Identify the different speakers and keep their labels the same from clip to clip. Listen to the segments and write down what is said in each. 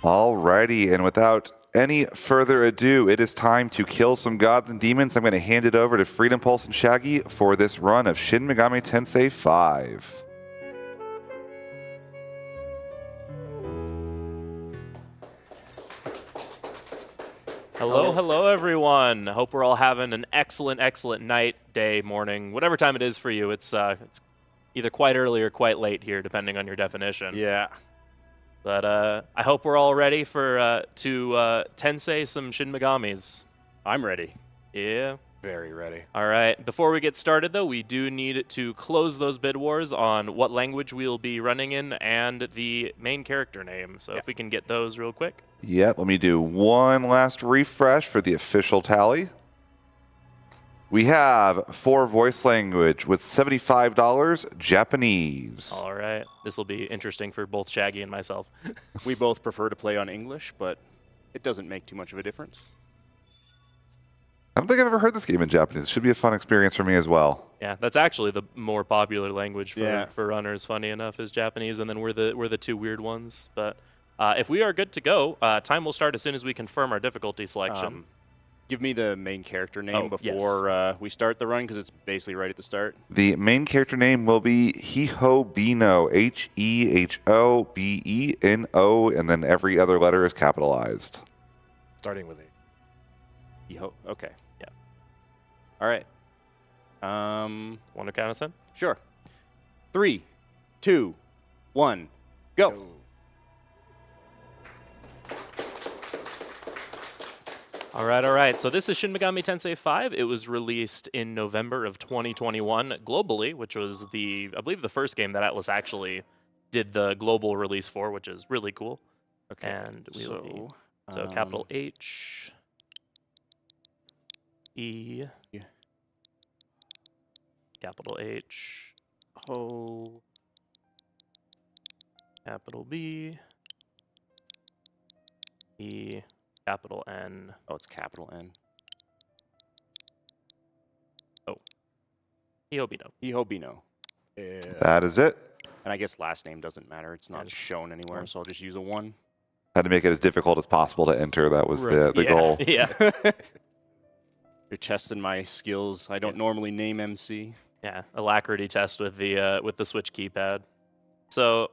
Speaker 1: Alrighty, and without any further ado, it is time to kill some gods and demons. I'm going to hand it over to Freedom Pulse and Shaggy for this run of Shin Megami Tensei 5.
Speaker 2: Hello everyone. Hope we're all having an excellent night, day, morning, whatever time it is for you. It's either quite early or quite late here, depending on your definition.
Speaker 3: Yeah.
Speaker 2: But I hope we're all ready for to Tensei some Shin Megamis.
Speaker 3: I'm ready.
Speaker 2: Yeah.
Speaker 3: Very ready.
Speaker 2: All right. Before we get started, though, we do need to close those bid wars on what language we'll be running in and the main character name. So if we can get those real quick.
Speaker 1: Yep, let me do one last refresh for the official tally. We have for voice language with $75, Japanese.
Speaker 2: All right. This will be interesting for both Shaggy and myself.
Speaker 3: We both prefer to play on English, but it doesn't make too much of a difference.
Speaker 1: I don't think I've ever heard this game in Japanese. It should be a fun experience for me as well.
Speaker 2: Yeah, that's actually the more popular language for runners, funny enough, is Japanese, and then we're the two weird ones. But if we are good to go, time will start as soon as we confirm our difficulty selection.
Speaker 3: Give me the main character name before we start the run, because it's basically right at the start.
Speaker 1: The main character name will be Hehobeno, Hehobeno, and then every other letter is capitalized.
Speaker 4: Starting with A.
Speaker 3: Okay.
Speaker 2: Yeah.
Speaker 3: All right.
Speaker 2: Want to count us in?
Speaker 3: Sure. 3, 2, 1, go.
Speaker 2: All right. So this is Shin Megami Tensei 5. It was released in November of 2021 globally, which was I believe the first game that Atlas actually did the global release for, which is really cool.
Speaker 3: Okay.
Speaker 2: And so capital H, E, capital H,
Speaker 3: Ho,
Speaker 2: capital B, E, capital N.
Speaker 3: Oh, it's capital N.
Speaker 2: Oh. Hehobeno.
Speaker 3: Hehobeno.
Speaker 4: Yeah.
Speaker 1: That is it.
Speaker 3: And I guess last name doesn't matter. It's not shown anywhere, so I'll just use a 1.
Speaker 1: Had to make it as difficult as possible to enter. That was the goal.
Speaker 2: Yeah.
Speaker 3: You're testing my skills. I don't normally name MC.
Speaker 2: Yeah, alacrity test with the Switch keypad. So,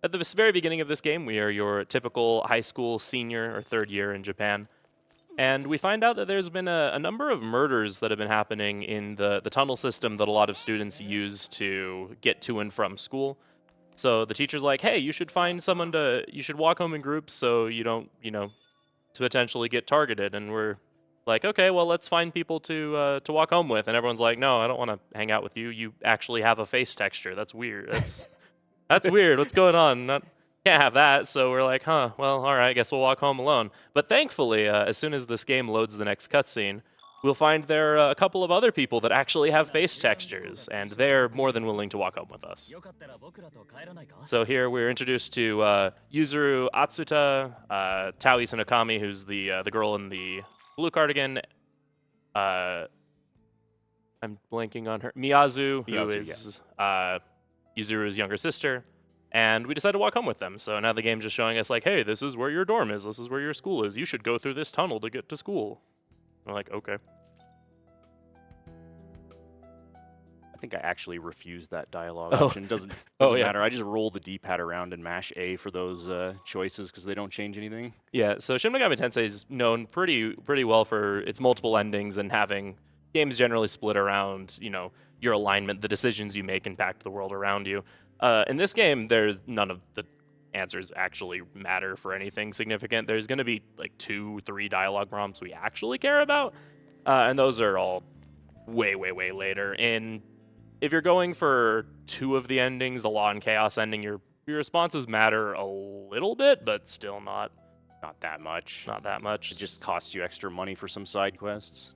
Speaker 2: at the very beginning of this game, we are your typical high school senior or third year in Japan. And we find out that there's been a number of murders that have been happening in the tunnel system that a lot of students use to get to and from school. So the teacher's like, hey, you should find someone you should walk home in groups so you don't, to potentially get targeted. And we're like, okay, well, let's find people to walk home with. And everyone's like, no, I don't want to hang out with you. You actually have a face texture. That's weird. That's weird. What's going on? Can't have that. So we're like, well, all right, I guess we'll walk home alone. But thankfully, as soon as this game loads the next cutscene, we'll find there are a couple of other people that actually have face textures, and they're more than willing to walk home with us. So here we're introduced to Yuzuru Atsuta, Tao Isunokami, who's the girl in the blue cardigan. I'm blanking on her. Miyazu, who is Yuzuru's younger sister. And we decided to walk home with them. So now the game's just showing us like, hey, this is where your dorm is. This is where your school is. You should go through this tunnel to get to school. We're like, okay.
Speaker 3: I think I actually refused that dialogue option. Doesn't matter. I just roll the D-pad around and mash A for those choices because they don't change anything.
Speaker 2: Yeah, so Shin Megami Tensei is known pretty well for its multiple endings and having games generally split around, your alignment, the decisions you make impact the world around you. In this game, there's none of the answers actually matter for anything significant. There's going to be like 2-3 dialogue prompts we actually care about, and those are all way later. And if you're going for 2 of the endings, the Law and Chaos ending, your responses matter a little bit, but still not
Speaker 3: that much.
Speaker 2: Not that much.
Speaker 3: It just costs you extra money for some side quests.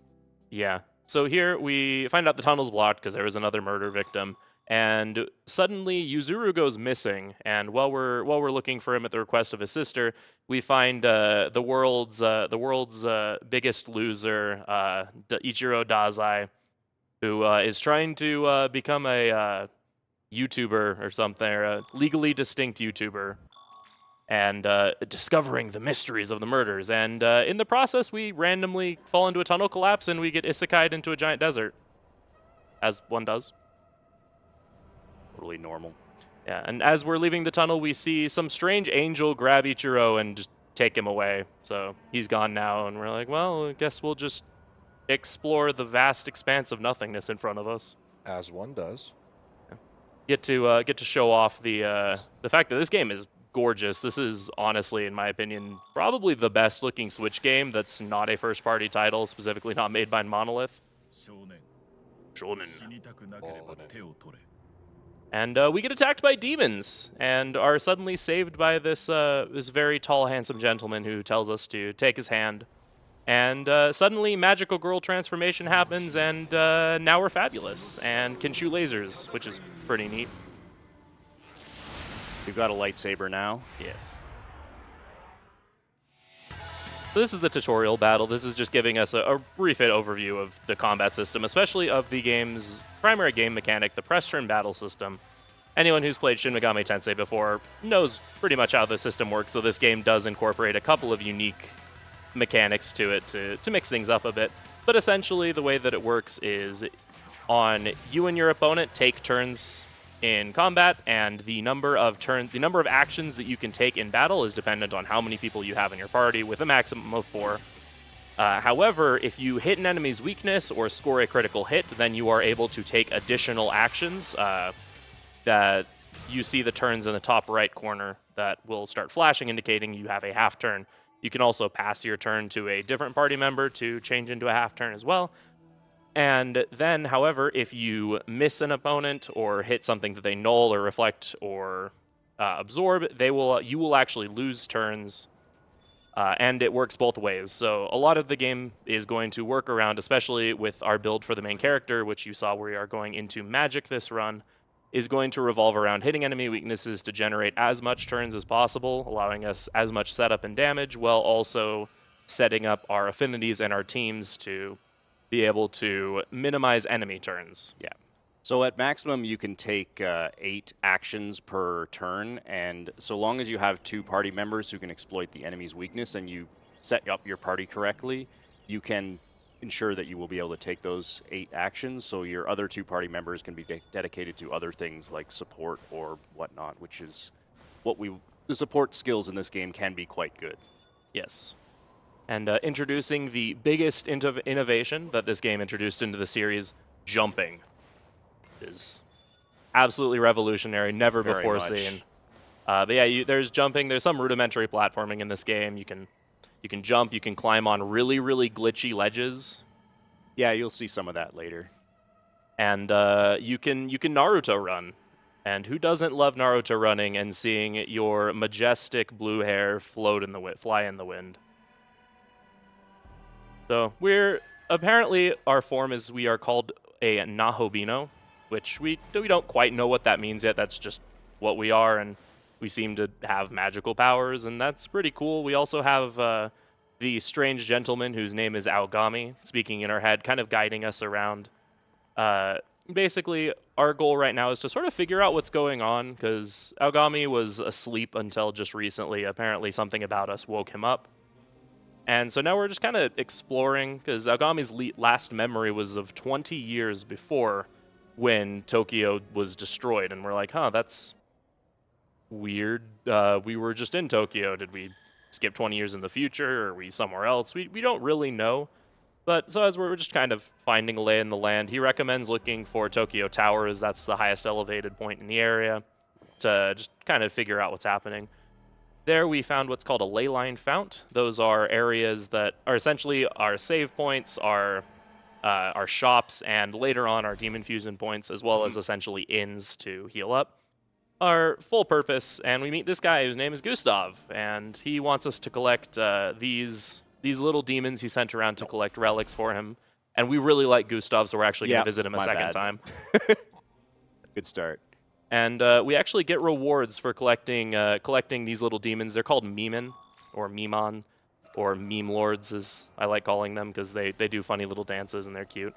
Speaker 2: Yeah. So here we find out the tunnel's blocked because there was another murder victim. And suddenly Yuzuru goes missing, and while we're looking for him at the request of his sister, we find the world's biggest loser, Ichiro Dazai, who is trying to become a YouTuber or something, or a legally distinct YouTuber. and discovering the mysteries of the murders. And in the process, we randomly fall into a tunnel collapse and we get isekai'd into a giant desert, as one does.
Speaker 3: Totally normal.
Speaker 2: Yeah, and as we're leaving the tunnel, we see some strange angel grab Ichiro and just take him away. So he's gone now, and we're like, well, I guess we'll just explore the vast expanse of nothingness in front of us.
Speaker 4: As one does.
Speaker 2: Get to show off the fact that this game is gorgeous. This is honestly, in my opinion, probably the best looking Switch game that's not a first party title, specifically not made by Monolith. Shonen. And we get attacked by demons and are suddenly saved by this this very tall, handsome gentleman who tells us to take his hand. And suddenly, magical girl transformation happens, and now we're fabulous and can shoot lasers, which is pretty neat.
Speaker 3: We've got a lightsaber now.
Speaker 2: Yes. So this is the tutorial battle. This is just giving us a brief overview of the combat system, especially of the game's primary game mechanic, the press turn battle system. Anyone who's played Shin Megami Tensei before knows pretty much how the system works, so this game does incorporate a couple of unique mechanics to it to mix things up a bit. But essentially, the way that it works is on you and your opponent take turns in combat, and the number of actions that you can take in battle is dependent on how many people you have in your party, with a maximum of 4. However, if you hit an enemy's weakness or score a critical hit, then you are able to take additional actions that you see the turns in the top right corner that will start flashing, indicating you have a half turn. You can also pass your turn to a different party member to change into a half turn as well. And then, however, if you miss an opponent or hit something that they null or reflect or absorb, you will actually lose turns, and it works both ways. So a lot of the game is going to work around, especially with our build for the main character, which you saw we are going into magic this run, is going to revolve around hitting enemy weaknesses to generate as much turns as possible, allowing us as much setup and damage, while also setting up our affinities and our teams to be able to minimize enemy turns.
Speaker 3: Yeah. So at maximum, you can take 8 actions per turn, and so long as you have 2 party members who can exploit the enemy's weakness and you set up your party correctly, you can ensure that you will be able to take those 8 actions, so your other 2 party members can be dedicated to other things like support or whatnot, which is what the support skills in this game can be quite good.
Speaker 2: Yes. And introducing the biggest innovation that this game introduced into the series, jumping, is absolutely revolutionary, never
Speaker 3: Very
Speaker 2: before
Speaker 3: much.
Speaker 2: seen. But yeah, there's jumping. There's some rudimentary platforming in this game. You can jump. You can climb on really, really glitchy ledges.
Speaker 3: Yeah, you'll see some of that later.
Speaker 2: And you can Naruto run. And who doesn't love Naruto running and seeing your majestic blue hair fly in the wind? So apparently our form is we are called a Nahobino, which we don't quite know what that means yet. That's just what we are, and we seem to have magical powers, and that's pretty cool. We also have the strange gentleman whose name is Aogami, speaking in our head, kind of guiding us around. Basically, our goal right now is to sort of figure out what's going on, because Aogami was asleep until just recently. Apparently something about us woke him up. And so now we're just kind of exploring, because Aogami's last memory was of 20 years before when Tokyo was destroyed. And we're like, that's weird. We were just in Tokyo. Did we skip 20 years in the future? Or are we somewhere else? We don't really know. But so as we're just kind of finding a lay in the land, he recommends looking for Tokyo Tower, as that's the highest elevated point in the area, to just kind of figure out what's happening. There we found what's called a ley line fount. Those are areas that are essentially our save points, our shops, and later on our demon fusion points, as well as essentially inns to heal up. Our full purpose, and we meet this guy whose name is Gustav, and he wants us to collect these little demons he sent around to collect relics for him. And we really like Gustav, so we're actually going to visit him a second time.
Speaker 3: Good start.
Speaker 2: And we actually get rewards for collecting these little demons. They're called Memen, or Memon, or Meme Lords, as I like calling them, because they do funny little dances and they're cute.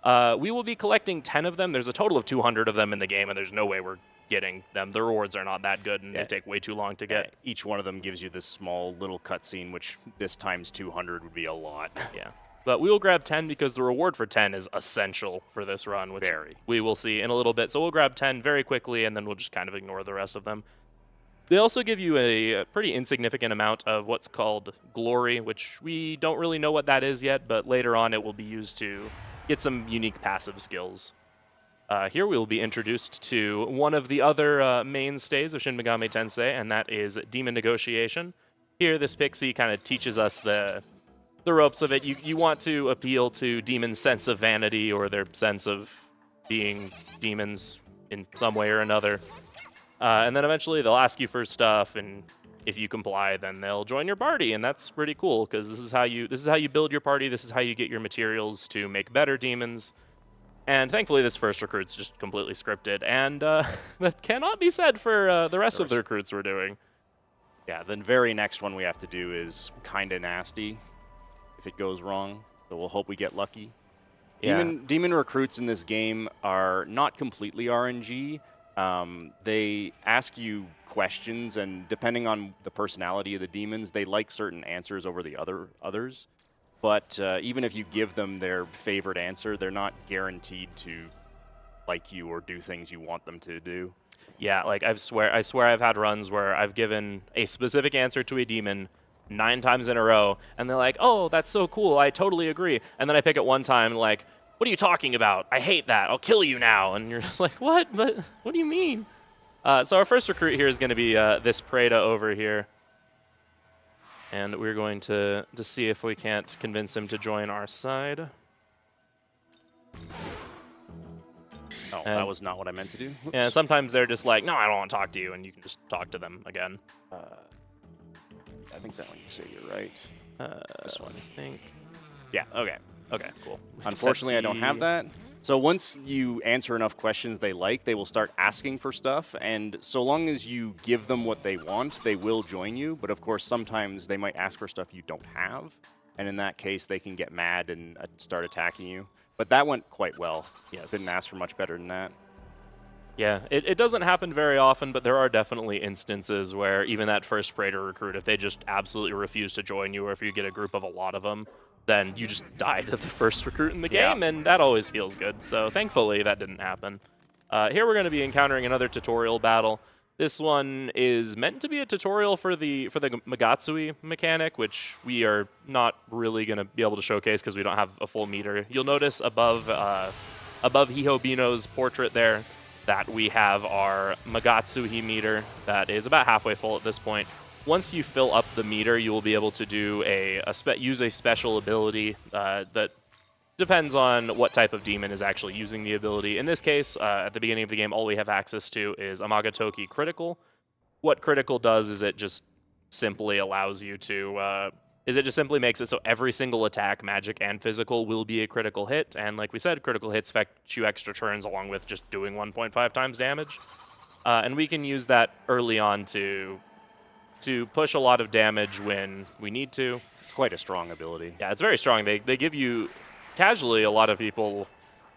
Speaker 2: We will be collecting 10 of them. There's a total of 200 of them in the game, and there's no way we're getting them. The rewards are not that good, and
Speaker 3: Yeah.
Speaker 2: they take way too long to get.
Speaker 3: Each one of them gives you this small little cutscene, which this times 200 would be a lot.
Speaker 2: Yeah. But we will grab 10 because the reward for 10 is essential for this run, which
Speaker 3: Very.
Speaker 2: we will see in a little bit. So we'll grab 10 very quickly, and then we'll just kind of ignore the rest of them. They also give you a pretty insignificant amount of what's called glory, which we don't really know what that is yet, but later on it will be used to get some unique passive skills. Here we will be introduced to one of the other mainstays of Shin Megami Tensei, and that is Demon Negotiation. Here, this pixie kind of teaches us the ropes of it. You want to appeal to demons' sense of vanity or their sense of being demons in some way or another. And then eventually they'll ask you for stuff, and if you comply, then they'll join your party, and that's pretty cool because this is how you build your party. This is how you get your materials to make better demons. And thankfully, this first recruit's just completely scripted, and that cannot be said for the rest of the recruits we're doing.
Speaker 3: Yeah, the very next one we have to do is kind of nasty if it goes wrong, so we'll hope we get lucky.
Speaker 2: Yeah.
Speaker 3: Demon recruits in this game are not completely RNG. They ask you questions, and depending on the personality of the demons, they like certain answers over the others. But even if you give them their favorite answer, they're not guaranteed to like you or do things you want them to do.
Speaker 2: Yeah, like I swear I've had runs where I've given a specific answer to a demon 9 times in a row, and they're like, "Oh, that's so cool, I totally agree." And then I pick it one time, like, "What are you talking about? I hate that. I'll kill you now." And you're just like, "What? But what do you mean?" So our first recruit here is going to be this Preda over here. And we're going to see if we can't convince him to join our side.
Speaker 3: Oh,
Speaker 2: And-
Speaker 3: that was not what I meant to do. Whoops.
Speaker 2: And sometimes they're just like, "No, I don't want to talk to you," and you can just talk to them again.
Speaker 3: I think that one you say you're right.
Speaker 2: This one, I think.
Speaker 3: Yeah, okay.
Speaker 2: Okay, cool.
Speaker 3: Unfortunately, I don't have
Speaker 2: Set
Speaker 3: that. So once you answer enough questions they will start asking for stuff, and so long as you give them what they want, they will join you. But of course, sometimes they might ask for stuff you don't have, and in that case, they can get mad and start attacking you. But that went quite well.
Speaker 2: Yes.
Speaker 3: Didn't ask for much better than that.
Speaker 2: Yeah, it doesn't happen very often, but there are definitely instances where even that first Praetor recruit, if they just absolutely refuse to join you, or if you get a group of a lot of them, then you just die to the first recruit in the game, and that always feels good. So thankfully, that didn't happen. Here we're going to be encountering another tutorial battle. This one is meant to be a tutorial for the Magatsui mechanic, which we are not really going to be able to showcase because we don't have a full meter. You'll notice above Hihobino's portrait there that we have our Magatsuhi meter that is about halfway full at this point. Once you fill up the meter, you will be able to do use a special ability that depends on what type of demon is actually using the ability. In this case, at the beginning of the game, all we have access to is Amagatoki Critical. What Critical does is it just simply allows you to... it just simply makes it so every single attack, magic and physical, will be a critical hit. And like we said, critical hits affect you extra turns along with just doing 1.5 times damage. And we can use that early on to push a lot of damage when we need to.
Speaker 3: It's quite a strong ability.
Speaker 2: Yeah, it's very strong. They give you... Casually, a lot of people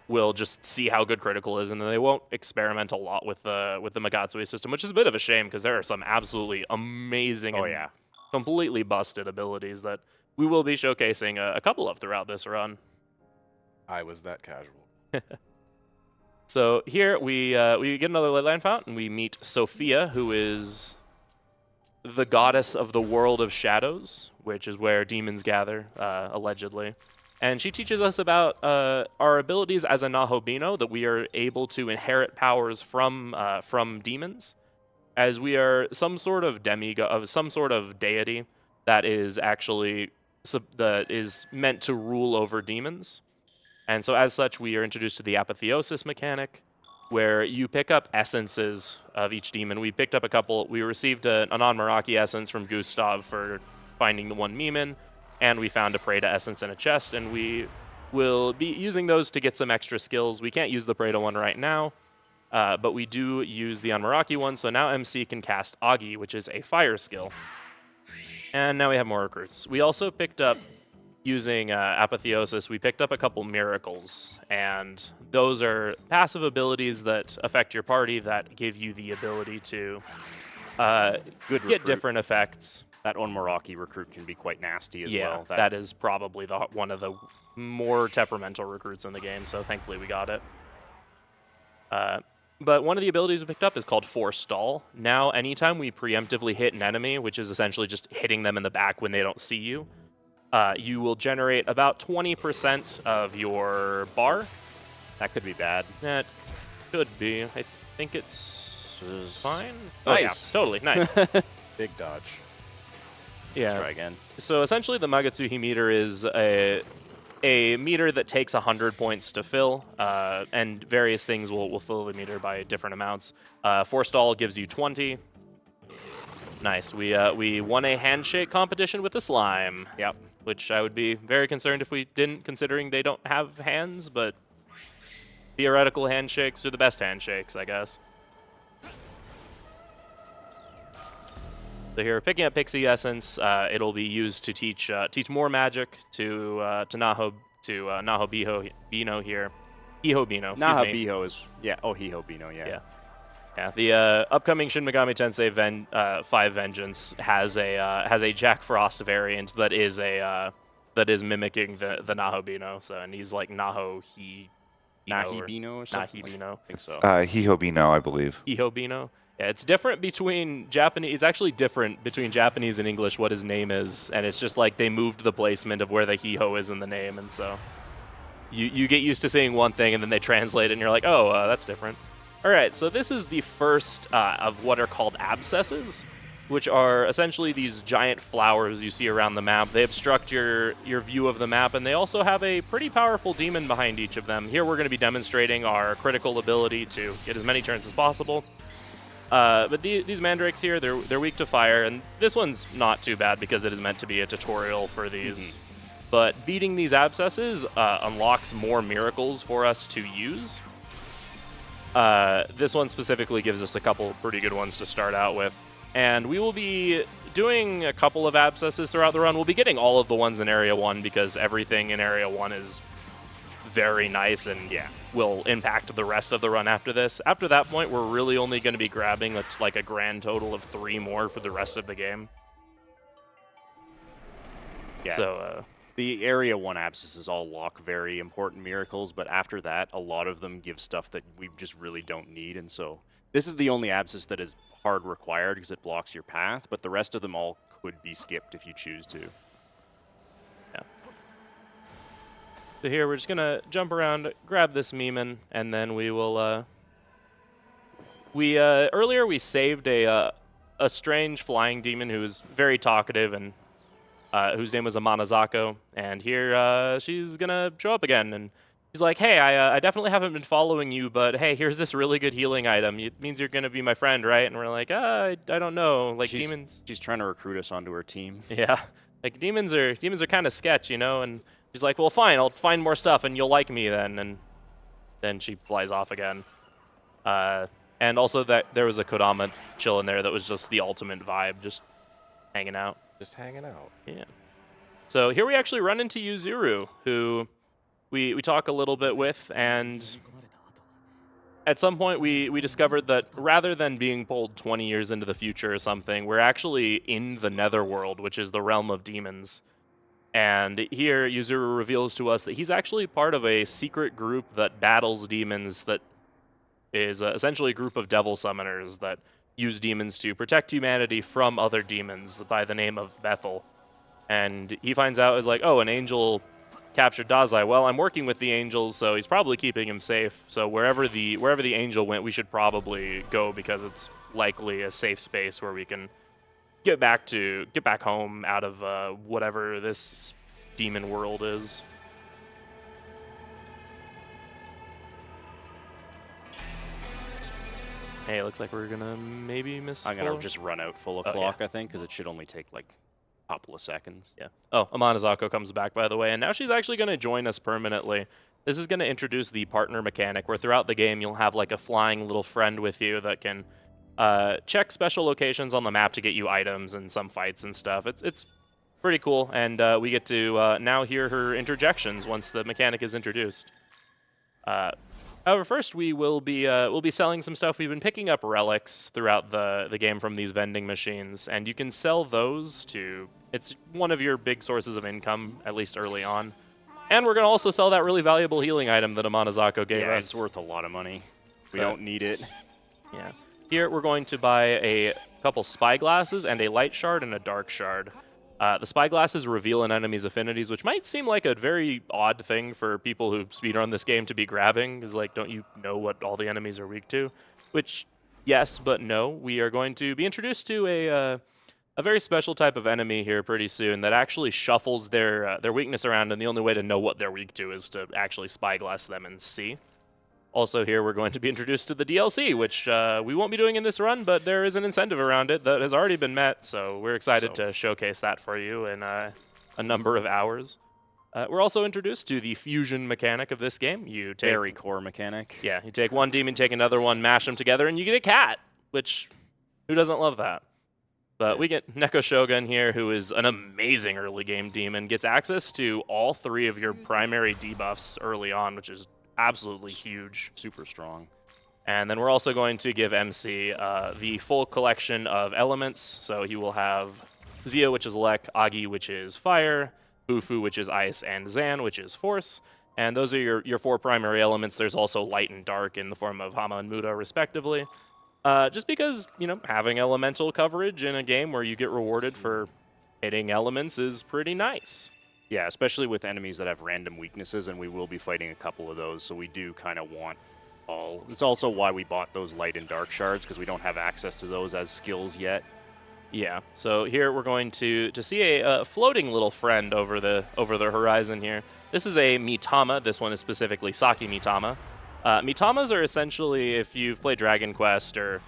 Speaker 2: will just see how good critical is, and then they won't experiment a lot with the Magatsui system, which is a bit of a shame because there are some absolutely amazing and completely busted abilities that we will be showcasing a couple of throughout this run.
Speaker 4: I was that casual.
Speaker 2: So here we get another Leyline Fount, and we meet Sophia, who is the goddess of the world of shadows, which is where demons gather, allegedly. And she teaches us about our abilities as a Nahobino, that we are able to inherit powers from demons, as we are some sort of demigod, some sort of deity that is actually that is meant to rule over demons. And so as such, we are introduced to the apotheosis mechanic, where you pick up essences of each demon. We picked up a couple. We received an Anmaraki essence from Gustav for finding the one Mimin, and we found a Preda essence in a chest, and we will be using those to get some extra skills. We can't use the Preda one right now, but we do use the Anmaraki one, so now MC can cast Agi, which is a fire skill. And now we have more recruits. We also picked up using Apotheosis, we picked up a couple miracles, and those are passive abilities that affect your party that give you the ability to
Speaker 3: Good
Speaker 2: get
Speaker 3: recruit.
Speaker 2: different effects.
Speaker 3: That Onmaraki recruit can be quite nasty as
Speaker 2: Yeah,
Speaker 3: well.
Speaker 2: that is probably one of the more temperamental recruits in the game, so thankfully we got it. But one of the abilities we picked up is called Forestall. Now, anytime we preemptively hit an enemy, which is essentially just hitting them in the back when they don't see you, you will generate about 20% of your bar.
Speaker 3: That could be bad.
Speaker 2: That could be. I think it's fine.
Speaker 3: Nice.
Speaker 2: Oh, yeah, totally. Nice.
Speaker 4: Big dodge.
Speaker 3: Let's
Speaker 2: Yeah.
Speaker 3: try again.
Speaker 2: So essentially, the Magatsuhi meter is a meter that takes 100 points to fill, and various things will fill the meter by different amounts. Forestall gives you 20. Nice. We won a handshake competition with the slime.
Speaker 3: Yep.
Speaker 2: Which I would be very concerned if we didn't, considering they don't have hands, but theoretical handshakes are the best handshakes, I guess. So here, picking up Pixie Essence, it'll be used to teach more magic to Naho Bino here. Hiho Bino, excuse
Speaker 3: Naha
Speaker 2: me.
Speaker 3: Biho is Hiho Bino,
Speaker 2: Yeah. Yeah, the upcoming Shin Megami Tensei 5 Vengeance has a Jack Frost variant that is mimicking the Naho Bino. So, and he's like Naho
Speaker 3: Nahi Bino or something.
Speaker 2: Nahi Bino.
Speaker 3: I think so.
Speaker 1: Hihobino, I believe.
Speaker 2: Hiho Bino. Yeah, it's different between Japanese. It's actually different between Japanese and English what his name is, and it's just like they moved the placement of where the Hiho is in the name, and so you get used to seeing one thing, and then they translate it, and you're like, oh, that's different. All right, so this is the first of what are called abscesses, which are essentially these giant flowers you see around the map. They obstruct your view of the map, and they also have a pretty powerful demon behind each of them. Here we're going to be demonstrating our critical ability to get as many turns as possible. But these mandrakes here, they're weak to fire, and this one's not too bad because it is meant to be a tutorial for these. But beating these abscesses unlocks more miracles for us to use. This one specifically gives us a couple pretty good ones to start out with. And we will be doing a couple of abscesses throughout the run. We'll be getting all of the ones in Area 1 because everything in Area 1 is very nice and will impact the rest of the run after this. After that point, we're really only going to be grabbing like a grand total of 3 more for the rest of the game.
Speaker 3: Yeah.
Speaker 2: So,
Speaker 3: The Area 1 abscesses all lock very important miracles, but after that, a lot of them give stuff that we just really don't need, and so this is the only abscess that is hard required because it blocks your path, but the rest of them all could be skipped if you choose to.
Speaker 2: So here, we're just going to jump around, grab this Meeman, and then we will... earlier we saved a strange flying demon who was very talkative and whose name was Amanazako, and here she's going to show up again, and she's like, hey, I definitely haven't been following you, but hey, here's this really good healing item. It means you're going to be my friend, right? And we're like, I don't know. Like, demons...
Speaker 3: She's trying to recruit us onto her team.
Speaker 2: Yeah. Like, demons are kind of sketch, you know? And she's like, well, fine, I'll find more stuff, and you'll like me then. And then she flies off again. And also that there was a Kodama chill in there that was just the ultimate vibe, just hanging out.
Speaker 4: Just hanging out.
Speaker 2: Yeah. So here we actually run into Yuzuru, who we talk a little bit with, and at some point we discovered that rather than being pulled 20 years into the future or something, we're actually in the Netherworld, which is the realm of demons. And here Yuzuru reveals to us that he's actually part of a secret group that battles demons, that is essentially a group of devil summoners that use demons to protect humanity from other demons by the name of Bethel. And he finds out, is like, oh, an angel captured Dazai. Well, I'm working with the angels, so he's probably keeping him safe. So wherever the angel went, we should probably go because it's likely a safe space where we can get back home out of whatever this demon world is. Hey, it looks like we're gonna maybe miss.
Speaker 3: I'm going to just run out full o'clock, I think, because it should only take like a couple of seconds.
Speaker 2: Yeah. Oh, Amanazako comes back, by the way, and now she's actually going to join us permanently. This is going to introduce the partner mechanic, where throughout the game you'll have like a flying little friend with you that can check special locations on the map to get you items and some fights and stuff. It's pretty cool, and we get to now hear her interjections once the mechanic is introduced. However, first we'll be selling some stuff. We've been picking up relics throughout the game from these vending machines, and you can sell those to. It's one of your big sources of income, at least early on. And we're gonna also sell that really valuable healing item that Amanazako gave us.
Speaker 3: It's worth a lot of money. We
Speaker 2: But-
Speaker 3: don't need it.
Speaker 2: Yeah. Here we're going to buy a couple spy glasses and a light shard and a dark shard. The spy glasses reveal an enemy's affinities, which might seem like a very odd thing for people who speedrun this game to be grabbing, because like, don't you know what all the enemies are weak to? Which, yes, but no. We are going to be introduced to a very special type of enemy here pretty soon that actually shuffles their weakness around, and the only way to know what they're weak to is to actually spyglass them and see. Also here, we're going to be introduced to the DLC, which we won't be doing in this run, but there is an incentive around it that has already been met, so we're excited to showcase that for you in a number of hours. We're also introduced to the fusion mechanic of this game. You take,
Speaker 3: Very core mechanic.
Speaker 2: yeah, you take one demon, take another one, mash them together, and you get a cat, which, who doesn't love that? But we get Neko Shogun here, who is an amazing early game demon, gets access to all 3 of your primary debuffs early on, which is absolutely huge.
Speaker 3: Super strong.
Speaker 2: And then we're also going to give MC the full collection of elements. So he will have Zia, which is Elec, Agi, which is Fire, Bufu, which is Ice, and Zan, which is Force. And those are your 4 primary elements. There's also Light and Dark in the form of Hama and Muda, respectively. Just because, you know, having elemental coverage in a game where you get rewarded for hitting elements is pretty nice.
Speaker 3: Yeah, especially with enemies that have random weaknesses, and we will be fighting a couple of those, so we do kind of want all. It's also why we bought those light and dark shards, because we don't have access to those as skills yet.
Speaker 2: Yeah, so here we're going to see a floating little friend over the horizon here. This is a Mitama. This one is specifically Saki Mitama. Mitamas are essentially, if you've played Dragon Quest or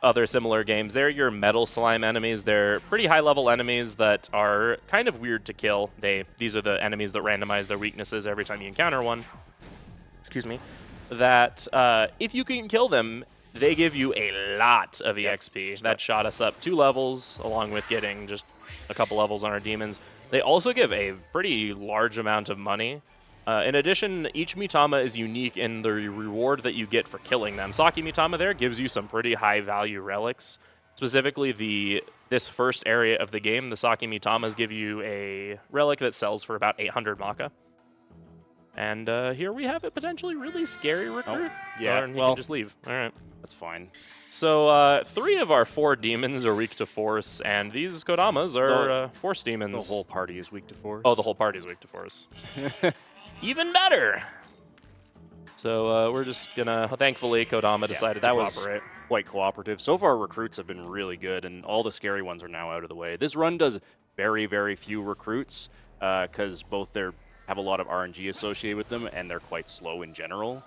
Speaker 2: other similar games, they're your metal slime enemies. They're pretty high-level enemies that are kind of weird to kill. These are the enemies that randomize their weaknesses every time you encounter one. Excuse me. That if you can kill them, they give you a lot of EXP. That shot us up 2 levels, along with getting just a couple levels on our demons. They also give a pretty large amount of money. In addition, each Mitama is unique in the reward that you get for killing them. Saki Mitama there gives you some pretty high-value relics. Specifically, this first area of the game, the Saki Mitamas give you a relic that sells for about 800 Maka. And here we have a potentially really scary recruit.
Speaker 3: yeah,
Speaker 2: Or you
Speaker 3: well-
Speaker 2: can just leave. All right.
Speaker 3: That's fine.
Speaker 2: So 3 of our 4 demons are weak to Force, and these Kodamas are Force
Speaker 3: The
Speaker 2: demons.
Speaker 3: whole party is weak to force.
Speaker 2: Oh, the whole party's weak to Force. Even better. So we're just gonna. Thankfully, Kodama decided to
Speaker 3: that was
Speaker 2: cooperate.
Speaker 3: quite cooperative. So far, recruits have been really good, and all the scary ones are now out of the way. This run does very, very few recruits, because both they have a lot of RNG associated with them, and they're quite slow in general.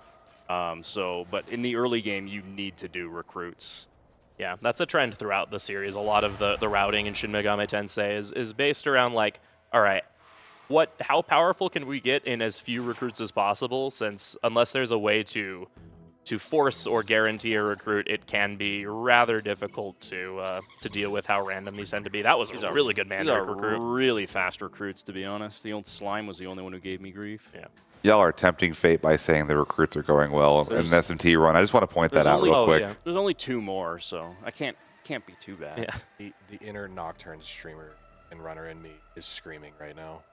Speaker 3: But in the early game, you need to do recruits.
Speaker 2: Yeah, that's a trend throughout the series. A lot of the routing in Shin Megami Tensei is based around like, all right, how powerful can we get in as few recruits as possible? Since unless there's a way to force or guarantee a recruit, it can be rather difficult to deal with how random these tend to be. That was a really good
Speaker 3: These
Speaker 2: Mandrake
Speaker 3: are
Speaker 2: recruit.
Speaker 3: really fast recruits, to be honest. The old Slime was the only one who gave me grief.
Speaker 2: Yeah.
Speaker 1: Y'all are tempting fate by saying the recruits are going well in an SMT run. I just want to point that
Speaker 3: There's
Speaker 1: out
Speaker 3: only-
Speaker 1: real quick.
Speaker 2: yeah.
Speaker 3: There's only 2 more, so I can't be too bad.
Speaker 2: Yeah.
Speaker 4: The inner Nocturne streamer and runner in me is screaming right now.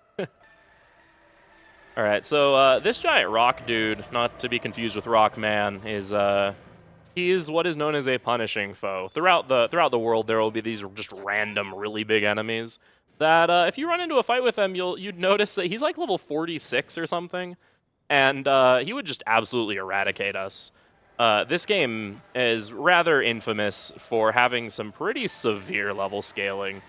Speaker 2: All right, so this giant rock dude, not to be confused with Rock Man, is he is what is known as a punishing foe. Throughout the world, there will be these just random, really big enemies that if you run into a fight with them, you'd notice that he's like level 46 or something, and he would just absolutely eradicate us. This game is rather infamous for having some pretty severe level scaling,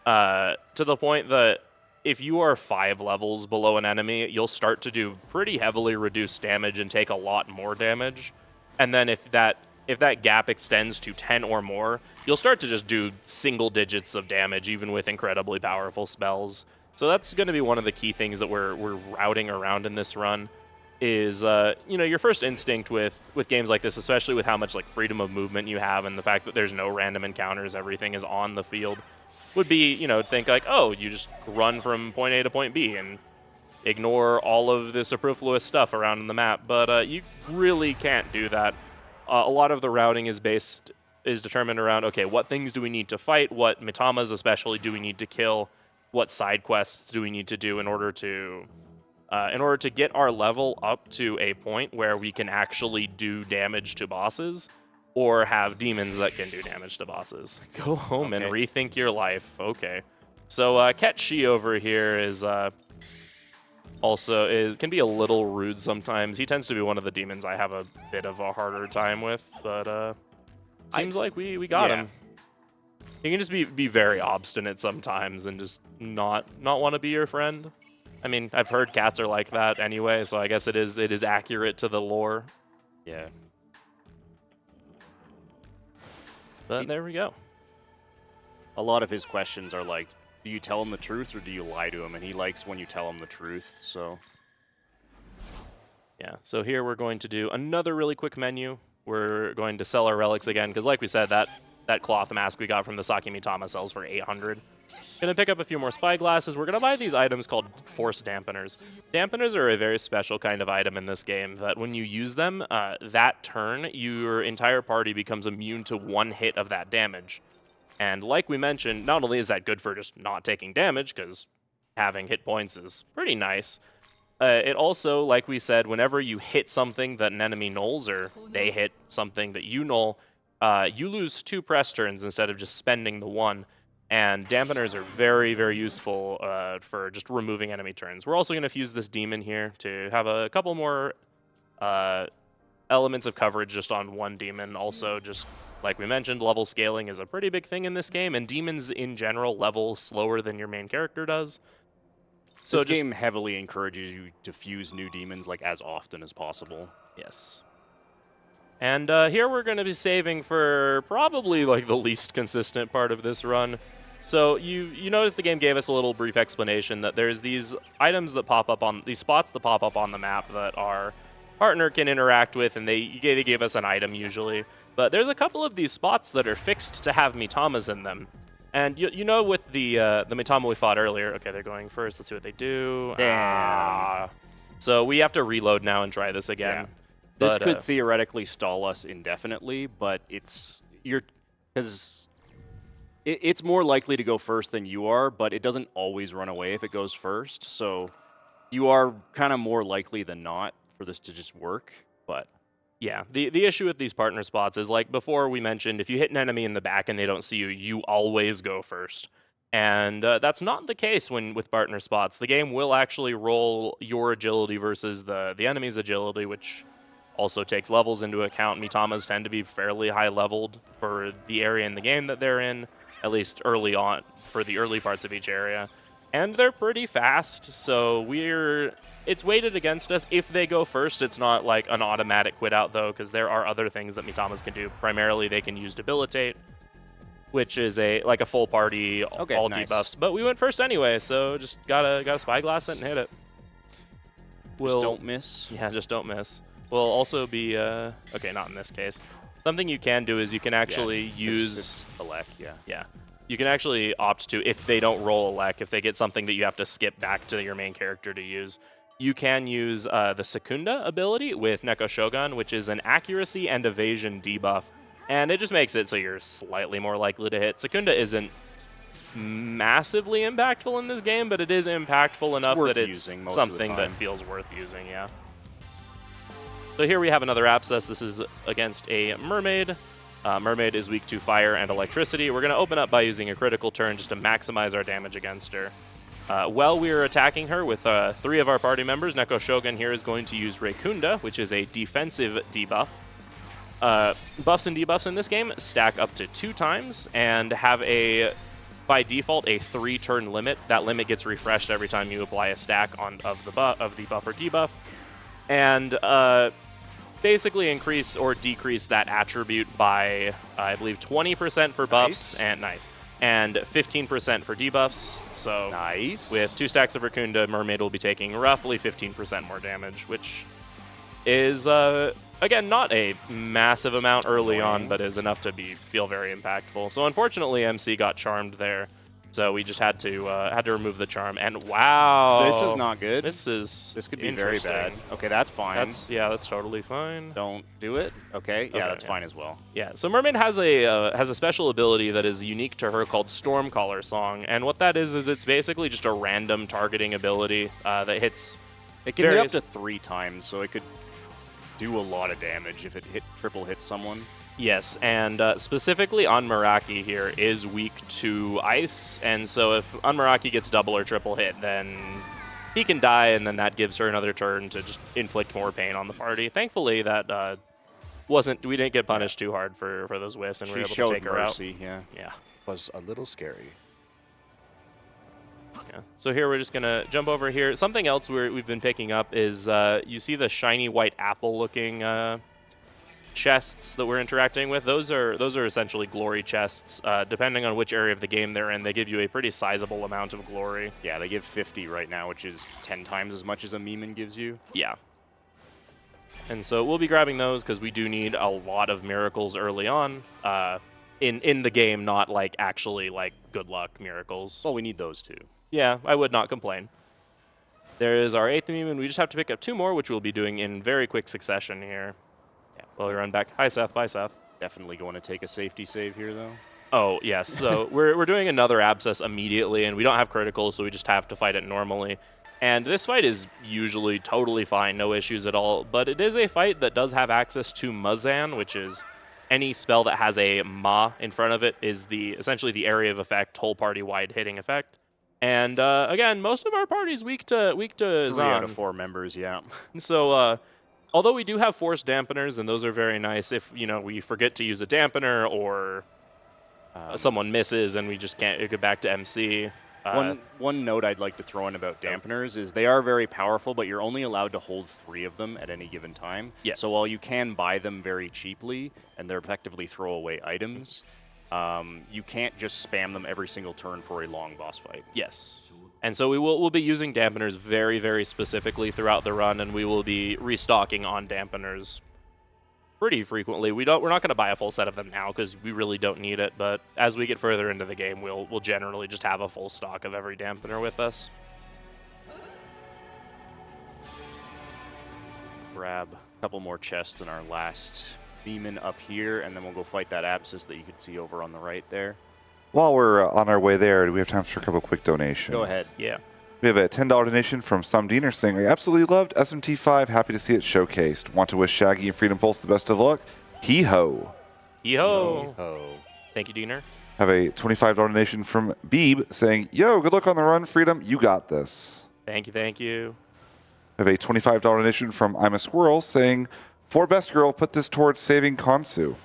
Speaker 2: to the point that if you are 5 levels below an enemy, you'll start to do pretty heavily reduced damage and take a lot more damage. And then if that gap extends to 10 or more, you'll start to just do single digits of damage, even with incredibly powerful spells. So that's going to be one of the key things that we're routing around in this run. Is your first instinct with games like this, especially with how much like freedom of movement you have and the fact that there's no random encounters, everything is on the field, would be, think like, oh, you just run from point A to point B and ignore all of the superfluous stuff around in the map. But you really can't do that. A lot of the routing is determined around, okay, what things do we need to fight? What Mitamas especially do we need to kill? What side quests do we need to do in order to get our level up to a point where we can actually do damage to bosses or have demons that can do damage to bosses? Go home and rethink your life. Okay. So Ketchi over here can be a little rude sometimes. He tends to be one of the demons I have a bit of a harder time with, but seems like we got him. He can just be very obstinate sometimes and just not want to be your friend. I mean, I've heard cats are like that anyway, so I guess it is accurate to the lore.
Speaker 3: Yeah.
Speaker 2: But there we go.
Speaker 3: A lot of his questions are like, do you tell him the truth or do you lie to him? And he likes when you tell him the truth, so.
Speaker 2: Yeah, so here we're going to do another really quick menu. We're going to sell our relics again, because like we said, that cloth mask we got from the Saki Mitama sells for 800. Gonna pick up a few more spyglasses. We're gonna buy these items called force dampeners. Dampeners are a very special kind of item in this game that when you use them, that turn, your entire party becomes immune to one hit of that damage. And like we mentioned, not only is that good for just not taking damage, because having hit points is pretty nice, it also, like we said, whenever you hit something that an enemy nulls or they hit something that you null, you lose 2 press turns instead of just spending the 1. And dampeners are very, very useful for just removing enemy turns. We're also going to fuse this demon here to have a couple more elements of coverage just on one demon. Also, just like we mentioned, level scaling is a pretty big thing in this game, and demons in general level slower than your main character does. So
Speaker 3: this game heavily encourages you to fuse new demons like as often as possible.
Speaker 2: Yes. And here we're going to be saving for probably like the least consistent part of this run. So you notice the game gave us a little brief explanation that there's these items that pop up on these spots that pop up on the map that our partner can interact with, and they gave us an item usually. But there's a couple of these spots that are fixed to have Mitamas in them. And you know with the Mitama we fought earlier, okay, they're going first. Let's see what they do. So we have to reload now and try this again.
Speaker 3: Yeah. This could theoretically stall us indefinitely, but it's more likely to go first than you are, but it doesn't always run away if it goes first. So you are kind of more likely than not for this to just work. But
Speaker 2: yeah, the issue with these partner spots is, like before we mentioned, if you hit an enemy in the back and they don't see you, you always go first. And that's not the case with partner spots. The game will actually roll your agility versus the enemy's agility, which also takes levels into account. Mitamas tend to be fairly high leveled for the area in the game that they're in, at least early on, for the early parts of each area. And they're pretty fast, so it's weighted against us. If they go first, it's not like an automatic quit out though, because there are other things that Mitamas can do. Primarily, they can use Debilitate, which is like a full party, all
Speaker 3: nice.
Speaker 2: debuffs. But we went first anyway, so just gotta spyglass it and hit it.
Speaker 3: Just don't miss.
Speaker 2: Yeah, just don't miss. Will also be, okay, not in this case. Something you can do is you can actually use
Speaker 3: Elec,
Speaker 2: Yeah. You can actually opt to, if they don't roll Elec, if they get something that you have to skip back to your main character to use, you can use the Secunda ability with Neko Shogun, which is an accuracy and evasion debuff. And it just makes it so you're slightly more likely to hit. Secunda isn't massively impactful in this game, but it is impactful enough that it's something that feels worth using, yeah. So here we have another Abscess. This is against a Mermaid. Mermaid is weak to fire and electricity. We're going to open up by using a critical turn just to maximize our damage against her. While we're attacking her with 3 of our party members, Neko Shogun here is going to use Reikunda, which is a defensive debuff. Buffs and debuffs in this game stack up to 2 times and have by default, a 3-turn limit. That limit gets refreshed every time you apply a stack of the buff or debuff. And basically increase or decrease that attribute by, I believe, 20% for buffs and 15% for debuffs. So with 2 stacks of Raccoonda, Mermaid will be taking roughly 15% more damage, which is, again, not a massive amount early on, but is enough to feel very impactful. So unfortunately, MC got charmed there. So we just had to remove the charm, and wow,
Speaker 3: This is not good.
Speaker 2: This
Speaker 3: could be very bad.
Speaker 2: interesting.
Speaker 3: Okay, that's fine.
Speaker 2: That's totally fine.
Speaker 3: Don't do it. Okay, yeah, that's fine as well.
Speaker 2: Yeah, so Mermaid has a special ability that is unique to her called Stormcaller Song, and what that is it's basically just a random targeting ability that hits.
Speaker 3: It can hit up to 3 times, so it could do a lot of damage if it triple hits someone.
Speaker 2: Yes, and specifically Anmaraki here is weak to ice, and so if Anmaraki gets double or triple hit, then he can die, and then that gives her another turn to just inflict more pain on the party. Thankfully, that we didn't get punished too hard for those whiffs, and we were able to take her out.
Speaker 3: Yeah.
Speaker 2: Yeah.
Speaker 4: Was a little scary.
Speaker 2: Yeah. So here we're just gonna jump over here. Something else we've been picking up is you see the shiny white apple-looking chests that we're interacting with. Those are essentially glory chests. Depending on which area of the game they're in, they give you a pretty sizable amount of glory.
Speaker 3: Yeah, they give 50 right now, which is 10 times as much as a Meeman gives you.
Speaker 2: Yeah. And so we'll be grabbing those because we do need a lot of miracles early on in the game, not like actually like good luck miracles.
Speaker 3: Well, we need those too.
Speaker 2: Yeah, I would not complain. There is our 8th meme, and we just have to pick up 2 more, which we'll be doing in very quick succession here. Yeah, well, we run back. Hi, Seth. Bye, Seth.
Speaker 3: Definitely going to take a safety save here, though.
Speaker 2: Oh, yes. So we're doing another abscess immediately, and we don't have critical, so we just have to fight it normally. And this fight is usually totally fine, no issues at all, but it is a fight that does have access to Mazan, which is any spell that has a Ma in front of it is essentially the area of effect, whole party-wide hitting effect. And again, most of our party's weak to
Speaker 3: 3
Speaker 2: Zan.
Speaker 3: out of 4 members, yeah.
Speaker 2: So although we do have force dampeners, and those are very nice, if we forget to use a dampener or someone misses and we just can't get back to MC.
Speaker 3: One note I'd like to throw in about dampeners is they are very powerful, but you're only allowed to hold 3 of them at any given time.
Speaker 2: Yes.
Speaker 3: So while you can buy them very cheaply, and they're effectively throwaway items, you can't just spam them every single turn for a long boss fight.
Speaker 2: Yes. And so we'll be using dampeners very, very specifically throughout the run, and we will be restocking on dampeners pretty frequently. We're not going to buy a full set of them now because we really don't need it, but as we get further into the game, we'll generally just have a full stock of every dampener with us.
Speaker 3: Grab a couple more chests in our last demon up here, and then we'll go fight that abscess that you can see over on the right there.
Speaker 1: While we're on our way there, do we have time for a couple quick donations?
Speaker 3: Go ahead.
Speaker 2: Yeah.
Speaker 1: We have a $10 donation from Stumdiener saying, I absolutely loved SMT5. Happy to see it showcased. Want to wish Shaggy and Freedom Pulse the best of luck. Hee-ho.
Speaker 2: Yo.
Speaker 3: Oh.
Speaker 2: Thank you, Diener.
Speaker 1: Have a $25 donation from Beeb saying, yo, good luck on the run, Freedom. You got this.
Speaker 2: Thank you, thank you.
Speaker 1: Have a $25 donation from I'm a Squirrel saying, for best girl, put this towards saving Konsu.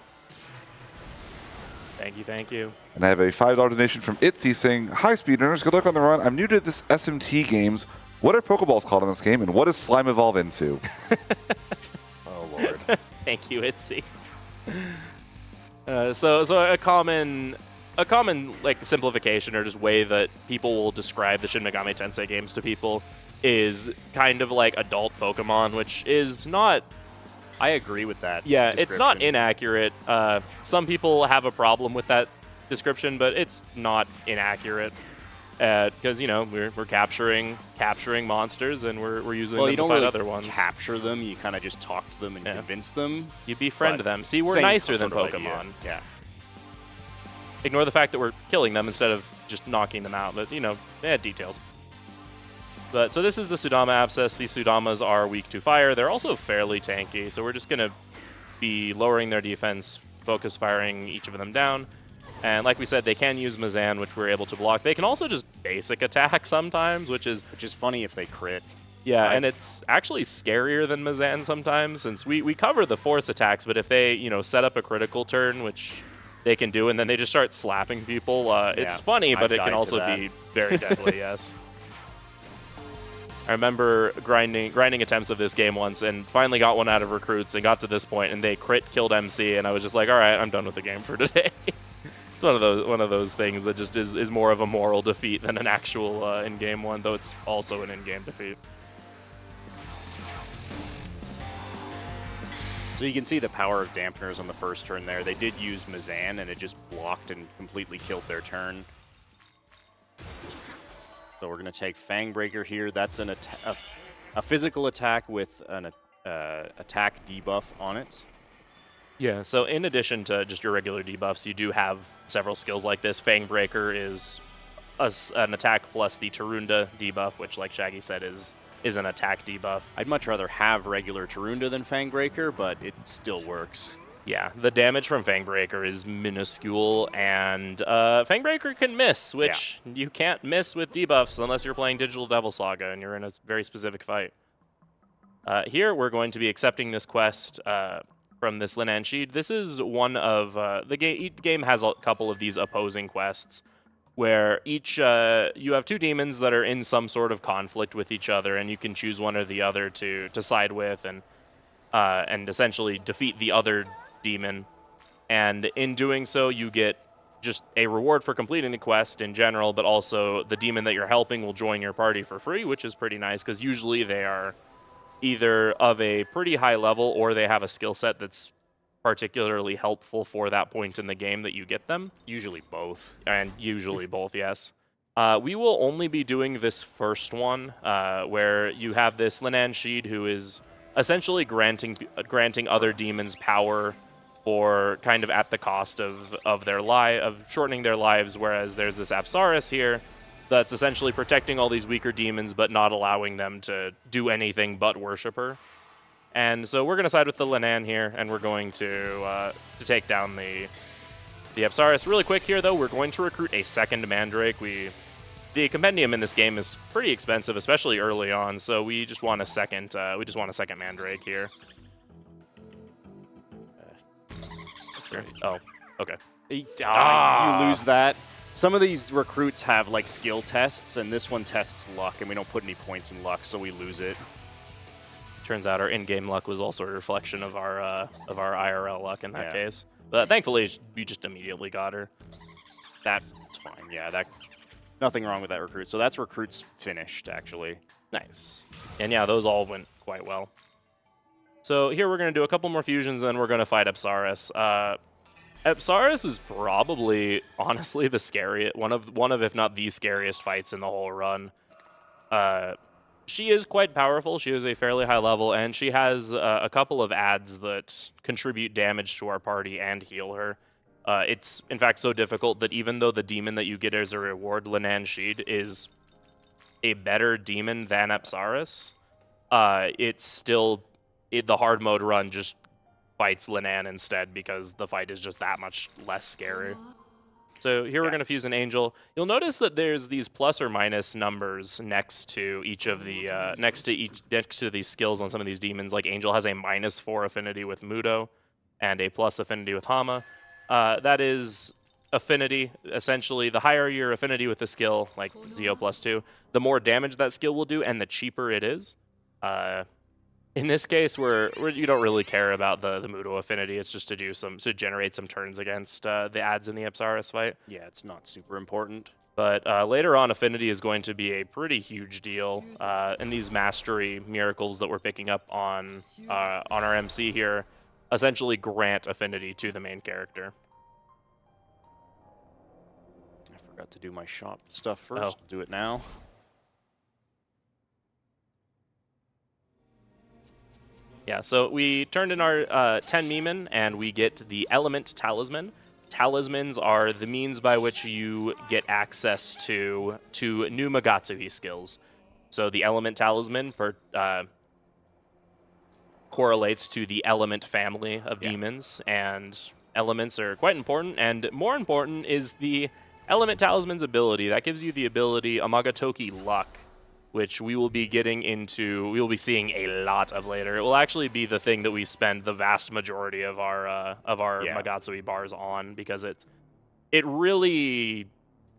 Speaker 2: Thank you, thank you.
Speaker 1: And I have a $5 donation from Itzy saying, hi, speedrunners, good luck on the run. I'm new to this SMT games. What are Pokeballs called in this game, and what does slime evolve into?
Speaker 4: Oh, Lord.
Speaker 2: Thank you, Itzy. So a common like simplification or just way that people will describe the Shin Megami Tensei games to people is kind of like adult Pokemon, which is not.
Speaker 3: I agree with that.
Speaker 2: Yeah, it's not
Speaker 3: description.
Speaker 2: inaccurate. Some people have a problem with that description, but it's not inaccurate because we're capturing monsters and we're using them
Speaker 3: you
Speaker 2: to
Speaker 3: don't
Speaker 2: fight
Speaker 3: really
Speaker 2: other ones.
Speaker 3: capture them. You kind of just talk to them and convince them.
Speaker 2: You befriend
Speaker 3: but
Speaker 2: them. See, we're
Speaker 3: same
Speaker 2: nicer than
Speaker 3: sort of
Speaker 2: Pokemon.
Speaker 3: idea. Yeah.
Speaker 2: Ignore the fact that we're killing them instead of just knocking them out, but they had details. But so this is the Sudama Abscess. These Sudamas are weak to fire. They're also fairly tanky, so we're just going to be lowering their defense, focus firing each of them down. And like we said, they can use Mazan, which we're able to block. They can also just basic attack sometimes, which is
Speaker 3: funny if they crit.
Speaker 2: Yeah, and it's actually scarier than Mazan sometimes, since we cover the force attacks, but if they set up a critical turn, which they can do, and then they just start slapping people, it's funny, but
Speaker 3: I've
Speaker 2: it can
Speaker 3: died to
Speaker 2: also
Speaker 3: that.
Speaker 2: be very deadly. Yes. I remember grinding attempts of this game once and finally got one out of recruits and got to this point and they crit killed MC and I was just like, all right, I'm done with the game for today. It's one of those things that just is more of a moral defeat than an actual in-game one, though it's also an in-game defeat.
Speaker 3: So you can see the power of dampeners on the first turn there. They did use Mazan and it just blocked and completely killed their turn. So we're going to take Fangbreaker here. That's a physical attack with an attack debuff on it.
Speaker 2: Yeah, so in addition to just your regular debuffs, you do have several skills like this. Fangbreaker is an attack plus the Tarunda debuff, which, like Shaggy said, is an attack debuff.
Speaker 3: I'd much rather have regular Tarunda than Fangbreaker, but it still works.
Speaker 2: Yeah, the damage from Fangbreaker is minuscule, and Fangbreaker can miss, which you can't miss with debuffs unless you're playing Digital Devil Saga and you're in a very specific fight. Here, we're going to be accepting this quest from this Linan Sheed. This is one of each game has a couple of these opposing quests where each you have two demons that are in some sort of conflict with each other, and you can choose one or the other to side with and essentially defeat the other demon. And in doing so, you get just a reward for completing the quest in general, but also the demon that you're helping will join your party for free, which is pretty nice because usually they are either of a pretty high level or they have a skill set that's particularly helpful for that point in the game that you get them.
Speaker 3: Usually both.
Speaker 2: And usually both, yes. We will only be doing this first one, where you have this Linan Sheed who is essentially granting other demons power, or kind of at the cost of shortening their lives. Whereas there's this Apsaris here that's essentially protecting all these weaker demons, but not allowing them to do anything but worship her. And so we're going to side with the Linan here, and we're going to take down the Apsaris. Really quick here, though, we're going to recruit a second Mandrake. The compendium in this game is pretty expensive, especially early on, so we just want a second. Mandrake here. Sure. Oh, okay.
Speaker 3: You lose that. Some of these recruits have like skill tests, and this one tests luck, and we don't put any points in luck, so we lose it.
Speaker 2: Turns out our in-game luck was also a reflection of our IRL luck in that case. But thankfully, we just immediately got her.
Speaker 3: That's fine. Yeah, nothing wrong with that recruit. So that's recruits finished, actually.
Speaker 2: Nice. And yeah, those all went quite well. So here we're going to do a couple more fusions, and then we're going to fight Apsaris. Apsaris is probably, honestly, the scariest one of if not the scariest fights in the whole run. She is quite powerful. She is a fairly high level, and she has a couple of adds that contribute damage to our party and heal her. It's, in fact, so difficult that even though the demon that you get as a reward, Linan Sheed, is a better demon than Apsaris, it's still, the hard mode run just fights Linan instead because the fight is just that much less scary. So here we're going to fuse an Angel. You'll notice that there's these plus or minus numbers next to each of the next to these skills on some of these demons. Like Angel has a -4 affinity with Mudo and a plus affinity with Hama. That is affinity. Essentially, the higher your affinity with the skill, like Zeo +2, the more damage that skill will do, and the cheaper it is. In this case, you don't really care about the Mudo affinity. It's just to generate some turns against the adds in the Apsaris fight.
Speaker 3: Yeah, it's not super important.
Speaker 2: But later on, affinity is going to be a pretty huge deal. And these mastery miracles that we're picking up on our MC here essentially grant affinity to the main character.
Speaker 3: I forgot to do my shop stuff first. Do it now.
Speaker 2: Yeah, so we turned in our 10 Miman, and we get the Element Talisman. Talismans are the means by which you get access to new Magatsuhi skills. So the Element Talisman correlates to the Element family of demons, and elements are quite important. And more important is the Element Talisman's ability. That gives you the ability Amagatoki Luck, which we will be seeing a lot of later. It will actually be the thing that we spend the vast majority of our Magatsuhi bars on, because it really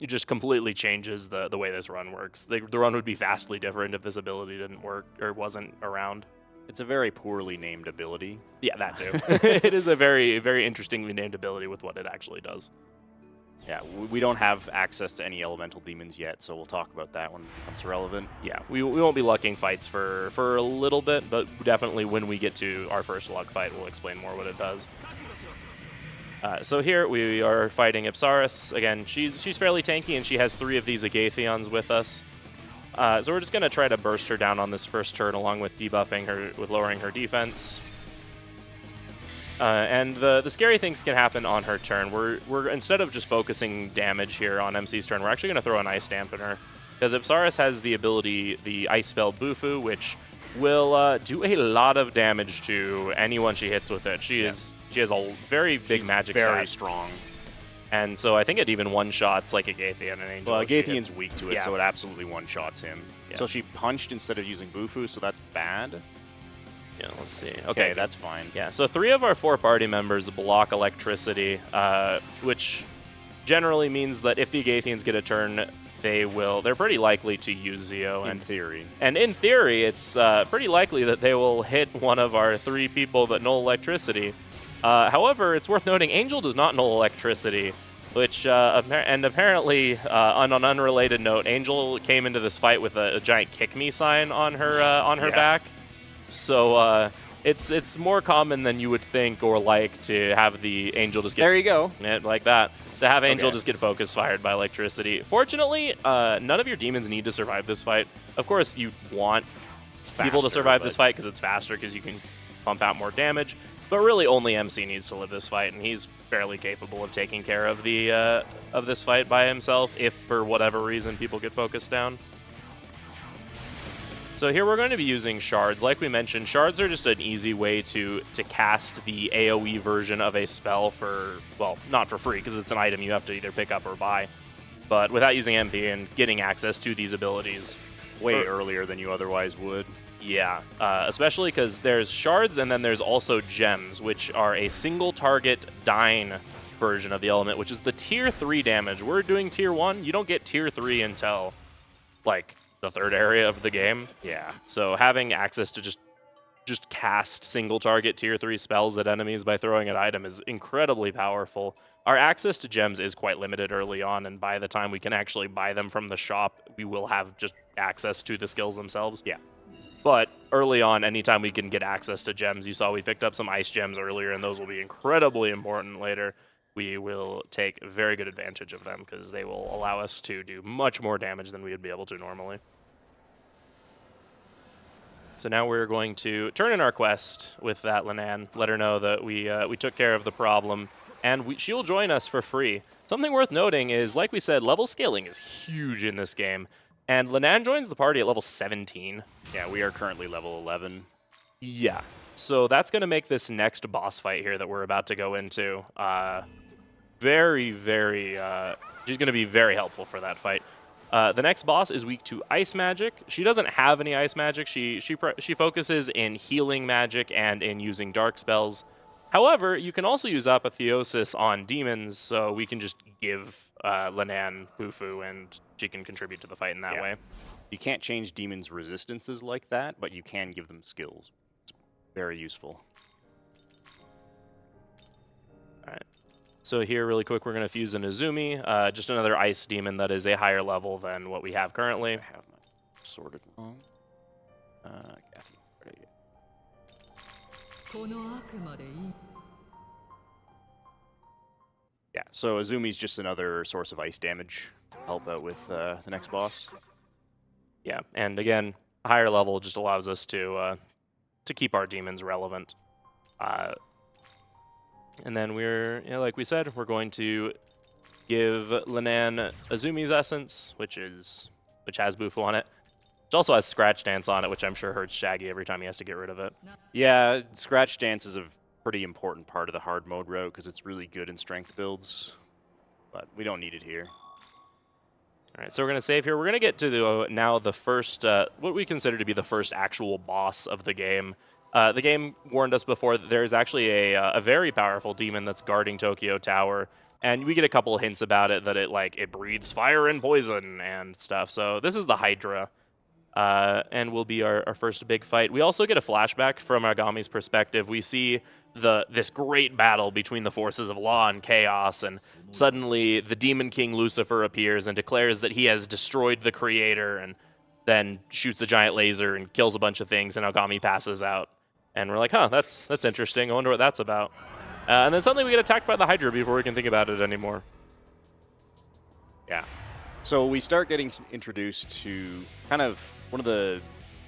Speaker 2: just completely changes the way this run works. The run would be vastly different if this ability didn't work or wasn't around.
Speaker 3: It's a very poorly named ability.
Speaker 2: Yeah, that too. It is a very, very interestingly named ability with what it actually does.
Speaker 3: Yeah, we don't have access to any elemental demons yet, so we'll talk about that when it becomes relevant.
Speaker 2: Yeah, we won't be lucking fights for a little bit, but definitely when we get to our first luck fight, we'll explain more what it does. So here we are fighting Apsaris. Again, she's fairly tanky, and she has 3 of these Agathions with us. So we're just going to try to burst her down on this first turn, along with debuffing her, with lowering her defense. And the scary things can happen on her turn. We're instead of just focusing damage here on MC's turn, we're actually going to throw an Ice Dampener. Because Ipsaris has the ability, the Ice Spell Bufu, which will do a lot of damage to anyone she hits with it. She has a very big magic
Speaker 3: very
Speaker 2: stat.
Speaker 3: strong.
Speaker 2: And so I think it even one-shots like a Gaithian and Angel.
Speaker 3: Well,
Speaker 2: if she
Speaker 3: Gaithian's
Speaker 2: hits.
Speaker 3: weak to it,
Speaker 2: Yeah.
Speaker 3: so it absolutely one-shots him.
Speaker 2: Yeah.
Speaker 3: So she punched instead of using Bufu, so that's bad.
Speaker 2: Yeah, let's see.
Speaker 3: Okay, that's fine.
Speaker 2: Yeah, so 3 of our 4 party members block electricity, which generally means that if the Gaithians get a turn, they're pretty likely to use Zeo.
Speaker 3: In theory.
Speaker 2: And in theory, it's pretty likely that they will hit one of our 3 people that null electricity. However, it's worth noting Angel does not null electricity, which, and apparently, on an unrelated note, Angel came into this fight with a giant kick me sign on her back. So it's more common than you would think or like to have the Angel just get
Speaker 3: There you go.
Speaker 2: like that. To have Angel
Speaker 3: Okay.
Speaker 2: just get focus fired by electricity. Fortunately, none of your demons need to survive this fight. Of course, you want people to
Speaker 3: faster,
Speaker 2: survive this
Speaker 3: but-
Speaker 2: fight because it's faster, because you can pump out more damage. But really, only MC needs to live this fight, and he's fairly capable of taking care of the of this fight by himself if, for whatever reason, people get focused down. So here we're going to be using shards. Like we mentioned, shards are just an easy way to cast the AoE version of a spell for, well, not for free, because it's an item you have to either pick up or buy, but without using MP and getting access to these abilities.
Speaker 3: Way earlier than you otherwise would.
Speaker 2: Yeah, especially because there's shards and then there's also gems, which are a single target dying version of the element, which is the tier 3 damage. We're doing tier 1. You don't get tier 3 until, like, the 3rd area of the game.
Speaker 3: Yeah.
Speaker 2: So having access to just cast single target tier 3 spells at enemies by throwing an item is incredibly powerful. Our access to gems is quite limited early on, and by the time we can actually buy them from the shop, we will have just access to the skills themselves.
Speaker 3: Yeah.
Speaker 2: But early on, anytime we can get access to gems, you saw we picked up some ice gems earlier, and those will be incredibly important later. We will take very good advantage of them because they will allow us to do much more damage than we would be able to normally. So now we're going to turn in our quest with that Linan, let her know that we took care of the problem, and she will join us for free. Something worth noting is, like we said, level scaling is huge in this game, and Linan joins the party at level 17.
Speaker 3: Yeah, we are currently level 11.
Speaker 2: Yeah, so that's going to make this next boss fight here that we're about to go into very, very... she's going to be very helpful for that fight. The next boss is weak to ice magic. She doesn't have any ice magic. She focuses in healing magic and in using dark spells. However, you can also use Apotheosis on demons, so we can just give Linan Bufu, and she can contribute to the fight in that way.
Speaker 3: You can't change demons' resistances like that, but you can give them skills. It's very useful.
Speaker 2: All right. So here, really quick, we're going to fuse an Izumi, just another ice demon that is a higher level than what we have currently.
Speaker 3: I have my sorted wrong. Kathy, where are you? Yeah, so Azumi's just another source of ice damage to help out with the next boss.
Speaker 2: Yeah, and again, higher level just allows us to keep our demons relevant. And then like we said, we're going to give Linan Azumi's essence, which has Bufu on it. It also has Scratch Dance on it, which I'm sure hurts Shaggy every time he has to get rid of it.
Speaker 3: Yeah, Scratch Dance is a pretty important part of the hard mode route because it's really good in strength builds, but we don't need it here.
Speaker 2: All right, so we're going to save here. We're going to get to now the first, what we consider to be the first actual boss of the game. The game warned us before that there is actually a very powerful demon that's guarding Tokyo Tower, and we get a couple hints about it that it breathes fire and poison and stuff. So this is the Hydra, and will be our first big fight. We also get a flashback from Agami's perspective. We see this great battle between the forces of law and chaos, and suddenly the Demon King Lucifer appears and declares that he has destroyed the Creator, and then shoots a giant laser and kills a bunch of things, and Agami passes out. And we're like, huh, that's interesting. I wonder what that's about. And then suddenly we get attacked by the Hydra before we can think about it anymore.
Speaker 3: Yeah. So we start getting introduced to kind of one of the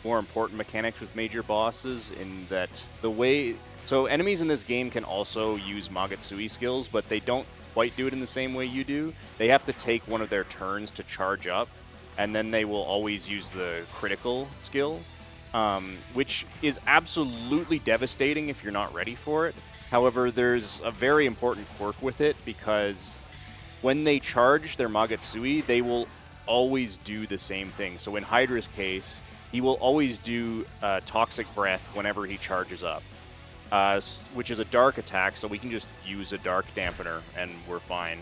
Speaker 3: more important mechanics with major bosses in that the way... So enemies in this game can also use Magatsuki skills, but they don't quite do it in the same way you do. They have to take one of their turns to charge up, and then they will always use the critical skill, which is absolutely devastating if you're not ready for it. However, there's a very important quirk with it because when they charge their Magatsuki, they will always do the same thing. So in Hydra's case, he will always do Toxic Breath whenever he charges up, which is a dark attack, so we can just use a Dark Dampener and we're fine.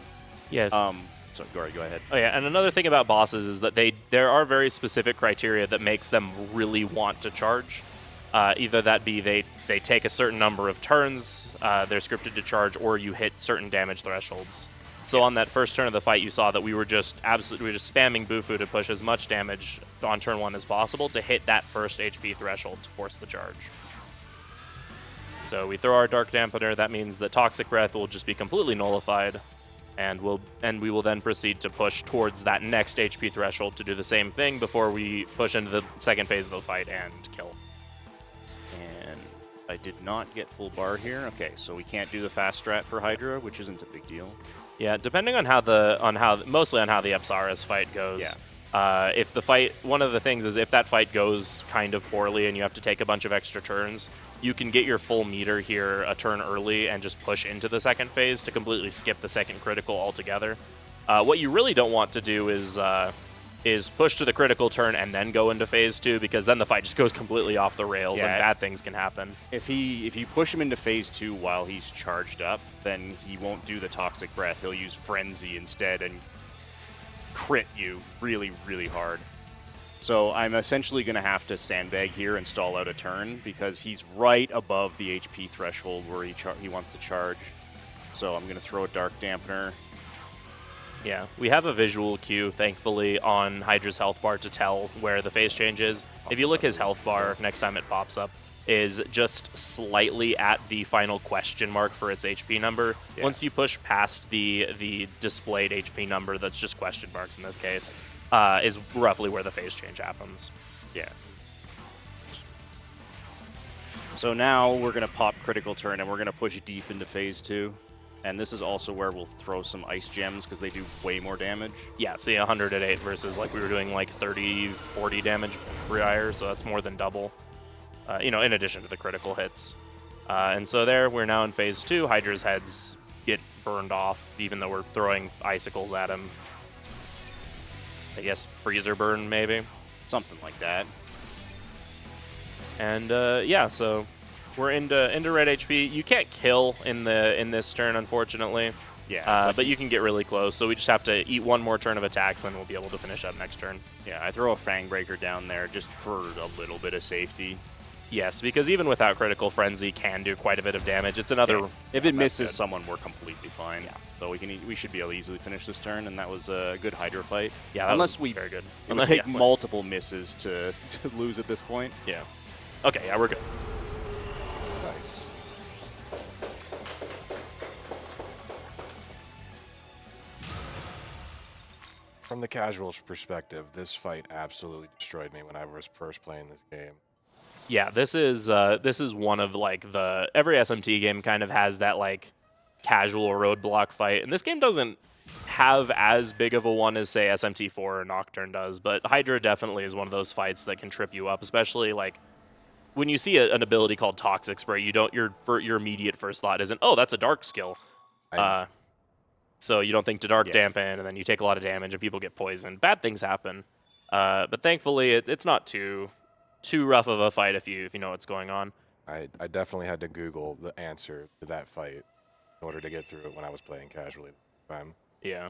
Speaker 2: Yes.
Speaker 3: So go ahead.
Speaker 2: Oh yeah, and another thing about bosses is that there are very specific criteria that makes them really want to charge. Either that be they take a certain number of turns, they're scripted to charge, or you hit certain damage thresholds. So on that first turn of the fight, you saw that we were just spamming Bufu to push as much damage on turn 1 as possible to hit that first HP threshold to force the charge. So we throw our Dark Dampener. That means that Toxic Breath will just be completely nullified, and we will then proceed to push towards that next HP threshold to do the same thing before we push into the second phase of the fight and kill.
Speaker 3: And I did not get full bar here. Okay, so we can't do the fast strat for Hydra, which isn't a big deal.
Speaker 2: Yeah, depending on mostly on how the Apsaris fight goes.
Speaker 3: Yeah.
Speaker 2: If the fight, one of the things is if that fight goes kind of poorly and you have to take a bunch of extra turns, you can get your full meter here a turn early and just push into the second phase to completely skip the second critical altogether. What you really don't want to do is push to the critical turn and then go into phase 2, because then the fight just goes completely off the rails and bad things can happen.
Speaker 3: If you push him into phase 2 while he's charged up, then he won't do the Toxic Breath. He'll use Frenzy instead and crit you really, really hard. So I'm essentially going to have to sandbag here and stall out a turn because he's right above the HP threshold where he wants to charge. So I'm going to throw a Dark Dampener.
Speaker 2: Yeah, we have a visual cue, thankfully, on Hydra's health bar to tell where the phase change is. If you look his health bar, next time it pops up, is just slightly at the final question mark for its HP number. Yeah. Once you push past the displayed HP number, that's just question marks in this case, is roughly where the phase change happens.
Speaker 3: Yeah. So now we're going to pop critical turn and we're going to push deep into phase 2. And this is also where we'll throw some ice gems because they do way more damage.
Speaker 2: Yeah, see 100 at 8 versus like we were doing like 30, 40 damage prior, so that's more than double. In addition to the critical hits. And so there, we're now in phase 2. Hydra's heads get burned off, even though we're throwing icicles at him. I guess freezer burn, maybe?
Speaker 3: Something like that.
Speaker 2: And yeah, so we're into red HP. You can't kill in this turn, unfortunately.
Speaker 3: Yeah.
Speaker 2: But you can get really close, so we just have to eat one more turn of attacks, and then we'll be able to finish up next turn.
Speaker 3: Yeah, I throw a Fang Breaker down there just for a little bit of safety.
Speaker 2: Yes, because even without Critical Frenzy can do quite a bit of damage. It's another...
Speaker 3: Yeah. If it misses someone, we're completely fine. Yeah. So we should be able to easily finish this turn, and that was a good Hydra fight.
Speaker 2: Yeah, unless we... Very good.
Speaker 3: It would take multiple misses to lose at this point.
Speaker 2: Yeah. Okay, yeah, we're good.
Speaker 4: Nice. From the casual's perspective, this fight absolutely destroyed me when I was first playing this game.
Speaker 2: Yeah, this is one of like every SMT game kind of has that like casual roadblock fight, and this game doesn't have as big of a one as say SMT4 or Nocturne does, but Hydra definitely is one of those fights that can trip you up, especially like when you see an ability called Toxic Spray. Your immediate first thought isn't, oh, that's a dark skill. So you don't think to Dark Dampen, and then you take a lot of damage and people get poisoned. Bad things happen, but thankfully it's not too rough of a fight if you know what's going on.
Speaker 4: I definitely had to Google the answer to that fight in order to get through it when I was playing casually.
Speaker 2: Yeah.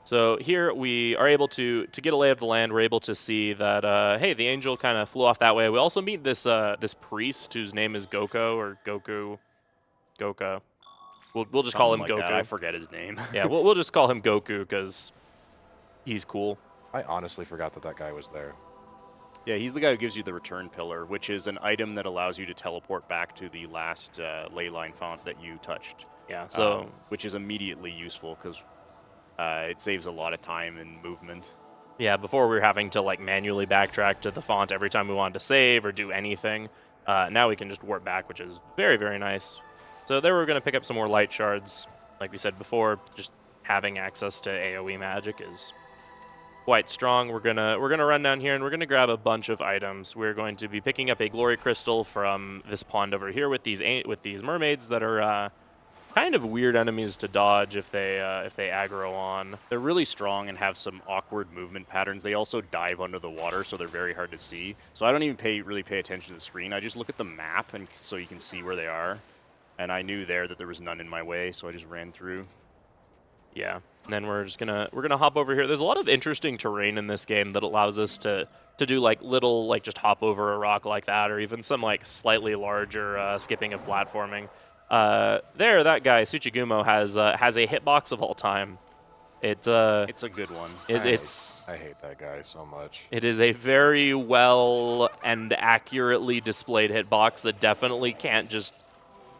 Speaker 2: So here we are able to get a lay of the land. We're able to see that hey, the angel kind of flew off that way. We also meet this this priest whose name is Goko or Goka. We'll just call him Goku.
Speaker 3: I forget his name.
Speaker 2: Yeah, we'll just call him Goku because he's cool.
Speaker 4: I honestly forgot that guy was there.
Speaker 3: Yeah, he's the guy who gives you the return pillar, which is an item that allows you to teleport back to the last ley line font that you touched.
Speaker 2: Yeah, so
Speaker 3: which is immediately useful because It saves a lot of time and movement.
Speaker 2: Yeah, before we were having to like manually backtrack to the font every time we wanted to save or do anything. Now we can just warp back, which is very, very nice. So there we're going to pick up some more light shards. Like we said before, just having access to AoE magic is quite strong. We're gonna run down here and we're gonna grab a bunch of items. We're going to be picking up a glory crystal from this pond over here with these mermaids that are kind of weird enemies to dodge if they aggro on.
Speaker 3: They're really strong and have some awkward movement patterns. They also dive under the water, so they're very hard to see. So I don't even really pay attention to the screen. I just look at the map, and so you can see where they are. And I knew there that there was none in my way, so I just ran through.
Speaker 2: Yeah, and then we're gonna hop over here. There's a lot of interesting terrain in this game that allows us to do like little like just hop over a rock like that, or even some like slightly larger skipping of platforming. That guy Tsuchigumo has a hitbox of all time. It's
Speaker 3: a good one.
Speaker 4: I hate that guy so much.
Speaker 2: It is a very well and accurately displayed hitbox that definitely can't just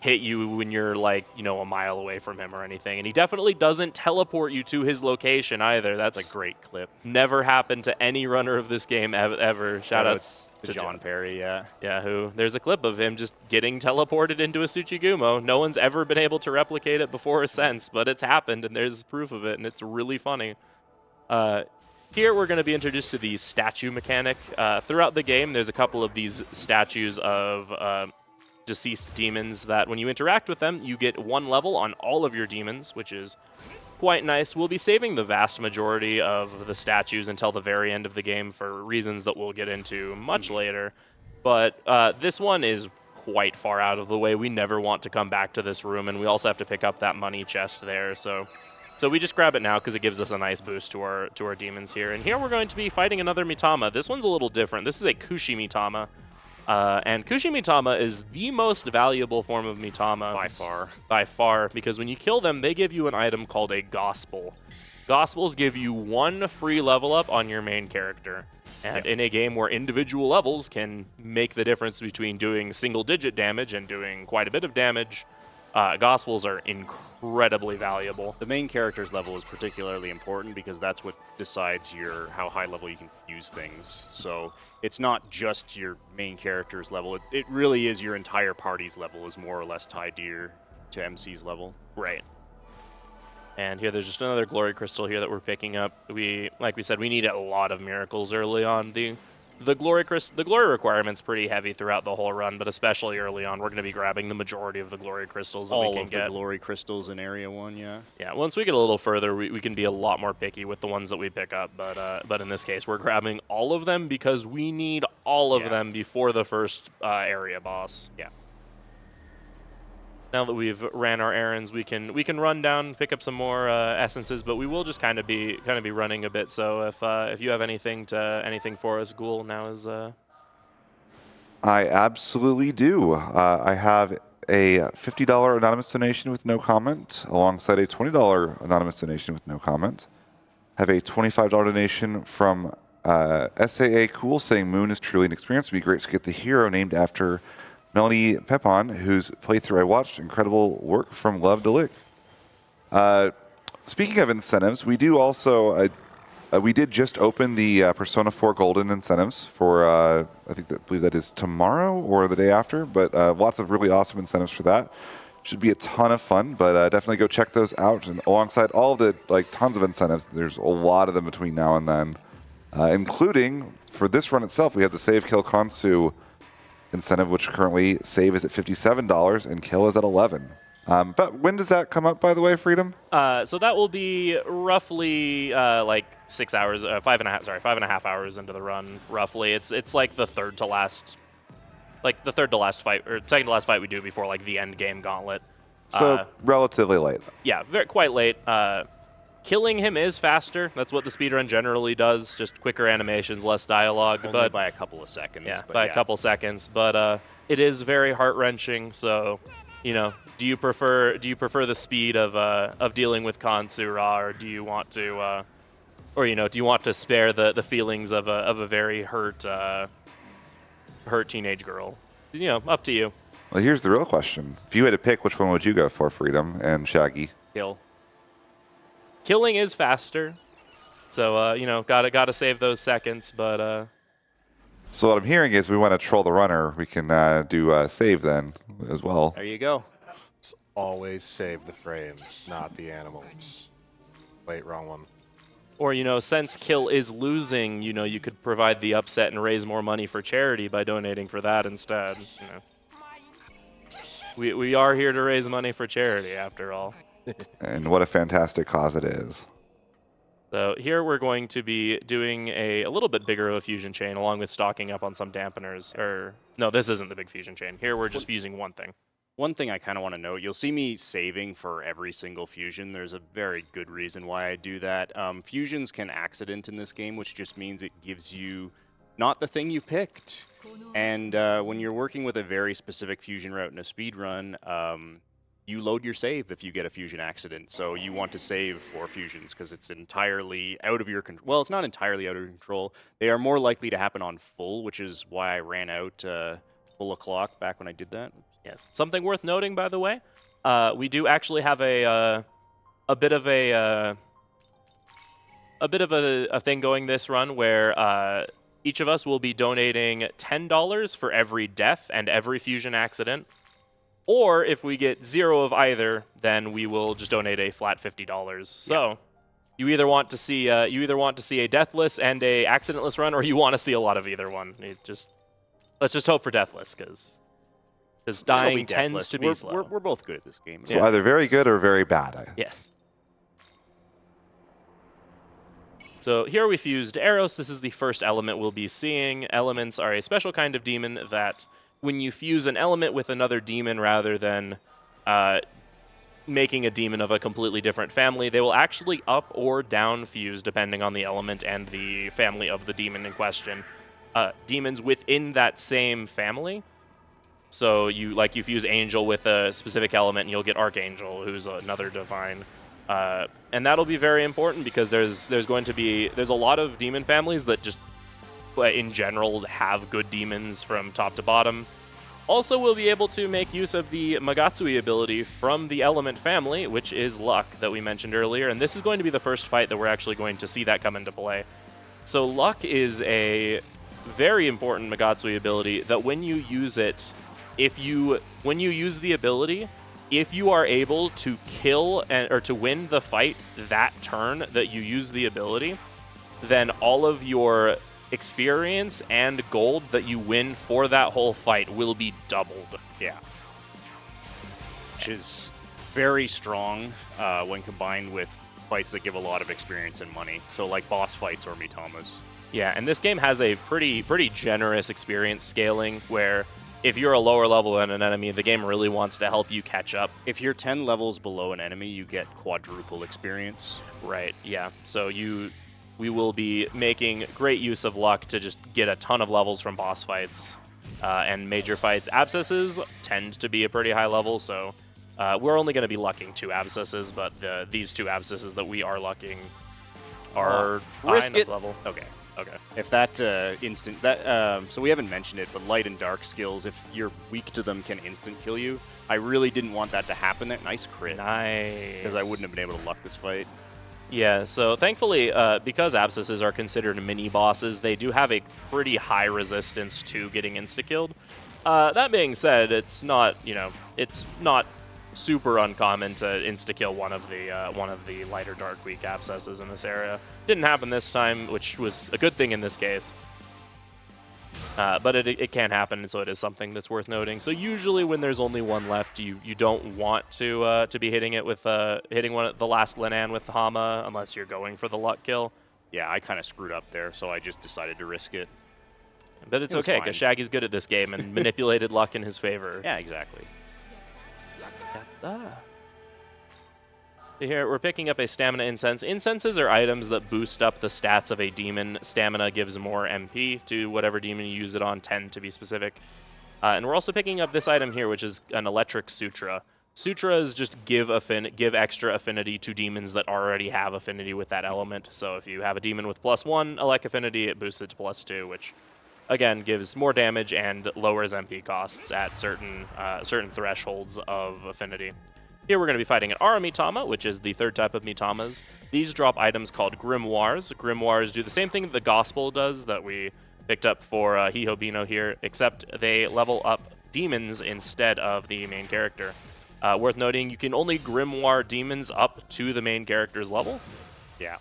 Speaker 2: hit you when you're like, a mile away from him or anything. And he definitely doesn't teleport you to his location either. That's
Speaker 3: a great clip.
Speaker 2: Never happened to any runner of this game ever. Shoutouts to
Speaker 3: John Perry, yeah.
Speaker 2: Yeah, there's a clip of him just getting teleported into a Tsuchigumo. No one's ever been able to replicate it before or since, but it's happened, and there's proof of it, and it's really funny. Here we're going to be introduced to the statue mechanic. Throughout the game, there's a couple of these statues of deceased demons that when you interact with them, you get 1 level on all of your demons, which is quite nice. We'll be saving the vast majority of the statues until the very end of the game for reasons that we'll get into much later. But this one is quite far out of the way. We never want to come back to this room, and we also have to pick up that money chest there. So we just grab it now because it gives us a nice boost to our demons here. And here we're going to be fighting another Mitama. This one's a little different. This is a Kushi Mitama. And Kushi Mitama is the most valuable form of Mitama. By far, because when you kill them, they give you an item called a Gospel. Gospels give you 1 free level up on your main character. And in a game where individual levels can make the difference between doing single-digit damage and doing quite a bit of damage, Gospels are incredibly valuable.
Speaker 3: The main character's level is particularly important because that's what decides how high level you can use things. So it's not just your main character's level. It really is your entire party's level is more or less tied to MC's level.
Speaker 2: Right. And here there's just another glory crystal here that we're picking up. Like we said, we need a lot of miracles early on. The glory requirement's pretty heavy throughout the whole run, but especially early on, we're going to be grabbing the majority of the glory crystals that we can get.
Speaker 3: All of the glory crystals in Area 1, yeah.
Speaker 2: Yeah, once we get a little further, we can be a lot more picky with the ones that we pick up, but in this case, we're grabbing all of them because we need all of them before the first area boss.
Speaker 3: Yeah.
Speaker 2: Now that we've ran our errands, we can run down, pick up some more essences, but we will just kind of be running a bit. So if you have anything for us, Ghoul, now is.
Speaker 1: I absolutely do. I have a $50 anonymous donation with no comment, alongside a $20 anonymous donation with no comment. Have a $25 donation from SAA Cool saying Moon is truly an experience. It would be great to get the hero named after Melanie Pepon, whose playthrough I watched. Incredible work from Love to Lick. Speaking of incentives, we do also, we did just open the Persona 4 Golden incentives for, I believe that is tomorrow or the day after, but lots of really awesome incentives for that. Should be a ton of fun, but definitely go check those out. And alongside all of the, tons of incentives, there's a lot of them between now and then, including, for this run itself, we have the Save Kill Konsu incentive, which currently save is at $57 and kill is at $11. But when does that come up, by the way, Freedom?
Speaker 2: So that will be roughly 6 hours, 5.5 hours into the run, roughly. It's like the third to last fight, or second to last fight we do before the end game gauntlet.
Speaker 1: So relatively late.
Speaker 2: Yeah, quite late. Killing him is faster. That's what the speedrun generally does. Just quicker animations, less dialogue.
Speaker 3: Only by a couple of seconds.
Speaker 2: Yeah, by a couple seconds. But it is very heart-wrenching. So, do you prefer the speed of dealing with Kansura, or do you want to, do you want to spare the feelings of a very hurt teenage girl? Up to you.
Speaker 1: Well, here's the real question: if you had to pick, which one would you go for, Freedom and Shaggy?
Speaker 3: Kill.
Speaker 2: Killing is faster, so you know, gotta save those seconds. But
Speaker 1: So what I'm hearing is we want to troll the runner. We can do save then as well.
Speaker 3: There you go.
Speaker 4: Always save the frames, not the animals. Wait, wrong one.
Speaker 2: or you know, since kill is losing, you know, you could provide the upset and raise more money for charity by donating for that instead. You know. We are here to raise money for charity, after all.
Speaker 1: And what a fantastic cause it is.
Speaker 2: So here we're going to be doing a little bit bigger of a fusion chain, along with stocking up on some dampeners. Or no, this isn't the big fusion chain. Here we're just fusing one thing.
Speaker 3: One thing I kind of want to note, you'll see me saving for every single fusion. There's a very good reason why I do that. Fusions can accident in this game, which just means it gives you not the thing you picked. And when you're working with a very specific fusion route in a speedrun, you load your save if you get a fusion accident. So you want to save for fusions because it's entirely out of your control. Well, it's not entirely out of your control. They are more likely to happen on full, which is why I ran out full o'clock back when I did that.
Speaker 2: Yes. Something worth noting, by the way, we do actually have a bit of a thing going this run where each of us will be donating $10 for every death and every fusion accident. Or if we get 0 of either, then we will just donate a flat $50. So you either want to see a deathless and a accidentless run, or you want to see a lot of either one. Let's just hope for deathless, because dying tends to be slow.
Speaker 3: We're both good at this game.
Speaker 1: So either very good or very bad.
Speaker 2: Yes. So here we fused Eros. This is the first element we'll be seeing. Elements are a special kind of demon that when you fuse an element with another demon rather than making a demon of a completely different family, they will actually up or down fuse depending on the element and the family of the demon in question. Demons within that same family. So you fuse Angel with a specific element and you'll get Archangel, who's another divine. And that'll be very important because there's a lot of demon families that just in general have good demons from top to bottom. Also, we'll be able to make use of the Magatsui ability from the element family, which is Luck, that we mentioned earlier, and this is going to be the first fight that we're actually going to see that come into play. So Luck is a very important Magatsui ability that when you use it, when you use the ability, if you are able to kill or to win the fight that turn that you use the ability, then all of your experience and gold that you win for that whole fight will be doubled.
Speaker 3: Yeah. Which is very strong when combined with fights that give a lot of experience and money. So like boss fights or Mitamas.
Speaker 2: Yeah, and this game has a pretty generous experience scaling where if you're a lower level than an enemy, the game really wants to help you catch up.
Speaker 3: If you're 10 levels below an enemy, you get quadruple experience.
Speaker 2: Right, yeah. So we will be making great use of Luck to just get a ton of levels from boss fights and major fights. Abscesses tend to be a pretty high level, so we're only going to be lucking 2 abscesses, but these 2 abscesses that we are lucking are high
Speaker 3: risk
Speaker 2: enough
Speaker 3: it.
Speaker 2: level. Okay.
Speaker 3: If that so we haven't mentioned it, but light and dark skills, if you're weak to them, can instant kill you. I really didn't want that to happen there. Nice crit.
Speaker 2: Nice.
Speaker 3: Because I wouldn't have been able to luck this fight.
Speaker 2: Yeah, so thankfully, because abscesses are considered mini bosses, they do have a pretty high resistance to getting insta-killed. That being said, it's not super uncommon to insta-kill one of the lighter dark weak abscesses in this area. Didn't happen this time, which was a good thing in this case. But it can happen, so it is something that's worth noting. So usually when there's only one left, you don't want to be hitting it with hitting the last Linan with the Hama unless you're going for the luck kill.
Speaker 3: Yeah, I kind of screwed up there, so I just decided to risk it.
Speaker 2: But it's okay because Shaggy's good at this game and manipulated luck in his favor.
Speaker 3: Yeah, exactly.
Speaker 2: Here we're picking up a stamina incense. Incenses are items that boost up the stats of a demon. Stamina gives more MP to whatever demon you use it on, 10 to be specific. And we're also picking up this item here, which is an electric sutra. Sutras just give extra affinity to demons that already have affinity with that element. So if you have a demon with +1 elect affinity, it boosts it to +2, which again gives more damage and lowers MP costs at certain thresholds of affinity. Here we're going to be fighting an Ara Mitama, which is the third type of Mitamas. These drop items called Grimoires. Grimoires do the same thing that the Gospel does that we picked up for Hihobino here, except they level up demons instead of the main character. Worth noting, you can only Grimoire demons up to the main character's level.
Speaker 3: Yeah.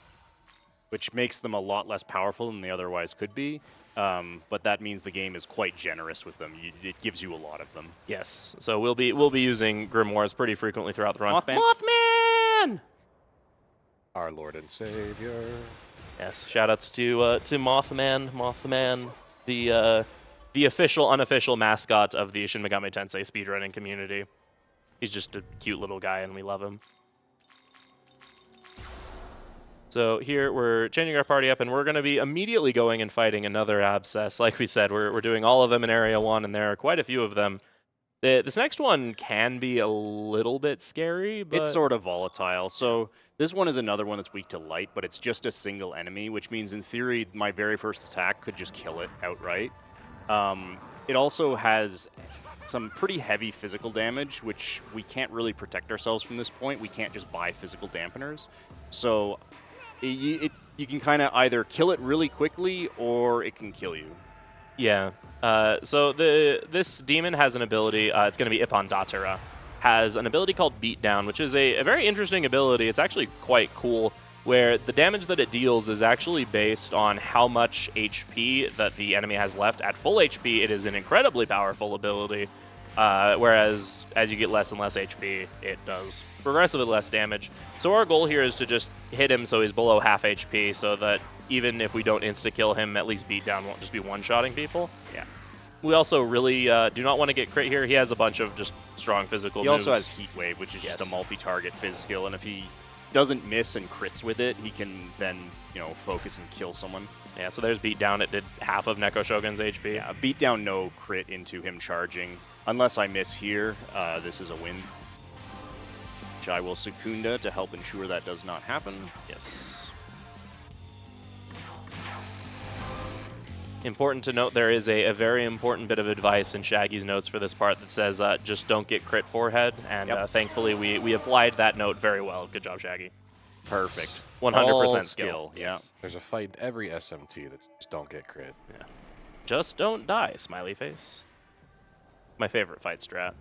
Speaker 3: Which makes them a lot less powerful than they otherwise could be. But that means the game is quite generous with them. It gives you a lot of them.
Speaker 2: Yes, so we'll be using Grimoires pretty frequently throughout the run.
Speaker 3: Mothman.
Speaker 2: Mothman!
Speaker 4: Our Lord and Savior.
Speaker 2: Yes, shoutouts to Mothman, the official, unofficial mascot of the Shin Megami Tensei speedrunning community. He's just a cute little guy, and we love him. So here we're changing our party up, and we're going to be immediately going and fighting another abscess. Like we said, we're doing all of them in Area 1, and there are quite a few of them. This next one can be a little bit scary, but...
Speaker 3: It's sort of volatile. So this one is another one that's weak to light, but it's just a single enemy, which means in theory my very first attack could just kill it outright. It also has some pretty heavy physical damage, which we can't really protect ourselves from this point. We can't just buy physical dampeners. So you can kind of either kill it really quickly or it can kill you.
Speaker 2: Yeah. So this demon has an ability, it's going to be Ippon Datara, has an ability called Beatdown, which is a very interesting ability. It's actually quite cool, where the damage that it deals is actually based on how much HP that the enemy has left. At full HP, it is an incredibly powerful ability, whereas as you get less and less HP, it does progressively less damage. So our goal here is to just hit him so he's below half HP, so that even if we don't insta-kill him, at least Beatdown won't just be one-shotting people.
Speaker 3: Yeah.
Speaker 2: We also really do not want to get crit here. He has a bunch of just strong physical moves.
Speaker 3: He also has Heat Wave, which is just a multi-target fizz skill, and if he doesn't miss and crits with it, he can then, focus and kill someone.
Speaker 2: Yeah, so there's Beatdown. It did half of Neko Shogun's HP.
Speaker 3: Yeah, Beatdown, no crit into him charging. Unless I miss here, this is a win. Which I will Secunda to help ensure that does not happen.
Speaker 2: Yes. Important to note, there is a very important bit of advice in Shaggy's notes for this part that says just don't get crit forehead, and thankfully we applied that note very well. Good job, Shaggy.
Speaker 3: Perfect.
Speaker 2: 100% skill.
Speaker 3: Yeah.
Speaker 4: There's a fight in every SMT that just don't get crit.
Speaker 2: Yeah. Just don't die, smiley face. My favorite fight strat.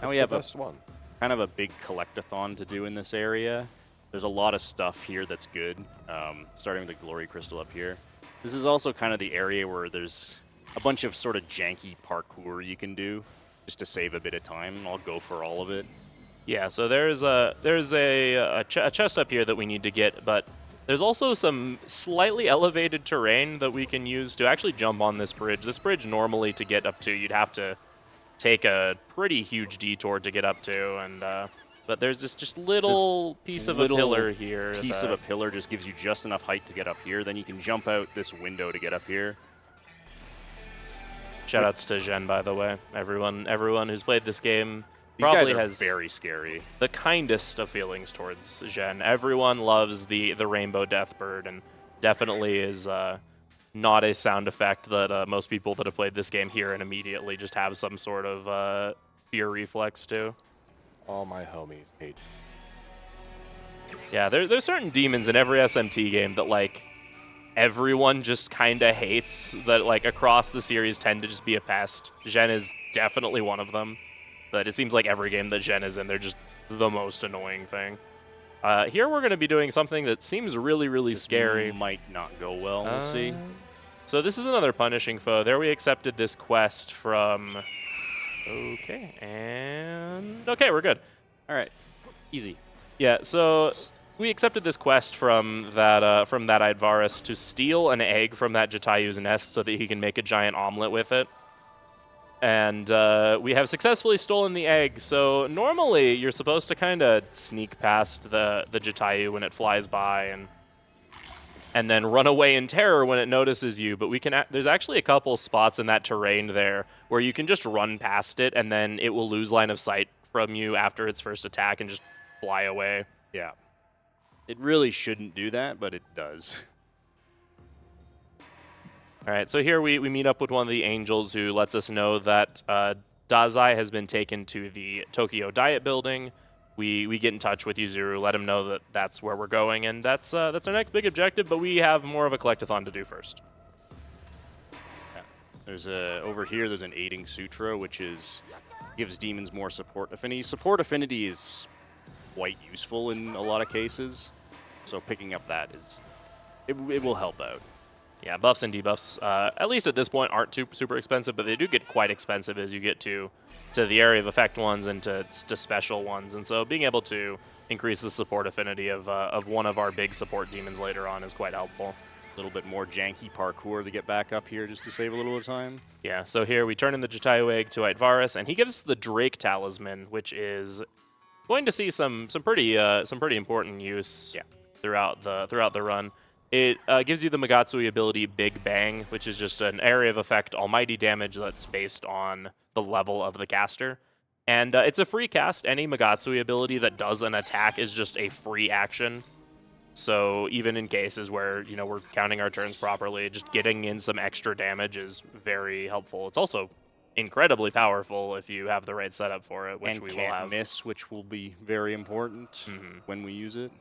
Speaker 3: Now we
Speaker 4: the
Speaker 3: have
Speaker 4: best one.
Speaker 3: kind of a big collectathon to do in this area. There's a lot of stuff here that's good, starting with the Glory Crystal up here. This is also kind of the area where there's a bunch of sort of janky parkour you can do just to save a bit of time. I'll go for all of it.
Speaker 2: Yeah, so there's a chest up here that we need to get, but there's also some slightly elevated terrain that we can use to actually jump on this bridge. This bridge normally to get up to, you'd have to take a pretty huge detour to get up to, and but there's this just little piece of a pillar here.
Speaker 3: Piece of a pillar just gives you just enough height to get up here. Then you can jump out this window to get up here.
Speaker 2: Shoutouts to Zhen, by the way. Everyone who's played this game
Speaker 3: These
Speaker 2: probably
Speaker 3: guys are
Speaker 2: has
Speaker 3: very scary.
Speaker 2: the kindest of feelings towards Zhen. Everyone loves the Rainbow Deathbird, and definitely is not a sound effect that most people that have played this game hear and immediately just have some sort of fear reflex to.
Speaker 4: All my homies hate.
Speaker 2: Yeah, there's certain demons in every SMT game that, like, everyone just kind of hates, that, like, across the series tend to just be a pest. Zhen is definitely one of them. But it seems like every game that Zhen is in, they're just the most annoying thing. Here we're going to be doing something that seems really, really scary.
Speaker 3: Might not go well, we'll see.
Speaker 2: So this is another punishing foe. There we accepted this quest from... Okay, and... Okay, we're good.
Speaker 3: All right, easy.
Speaker 2: Yeah, so we accepted this quest from that Idvarus to steal an egg from that Jatayu's nest so that he can make a giant omelet with it. And we have successfully stolen the egg. So normally you're supposed to kind of sneak past the Jatayu when it flies by and then run away in terror when it notices you. But we can there's actually a couple spots in that terrain there where you can just run past it and then it will lose line of sight from you after its first attack and just fly away.
Speaker 3: Yeah. It really shouldn't do that, but it does.
Speaker 2: All right, so here we meet up with one of the angels who lets us know that Dazai has been taken to the Tokyo Diet Building. We get in touch with Yuzuru, let him know that that's where we're going, and that's our next big objective, but we have more of a collectathon to do first.
Speaker 3: There's over here, there's an aiding sutra, which gives demons more support affinity. Support affinity is quite useful in a lot of cases, so picking up that it will help out.
Speaker 2: Yeah, buffs and debuffs, at least at this point, aren't super expensive, but they do get quite expensive as you get to the area of effect ones and to special ones. And so being able to increase the support affinity of one of our big support demons later on is quite helpful.
Speaker 3: A little bit more janky parkour to get back up here just to save a little bit of time.
Speaker 2: Yeah, so here we turn in the Jatayu egg to Aitvaris, and he gives us the Drake Talisman, which is going to see some pretty important use throughout the run. It gives you the Magatsui ability Big Bang, which is just an area of effect almighty damage that's based on the level of the caster. And it's a free cast. Any Magatsui ability that does an attack is just a free action. So even in cases where, we're counting our turns properly, just getting in some extra damage is very helpful. It's also incredibly powerful if you have the right setup for it, which
Speaker 3: and
Speaker 2: we will
Speaker 3: can't
Speaker 2: have.
Speaker 3: miss, which will be very important when we use it.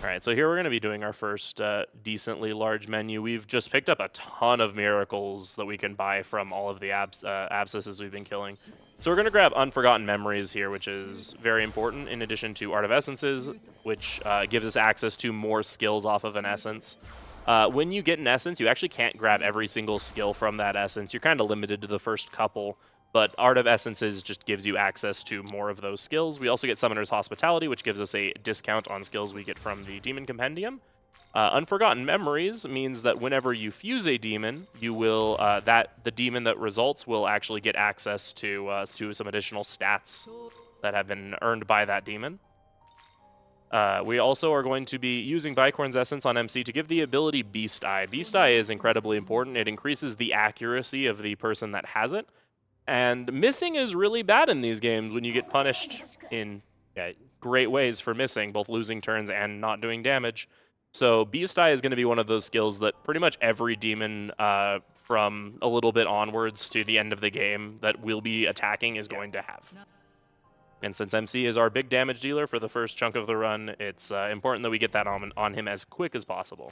Speaker 2: All right, so here we're going to be doing our first decently large menu. We've just picked up a ton of miracles that we can buy from all of the abscesses we've been killing. So we're going to grab Unforgotten Memories here, which is very important, in addition to Art of Essences, which gives us access to more skills off of an essence. When you get an essence, you actually can't grab every single skill from that essence. You're kind of limited to the first couple, but Art of Essences just gives you access to more of those skills. We also get Summoner's Hospitality, which gives us a discount on skills we get from the Demon Compendium. Unforgotten Memories means that whenever you fuse a demon, you will the demon that results will actually get access to some additional stats that have been earned by that demon. We also are going to be using Bicorn's Essence on MC to give the ability Beast Eye. Beast Eye is incredibly important. It increases the accuracy of the person that has it. And missing is really bad in these games when you get punished in great ways for missing, both losing turns and not doing damage. So Beast Eye is going to be one of those skills that pretty much every demon from a little bit onwards to the end of the game that we'll be attacking is going to have. And since MC is our big damage dealer for the first chunk of the run, it's important that we get that on him as quick as possible.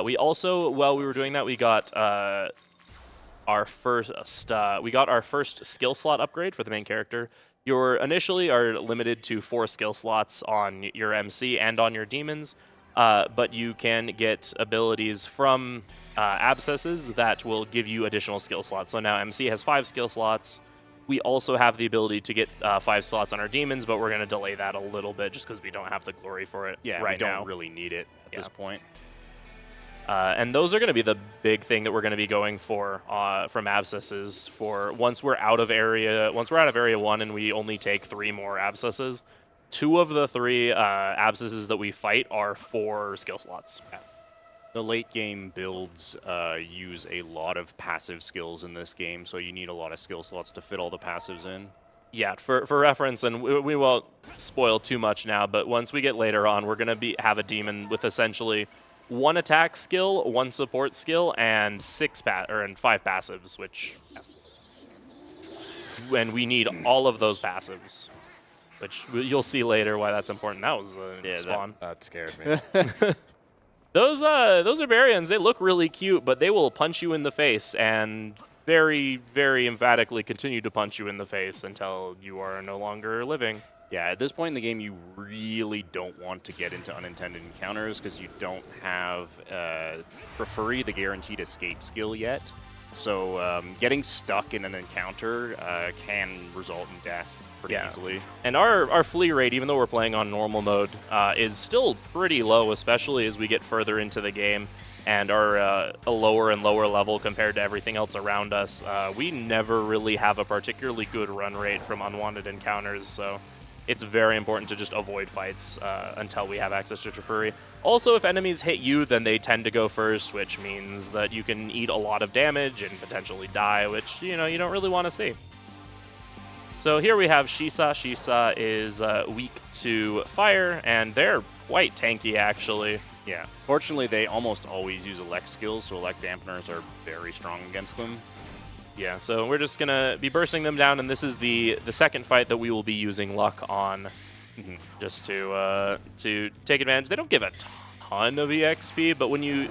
Speaker 2: We also, while we were doing that, we got our first skill slot upgrade for the main character. You initially are limited to 4 skill slots on your MC and on your demons, but you can get abilities from abscesses that will give you additional skill slots. So now MC has 5 skill slots. We also have the ability to get 5 slots on our demons, but we're going to delay that a little bit just because we don't have the glory for it right now.
Speaker 3: We don't really need it at this point.
Speaker 2: And those are going to be the big thing that we're going to be going for from abscesses for once we're out of area 1 and we only take 3 more abscesses. 2 of the 3 abscesses that we fight are 4 skill slots.
Speaker 3: The late game builds use a lot of passive skills in this game, so you need a lot of skill slots to fit all the passives in.
Speaker 2: Yeah, for reference, and we won't spoil too much now, but once we get later on, we're going to have a demon with essentially 1 attack skill, 1 support skill, and 5 passives, and we need all of those passives, which you'll see later why that's important. That was a spawn.
Speaker 4: That scared me.
Speaker 2: Those Herbarians, they look really cute, but they will punch you in the face and very, very emphatically continue to punch you in the face until you are no longer living.
Speaker 3: Yeah, at this point in the game, you really don't want to get into unintended encounters because you don't have, for Furry, the guaranteed escape skill yet. So getting stuck in an encounter can result in death pretty easily.
Speaker 2: And our flee rate, even though we're playing on normal mode, is still pretty low, especially as we get further into the game and are a lower and lower level compared to everything else around us. We never really have a particularly good run rate from unwanted encounters, so it's very important to just avoid fights until we have access to Trifuri. Also, if enemies hit you, then they tend to go first, which means that you can eat a lot of damage and potentially die, which, you don't really want to see. So here we have Shisa. Shisa is weak to fire, and they're quite tanky, actually.
Speaker 3: Yeah. Fortunately, they almost always use elect skills, so elect dampeners are very strong against them.
Speaker 2: Yeah, so we're just going to be bursting them down, and this is the second fight that we will be using luck on just to take advantage. They don't give a ton of EXP, but when you...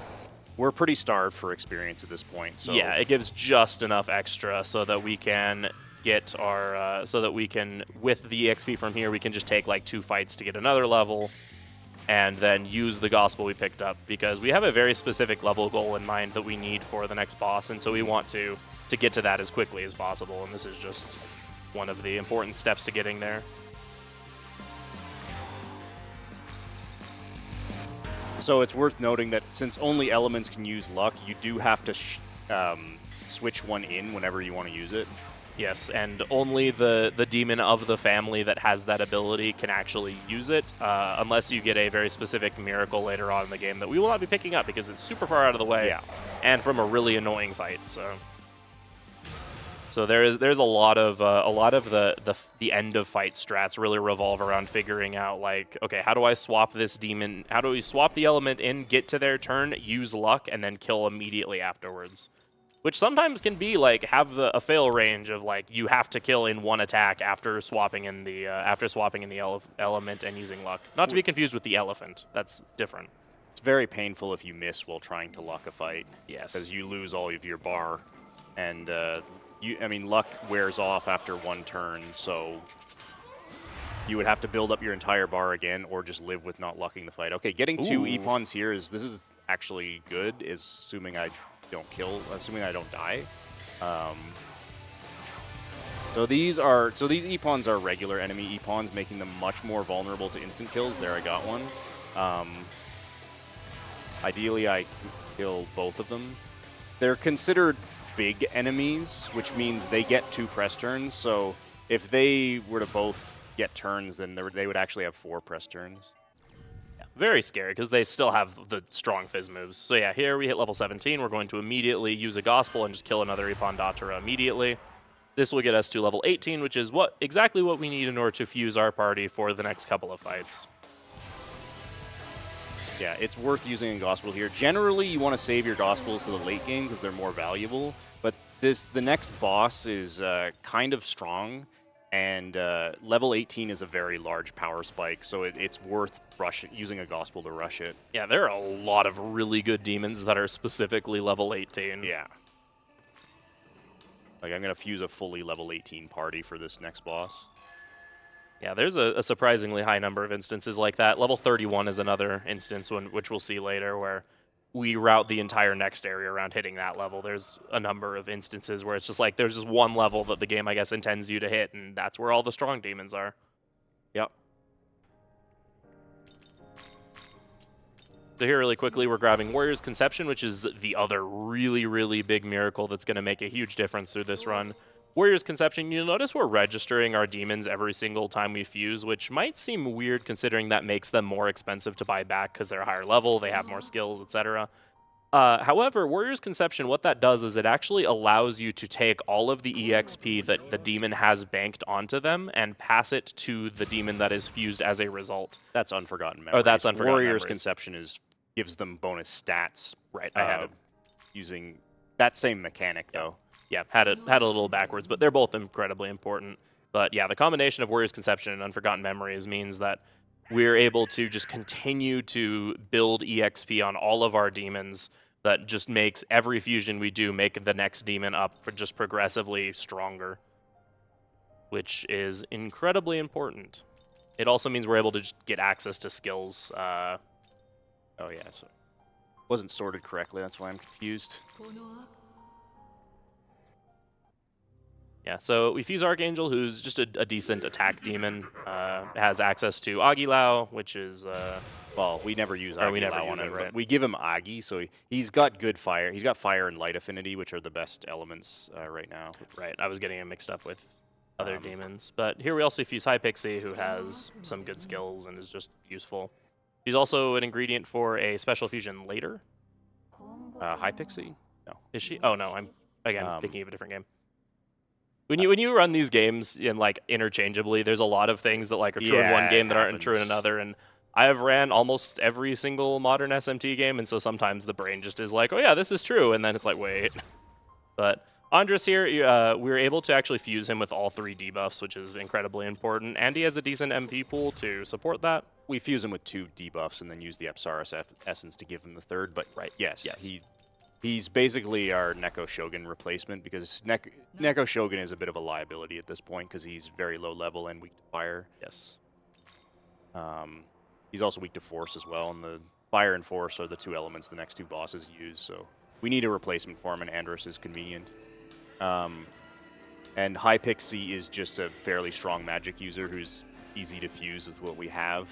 Speaker 3: We're pretty starved for experience at this point, so...
Speaker 2: Yeah, it gives just enough extra so that we can get our... so that we can, with the EXP from here, we can just take like 2 fights to get another level, and then use the gospel we picked up, because we have a very specific level goal in mind that we need for the next boss, and so we want to get to that as quickly as possible, and this is just one of the important steps to getting there.
Speaker 3: So it's worth noting that since only elements can use luck, you do have to switch one in whenever you want to use it.
Speaker 2: Yes, and only the demon of the family that has that ability can actually use it, unless you get a very specific miracle later on in the game that we will not be picking up because it's super far out of the way, and from a really annoying fight. So there's a lot of the end of fight strats really revolve around figuring out, like, okay, how do I swap this demon? How do we swap the element in, get to their turn, use luck, and then kill immediately afterwards? Which sometimes can be like have a fail range of like you have to kill in one attack after swapping in the element and using luck. Not to be confused with the elephant. That's different.
Speaker 3: It's very painful if you miss while trying to luck a fight.
Speaker 2: Yes,
Speaker 3: because you lose all of your bar, and I mean, luck wears off after 1 turn, so you would have to build up your entire bar again, or just live with not lucking the fight. Okay, getting 2 Epons here this is actually good, assuming I don't die. So these Epons are regular enemy Epons, making them much more vulnerable to instant kills. There, I got one. Ideally, I can kill both of them. They're considered big enemies, which means they get 2 press turns. So if they were to both get turns, then they would actually have 4 press turns.
Speaker 2: Very scary, because they still have the strong Fizz moves. So yeah, here we hit level 17. We're going to immediately use a Gospel and just kill another Epon Datura immediately. This will get us to level 18, which is exactly what we need in order to fuse our party for the next couple of fights.
Speaker 3: Yeah, it's worth using a Gospel here. Generally, you want to save your Gospels to the late game because they're more valuable, but the next boss is kind of strong, and level 18 is a very large power spike, so it's worth using a Gospel to rush it.
Speaker 2: Yeah, there are a lot of really good demons that are specifically level 18.
Speaker 3: Yeah. Like, I'm going to fuse a fully level 18 party for this next boss.
Speaker 2: Yeah, there's a surprisingly high number of instances like that. Level 31 is another instance, which we'll see later, where we route the entire next area around hitting that level. There's a number of instances where it's just like there's just one level that the game, I guess, intends you to hit, and that's where all the strong demons are.
Speaker 3: Yep.
Speaker 2: So here, really quickly, we're grabbing Warrior's Conception, which is the other really, really big miracle that's going to make a huge difference through this run. Warrior's Conception, you'll notice we're registering our demons every single time we fuse, which might seem weird considering that makes them more expensive to buy back because they're a higher level, they have more skills, etc. However, Warrior's Conception, what that does is it actually allows you to take all of the EXP that the demon has banked onto them and pass it to the demon that is fused as a result.
Speaker 3: That's Unforgotten Memories.
Speaker 2: Oh, that's Unforgotten
Speaker 3: Warrior's
Speaker 2: Memories.
Speaker 3: Conception gives them bonus stats.
Speaker 2: Right, I had it.
Speaker 3: Using that same mechanic, though.
Speaker 2: Yeah, had it a little backwards, but they're both incredibly important. But yeah, the combination of Warrior's Conception and Unforgotten Memories means that we're able to just continue to build EXP on all of our demons. That just makes every fusion we do make the next demon up just progressively stronger, which is incredibly important. It also means we're able to just get access to skills.
Speaker 3: Oh yeah, so wasn't sorted correctly. That's why I'm confused.
Speaker 2: Yeah, so we fuse Archangel, who's just a decent attack demon. Has access to Agilao, which is...
Speaker 3: well, we never use Agilao on him,
Speaker 2: right?
Speaker 3: But we give him Agi, so he's got good fire. He's got fire and light affinity, which are the best elements right now.
Speaker 2: Right, I was getting him mixed up with other demons. But here we also fuse High Pixie, who has some good skills and is just useful. She's also an ingredient for a special fusion later.
Speaker 3: High Pixie? No.
Speaker 2: Is she? Oh, no, I'm, again, thinking of a different game. When you run these games in like interchangeably, there's a lot of things that like are true in one game that aren't true in another, and I have ran almost every single modern SMT game, and so sometimes the brain just is like, oh yeah, this is true, and then it's like, wait. But Andres here, we were able to actually fuse him with all 3 debuffs, which is incredibly important, and he has a decent MP pool to support that.
Speaker 3: We fuse him with 2 debuffs and then use the Apsaris essence to give him the 3rd, but yes. He's basically our Neko Shogun replacement because Neko Shogun is a bit of a liability at this point because he's very low level and weak to fire.
Speaker 2: Yes.
Speaker 3: He's also weak to force as well, and the fire and force are the 2 elements the next 2 bosses use, so we need a replacement for him, and Andros is convenient. And High Pixie is just a fairly strong magic user who's easy to fuse with what we have.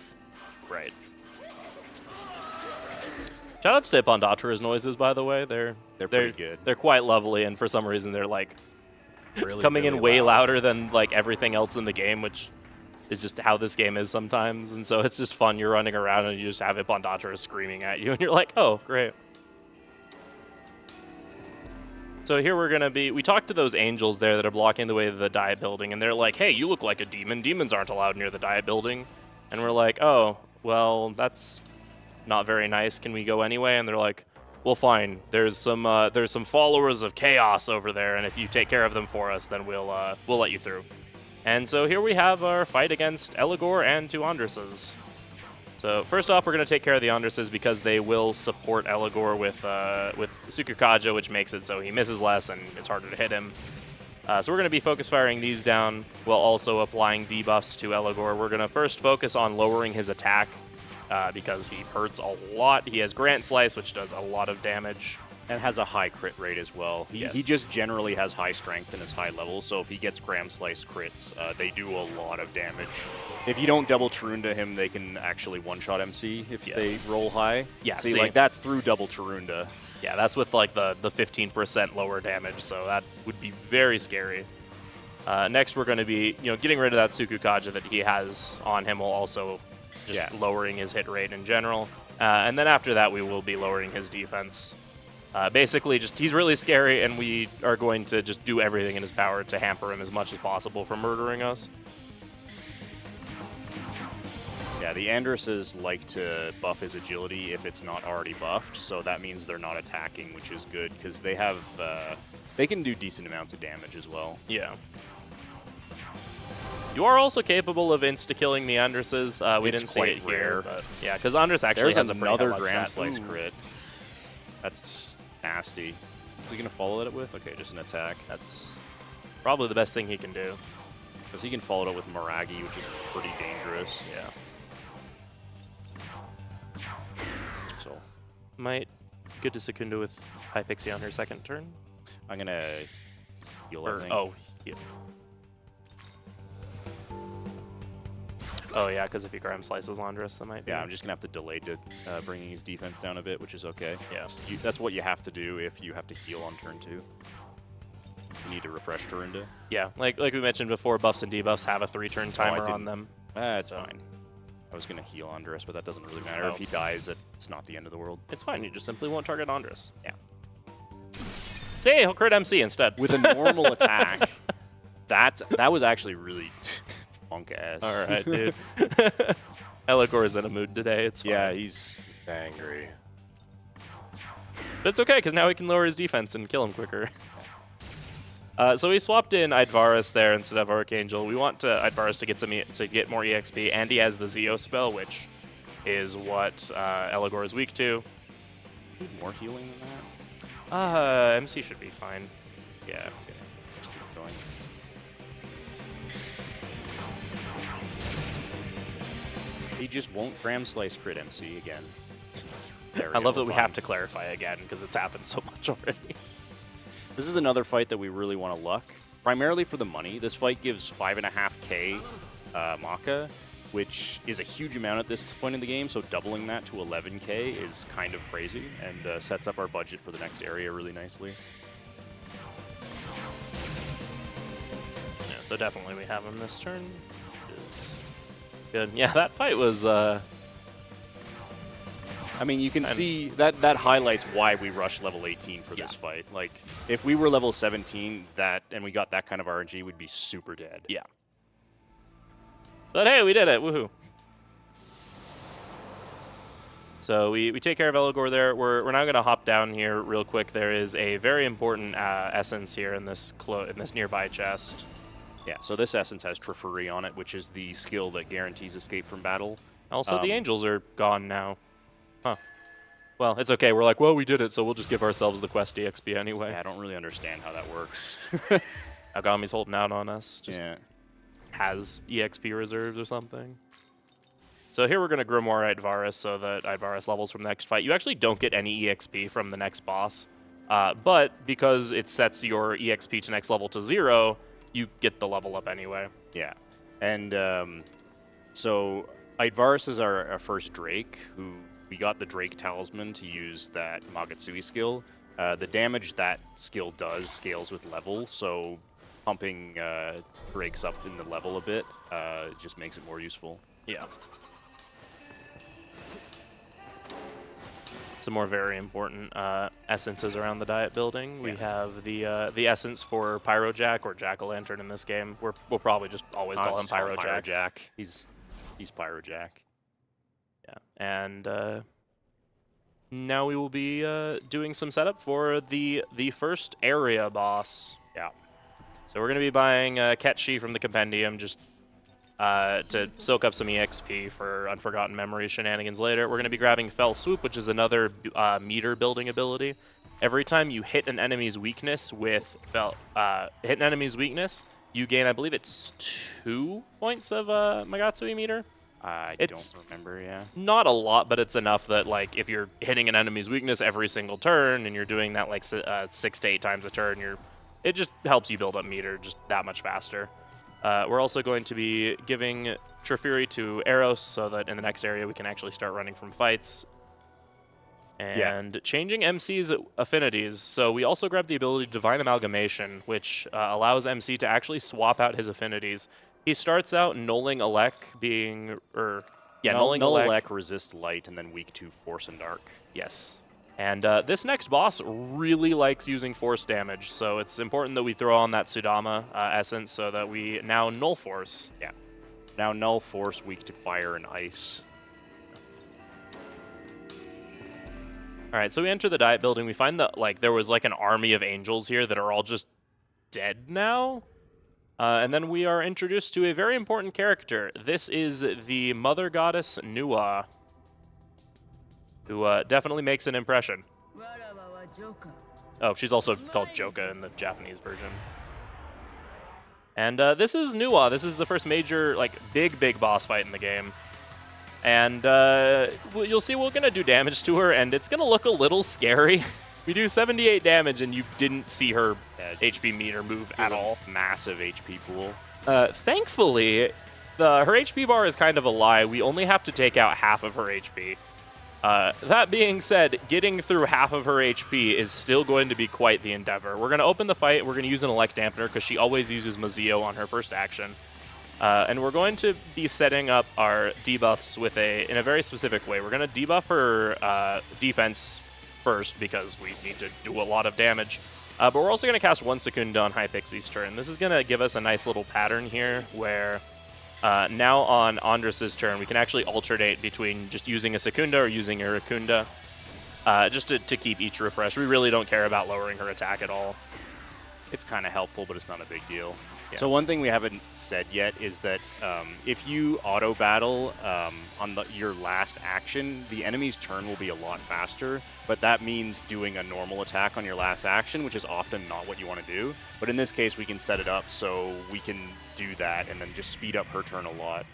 Speaker 2: Right. Shoutouts to Ipondatra's noises, by the way. They're
Speaker 3: pretty good.
Speaker 2: They're quite lovely, and for some reason they're like
Speaker 4: Really,
Speaker 2: coming
Speaker 4: really
Speaker 2: in way
Speaker 4: loud.
Speaker 2: louder than like everything else in the game, which is just how this game is sometimes. And so it's just fun. You're running around and you just have Ipondatra screaming at you, and you're like, oh, great. So here we're going to be, we talked to those angels there that are blocking the way to the diet building, and they're like, hey, you look like a demon. Demons aren't allowed near the diet building. And we're like, oh, well, that's not very nice. Can we go anyway? And they're like, well, fine. There's some followers of chaos over there, and if you take care of them for us, then we'll let you through. And so here we have our fight against Eligor and 2 Andresses. So first off, we're going to take care of the Andresses because they will support Eligor with Tsukukaja, which makes it so he misses less and it's harder to hit him. So we're going to be focus firing these down while also applying debuffs to Eligor. We're going to first focus on lowering his attack because he hurts a lot. He has Grant Slice, which does a lot of damage.
Speaker 3: And has a high crit rate as well. He just generally has high strength and is high level, so if he gets Gram Slice crits, they do a lot of damage. If you don't double Tarunda him, they can actually one-shot MC if they roll high.
Speaker 2: Yeah,
Speaker 3: see, like that's through double Tarunda.
Speaker 2: Yeah, that's with like the 15% lower damage, so that would be very scary. Next, we're going to be getting rid of that Tsukukaja that he has on him, while also just lowering his hit rate in general. And then after that, we will be lowering his defense. Basically, just he's really scary, and we are going to just do everything in his power to hamper him as much as possible from murdering us.
Speaker 3: Yeah, the Andresses like to buff his agility if it's not already buffed, so that means they're not attacking, which is good, because they have they can do decent amounts of damage as well.
Speaker 2: Yeah. You are also capable of insta-killing the Andresses. We
Speaker 3: It's
Speaker 2: didn't see
Speaker 3: quite
Speaker 2: it here,
Speaker 3: rare.
Speaker 2: but yeah, because Andres actually
Speaker 3: There's
Speaker 2: has a pretty
Speaker 3: another
Speaker 2: high
Speaker 3: Gram
Speaker 2: stat.
Speaker 3: Slice
Speaker 2: Ooh.
Speaker 3: crit. That's nasty. Is he going to follow it with? Okay, just an attack.
Speaker 2: That's probably the best thing he can do.
Speaker 3: Because he can follow it with Miragi, which is pretty dangerous.
Speaker 2: Yeah.
Speaker 3: So
Speaker 2: Might good to Secunda with High Pixie on her second turn.
Speaker 3: I'm going to heal, I think.
Speaker 2: Heal. Oh, yeah, because if he Gram Slices Landris, that might be.
Speaker 3: Yeah, I'm just going to have to delay bringing his defense down a bit, which is okay.
Speaker 2: Yeah.
Speaker 3: That's what you have to do if you have to heal on turn 2. You need to refresh Tarunda.
Speaker 2: Yeah, like we mentioned before, buffs and debuffs have a 3-turn timer on them.
Speaker 3: It's fine. I was going to heal Andres, but that doesn't really matter. If he dies, it's not the end of the world.
Speaker 2: It's fine, you just simply won't target Andres. Yeah. Hey, he'll crit MC instead.
Speaker 3: With a normal attack, that was actually really funk-ass.
Speaker 2: All right, dude. Eligor is in a mood today. It's fine.
Speaker 3: Yeah, he's
Speaker 4: Angry.
Speaker 2: But it's okay, because now he can lower his defense and kill him quicker. So we swapped in Idvarus there instead of Archangel. We want Idvarus to get more EXP, and he has the Zeo spell, which is what Eligor is weak to.
Speaker 3: need more healing than that.
Speaker 2: MC should be fine.
Speaker 3: Yeah, okay. Just keep going. He just won't Gram Slice crit MC again.
Speaker 2: I love that we have to clarify again, because it's happened so much already.
Speaker 3: This is another fight that we really want to luck, primarily for the money. This fight gives 5.5k Maka, which is a huge amount at this point in the game, so doubling that to 11k is kind of crazy, and sets up our budget for the next area really nicely.
Speaker 2: Yeah, so definitely we have him this turn, which is good. Yeah, that fight was...
Speaker 3: I mean, you can see that highlights why we rushed level 18 for this fight. Like, if we were level 17, and we got that kind of RNG, we'd be super dead.
Speaker 2: Yeah. But hey, we did it. Woohoo. So we take care of Elagor there. We're now going to hop down here real quick. There is a very important essence here in this nearby chest.
Speaker 3: Yeah, so this essence has Trifuri on it, which is the skill that guarantees escape from battle.
Speaker 2: Also, the angels are gone now. Huh. Well, it's okay. We're like, well, we did it, so we'll just give ourselves the quest EXP anyway.
Speaker 3: Yeah, I don't really understand how that works.
Speaker 2: Agami's holding out on us. Just
Speaker 3: Yeah.
Speaker 2: has EXP reserves or something. So here we're going to Grimoire Eidvarus so that Eidvarus levels from the next fight. You actually don't get any EXP from the next boss, but because it sets your EXP to next level to 0, you get the level up anyway.
Speaker 3: Yeah. And so Eidvarus is our first Drake, who we got the Drake Talisman to use that Magatsui skill. The damage that skill does scales with level, so pumping Drakes up in the level a bit just makes it more useful.
Speaker 2: Yeah. Some more very important essences around the diet building. We have the essence for Pyrojack, or Jack-o'-lantern in this game. We'll probably just always call him Pyrojack.
Speaker 3: Pyrojack. He's Pyrojack.
Speaker 2: Yeah, and now we will be doing some setup for the first area boss.
Speaker 3: Yeah.
Speaker 2: So we're going to be buying Ketchi from the Compendium just to soak up some EXP for Unforgotten Memories shenanigans later. We're going to be grabbing Fell Swoop, which is another meter building ability. Every time you hit an enemy's weakness with you gain, I believe it's 2 points of Magatsui meter.
Speaker 3: I
Speaker 2: It's
Speaker 3: don't remember, yeah.
Speaker 2: not a lot, but it's enough that, like, if you're hitting an enemy's weakness every single turn and you're doing that like 6 to 8 times a turn, it just helps you build up meter just that much faster. We're also going to be giving Trifuri to Eros so that in the next area we can actually start running from fights. And changing MC's affinities. So we also grabbed the ability Divine Amalgamation, which allows MC to actually swap out his affinities. He starts out Nulling Alek being, Nulling
Speaker 3: Alek resist light and then weak to force and dark.
Speaker 2: Yes. And this next boss really likes using force damage, so it's important that we throw on that Sudama essence so that we now null force.
Speaker 3: Yeah. Now null force, weak to fire and ice.
Speaker 2: All right, so we enter the diet building. We find that there was an army of angels here that are all just dead now. And then we are introduced to a very important character. This is the mother goddess Nua, who definitely makes an impression. Oh, she's also called Joka in the Japanese version. And this is Nua. This is the first major, big boss fight in the game. And you'll see we're going to do damage to her, and it's going to look a little scary. We do 78 damage, and you didn't see her HP meter move at all.
Speaker 3: Massive HP pool.
Speaker 2: Thankfully, her HP bar is kind of a lie. We only have to take out half of her HP. That being said, getting through half of her HP is still going to be quite the endeavor. We're going to open the fight. We're going to use an Elect Dampener because she always uses Mazio on her first action. And we're going to be setting up our debuffs in a very specific way. We're going to debuff her defense first because we need to do a lot of damage. But we're also going to cast 1 Secunda on Hypixie's turn. This is going to give us a nice little pattern here where now on Andres' turn, we can actually alternate between just using a Secunda or using a Racunda, just to keep each refreshed. We really don't care about lowering her attack at all.
Speaker 3: It's kind of helpful, but it's not a big deal.
Speaker 2: Yeah.
Speaker 3: So one thing we haven't said yet is that if you auto battle on your last action, the enemy's turn will be a lot faster, but that means doing a normal attack on your last action, which is often not what you want to do. But in this case, we can set it up so we can do that and then just speed up her turn a lot.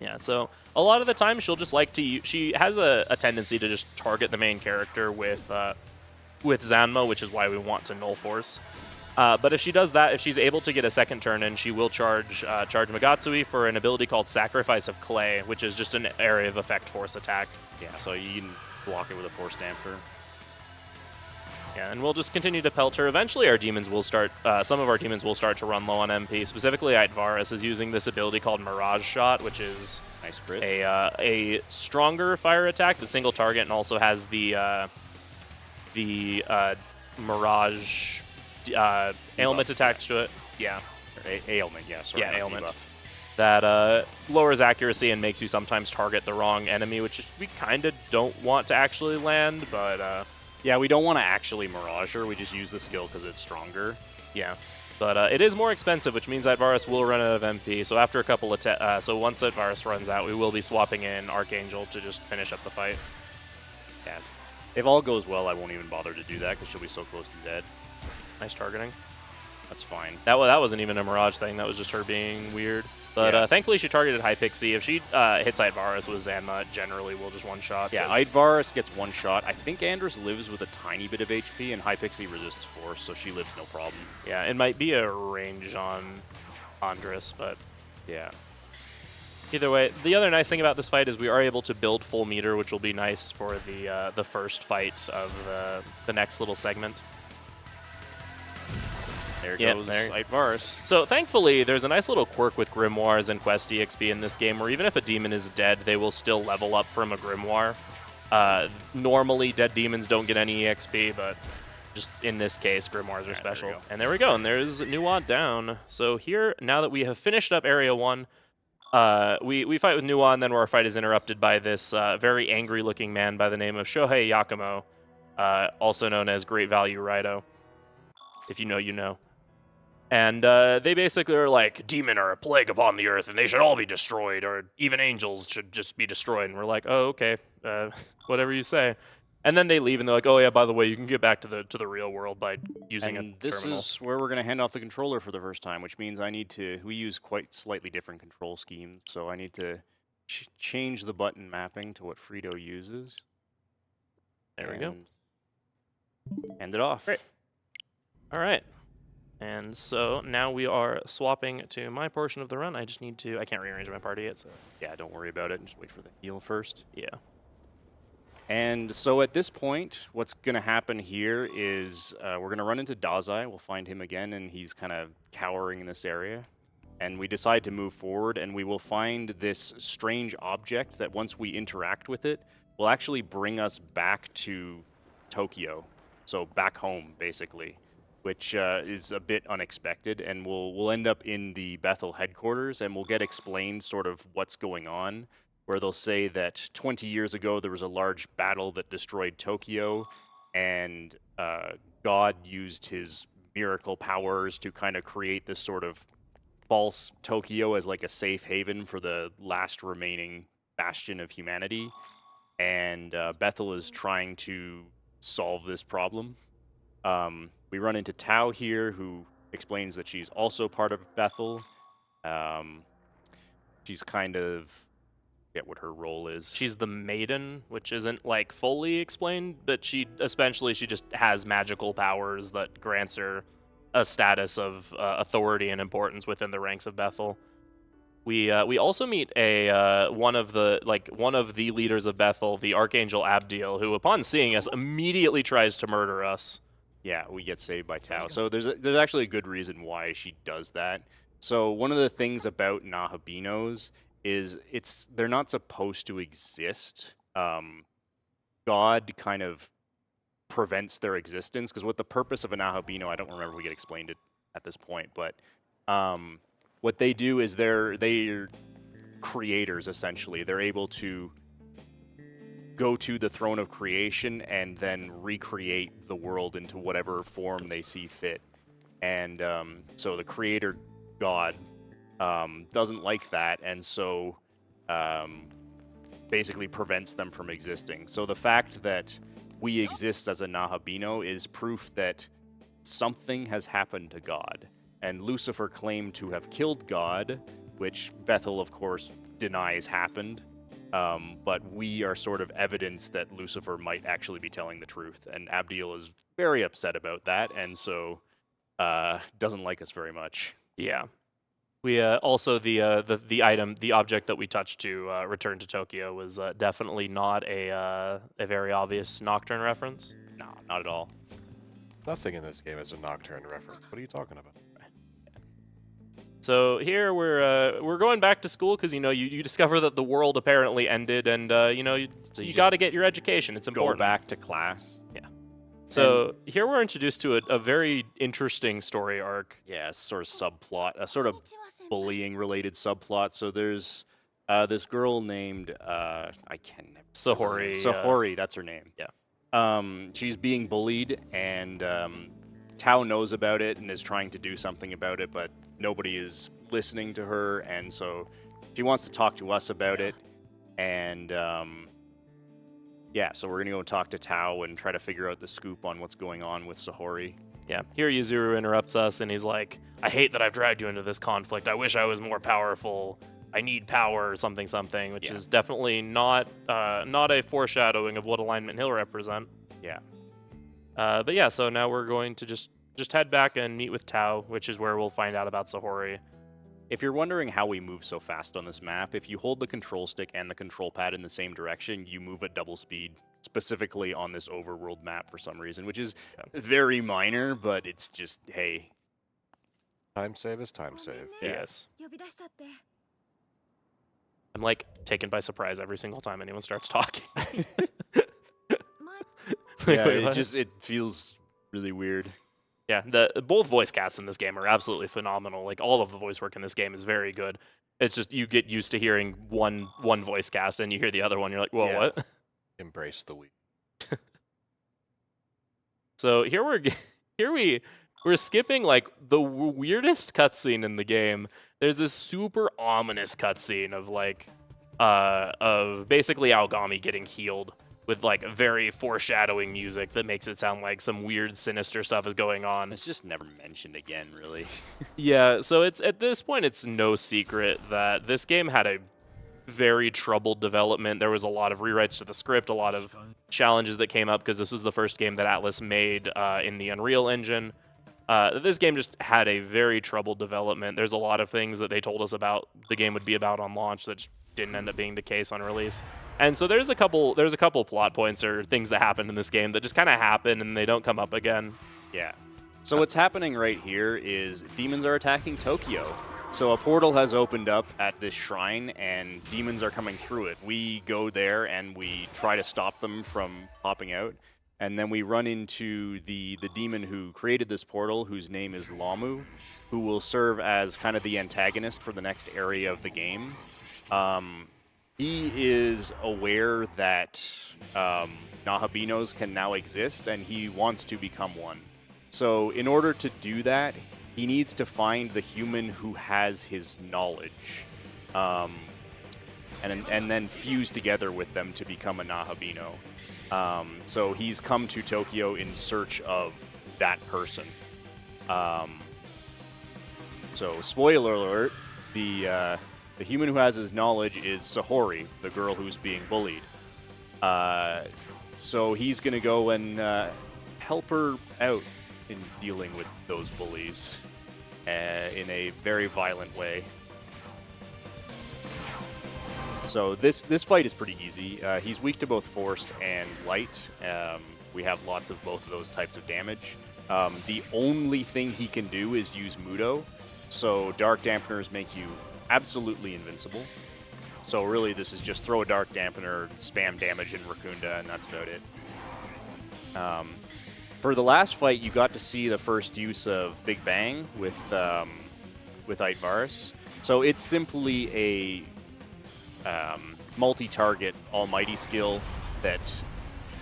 Speaker 2: Yeah, so a lot of the time she'll just she has a tendency to just target the main character with Zanma, which is why we want to null force. But if she does that, if she's able to get a second turn in, she will charge Magatsui for an ability called Sacrifice of Clay, which is just an area of effect force attack.
Speaker 3: Yeah, so you can block it with a force damper.
Speaker 2: Yeah, and we'll just continue to pelt her. Eventually our demons will start, some of our demons will start to run low on MP. Specifically, Eidvarus is using this ability called Mirage Shot, which is
Speaker 3: nice crit.
Speaker 2: A stronger fire attack that single target and also has the Mirage ailment attached to it. Yeah.
Speaker 3: Ailment, yeah, sorry.
Speaker 2: Yeah, ailment.
Speaker 3: Debuff.
Speaker 2: that lowers accuracy and makes you sometimes target the wrong enemy, which we kind of don't want to actually land, but
Speaker 3: Yeah, we don't want to actually Mirage her. We just use the skill because it's stronger.
Speaker 2: yeah. But it is more expensive, which means that Varus will run out of MP. So after a couple of so once that Varus runs out, we will be swapping in Archangel to just finish up the fight.
Speaker 3: Yeah. If all goes well, I won't even bother to do that because she'll be so close to dead.
Speaker 2: Nice targeting.
Speaker 3: That's fine.
Speaker 2: That wasn't even a Mirage thing. That was just her being weird. But
Speaker 3: Yeah.
Speaker 2: thankfully, she targeted Hypixie. If she hits Varus with Zanma, generally we'll just one-shot.
Speaker 3: Yeah,
Speaker 2: 'cause-
Speaker 3: Varus gets one shot. I think Andrus lives with a tiny bit of HP, and Hypixie resists force, so she lives no problem.
Speaker 2: Yeah, it might be a range on Andrus, but
Speaker 3: Yeah.
Speaker 2: either way, the other nice thing about this fight is we are able to build full meter, which will be nice for the first fight of the next little segment.
Speaker 3: There
Speaker 2: Yep,
Speaker 3: goes
Speaker 2: there.
Speaker 3: Varus.
Speaker 2: So thankfully, there's a nice little quirk with grimoires and quest EXP in this game, where even if a demon is dead, they will still level up from a grimoire. Normally, dead demons don't get any EXP, but just in this case, grimoires are special.
Speaker 3: go.
Speaker 2: And there we go, and there's Nuant down. So here, now that we have finished up Area 1, we fight with Nuant, then where our fight is interrupted by this very angry-looking man by the name of Shohei Yakumo, also known as Great Value Raido. If you know, you know. And they basically are like, demon are a plague upon the earth, and they should all be destroyed, or even angels should just be destroyed. And we're like, oh, okay, whatever you say. And then they leave, and they're like, oh yeah, by the way, you can get back to the real world by using
Speaker 3: And
Speaker 2: a
Speaker 3: this
Speaker 2: terminal.
Speaker 3: is where we're going to hand off the controller for the first time, which means we use quite slightly different control schemes, so I need to change the button mapping to what Frito uses.
Speaker 2: There we go.
Speaker 3: Hand it off.
Speaker 2: Great. All right. And so now we are swapping to my portion of the run. I just need to, I can't rearrange my party yet, so
Speaker 3: Yeah, don't worry about it. Just wait for the heal first.
Speaker 2: yeah.
Speaker 3: And so at this point, what's going to happen here is we're going to run into Dazai. We'll find him again, and he's kind of cowering in this area. And we decide to move forward, and we will find this strange object that once we interact with it, will actually bring us back to Tokyo. So back home, basically, which is a bit unexpected. And we'll end up in the Bethel headquarters, and we'll get explained sort of what's going on, where they'll say that 20 years ago there was a large battle that destroyed Tokyo, and God used his miracle powers to kind of create this sort of false Tokyo as like a safe haven for the last remaining bastion of humanity. And Bethel is trying to solve this problem. We run into Tao here, who explains that she's also part of Bethel. She's kind of, forget what her role is.
Speaker 2: She's the maiden, which isn't like fully explained, but she just has magical powers that grants her a status of authority and importance within the ranks of Bethel. We also meet one of the leaders of Bethel, the Archangel Abdiel, who upon seeing us immediately tries to murder us.
Speaker 3: Yeah, we get saved by Tao. So there's actually a good reason why she does that. So one of the things about Nahabinos is they're not supposed to exist. God kind of prevents their existence, because what the purpose of a Nahabino, I don't remember, we get explained it at this point, but what they do is they're creators, essentially. They're able to go to the throne of creation and then recreate the world into whatever form they see fit. And so the creator God doesn't like that, and so basically prevents them from existing. So the fact that we exist as a Nahabino is proof that something has happened to God. And Lucifer claimed to have killed God, which Bethel, of course, denies happened. But we are sort of evidence that Lucifer might actually be telling the truth. And Abdiel is very upset about that, and so doesn't like us very much.
Speaker 2: Yeah. We also the object that we touched to return to Tokyo was definitely not a very obvious Nocturne reference.
Speaker 3: No, not at all.
Speaker 4: Nothing in this game is a Nocturne reference. What are you talking about?
Speaker 2: So here we're going back to school because you discover that the world apparently ended, and you
Speaker 3: just
Speaker 2: got to get your education. It's important.
Speaker 3: Go back to class.
Speaker 2: Yeah. So here we're introduced to a very interesting story arc.
Speaker 3: Yeah, sort of subplot, a sort of bullying-related subplot. So there's this girl named I can never
Speaker 2: Sahori.
Speaker 3: Sahori, that's her name.
Speaker 2: Yeah.
Speaker 3: She's being bullied, and Tao knows about it and is trying to do something about it, but nobody is listening to her, and so she wants to talk to us about it. And yeah, so we're gonna go talk to Tao and try to figure out the scoop on what's going on with Sahori.
Speaker 2: Yeah. Here Yuzuru interrupts us, and he's like, I hate that I've dragged you into this conflict. I wish I was more powerful. I need power or something, which is definitely not a foreshadowing of what Alignment Hill represent.
Speaker 3: Yeah.
Speaker 2: But yeah, so now we're going to just head back and meet with Tao, which is where we'll find out about Sahori.
Speaker 3: If you're wondering how we move so fast on this map, if you hold the control stick and the control pad in the same direction, you move at double speed, specifically on this overworld map for some reason, which is very minor, but it's just, hey.
Speaker 4: Time save is time save.
Speaker 2: Yes. I'm like taken by surprise every single time anyone starts talking.
Speaker 3: Yeah,
Speaker 2: Wait,
Speaker 3: it feels really weird.
Speaker 2: Yeah, both voice casts in this game are absolutely phenomenal. Like, all of the voice work in this game is very good. It's just you get used to hearing one voice cast, and you hear the other one, you're like, whoa, what?
Speaker 4: Embrace the weak.
Speaker 2: So here we're skipping like the weirdest cutscene in the game. There's this super ominous cutscene of like of basically Aogami getting healed, with like very foreshadowing music that makes it sound like some weird, sinister stuff is going on.
Speaker 3: It's just never mentioned again, really.
Speaker 2: Yeah, so it's at this point, it's no secret that this game had a very troubled development. There was a lot of rewrites to the script, a lot of challenges that came up because this was the first game that Atlas made in the Unreal Engine. This game just had a very troubled development. There's a lot of things that they told us about the game would be about on launch that just didn't end up being the case on release. And so there's a couple plot points or things that happened in this game that just kind of happen and they don't come up again.
Speaker 3: Yeah. So what's happening right here is demons are attacking Tokyo. So a portal has opened up at this shrine and demons are coming through it. We go there and we try to stop them from popping out. And then we run into the demon who created this portal, whose name is Lamu, who will serve as kind of the antagonist for the next area of the game. He is aware that Nahabinos can now exist, and he wants to become one. So in order to do that, he needs to find the human who has his knowledge, and then fuse together with them to become a Nahabino. So he's come to Tokyo in search of that person. So spoiler alert, the human who has his knowledge is Sahori, the girl who's being bullied. So he's going to go and help her out in dealing with those bullies in a very violent way. So this fight is pretty easy. He's weak to both force and light. We have lots of both of those types of damage. The only thing he can do is use Mudo. So Dark Dampeners make you absolutely invincible. So really this is just throw a Dark Dampener, spam damage in Rakunda, and that's about it. For the last fight, you got to see the first use of Big Bang with Aitvaris. So it's simply a multi-target almighty skill that's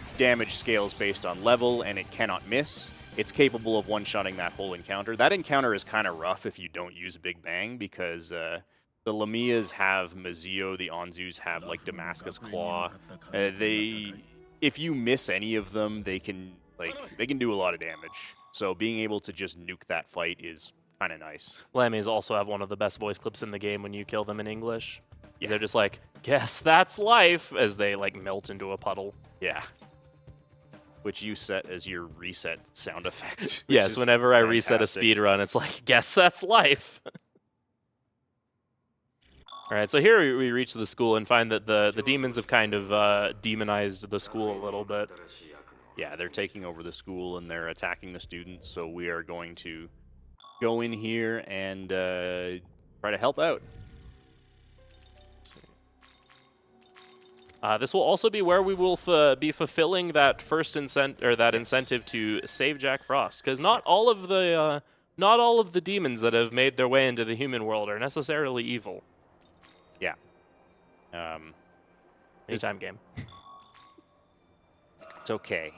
Speaker 3: its damage scales based on level, and it cannot miss. It's capable of one-shotting that whole encounter. That encounter is kind of rough if you don't use Big Bang, because the Lamias have Mazio, the Anzus have like Damascus Claw. If you miss any of them, they can do a lot of damage. So being able to just nuke that fight is kind of nice.
Speaker 2: Lamias also have one of the best voice clips in the game when you kill them in English.
Speaker 3: Yeah.
Speaker 2: They're just like, guess that's life, as they like melt into a puddle.
Speaker 3: Yeah. Which you set as your reset sound effect.
Speaker 2: Yes, whenever I reset a speedrun, it's like, guess that's life. All right, so here we reach the school and find that the demons have kind of demonized the school a little bit.
Speaker 3: Yeah, they're taking over the school and they're attacking the students, so we are going to go in here and try to help out.
Speaker 2: This will also be where we will be fulfilling that incentive to save Jack Frost, because not all of the not all of the demons that have made their way into the human world are necessarily evil.
Speaker 3: Yeah.
Speaker 2: Anytime game.
Speaker 3: It's okay.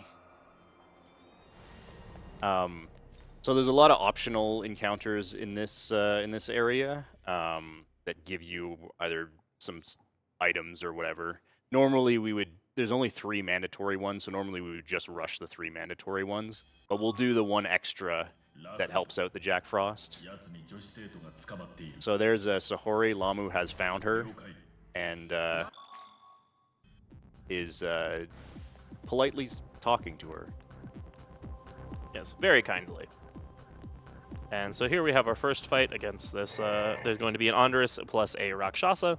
Speaker 3: So there's a lot of optional encounters in this area that give you either some items or whatever. Normally there's only 3 mandatory ones, so normally we would just rush the 3 mandatory ones. But we'll do the one extra that helps out the Jack Frost. So there's a Sahori. Lamu has found her and is politely talking to her.
Speaker 2: Yes, very kindly. And so here we have our first fight against this. There's going to be an Andres plus a Rakshasa.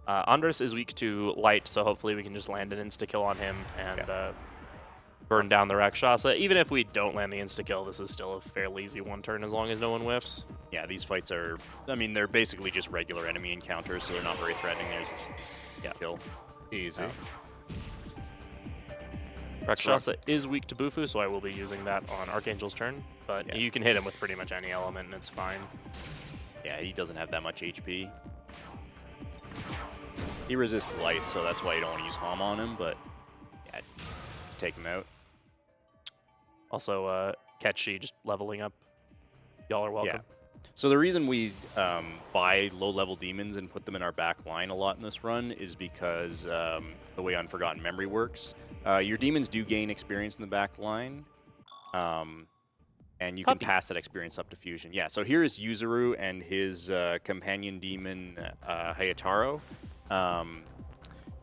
Speaker 2: Andres is weak to light, so hopefully we can just land an insta-kill on him and burn down the Rakshasa. Even if we don't land the insta-kill, this is still a fairly easy one turn as long as no one whiffs.
Speaker 3: Yeah, these fights are, I mean, they're basically just regular enemy encounters, so they're not very threatening. There's just a kill.
Speaker 4: Easy.
Speaker 2: Rakshasa is weak to Bufu, so I will be using that on Archangel's turn. But you can hit him with pretty much any element, and it's fine.
Speaker 3: Yeah, he doesn't have that much HP. He resists light, so that's why you don't want to use Hom on him, but yeah, take him out.
Speaker 2: Also, Ketchi just leveling up. Y'all are welcome.
Speaker 3: Yeah. So the reason we buy low-level demons and put them in our back line a lot in this run is because the way Unforgotten Memory works, your demons do gain experience in the back line, and you can pass that experience up to fusion. Yeah, so here is Yuzuru and his companion demon, Hayataro.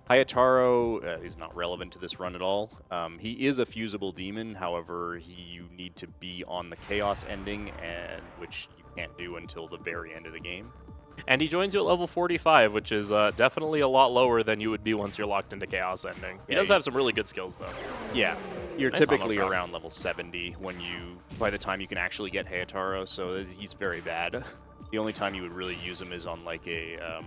Speaker 3: Hayataro is not relevant to this run at all. He is a fusible demon, however, you need to be on the Chaos ending, and which you can't do until the very end of the game.
Speaker 2: And he joins you at level 45, which is definitely a lot lower than you would be once you're locked into Chaos ending. He does have some really good skills, though.
Speaker 3: Yeah, you're
Speaker 2: Nice
Speaker 3: typically
Speaker 2: ammo
Speaker 3: around level 70 by the time you can actually get Hayataro, so he's very bad. The only time you would really use him is on like a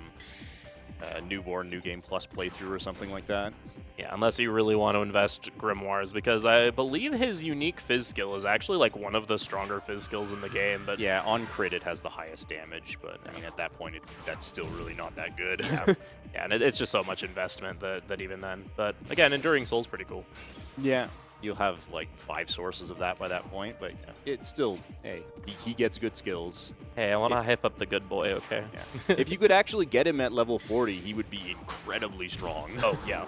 Speaker 3: newborn New Game Plus playthrough or something like that.
Speaker 2: Yeah, unless you really want to invest Grimoires, because I believe his unique Fizz skill is actually like one of the stronger Fizz skills in the game. But
Speaker 3: yeah, on crit it has the highest damage, but I mean at that point that's still really not that good.
Speaker 2: Yeah, and it's just so much investment that even then. But again, Enduring Soul's pretty cool.
Speaker 3: Yeah, you'll have like 5 sources of that by that point, but it's still, hey, he gets good skills.
Speaker 2: Hey, I want to hype up the good boy, okay?
Speaker 3: Yeah. If you could actually get him at level 40, he would be incredibly strong.
Speaker 2: Oh, yeah.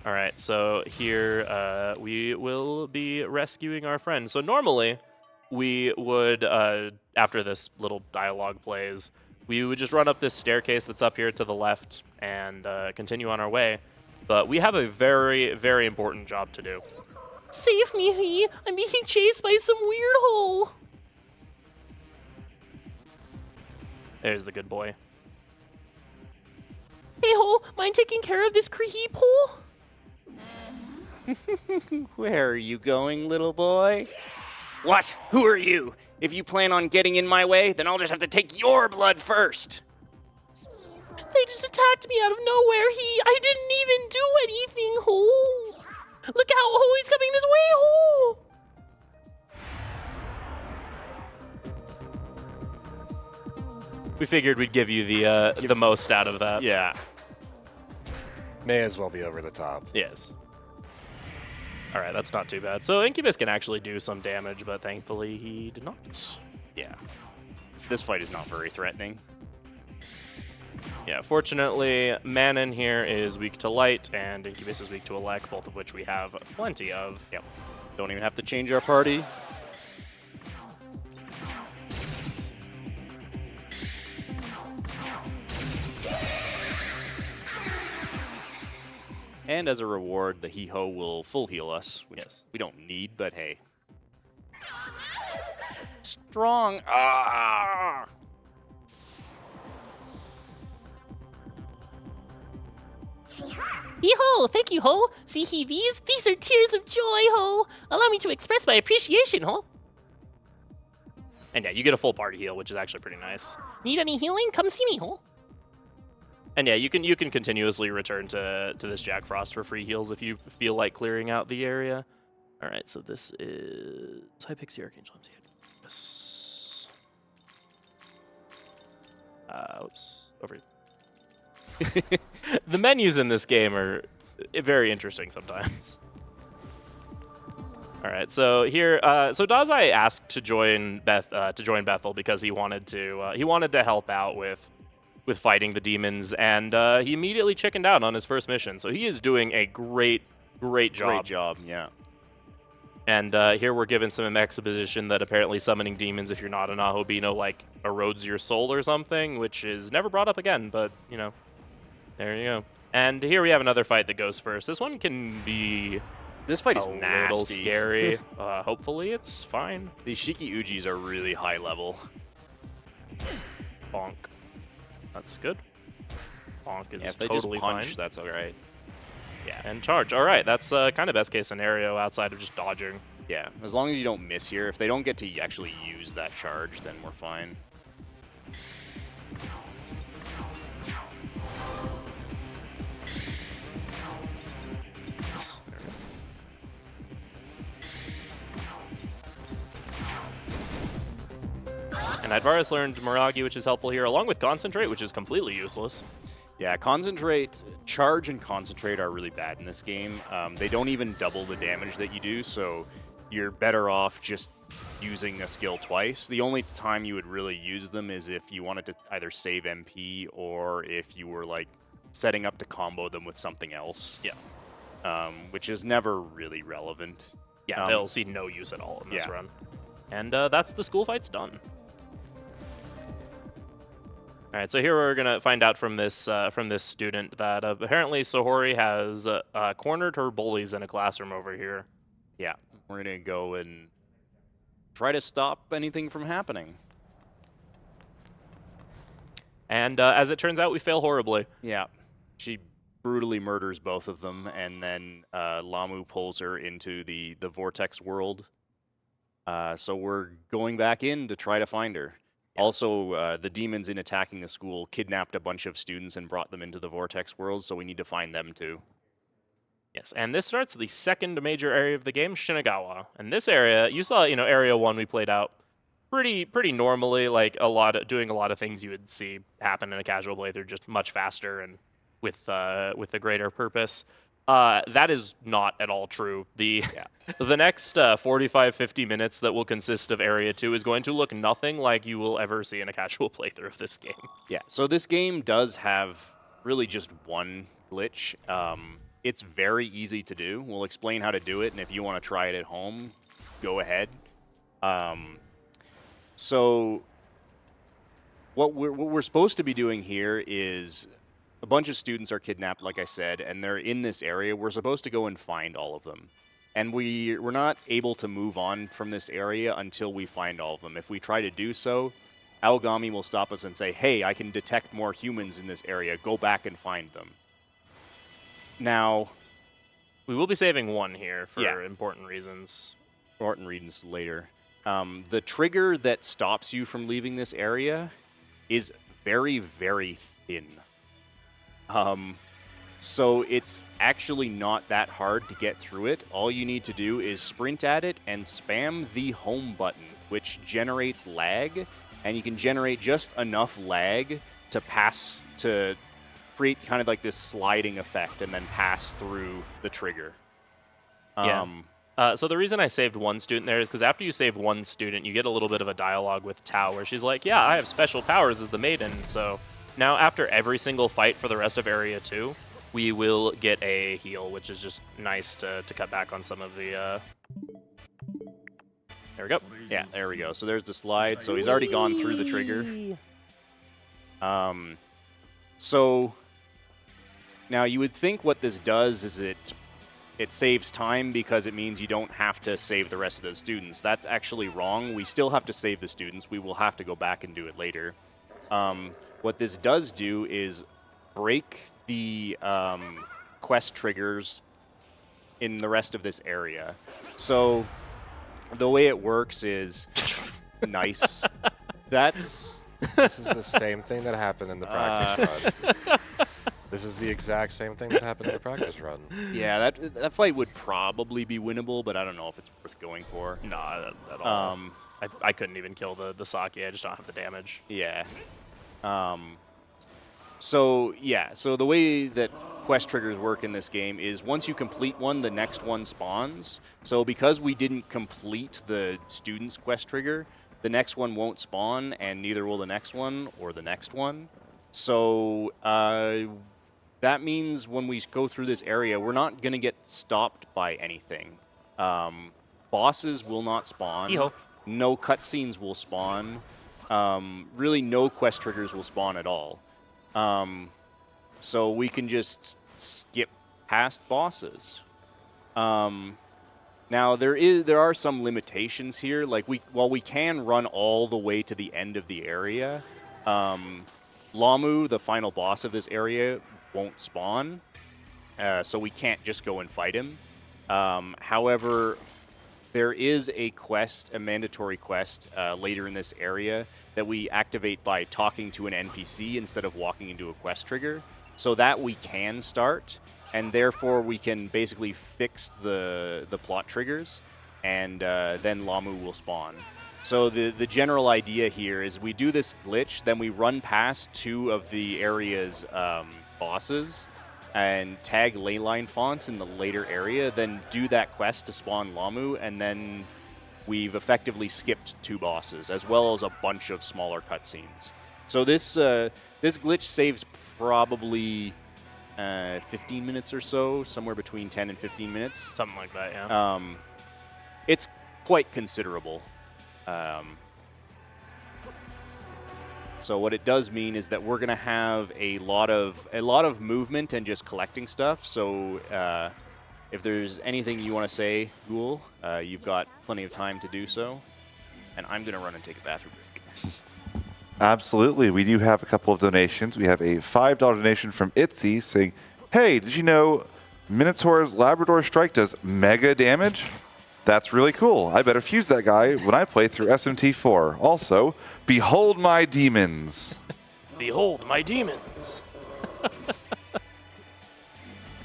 Speaker 2: All right, so here we will be rescuing our friend. So normally we would, after this little dialogue plays, we would just run up this staircase that's up here to the left and continue on our way. But we have a very, very important job to do. Save me, He! I'm being chased by some weird hole! There's the good boy. Hey, Ho! Mind taking care of this creep hole?
Speaker 3: Where are you going, little boy? What? Who are you? If you plan on getting in my way, then I'll just have to take your blood first.
Speaker 2: They just attacked me out of nowhere, I didn't even do anything, Ho! Look out, Ho! He's coming this way, Ho! We figured we'd give you the most out of that.
Speaker 3: Yeah.
Speaker 4: May as well be over the top.
Speaker 2: Yes. All right, that's not too bad. So Incubus can actually do some damage, but thankfully he did not.
Speaker 3: Yeah. This fight is not very threatening.
Speaker 2: Yeah, fortunately, Manon here is weak to light, and Incubus is weak to elect, both of which we have plenty of.
Speaker 3: Yep. Don't even have to change our party. And as a reward, the He-Ho will full heal us, which we don't need, but hey. Strong. Ah!
Speaker 5: Yee-ho! Thank you, Ho! See he these? These are tears of joy, Ho! Allow me to express my appreciation, Ho!
Speaker 2: And yeah, you get a full party heal, which is actually pretty nice.
Speaker 5: Need any healing? Come see me, Ho!
Speaker 2: And yeah, you can continuously return to this Jack Frost for free heals if you feel like clearing out the area. All right, so this is Hypixie Archangel MC. Yes. Oops. Over. The menus in this game are very interesting sometimes. All right, so here, so Dazai asked to join Bethel because he wanted to help out with fighting the demons, and he immediately chickened out on his first mission. So he is doing a great job.
Speaker 3: Great job, yeah.
Speaker 2: And here we're given some exposition that apparently summoning demons, if you're not an Ahobino, like erodes your soul or something, which is never brought up again. But you know, there you go. And here we have another fight that goes first. This one can be
Speaker 3: This fight is
Speaker 2: a little
Speaker 3: nasty.
Speaker 2: scary. Hopefully it's fine.
Speaker 3: These Shiki Ujis are really high level.
Speaker 2: Bonk. That's good. Bonk is
Speaker 3: Yeah, if they
Speaker 2: totally
Speaker 3: just punch,
Speaker 2: fine.
Speaker 3: that's all right.
Speaker 2: Yeah. And charge. All right, that's kind of best case scenario outside of just dodging.
Speaker 3: Yeah, as long as you don't miss here. If they don't get to actually use that charge, then we're fine.
Speaker 2: And Advaris learned Miragi, which is helpful here, along with Concentrate, which is completely useless.
Speaker 3: Yeah, Concentrate, Charge and Concentrate are really bad in this game. They don't even double the damage that you do, so you're better off just using a skill twice. The only time you would really use them is if you wanted to either save MP or if you were like setting up to combo them with something else.
Speaker 2: Yeah.
Speaker 3: Which is never really relevant.
Speaker 2: Yeah, they'll see no use at all in this
Speaker 3: yeah.
Speaker 2: run. And that's the school fight's done. All right, so here we're gonna find out from this student that apparently Sohori has cornered her bullies in a classroom over here.
Speaker 3: Yeah, we're gonna go and try to stop anything from happening.
Speaker 2: And as it turns out, we fail horribly.
Speaker 3: Yeah, she brutally murders both of them, and then Lamu pulls her into the vortex world. So we're going back in to try to find her. Yeah. Also, the demons in attacking the school kidnapped a bunch of students and brought them into the vortex world, so we need to find them too.
Speaker 2: Yes, and this starts the second major area of the game, Shinagawa. And this area, you saw, Area 1 we played out pretty normally, like doing a lot of things you would see happen in a casual playthrough, just much faster and with a greater purpose. That is not at all true. The next 45-50 minutes that will consist of Area 2 is going to look nothing like you will ever see in a casual playthrough of this game.
Speaker 3: Yeah, so this game does have really just one glitch. It's very easy to do. We'll explain how to do it, and if you want to try it at home, go ahead. So what we're supposed to be doing here is a bunch of students are kidnapped, like I said, and they're in this area. We're supposed to go and find all of them. And we're not able to move on from this area until we find all of them. If we try to do so, Aogami will stop us and say, hey, I can detect more humans in this area. Go back and find them. Now,
Speaker 2: we will be saving one here for important reasons.
Speaker 3: Important reasons later. The trigger that stops you from leaving this area is very, very thin. So it's actually not that hard to get through it. All you need to do is sprint at it and spam the home button, which generates lag, and you can generate just enough lag to create kind of like this sliding effect and then pass through the trigger.
Speaker 2: So the reason I saved one student there is because after you save one student, you get a little bit of a dialogue with Tao where she's like, yeah, I have special powers as the maiden. So now after every single fight for the rest of Area 2, we will get a heal, which is just nice to cut back on some of the... There we go.
Speaker 3: Yeah, there we go. So there's the slide. So he's already gone through the trigger. So now you would think what this does is it saves time because it means you don't have to save the rest of the students. That's actually wrong. We still have to save the students. We will have to go back and do it later. What this does do is break the quest triggers in the rest of this area. So the way it works is nice.
Speaker 4: This is the same thing that happened in the practice run. This is the exact same thing that happened in the practice run.
Speaker 3: Yeah, that fight would probably be winnable, but I don't know if it's worth going for.
Speaker 2: Nah, at all. I couldn't even kill the Saki. I just don't have the damage.
Speaker 3: Yeah. So the way that quest triggers work in this game is once you complete one, the next one spawns. So because we didn't complete the student's quest trigger, the next one won't spawn, and neither will the next one or the next one. So that means when we go through this area, we're not going to get stopped by anything. Bosses will not spawn.
Speaker 2: Yeehaw.
Speaker 3: No cutscenes will spawn. Really, no quest triggers will spawn at all. So we can just skip past bosses. Now there are some limitations here. Like while we can run all the way to the end of the area, Lamu, the final boss of this area, won't spawn. So we can't just go and fight him. However, there is a quest, a mandatory quest later in this area that we activate by talking to an NPC instead of walking into a quest trigger. So that we can start, and therefore we can basically fix the plot triggers, and then Lamu will spawn. So the general idea here is we do this glitch, then we run past 2 of the area's bosses, and tag leyline fonts in the later area, then do that quest to spawn Lamu, and then we've effectively skipped 2 bosses, as well as a bunch of smaller cutscenes. So this glitch saves probably 15 minutes or so, somewhere between 10 and 15 minutes.
Speaker 2: Something like that, yeah.
Speaker 3: It's quite considerable. So what it does mean is that we're going to have a lot of movement and just collecting stuff. So if there's anything you want to say, Ghoul, you've got plenty of time to do so. And I'm going to run and take a bathroom break.
Speaker 1: Absolutely. We do have a couple of donations. We have a $5 donation from Itzy saying, hey, did you know Minotaur's Labrador Strike does mega damage? That's really cool. I better fuse that guy when I play through SMT4. Also, behold my demons.
Speaker 2: Behold my demons.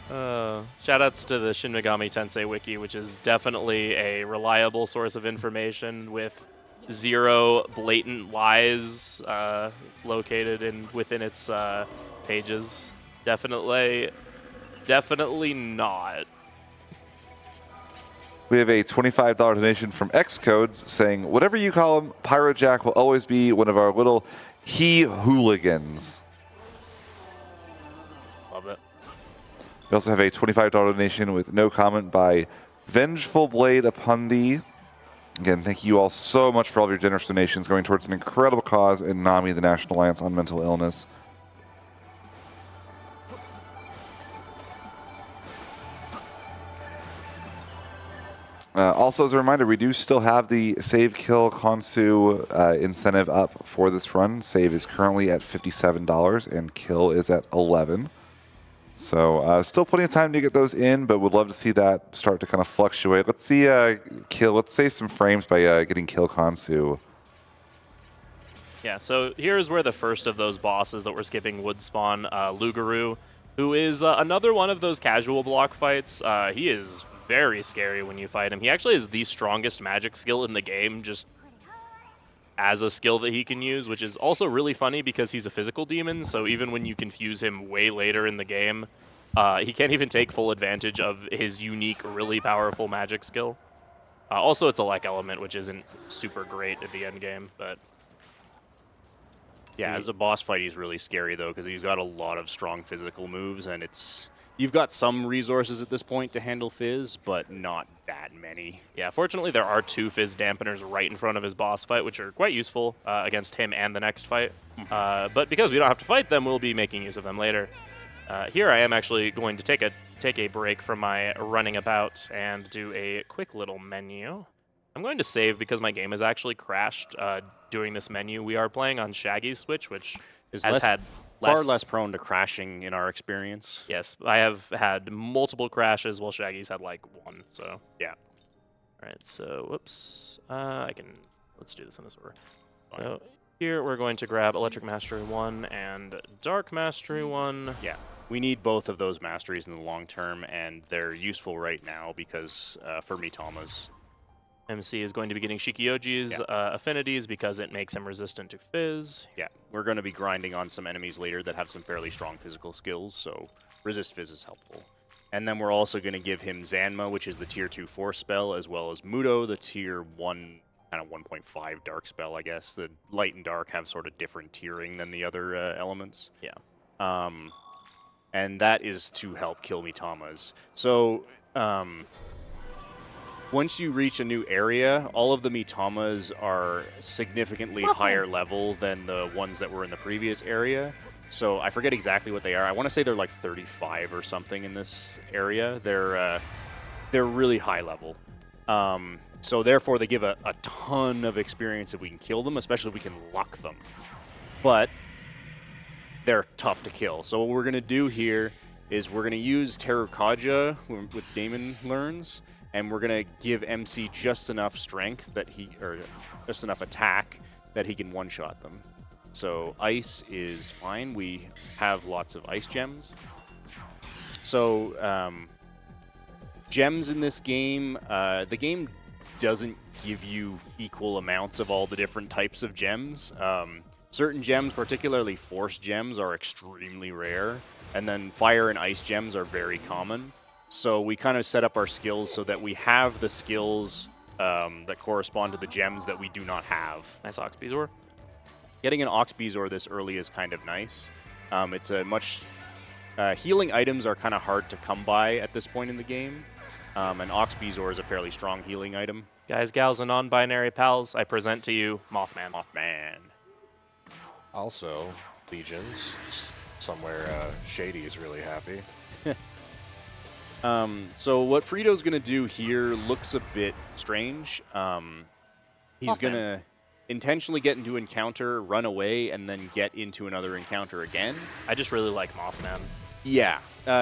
Speaker 2: Shoutouts to the Shin Megami Tensei wiki, which is definitely a reliable source of information with 0 blatant lies located within its pages. Definitely not.
Speaker 1: We have a $25 donation from Xcodes saying, whatever you call him, Pyrojack will always be one of our little hooligans.
Speaker 2: Love it.
Speaker 1: We also have a $25 donation with no comment by Vengeful Blade upon thee. Again, thank you all so much for all of your generous donations going towards an incredible cause in NAMI, the National Alliance on Mental Illness. Also, as a reminder, we do still have the Save Kill Konsu incentive up for this run. Save is currently at $57 and Kill is at $11. So still plenty of time to get those in, but would love to see that start to kind of fluctuate. Let's see Kill. Let's save some frames by getting Kill Konsu.
Speaker 2: Yeah, so here's where the first of those bosses that we're skipping would spawn, Lugaru, who is another one of those casual block fights. He is very scary when you fight him. He actually is the strongest magic skill in the game, just as a skill that he can use, which is also really funny because he's a physical demon, so even when you confuse him way later in the game, he can't even take full advantage of his unique, really powerful magic skill. Also, it's a Lek element, which isn't super great at the end game, but
Speaker 3: yeah, as a boss fight, he's really scary, though, because he's got a lot of strong physical moves, and you've got some resources at this point to handle Fizz, but not that many.
Speaker 2: yeah, fortunately there are 2 Fizz dampeners right in front of his boss fight, which are quite useful against him and the next fight. But because we don't have to fight them, we'll be making use of them later. Here I am actually going to take a break from my running about and do a quick little menu. I'm going to save because my game has actually crashed doing this menu. We are playing on Shaggy's Switch, which has had
Speaker 3: far less prone to crashing in our experience.
Speaker 2: Yes, I have had multiple crashes while Shaggy's had like 1, so
Speaker 3: Yeah.
Speaker 2: all right, so whoops. Let's do this in this order. So here we're going to grab Electric Mastery 1 and Dark Mastery 1.
Speaker 3: Yeah. We need both of those masteries in the long term, and they're useful right now because for Mitamas.
Speaker 2: MC is going to be getting Shikioji's affinities because it makes him resistant to Fizz.
Speaker 3: Yeah, we're going to be grinding on some enemies later that have some fairly strong physical skills, so resist Fizz is helpful. And then we're also going to give him Zanma, which is the tier 2 force spell, as well as Mudo, the tier 1, kind of 1.5 dark spell, I guess. The light and dark have sort of different tiering than the other elements.
Speaker 2: Yeah.
Speaker 3: And that is to help kill Mitamas. So, once you reach a new area, all of the Mitamas are significantly higher level than the ones that were in the previous area. So I forget exactly what they are. I want to say they're like 35 or something in this area. They're really high level. So therefore, they give a ton of experience if we can kill them, especially if we can lock them. But they're tough to kill. So what we're going to do here is we're going to use Terukaja with Damon learns, and we're going to give MC just enough strength that or just enough attack that he can one-shot them. So ice is fine. We have lots of ice gems. So gems in this game, the game doesn't give you equal amounts of all the different types of gems. Certain gems, particularly force gems, are extremely rare, and then fire and ice gems are very common. So we kind of set up our skills so that we have the skills that correspond to the gems that we do not have.
Speaker 2: Nice Ox Bezoar.
Speaker 3: Getting an Ox Bezoar this early is kind of nice. It's a much... healing items are kind of hard to come by at this point in the game. And Ox Bezoar is a fairly strong healing item.
Speaker 2: Guys, gals, and non-binary pals, I present to you Mothman.
Speaker 3: Mothman.
Speaker 4: Also, legions. Somewhere Shady is really happy.
Speaker 3: So what Frito's going to do here looks a bit strange. He's going to intentionally get into encounter, run away, and then get into another encounter again.
Speaker 2: I just really like Mothman.
Speaker 3: Yeah.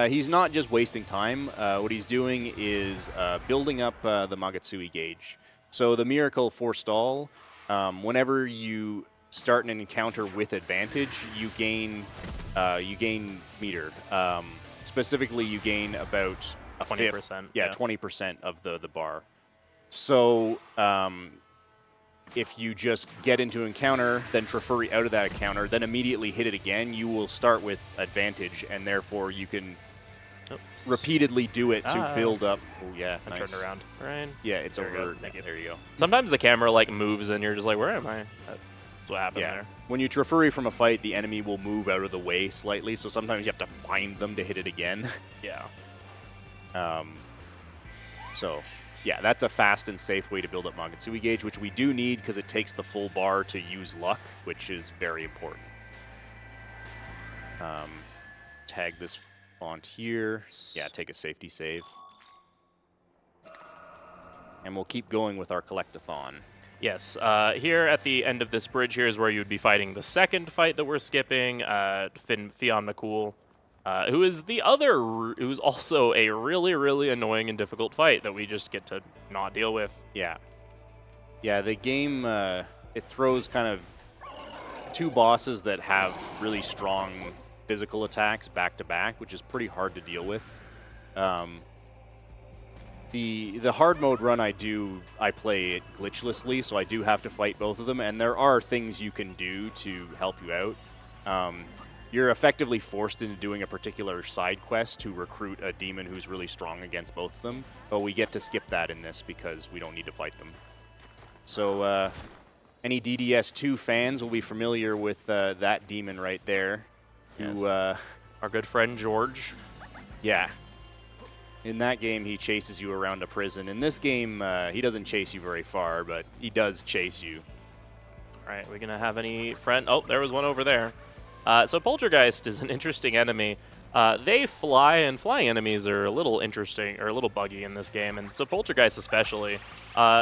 Speaker 3: He's not just wasting time. What he's doing is building up the Magatsuki gauge. So the Miracle Forestall, whenever you start an encounter with advantage, you gain meter. Specifically, you gain about a
Speaker 2: 20%.
Speaker 3: fifth. Yeah, 20% of the bar. So if you just get into encounter, then Trifuri out of that encounter, then immediately hit it again, you will start with advantage, and therefore you can repeatedally do it to build up. Oh yeah,
Speaker 2: I
Speaker 3: nice.
Speaker 2: turned around. Right.
Speaker 3: Yeah, it's
Speaker 2: There we
Speaker 3: over.
Speaker 2: go. Thank you.
Speaker 3: There you go.
Speaker 2: Sometimes the camera like moves and you're just like, where am I? That's what happened there.
Speaker 3: When you Trifuri from a fight, the enemy will move out of the way slightly, so sometimes you have to find them to hit it again.
Speaker 2: Yeah.
Speaker 3: So, yeah, that's a fast and safe way to build up Magatsuki gauge, which we do need because it takes the full bar to use luck, which is very important. Tag this font here. Yeah, take a safety save. And we'll keep going with our collectathon.
Speaker 2: Yes, here at the end of this bridge here is where you would be fighting the second fight that we're skipping, Fion McCool, who is who's also a really, really annoying and difficult fight that we just get to not deal with.
Speaker 3: Yeah. Yeah, the game, it throws kind of two bosses that have really strong physical attacks back to back, which is pretty hard to deal with. The hard mode run I play it glitchlessly, so I do have to fight both of them, and there are things you can do to help you out. You're effectively forced into doing a particular side quest to recruit a demon who's really strong against both of them, but we get to skip that in this because we don't need to fight them. So any DDS2 fans will be familiar with that demon right there.
Speaker 2: Yes.
Speaker 3: Who,
Speaker 2: Our good friend George.
Speaker 3: yeah. In that game, he chases you around a prison. In this game, he doesn't chase you very far, but he does chase you.
Speaker 2: All right, we gonna have any friend? Oh, there was one over there. So Poltergeist is an interesting enemy. They fly, and flying enemies are a little interesting, or a little buggy in this game, and so Poltergeist especially.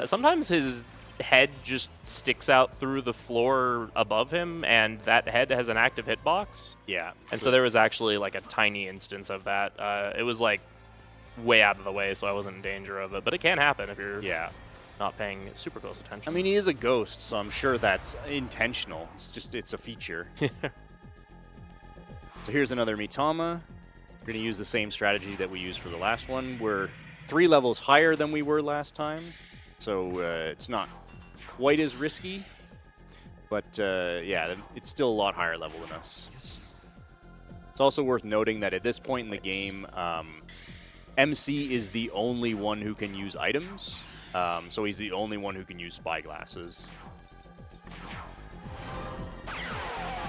Speaker 2: Sometimes his head just sticks out through the floor above him, and that head has an active hitbox.
Speaker 3: Yeah.
Speaker 2: And so there was actually like a tiny instance of that. It was like way out of the way, so I wasn't in danger of it. But it can happen if you're not paying super close attention.
Speaker 3: I mean, he is a ghost, so I'm sure that's intentional. It's a feature. So here's another Mitama. We're going to use the same strategy that we used for the last one. We're 3 levels higher than we were last time. so it's not quite as risky. But yeah, it's still a lot higher level than us. It's also worth noting that at this point in the game, MC is the only one who can use items. So he's the only one who can use spyglasses.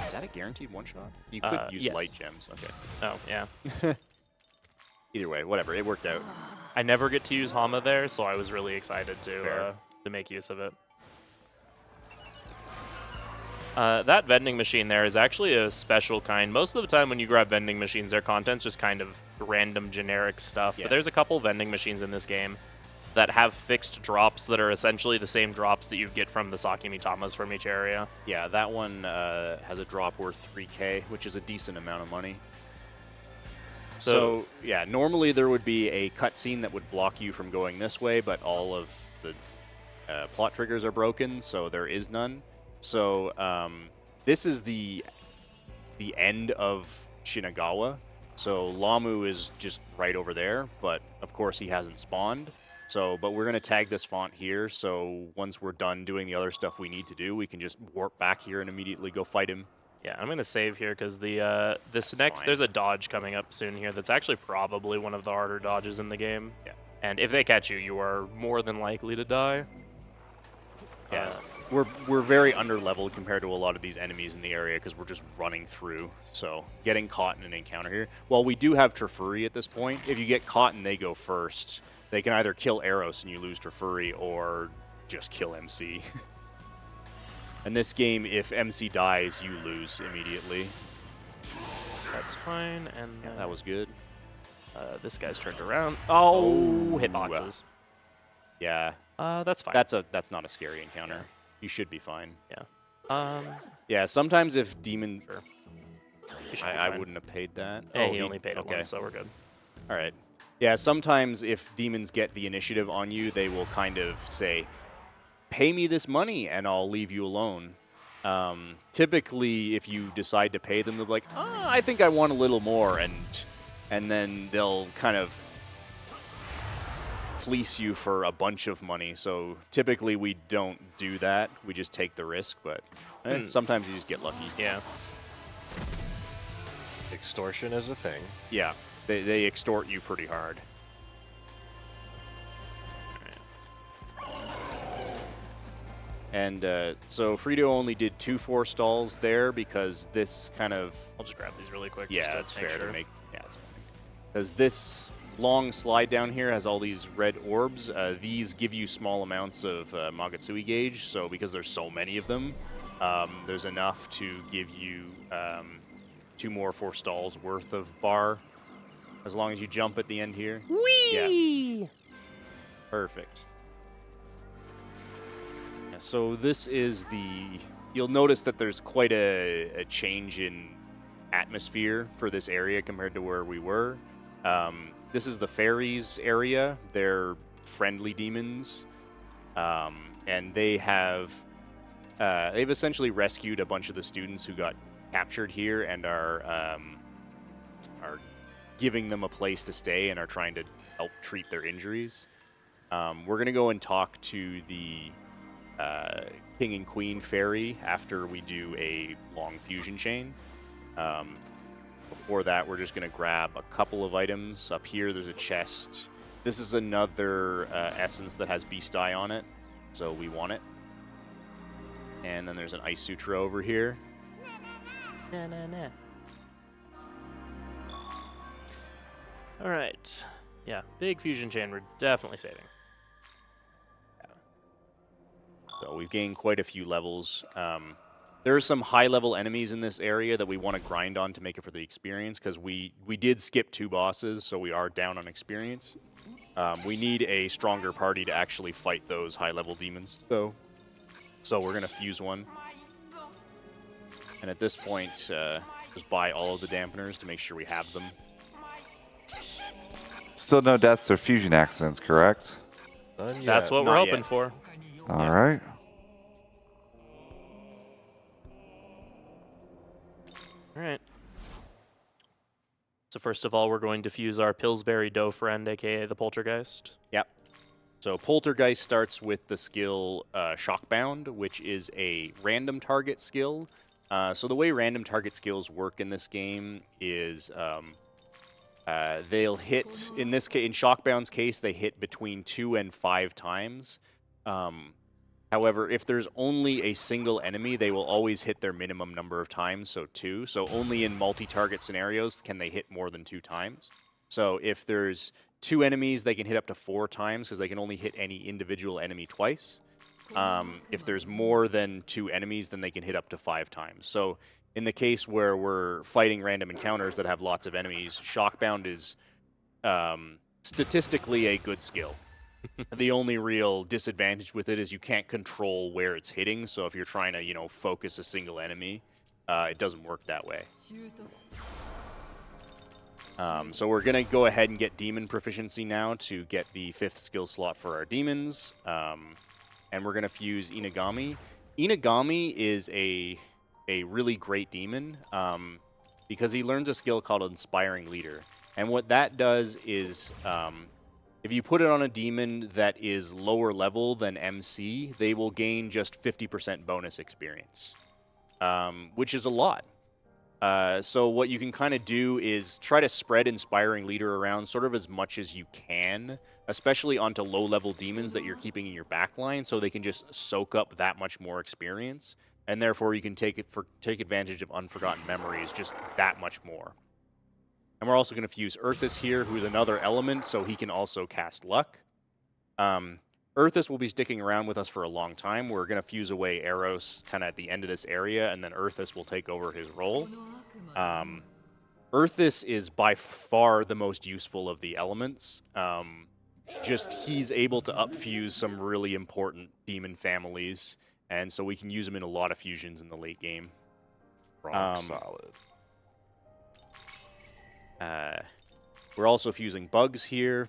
Speaker 3: Is that a guaranteed one-shot? You could use
Speaker 2: yes.
Speaker 3: light gems. Okay.
Speaker 2: Oh, yeah.
Speaker 3: Either way, whatever. It worked out.
Speaker 2: I never get to use Hama there, so I was really excited to make use of it. That vending machine there is actually a special kind. Most of the time when you grab vending machines, their content's just kind of random generic stuff.
Speaker 3: Yeah.
Speaker 2: But there's a couple vending machines in this game that have fixed drops that are essentially the same drops that you get from the Sakimitamas from each area.
Speaker 3: Yeah, that one has a drop worth 3k, which is a decent amount of money. So yeah, normally there would be a cutscene that would block you from going this way, but all of the plot triggers are broken, so there is none. So this is the end of Shinagawa. So Lamu is just right over there, but of course he hasn't spawned. So, but we're gonna tag this font here. So once we're done doing the other stuff we need to do, we can just warp back here and immediately go fight him.
Speaker 2: Yeah, I'm gonna save here because there's a dodge coming up soon here that's actually probably one of the harder dodges in the game.
Speaker 3: Yeah.
Speaker 2: And if they catch you, you are more than likely to die.
Speaker 3: Yeah. We're very underleveled compared to a lot of these enemies in the area because we're just running through. So getting caught in an encounter here. Well, we do have Trifuri at this point. If you get caught and they go first, they can either kill Eros and you lose Trifuri or just kill MC. In this game, if MC dies, you lose immediately.
Speaker 2: That's fine. And
Speaker 3: Yeah, that was good.
Speaker 2: this guy's turned around. Oh, hitboxes.
Speaker 3: Yeah,
Speaker 2: That's fine.
Speaker 3: that's not a scary encounter. You should be fine.
Speaker 2: yeah.
Speaker 3: Yeah, sometimes if demon...
Speaker 2: Sure. You should be
Speaker 3: I
Speaker 2: fine.
Speaker 3: wouldn't have paid that.
Speaker 2: Hey, he only paid it
Speaker 3: okay.
Speaker 2: once, so we're good.
Speaker 3: All right. Yeah, sometimes if demons get the initiative on you, they will kind of say, pay me this money and I'll leave you alone. Typically, if you decide to pay them, they'll be like, I think I want a little more, and then they'll kind of fleece you for a bunch of money. So typically we don't do that. We just take the risk, but sometimes you just get lucky.
Speaker 2: Yeah.
Speaker 4: Extortion is a thing.
Speaker 3: Yeah, they extort you pretty hard. And so Frito only did 2 forestalls there because this kind of...
Speaker 2: I'll just grab these really quick.
Speaker 3: Yeah,
Speaker 2: just
Speaker 3: that's
Speaker 2: to make
Speaker 3: fair
Speaker 2: sure.
Speaker 3: to make... Yeah, it's fine. Because this long slide down here has all these red orbs. These give you small amounts of Magatsui gauge, so because there's so many of them, there's enough to give you 2 more forestalls worth of bar, as long as you jump at the end here.
Speaker 5: Whee!
Speaker 3: Yeah. Perfect. Yeah, so this is the... You'll notice that there's quite a change in atmosphere for this area compared to where we were. This is the fairies area. They're friendly demons, and they have they've essentially rescued a bunch of the students who got captured here and are giving them a place to stay and are trying to help treat their injuries. We're gonna go and talk to the King and Queen fairy after we do a long fusion chain. Before that, we're just going to grab a couple of items. Up here, there's a chest. This is another essence that has Beast Eye on it, so we want it. And then there's an Ice Sutra over here.
Speaker 2: Nah, nah, nah. All right. Yeah, big fusion chain. We're definitely saving.
Speaker 3: So we've gained quite a few levels. There are some high-level enemies in this area that we want to grind on to make it for the experience, because we did skip 2 bosses, so we are down on experience. We need a stronger party to actually fight those high-level demons, so we're going to fuse one. And at this point, just buy all of the dampeners to make sure we have them.
Speaker 1: Still no deaths or fusion accidents, correct?
Speaker 4: None yet.
Speaker 2: That's what we're
Speaker 3: Not
Speaker 2: hoping
Speaker 3: yet.
Speaker 2: for.
Speaker 1: All right.
Speaker 2: All right. So first of all, we're going to fuse our Pillsbury Dough friend, aka the Poltergeist.
Speaker 3: Yep. So Poltergeist starts with the skill Shockbound, which is a random target skill. So the way random target skills work in this game is they'll hit, in this case, in Shockbound's case, they hit between 2 and 5 times. However, if there's only a single enemy, they will always hit their minimum number of times, so 2. So only in multi-target scenarios can they hit more than 2 times. So if there's 2 enemies, they can hit up to 4 times because they can only hit any individual enemy twice. If there's more than 2 enemies, then they can hit up to 5 times. So in the case where we're fighting random encounters that have lots of enemies, Shockbound is statistically a good skill. The only real disadvantage with it is you can't control where it's hitting, so if you're trying to, focus a single enemy, it doesn't work that way. So we're going to go ahead and get Demon Proficiency now to get the 5th skill slot for our demons, and we're going to fuse Inagami. Inagami is a really great demon because he learns a skill called Inspiring Leader, and what that does is if you put it on a demon that is lower level than MC, they will gain just 50% bonus experience, which is a lot. So what you can kind of do is try to spread Inspiring Leader around sort of as much as you can, especially onto low-level demons that you're keeping in your backline, so they can just soak up that much more experience, and therefore you can take advantage of Unforgotten Memories just that much more. And we're also going to fuse Earthus here, who's another element, so he can also cast Luck. Earthus will be sticking around with us for a long time. We're going to fuse away Eros kind of at the end of this area, and then Earthus will take over his role. Earthus is by far the most useful of the elements. He's able to upfuse some really important demon families, and so we can use him in a lot of fusions in the late game.
Speaker 4: Rock solid.
Speaker 3: We're also fusing bugs here.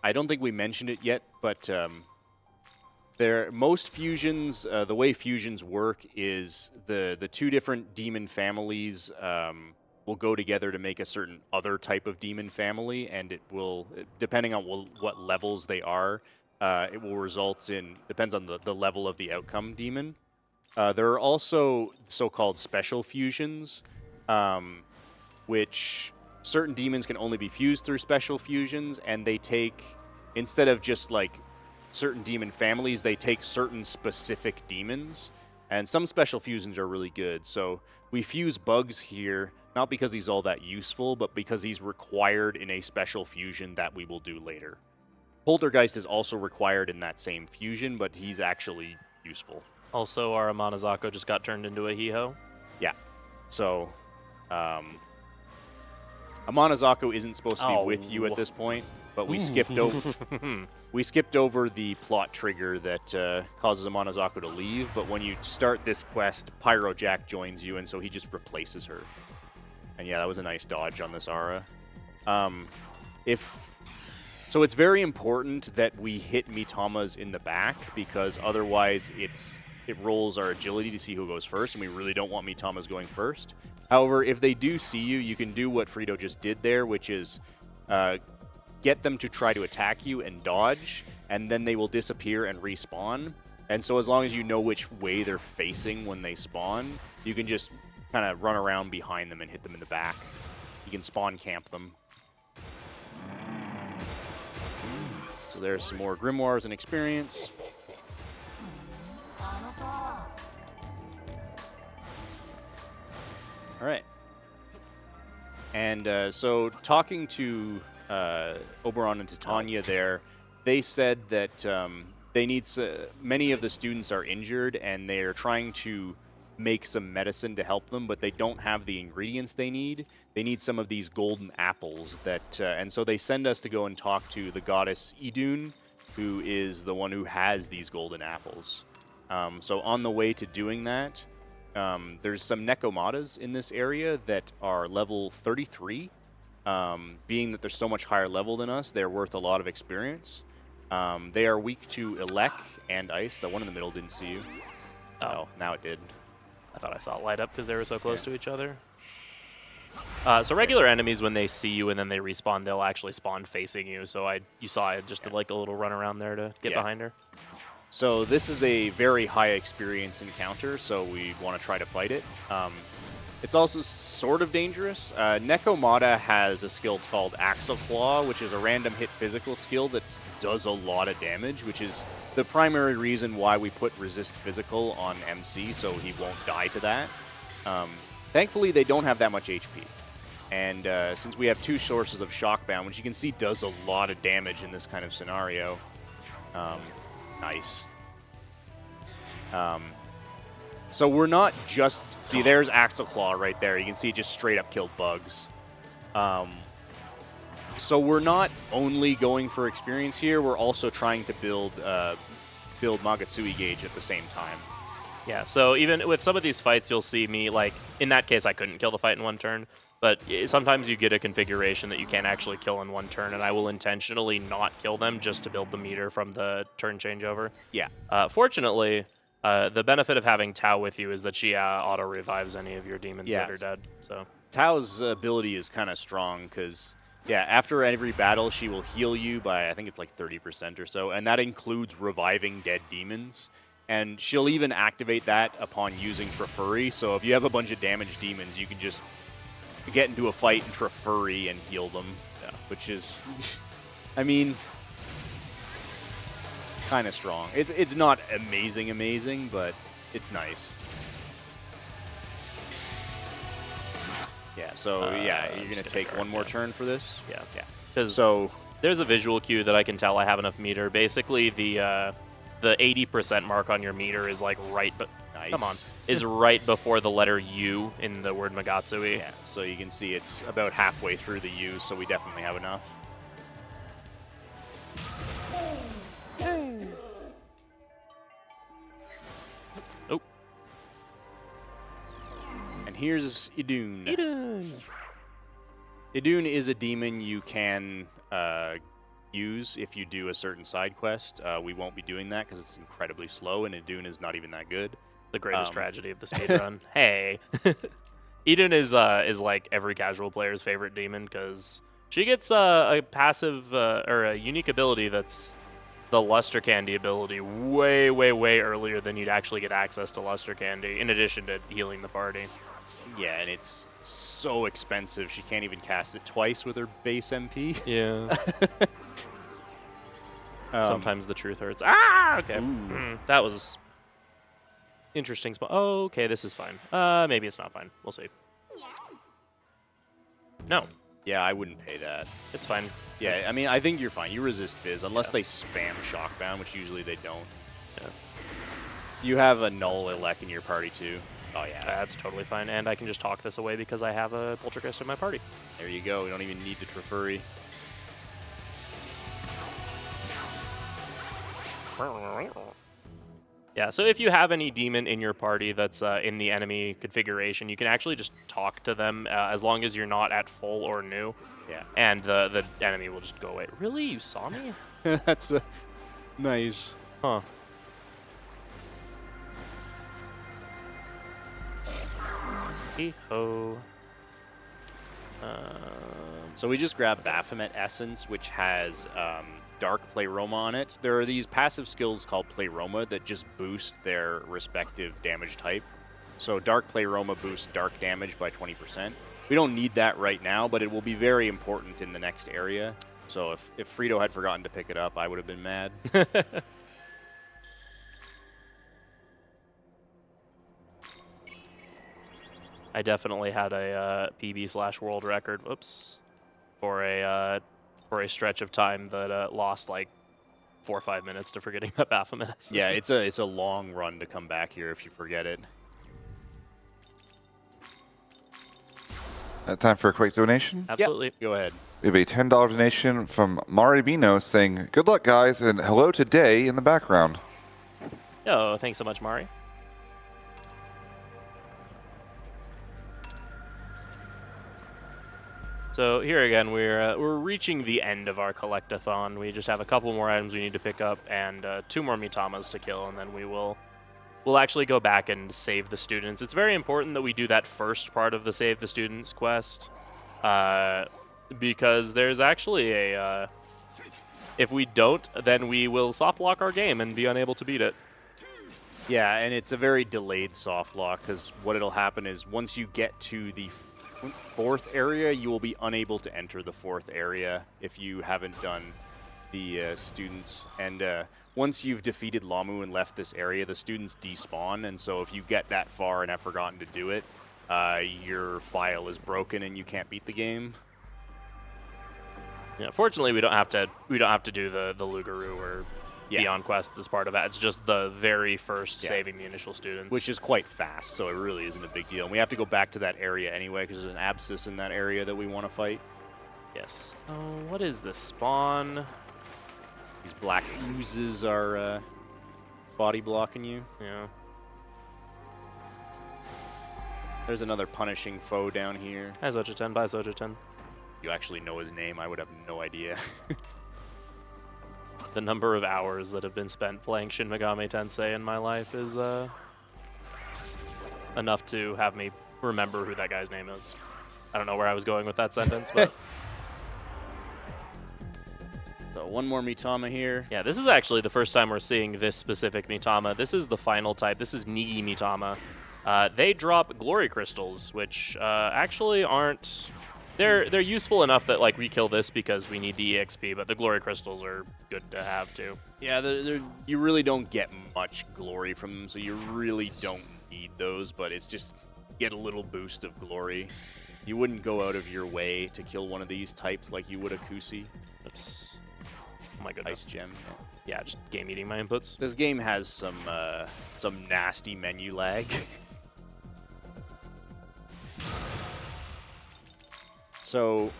Speaker 3: I don't think we mentioned it yet, but most fusions, the way fusions work is the 2 different demon families will go together to make a certain other type of demon family, and it will, depending on what levels they are, it will result in, depends on the level of the outcome demon. There are also so-called special fusions, which certain demons can only be fused through special fusions, and they take, instead of just like certain demon families, they take certain specific demons, and some special fusions are really good. So we fuse Bugs here, not because he's all that useful, but because he's required in a special fusion that we will do later. Poltergeist is also required in that same fusion, but he's actually useful.
Speaker 2: Also, our Amanazako just got turned into a Hiho.
Speaker 3: Yeah. So, Amanazako isn't supposed to be with you at this point, but we skipped over the plot trigger that causes Amanazako to leave. But when you start this quest, Pyro Jack joins you, and so he just replaces her. And yeah, that was a nice dodge on this Aura. So it's very important that we hit Mitama's in the back, because otherwise it rolls our agility to see who goes first, and we really don't want Mitama's going first. However, if they do see you, you can do what Frito just did there, which is get them to try to attack you and dodge, and then they will disappear and respawn. And so as long as you know which way they're facing when they spawn, you can just kind of run around behind them and hit them in the back. You can spawn camp them. So there's some more Grimoires and experience. All right. And so talking to Oberon and Titania there, they said that they need many of the students are injured, and they're trying to make some medicine to help them, but they don't have the ingredients they need. They need some of these golden apples that, and so they send us to go and talk to the goddess Idun, who is the one who has these golden apples. So on the way to doing that, there's some Nekomatas in this area that are level 33. Being that they're so much higher level than us, they're worth a lot of experience. They are weak to Elec and Ice. The one in the middle didn't see you. Oh, now it did.
Speaker 2: I thought I saw it light up because they were so close to each other. So regular enemies, when they see you and then they respawn, they'll actually spawn facing you. So you saw I just did like a little run around there to get behind her.
Speaker 3: So this is a very high experience encounter, so we want to try to fight it. It's also sort of dangerous. Nekomata has a skill called Axle Claw, which is a random hit physical skill that does a lot of damage, which is the primary reason why we put resist physical on MC, so he won't die to that. Thankfully, they don't have that much HP. And since we have 2 sources of Shockbound, which you can see does a lot of damage in this kind of scenario. Nice. So we're not just... See, there's Axle Claw right there. You can see it just straight up killed bugs. So we're not only going for experience here, we're also trying to build Magatsui gauge at the same time.
Speaker 2: Yeah, so even with some of these fights, you'll see me, like, in that case, I couldn't kill the fight in 1 turn. But sometimes you get a configuration that you can't actually kill in 1 turn, and I will intentionally not kill them just to build the meter from the turn changeover.
Speaker 3: Yeah.
Speaker 2: Fortunately, the benefit of having Tao with you is that she auto-revives any of your demons that are dead. So
Speaker 3: Tao's ability is kind of strong because, yeah, after every battle, she will heal you by, I think it's like 30% or so, and that includes reviving dead demons. And she'll even activate that upon using Trifuri, so if you have a bunch of damaged demons, you can just get into a fight and Trifuri and heal them, which is, I mean, kind of strong. It's not amazing, but it's nice. Yeah, so yeah, you're gonna take one more turn for this.
Speaker 2: Yeah. So there's a visual cue that I can tell I have enough meter. Basically, the 80% mark on your meter is like right, but come on, is right before the letter U in the word Magatsui.
Speaker 3: Yeah, so you can see it's about halfway through the U, so we definitely have enough.
Speaker 2: Oh.
Speaker 3: And here's Idun. Idun is a demon you can use if you do a certain side quest. We won't be doing that because it's incredibly slow, and Idun is not even that good.
Speaker 2: The greatest tragedy of the speedrun. Hey. Idun is like every casual player's favorite demon because she gets a passive or a unique ability that's the Luster Candy ability way earlier than you'd actually get access to Luster Candy, in addition to healing the party.
Speaker 3: Yeah, and it's so expensive. She can't even cast it twice with her base MP.
Speaker 2: Yeah. Sometimes the truth hurts. Ah, okay. That was interesting spot. Oh, okay, this is fine. Maybe it's not fine. We'll see. No,
Speaker 3: Yeah, I wouldn't pay that.
Speaker 2: it's fine.
Speaker 3: Yeah, I mean, I think you're fine. You resist Fizz, unless they spam Shockbound, which usually they don't.
Speaker 2: Yeah.
Speaker 3: You have a Null Elec in your party, too. Oh, yeah.
Speaker 2: That's totally fine, and I can just talk this away because I have a Poltergeist in my party.
Speaker 3: There you go. We don't even need to Trifuri.
Speaker 2: Yeah, so if you have any demon in your party that's in the enemy configuration, you can actually just talk to them as long as you're not at full or new.
Speaker 3: Yeah.
Speaker 2: And the enemy will just go away. Really? You saw me?
Speaker 3: That's nice.
Speaker 2: Huh. Hee-ho.
Speaker 3: So we just grabbed Baphomet Essence, which has Dark Pleroma on it. There are these passive skills called Pleroma that just boost their respective damage type. So Dark Pleroma boosts dark damage by 20%. We don't need that right now, but it will be very important in the next area. So if Frito had forgotten to pick it up, I would have been mad.
Speaker 2: I definitely had a PB/world record. Whoops. For a stretch of time that lost like 4 or 5 minutes to forgetting that Baphomet Essence.
Speaker 3: Yeah, it's a long run to come back here if you forget it.
Speaker 1: Time for a quick donation.
Speaker 2: Absolutely.
Speaker 3: Go ahead.
Speaker 1: We have a $10 donation from Mari Bino saying, "Good luck, guys, and hello today" in the background.
Speaker 2: Oh, thanks so much, Mari. So here again, we're reaching the end of our collectathon. We just have a couple more items we need to pick up and 2 more Mitamas to kill, and then we will we'll actually go back and save the students. It's very important that we do that first part of the Save the Students quest, because there's actually a... if we don't, then we will soft lock our game and be unable to beat it.
Speaker 3: Yeah, and it's a very delayed soft lock, because what it'll happen is once you get to the fourth area, you will be unable to enter the fourth area if you haven't done the students. And once you've defeated Lamu and left this area, the students despawn, and so if you get that far and have forgotten to do it, your file is broken and you can't beat the game.
Speaker 2: Yeah, fortunately, we don't have to do the Lugaroo or Beyond Quest as part of that. It's just the very first saving the initial students.
Speaker 3: Which is quite fast, so it really isn't a big deal. And we have to go back to that area anyway, because there's an abscess in that area that we want to fight.
Speaker 2: Yes. Oh, what is the spawn?
Speaker 3: These black oozes are body blocking you.
Speaker 2: Yeah.
Speaker 3: There's another punishing foe down here.
Speaker 2: Hi, Zojiten. Bye, Zojiten.
Speaker 3: You actually know his name, I would have no idea.
Speaker 2: The number of hours that have been spent playing Shin Megami Tensei in my life is enough to have me remember who that guy's name is. I don't know where I was going with that sentence, but...
Speaker 3: So one more Mitama here.
Speaker 2: Yeah, this is actually the first time we're seeing this specific Mitama. This is the final type. This is Nigi Mitama. They drop glory crystals, which actually aren't... They're useful enough that like we kill this because we need the EXP, but the glory crystals are good to have too.
Speaker 3: Yeah, you really don't get much glory from them, so you really don't need those, but it's just get a little boost of glory. You wouldn't go out of your way to kill one of these types like you would a Kusi.
Speaker 2: Oops. Oh my goodness.
Speaker 3: Ice gem.
Speaker 2: Yeah, just game eating my inputs.
Speaker 3: This game has some nasty menu lag. So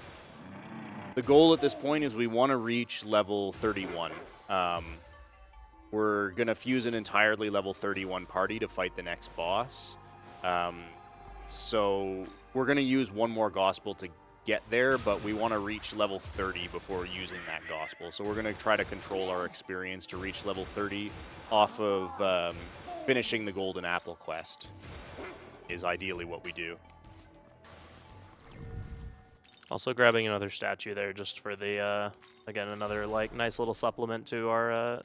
Speaker 3: the goal at this point is we want to reach level 31. We're going to fuse an entirely level 31 party to fight the next boss. So we're going to use one more gospel to get there, but we want to reach level 30 before using that gospel. So we're going to try to control our experience to reach level 30 off of finishing the Golden Apple quest is ideally what we do.
Speaker 2: Also grabbing another statue there just for the, again, another like nice little supplement to our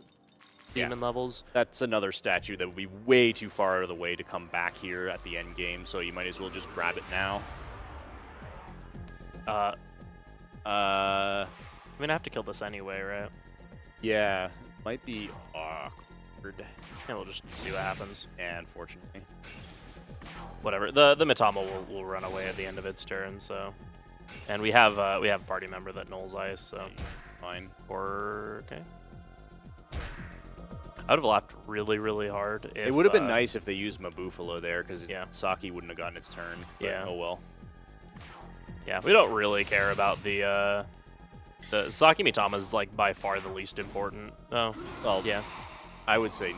Speaker 2: demon levels.
Speaker 3: That's another statue that would be way too far out of the way to come back here at the end game, so you might as well just grab it now.
Speaker 2: I'm gonna have to kill this anyway, right?
Speaker 3: Yeah, might be awkward.
Speaker 2: And we'll just see what happens.
Speaker 3: Yeah, unfortunately.
Speaker 2: Whatever. The Mitama will run away at the end of its turn, so... And we have a party member that nulls ice, so...
Speaker 3: Fine.
Speaker 2: Or... Okay. I would have laughed really, really hard if...
Speaker 3: It would have been nice if they used Mabuffalo there, because
Speaker 2: yeah.
Speaker 3: Saki wouldn't have gotten its turn. But
Speaker 2: Yeah.
Speaker 3: Oh well.
Speaker 2: Yeah, we don't really care about the Saki Mitama is like by far the least important. Oh,
Speaker 3: Well,
Speaker 2: yeah.
Speaker 3: I would say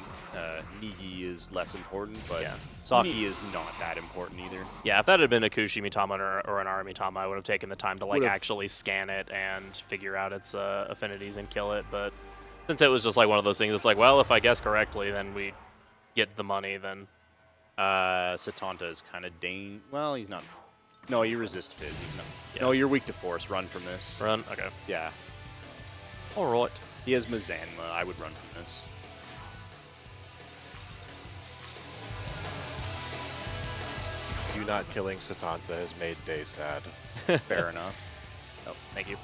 Speaker 3: Nigi is less important, but
Speaker 2: Yeah.
Speaker 3: Saki is not that important either.
Speaker 2: Yeah, if that had been a Kushi Mitama or an Ara Mitama, I would have taken the time to like
Speaker 3: Would've-
Speaker 2: actually scan it and figure out its affinities and kill it. But since it was just like one of those things, it's like, well, if I guess correctly, then we get the money. Then
Speaker 3: Satanta is kind of well, he's not. No, you resist Fizz. He's not.
Speaker 2: Yeah.
Speaker 3: No, you're weak to Force. Run from this.
Speaker 2: run. Okay.
Speaker 3: Yeah.
Speaker 2: All right.
Speaker 3: He has Mazanma. I would run from this.
Speaker 4: You not killing Satanta has made Day sad.
Speaker 3: Fair enough.
Speaker 2: Oh, thank you.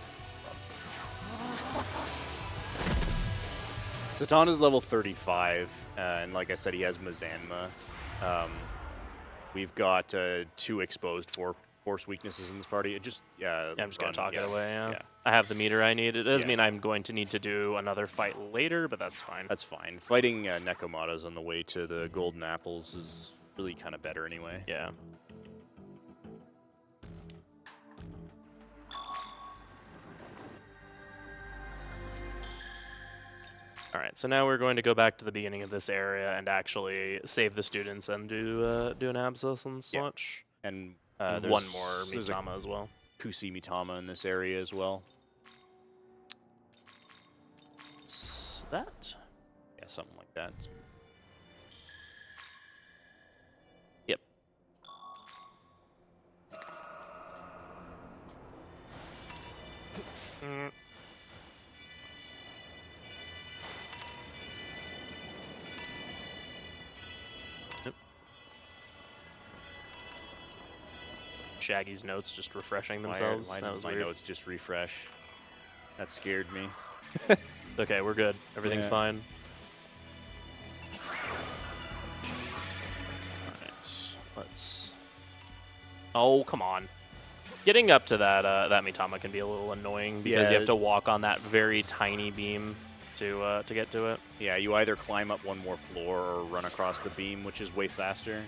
Speaker 3: Satanta's level 35, and like I said, he has Mazanma. We've got 2 exposed force weaknesses in this party. It just
Speaker 2: Yeah, I'm just gonna
Speaker 3: run,
Speaker 2: talk it away. Yeah.
Speaker 3: Yeah.
Speaker 2: I have the meter I need. It does
Speaker 3: Yeah.
Speaker 2: mean I'm going to need to do another fight later, but that's fine.
Speaker 3: That's fine. Fighting Nekomatas on the way to the Golden Apples is really kind of better anyway.
Speaker 2: Yeah. All right, so now we're going to go back to the beginning of this area and actually save the students and do an abscess and
Speaker 3: Yeah.
Speaker 2: such.
Speaker 3: And
Speaker 2: One
Speaker 3: there's
Speaker 2: more
Speaker 3: there's a
Speaker 2: Mitama as well.
Speaker 3: Kusi Mitama in this area as well.
Speaker 2: What's that?
Speaker 3: Yeah, something like that.
Speaker 2: Mm. Yep. Shaggy's notes just refreshing themselves. That was
Speaker 3: my
Speaker 2: weird.
Speaker 3: notes just refresh. That scared me.
Speaker 2: Okay, we're good. Everything's
Speaker 3: Yeah.
Speaker 2: fine. Alright, let's... Oh, come on. Getting up to that Mitama can be a little annoying because you
Speaker 3: Yeah.
Speaker 2: have to walk on that very tiny beam to get to it.
Speaker 3: Yeah, you either climb up one more floor or run across the beam, which is way faster.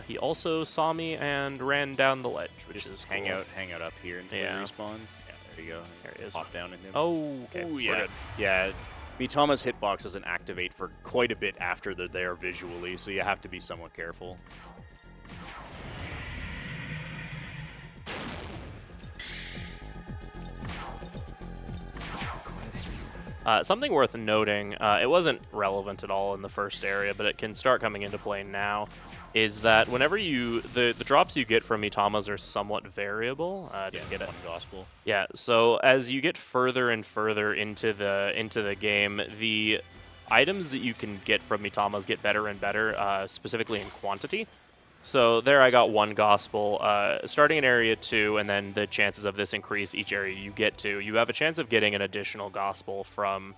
Speaker 2: He also saw me and ran down the ledge, which
Speaker 3: Just
Speaker 2: is
Speaker 3: hang
Speaker 2: cool.
Speaker 3: out up here until
Speaker 2: Yeah.
Speaker 3: he respawns. Yeah, there you go.
Speaker 2: There he is.
Speaker 3: Hop down into him.
Speaker 2: Oh, okay.
Speaker 3: Ooh,
Speaker 2: We're
Speaker 3: yeah.
Speaker 2: good.
Speaker 3: Yeah, Mitama's hitbox doesn't activate for quite a bit after they're there visually, so you have to be somewhat careful.
Speaker 2: Something worth noting, it wasn't relevant at all in the first area, but it can start coming into play now, is that whenever the drops you get from Mitamas are somewhat variable. Didn't get it.
Speaker 3: One gospel.
Speaker 2: Yeah, so as you get further and further into the game, the items that you can get from Mitamas get better and better, specifically in quantity. So there I got one gospel, starting in area 2, and then the chances of this increase each area you get to. You have a chance of getting an additional gospel from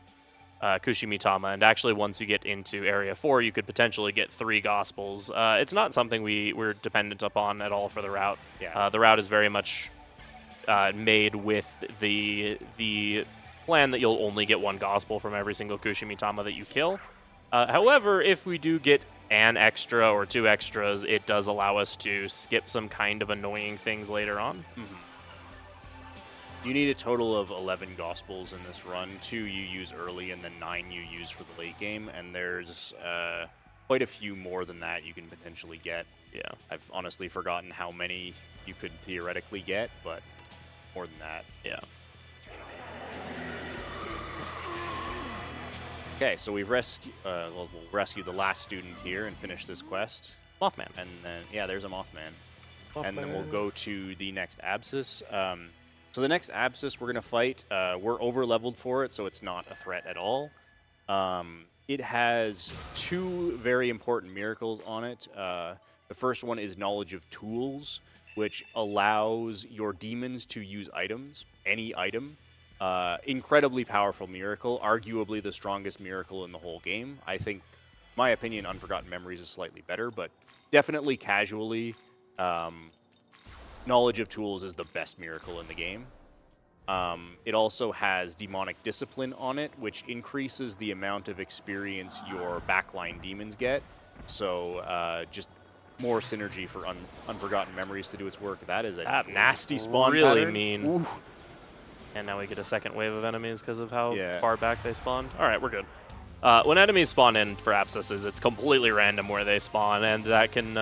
Speaker 2: Kushimitama, and actually once you get into area 4, you could potentially get 3 gospels. It's not something we're dependent upon at all for the route.
Speaker 3: Yeah.
Speaker 2: The route is very much made with the plan that you'll only get 1 gospel from every single Kushimitama that you kill. However, if we do get an extra or 2 extras, it does allow us to skip some kind of annoying things later on.
Speaker 3: You need a total of 11 gospels in this run. 2 you use early, and then 9 you use for the late game. And there's quite a few more than that you can potentially get.
Speaker 2: Yeah.
Speaker 3: I've honestly forgotten how many you could theoretically get, but it's more than that.
Speaker 2: Yeah.
Speaker 3: Okay, so we've we'll rescue the last student here and finish this quest.
Speaker 2: Mothman.
Speaker 3: And then, yeah, there's a Mothman. And then we'll go to the next Abscess. So the next Abscess we're going to fight, we're over-leveled for it, so it's not a threat at all. It has 2 very important miracles on it. The first one is Knowledge of Tools, which allows your demons to use items, any item. Incredibly powerful miracle, arguably the strongest miracle in the whole game. I think, my opinion, Unforgotten Memories is slightly better, but definitely casually, Knowledge of Tools is the best miracle in the game. It also has Demonic Discipline on it, which increases the amount of experience your backline demons get. So just more synergy for Unforgotten Memories to do its work. That is a
Speaker 2: That
Speaker 3: nasty
Speaker 2: was
Speaker 3: spawn
Speaker 2: really
Speaker 3: pattern.
Speaker 2: mean.
Speaker 3: Ooh.
Speaker 2: And now we get a second wave of enemies because of how
Speaker 3: Yeah.
Speaker 2: far back they spawned. All right, we're good. When enemies spawn in for abscesses, it's completely random where they spawn, and that can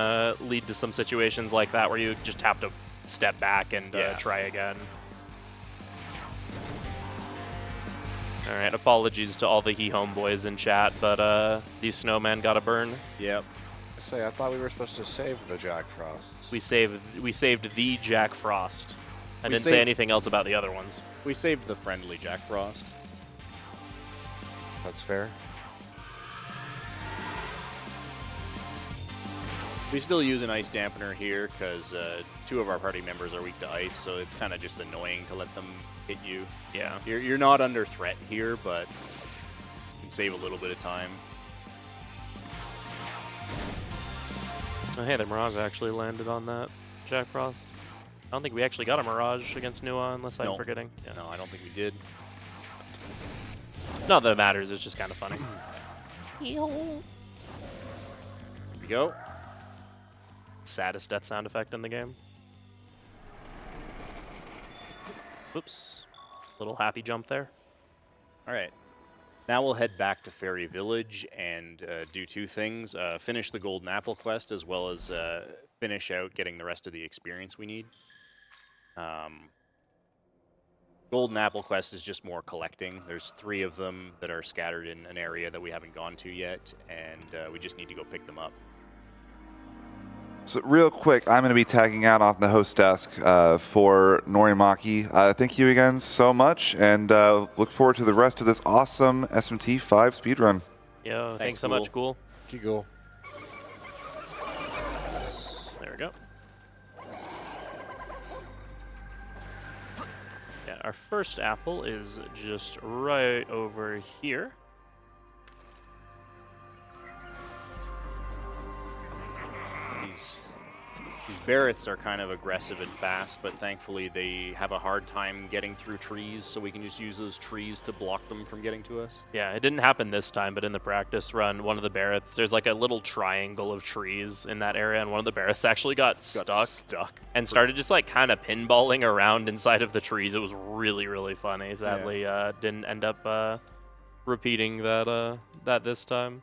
Speaker 2: lead to some situations like that where you just have to step back and try again. All right, apologies to all the He homeboys in chat, but these snowmen got to burn.
Speaker 3: Yep.
Speaker 4: I thought we were supposed to save the Jack Frosts.
Speaker 2: We saved the Jack Frost. I
Speaker 3: We
Speaker 2: didn't say
Speaker 3: saved-
Speaker 2: anything else about the other ones.
Speaker 3: We saved the friendly Jack Frost.
Speaker 4: That's fair.
Speaker 3: We still use an ice dampener here because 2 of our party members are weak to ice, so it's kind of just annoying to let them hit you.
Speaker 2: Yeah.
Speaker 3: You're not under threat here, but you can save a little bit of time.
Speaker 2: Oh, hey, the Mirage actually landed on that Jack Frost. I don't think we actually got a Mirage against Nua, unless I'm
Speaker 3: No.
Speaker 2: forgetting. Yeah.
Speaker 3: No, I don't think we did.
Speaker 2: Not that it matters, it's just kind of funny.
Speaker 5: Yo.
Speaker 3: Here we go.
Speaker 2: Saddest death sound effect in the game. Whoops. Little happy jump there.
Speaker 3: All right. Now we'll head back to Fairy Village and do 2 things. Finish the Golden Apple quest, as well as finish out getting the rest of the experience we need. Golden Apple quest is just more collecting. There's 3 of them that are scattered in an area that we haven't gone to yet, and we just need to go pick them up.
Speaker 1: So real quick, I'm going to be tagging out off the host desk for Norimaki. Thank you again so much, and look forward to the rest of this awesome SMT 5 speedrun.
Speaker 2: Yo, thanks so
Speaker 3: Ghoul.
Speaker 2: much, Ghoul.
Speaker 4: Keeanolookaline.
Speaker 2: There we go. Yeah, our first apple is just right over here.
Speaker 3: These Barretts are kind of aggressive and fast, but thankfully they have a hard time getting through trees, so we can just use those trees to block them from getting to us.
Speaker 2: Yeah, it didn't happen this time, but in the practice run, one of the Barretts, there's like a little triangle of trees in that area, and one of the Barretts actually got stuck and started just like kind of pinballing around inside of the trees. It was really, really funny. Sadly, didn't end up repeating that this time.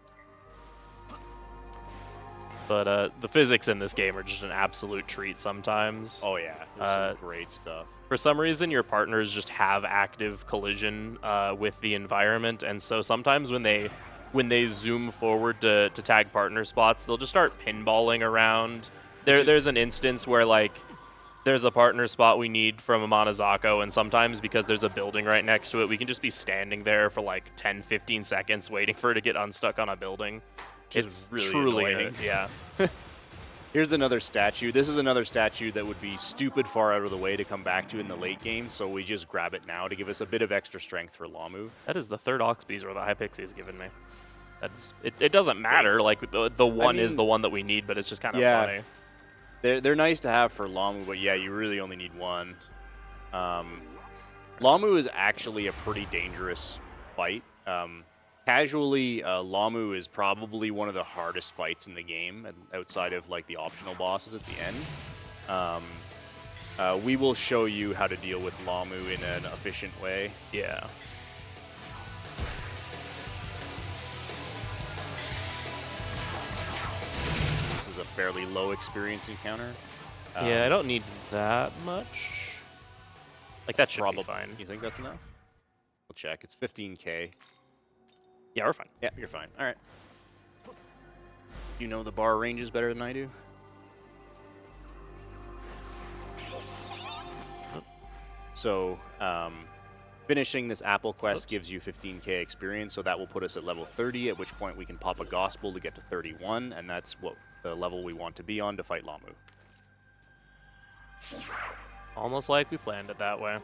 Speaker 2: But the physics in this game are just an absolute treat sometimes.
Speaker 3: Oh yeah, there's some great stuff.
Speaker 2: For some reason, your partners just have active collision with the environment, and so sometimes when they zoom forward to tag partner spots, they'll just start pinballing around. There's an instance where like there's a partner spot we need from Amanazako, and sometimes because there's a building right next to it, we can just be standing there for like 10-15 seconds waiting for it to get unstuck on a building. It's
Speaker 3: really
Speaker 2: truly
Speaker 3: annoying.
Speaker 2: yeah.
Speaker 3: Here's another statue. This is another statue that would be stupid far out of the way to come back to in the late game, so we just grab it now to give us a bit of extra strength for Lamu.
Speaker 2: That is the third Oxbees or the Hypixie's given me. It doesn't matter. Like the one is the one that we need, but it's just kind of funny.
Speaker 3: They're nice to have for Lamu, but yeah, you really only need one. Lamu is actually a pretty dangerous fight. Casually, Lamu is probably one of the hardest fights in the game, outside of like the optional bosses at the end. We will show you how to deal with Lamu in an efficient way.
Speaker 2: Yeah.
Speaker 3: This is a fairly low experience encounter.
Speaker 2: Yeah, I don't need that much. Like that should be fine.
Speaker 3: You think that's enough? We'll check. It's 15k.
Speaker 2: Yeah, we're fine.
Speaker 3: Yeah, you're fine. All right. You know the bar ranges better than I do. So, finishing this apple quest gives you 15k experience, so that will put us at level 30, at which point we can pop a gospel to get to 31, and that's what the level we want to be on to fight Lamu.
Speaker 2: Almost like we planned it that way.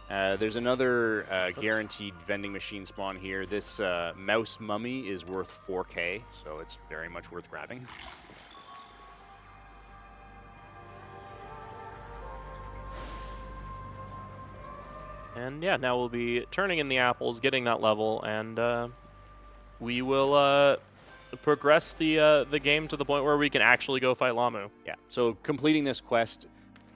Speaker 3: There's another guaranteed vending machine spawn here. This mouse mummy is worth 4k, so it's very much worth grabbing.
Speaker 2: And yeah, now we'll be turning in the apples, getting that level, and we will progress the game to the point where we can actually go fight Lamu.
Speaker 3: Yeah, so completing this quest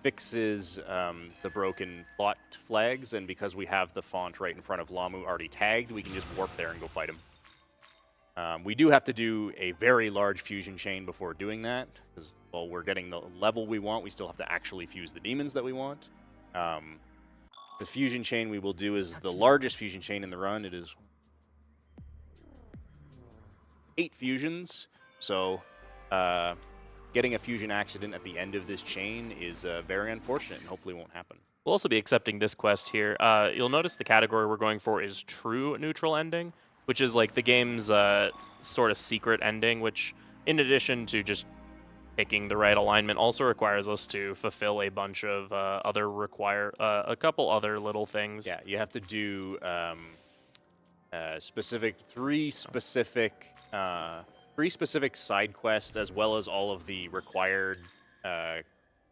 Speaker 3: fixes the broken plot flags, and because we have the font right in front of Lamu already tagged, we can just warp there and go fight him. We do have to do a very large fusion chain before doing that, because while we're getting the level we want, we still have to actually fuse the demons that we want. The fusion chain we will do is the largest fusion chain in the run. It is 8 fusions, so getting a fusion accident at the end of this chain is very unfortunate and hopefully won't happen.
Speaker 2: We'll also be accepting this quest here. You'll notice the category we're going for is true neutral ending, which is like the game's sort of secret ending, which in addition to just picking the right alignment also requires us to fulfill a bunch of a couple other little things.
Speaker 3: Yeah, you have to do three specific side quests, as well as all of the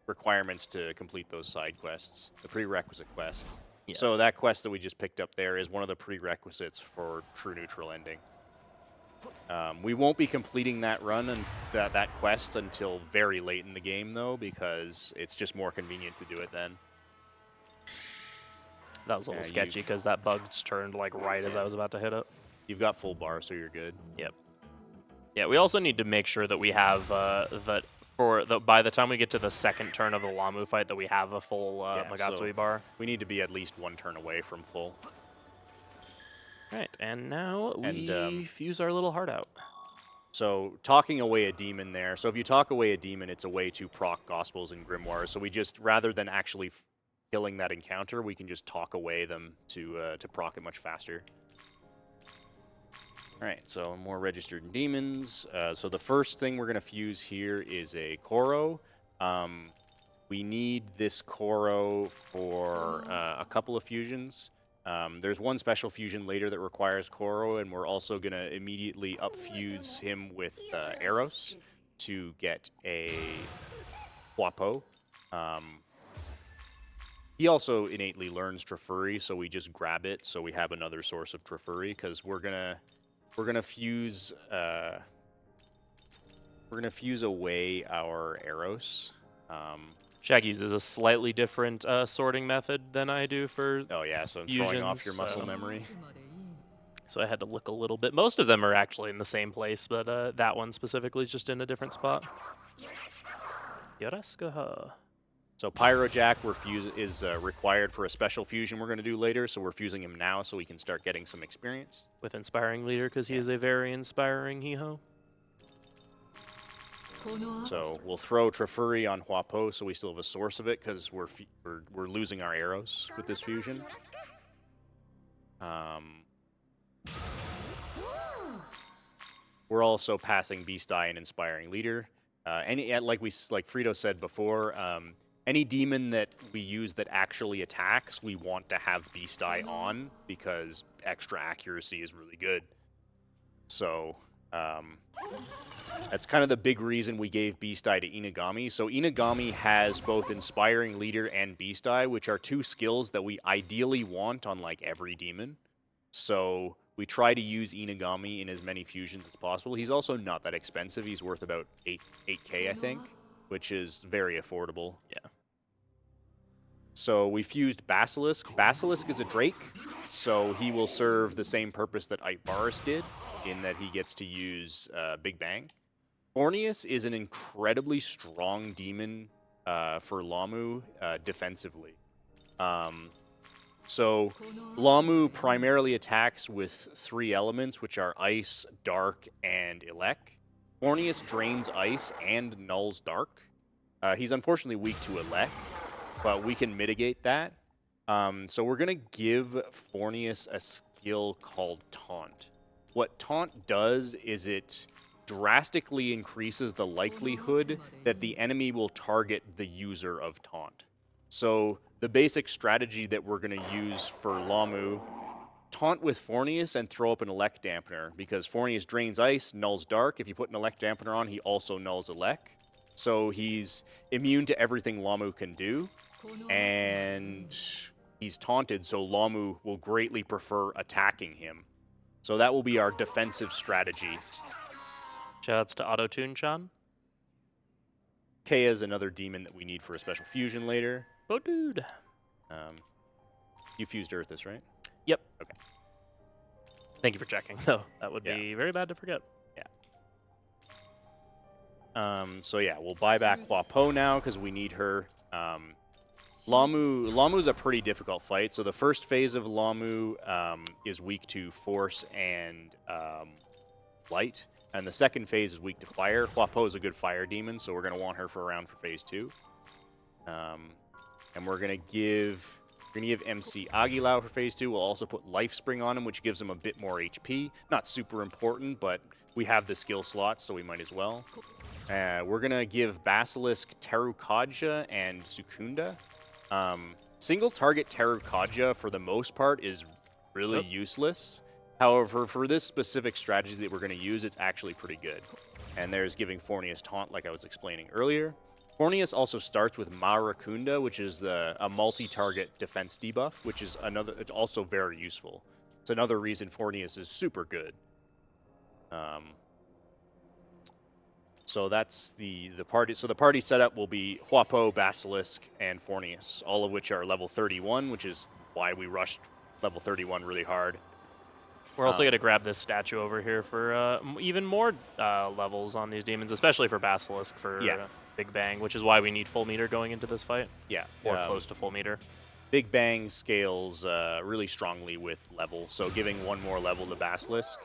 Speaker 3: requirements to complete those side quests, the prerequisite quest.
Speaker 2: Yes.
Speaker 3: So that quest that we just picked up there is one of the prerequisites for true neutral ending. We won't be completing that run and that quest until very late in the game, though, because it's just more convenient to do it then.
Speaker 2: That was a little sketchy because that bug turned like right as I was about to hit it.
Speaker 3: You've got full bar, so you're good.
Speaker 2: Yep. Yeah, we also need to make sure that we have by the time we get to the second turn of the Lamu fight, that we have a full Magatsui bar.
Speaker 3: We need to be at least one turn away from full.
Speaker 2: Right, and now we fuse our little heart out.
Speaker 3: So talking away a demon there. So if you talk away a demon, it's a way to proc Gospels and Grimoires. So we just, rather than actually killing that encounter, we can just talk away them to proc it much faster. All right, so more registered demons. So the first thing we're going to fuse here is a Koro. We need this Koro for a couple of fusions. There's one special fusion later that requires Koro, and we're also going to immediately upfuse him with Eros to get a Huapo. He also innately learns Trafuri, so we just grab it so we have another source of Trafuri, because we're gonna fuse away our Eros.
Speaker 2: Shaggy uses a slightly different sorting method than I do for
Speaker 3: Oh yeah, so I'm throwing off your
Speaker 2: fusions,
Speaker 3: muscle memory.
Speaker 2: so I had to look a little bit. Most of them are actually in the same place, but that one specifically is just in a different spot. Yoraskaha.
Speaker 3: So Pyrojack is required for a special fusion we're going to do later, so we're fusing him now so we can start getting some experience.
Speaker 2: With Inspiring Leader, because he is a very inspiring Hiho.
Speaker 3: So we'll throw Trafuri on Huapo so we still have a source of it, because we're losing our arrows with this fusion. We're also passing Beast Eye and Inspiring Leader. Like Frito said before, any demon that we use that actually attacks, we want to have Beast Eye on, because extra accuracy is really good. So that's kind of the big reason we gave Beast Eye to Inagami. So Inagami has both Inspiring Leader and Beast Eye, which are two skills that we ideally want on like every demon. So we try to use Inagami in as many fusions as possible. He's also not that expensive. He's worth about 8K, I think, which is very affordable.
Speaker 2: Yeah.
Speaker 3: So we fused Basilisk. Basilisk is a Drake, so he will serve the same purpose that Itebaris did, in that he gets to use Big Bang. Fornius is an incredibly strong demon for Lamu defensively. So Lamu primarily attacks with 3 elements, which are Ice, Dark, and Elec. Fornius drains Ice and nulls Dark. He's unfortunately weak to Elec, but we can mitigate that. So we're going to give Fornius a skill called Taunt. What Taunt does is it drastically increases the likelihood that the enemy will target the user of Taunt. So the basic strategy that we're going to use for Lamu, taunt with Fornius and throw up an Elec Dampener, because Fornius drains Ice, nulls Dark. If you put an Elec Dampener on, he also nulls Elec. So he's immune to everything Lamu can do, and he's taunted, so Lamu will greatly prefer attacking him. So that will be our defensive strategy.
Speaker 2: Shoutouts to Auto-Tune-chan.
Speaker 3: Kea is another demon that we need for a special fusion later.
Speaker 2: Oh, dude.
Speaker 3: You fused Earthus, right?
Speaker 2: Yep.
Speaker 3: Okay.
Speaker 2: Thank you for checking, though. That would be very bad to forget.
Speaker 3: Yeah. So yeah, we'll buy back Huapo now because we need her. Lamu's a pretty difficult fight. So the first phase of Lamu is weak to Force and Light. And the second phase is weak to Fire. Huapo is a good Fire demon, so we're going to want her for around for phase 2. And we're going to give MC Aguilau for phase 2. We'll also put Life Spring on him, which gives him a bit more HP. Not super important, but we have the skill slots, so we might as well. We're going to give Basilisk Terukaja and Sukunda. Single target Terukaja, for the most part, is really useless. However, for this specific strategy that we're going to use, it's actually pretty good. And there's giving Fornius Taunt, like I was explaining earlier. Fornius also starts with Marakunda, which is a multi-target defense debuff, which is it's also very useful. It's another reason Fornius is super good. So that's the party. So the party setup will be Huapo, Basilisk, and Fornius, all of which are level 31, which is why we rushed level 31 really hard.
Speaker 2: We're also going to grab this statue over here for even more levels on these demons, especially for Basilisk for Big Bang, which is why we need full meter going into this fight.
Speaker 3: Yeah.
Speaker 2: Or close to full meter.
Speaker 3: Big Bang scales really strongly with level, so giving one more level to Basilisk.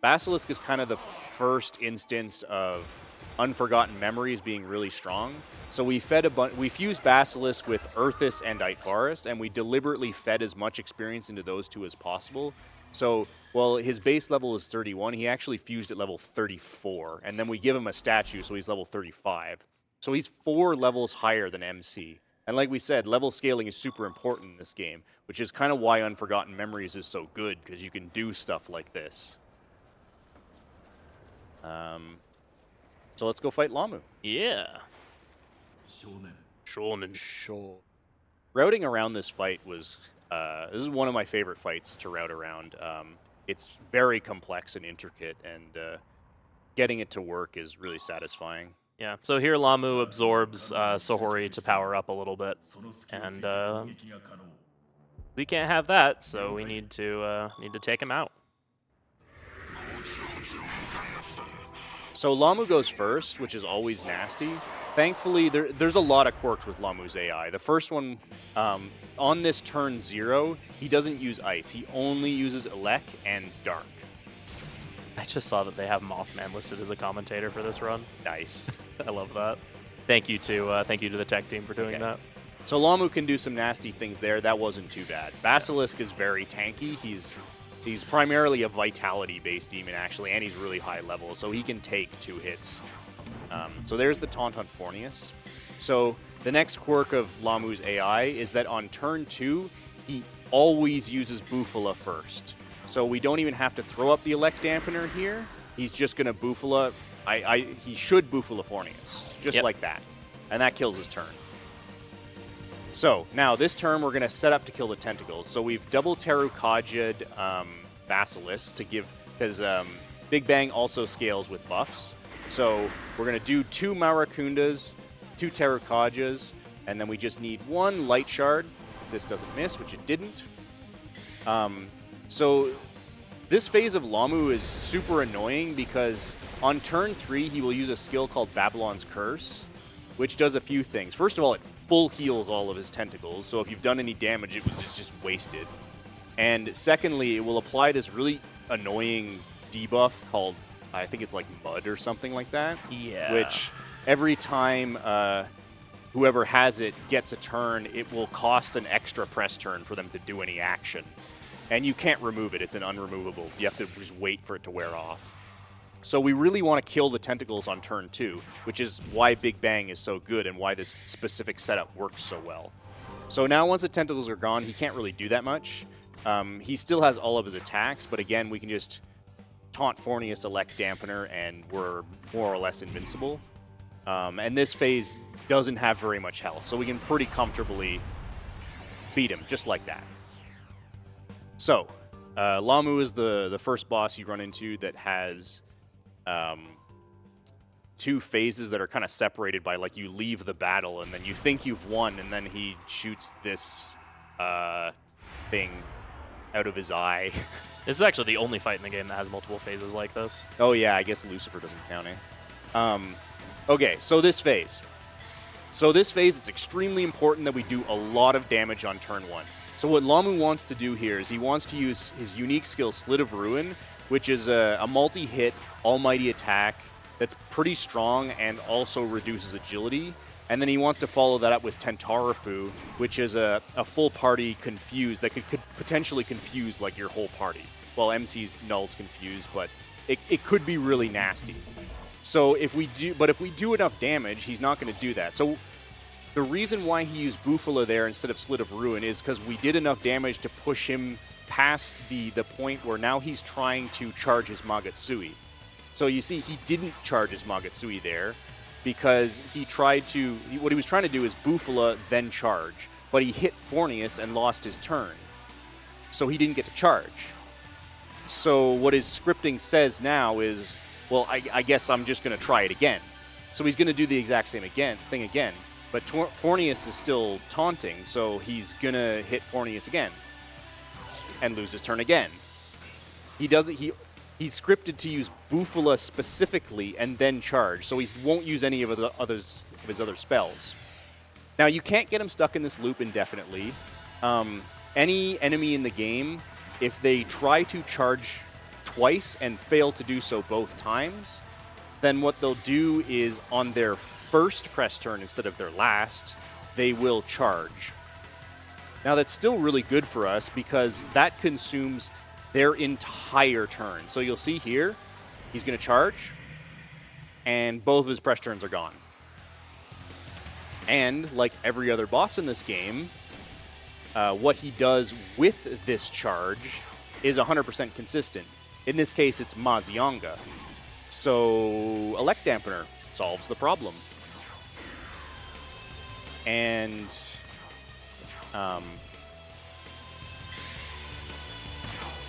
Speaker 3: Basilisk is kind of the first instance of Unforgotten Memories being really strong. So we fused Basilisk with Earthis and Itvarus, and we deliberately fed as much experience into those two as possible. So, while his base level is 31, he actually fused at level 34, and then we give him a statue, so he's level 35. So he's 4 levels higher than MC. And like we said, level scaling is super important in this game, which is kind of why Unforgotten Memories is so good, because you can do stuff like this. So let's go fight Lamu.
Speaker 2: Yeah. Shonen.
Speaker 4: Sure.
Speaker 3: Routing around this fight was, this is one of my favorite fights to route around. It's very complex and intricate, and getting it to work is really satisfying.
Speaker 2: Yeah, so here Lamu absorbs Sohori to power up a little bit, and we can't have that, so we need to take him out.
Speaker 3: So Lamu goes first, which is always nasty. Thankfully, there's a lot of quirks with Lamu's AI. The first one, on this turn 0, he doesn't use Ice. He only uses Elec and Dark.
Speaker 2: I just saw that they have Mothman listed as a commentator for this run.
Speaker 3: Nice.
Speaker 2: I love that. Thank you to the tech team for doing that.
Speaker 3: So Lamu can do some nasty things there. That wasn't too bad. Basilisk is very tanky. He's primarily a vitality-based demon, actually, and he's really high level, so he can take 2 hits. So there's the taunt on Fornius. So the next quirk of Lamu's AI is that on turn 2, he always uses Bufala first. So we don't even have to throw up the Elect Dampener here. He's just going to Bufala. He should Bufala Fornius, just like that. And that kills his turn. So now this turn we're going to set up to kill the tentacles. So we've double Terukaja'd Basilisk to give, because Big Bang also scales with buffs. So we're going to do 2 Marakundas, 2 Terukajas, and then we just need 1 Light Shard, if this doesn't miss, which it didn't. So this phase of Lamu is super annoying because on turn 3 he will use a skill called Babylon's Curse, which does a few things. First of all, it full heals all of his tentacles, so if you've done any damage, it was just wasted. And secondly, it will apply this really annoying debuff called, I think it's like Mud or something like that.
Speaker 2: Yeah.
Speaker 3: Which every time whoever has it gets a turn, it will cost an extra press turn for them to do any action. And you can't remove it. It's an unremovable. You have to just wait for it to wear off. So we really want to kill the tentacles on turn 2, which is why Big Bang is so good and why this specific setup works so well. So now once the tentacles are gone, he can't really do that much. He still has all of his attacks, but again, we can just taunt Fornius, Elect Dampener, and we're more or less invincible. And this phase doesn't have very much health, so we can pretty comfortably beat him just like that. So, Lamu is the first boss you run into that has 2 phases that are kind of separated by, like, you leave the battle and then you think you've won, and then he shoots this thing out of his eye.
Speaker 2: This is actually the only fight in the game that has multiple phases like this.
Speaker 3: Oh yeah, I guess Lucifer doesn't count, eh? Okay, so this phase. It's extremely important that we do a lot of damage on turn 1. So what Lamu wants to do here is he wants to use his unique skill, Slit of Ruin, which is a multi-hit, almighty attack that's pretty strong and also reduces agility. And then he wants to follow that up with Tentarafu, which is a full party confuse that could potentially confuse like your whole party. Well, MC's Null's confused, but it could be really nasty. So if we do enough damage, he's not going to do that. So the reason why he used Bufala there instead of Slit of Ruin is because we did enough damage to push him past the point where now he's trying to charge his Magatsui. So you see, he didn't charge his Magatsui there because what he was trying to do is Bufala, then charge. But he hit Fornius and lost his turn. So he didn't get to charge. So what his scripting says now is, well, I guess I'm just going to try it again. So he's going to do the exact same thing again. But Fornius is still taunting, so he's going to hit Fornius again and lose his turn again. He's scripted to use Bufala specifically and then charge, so he won't use any of his other spells. Now, you can't get him stuck in this loop indefinitely. Any enemy in the game, if they try to charge twice and fail to do so both times, then what they'll do is on their first press turn instead of their last, they will charge. Now that's still really good for us because that consumes their entire turn. So you'll see here, he's going to charge, and both of his press turns are gone. And like every other boss in this game, what he does with this charge is 100% consistent. In this case, it's Mazionga. So Elect Dampener solves the problem. And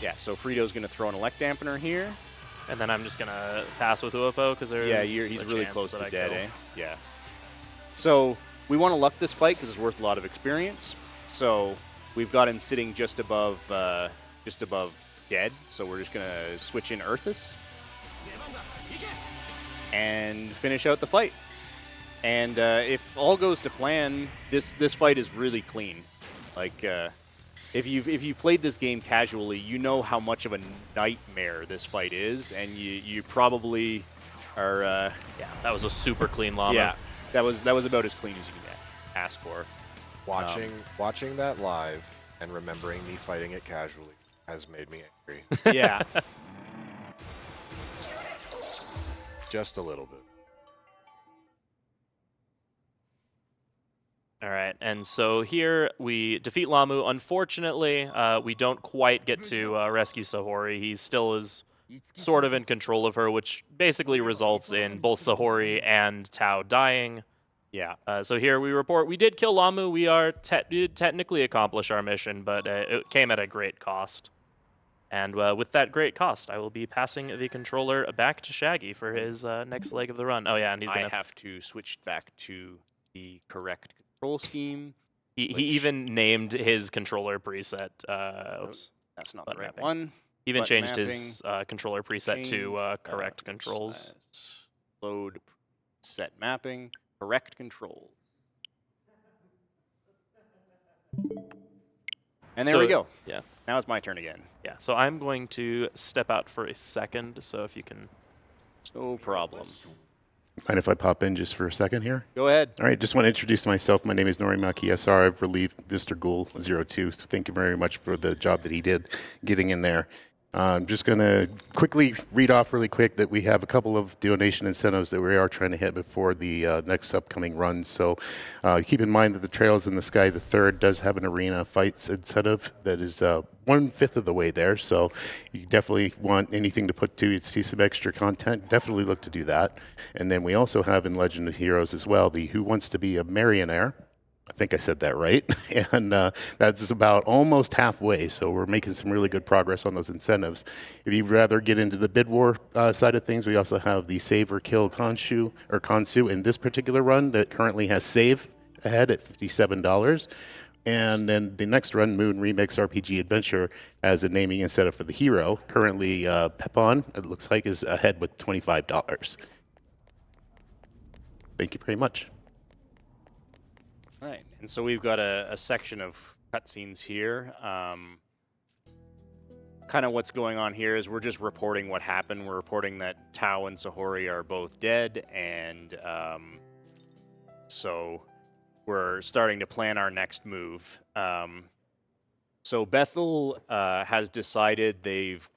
Speaker 3: yeah, so Frito's going to throw an Elect Dampener here.
Speaker 2: And then I'm just going to pass with Uopo because there's
Speaker 3: he's
Speaker 2: a
Speaker 3: really
Speaker 2: chance
Speaker 3: close
Speaker 2: that
Speaker 3: to
Speaker 2: I
Speaker 3: dead,
Speaker 2: kill.
Speaker 3: eh? Yeah. So we want to luck this fight because it's worth a lot of experience. So we've got him sitting just above dead. So we're just going to switch in Earthus and finish out the fight. And if all goes to plan, this fight is really clean. Like, if you've played this game casually, you know how much of a nightmare this fight is, and you probably are.
Speaker 2: Yeah, that was a super clean llama.
Speaker 3: Yeah, that was about as clean as you can ask for.
Speaker 4: Watching that live and remembering me fighting it casually has made me angry.
Speaker 3: Yeah.
Speaker 4: Just a little bit.
Speaker 2: All right, and so here we defeat Lamu. Unfortunately, we don't quite get to rescue Sahori. He still is sort of in control of her, which basically results in both Sahori and Tao dying.
Speaker 3: Yeah.
Speaker 2: So here we report we did kill Lamu. We did technically accomplish our mission, but it came at a great cost. And with that great cost, I will be passing the controller back to Shaggy for his next leg of the run. Oh yeah, and he's
Speaker 3: I
Speaker 2: gonna.
Speaker 3: have to switch back to the correct control scheme.
Speaker 2: He
Speaker 3: which-
Speaker 2: even named his controller preset. Oops.
Speaker 3: That's not the
Speaker 2: Button
Speaker 3: right
Speaker 2: mapping.
Speaker 3: one.
Speaker 2: Even
Speaker 3: Button
Speaker 2: changed his controller preset to
Speaker 3: Change,
Speaker 2: correct controls.
Speaker 3: let's load set mapping, correct control. And there we
Speaker 2: So-
Speaker 3: go.
Speaker 2: Yeah,
Speaker 3: Now it's my turn again.
Speaker 2: yeah. So I'm going to step out for a second. So if you can.
Speaker 3: No problem.
Speaker 6: Mind if I pop in just for a second here?
Speaker 3: Go ahead.
Speaker 6: All right, just want to introduce myself. My name is Norimaki SR. I've relieved Mr. Ghoul02. So thank you very much for the job that he did getting in there. I'm just going to quickly read off really quick that we have a couple of donation incentives that we are trying to hit before the next upcoming run. So keep in mind that the Trails in the Sky, the third, does have an arena fights incentive that is 1/5 of the way there. So you definitely want anything to put to see some extra content. Definitely look to do that. And then we also have in Legend of Heroes as well, the Who Wants to Be a Marionaire. I think I said that right. And that's about almost halfway. So we're making some really good progress on those incentives. If you'd rather get into the bid war side of things, we also have the Save or Kill Konsu in this particular run that currently has save ahead at $57. And then the next run, Moon Remix RPG Adventure, as a naming incentive for the hero. Currently, Pepon, it looks like, is ahead with $25. Thank you very much.
Speaker 3: All right. And so we've got a section of cutscenes here. Kind of what's going on here is we're just reporting what happened. We're reporting that Tao and Sahori are both dead, and so we're starting to plan our next move. So Bethel has decided they've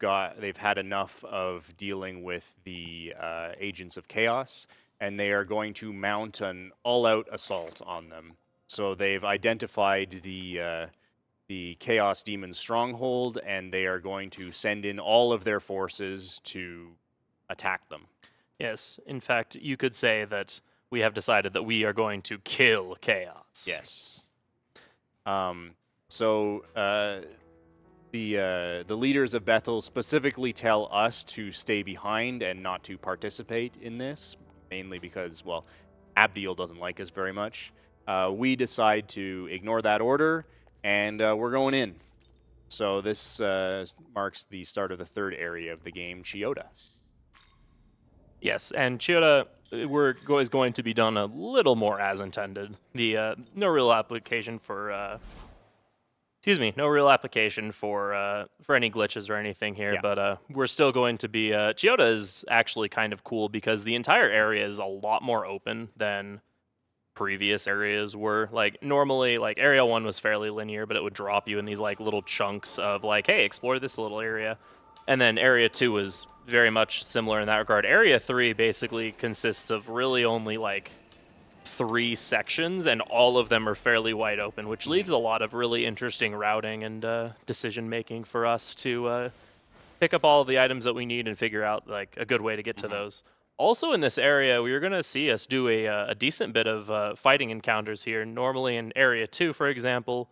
Speaker 3: had enough of dealing with the agents of chaos, and they are going to mount an all-out assault on them. So they've identified the Chaos Demon stronghold, and they are going to send in all of their forces to attack them.
Speaker 2: Yes, in fact, you could say that we have decided that we are going to kill Chaos.
Speaker 3: Yes. So the leaders of Bethel specifically tell us to stay behind and not to participate in this, mainly because, well, Abdiel doesn't like us very much. We decide to ignore that order, and we're going in. So this marks the start of the third area of the game, Chiyoda.
Speaker 2: Yes, and Chiyoda is going to be done a little more as intended. The no real application for Excuse me, no real application for any glitches or anything here,
Speaker 3: Yeah.
Speaker 2: but we're still going to be. Chiyoda is actually kind of cool because the entire area is a lot more open than previous areas were. Like normally, like Area 1 was fairly linear, but it would drop you in these like little chunks of like, hey, explore this little area, and then Area 2 was very much similar in that regard. Area 3 basically consists of really only like 3 sections, and all of them are fairly wide open, which leaves a lot of really interesting routing and decision making for us to pick up all the items that we need and figure out like a good way to get to those. Also in this area, we are going to see us do a decent bit of fighting encounters here. Normally in Area 2, for example,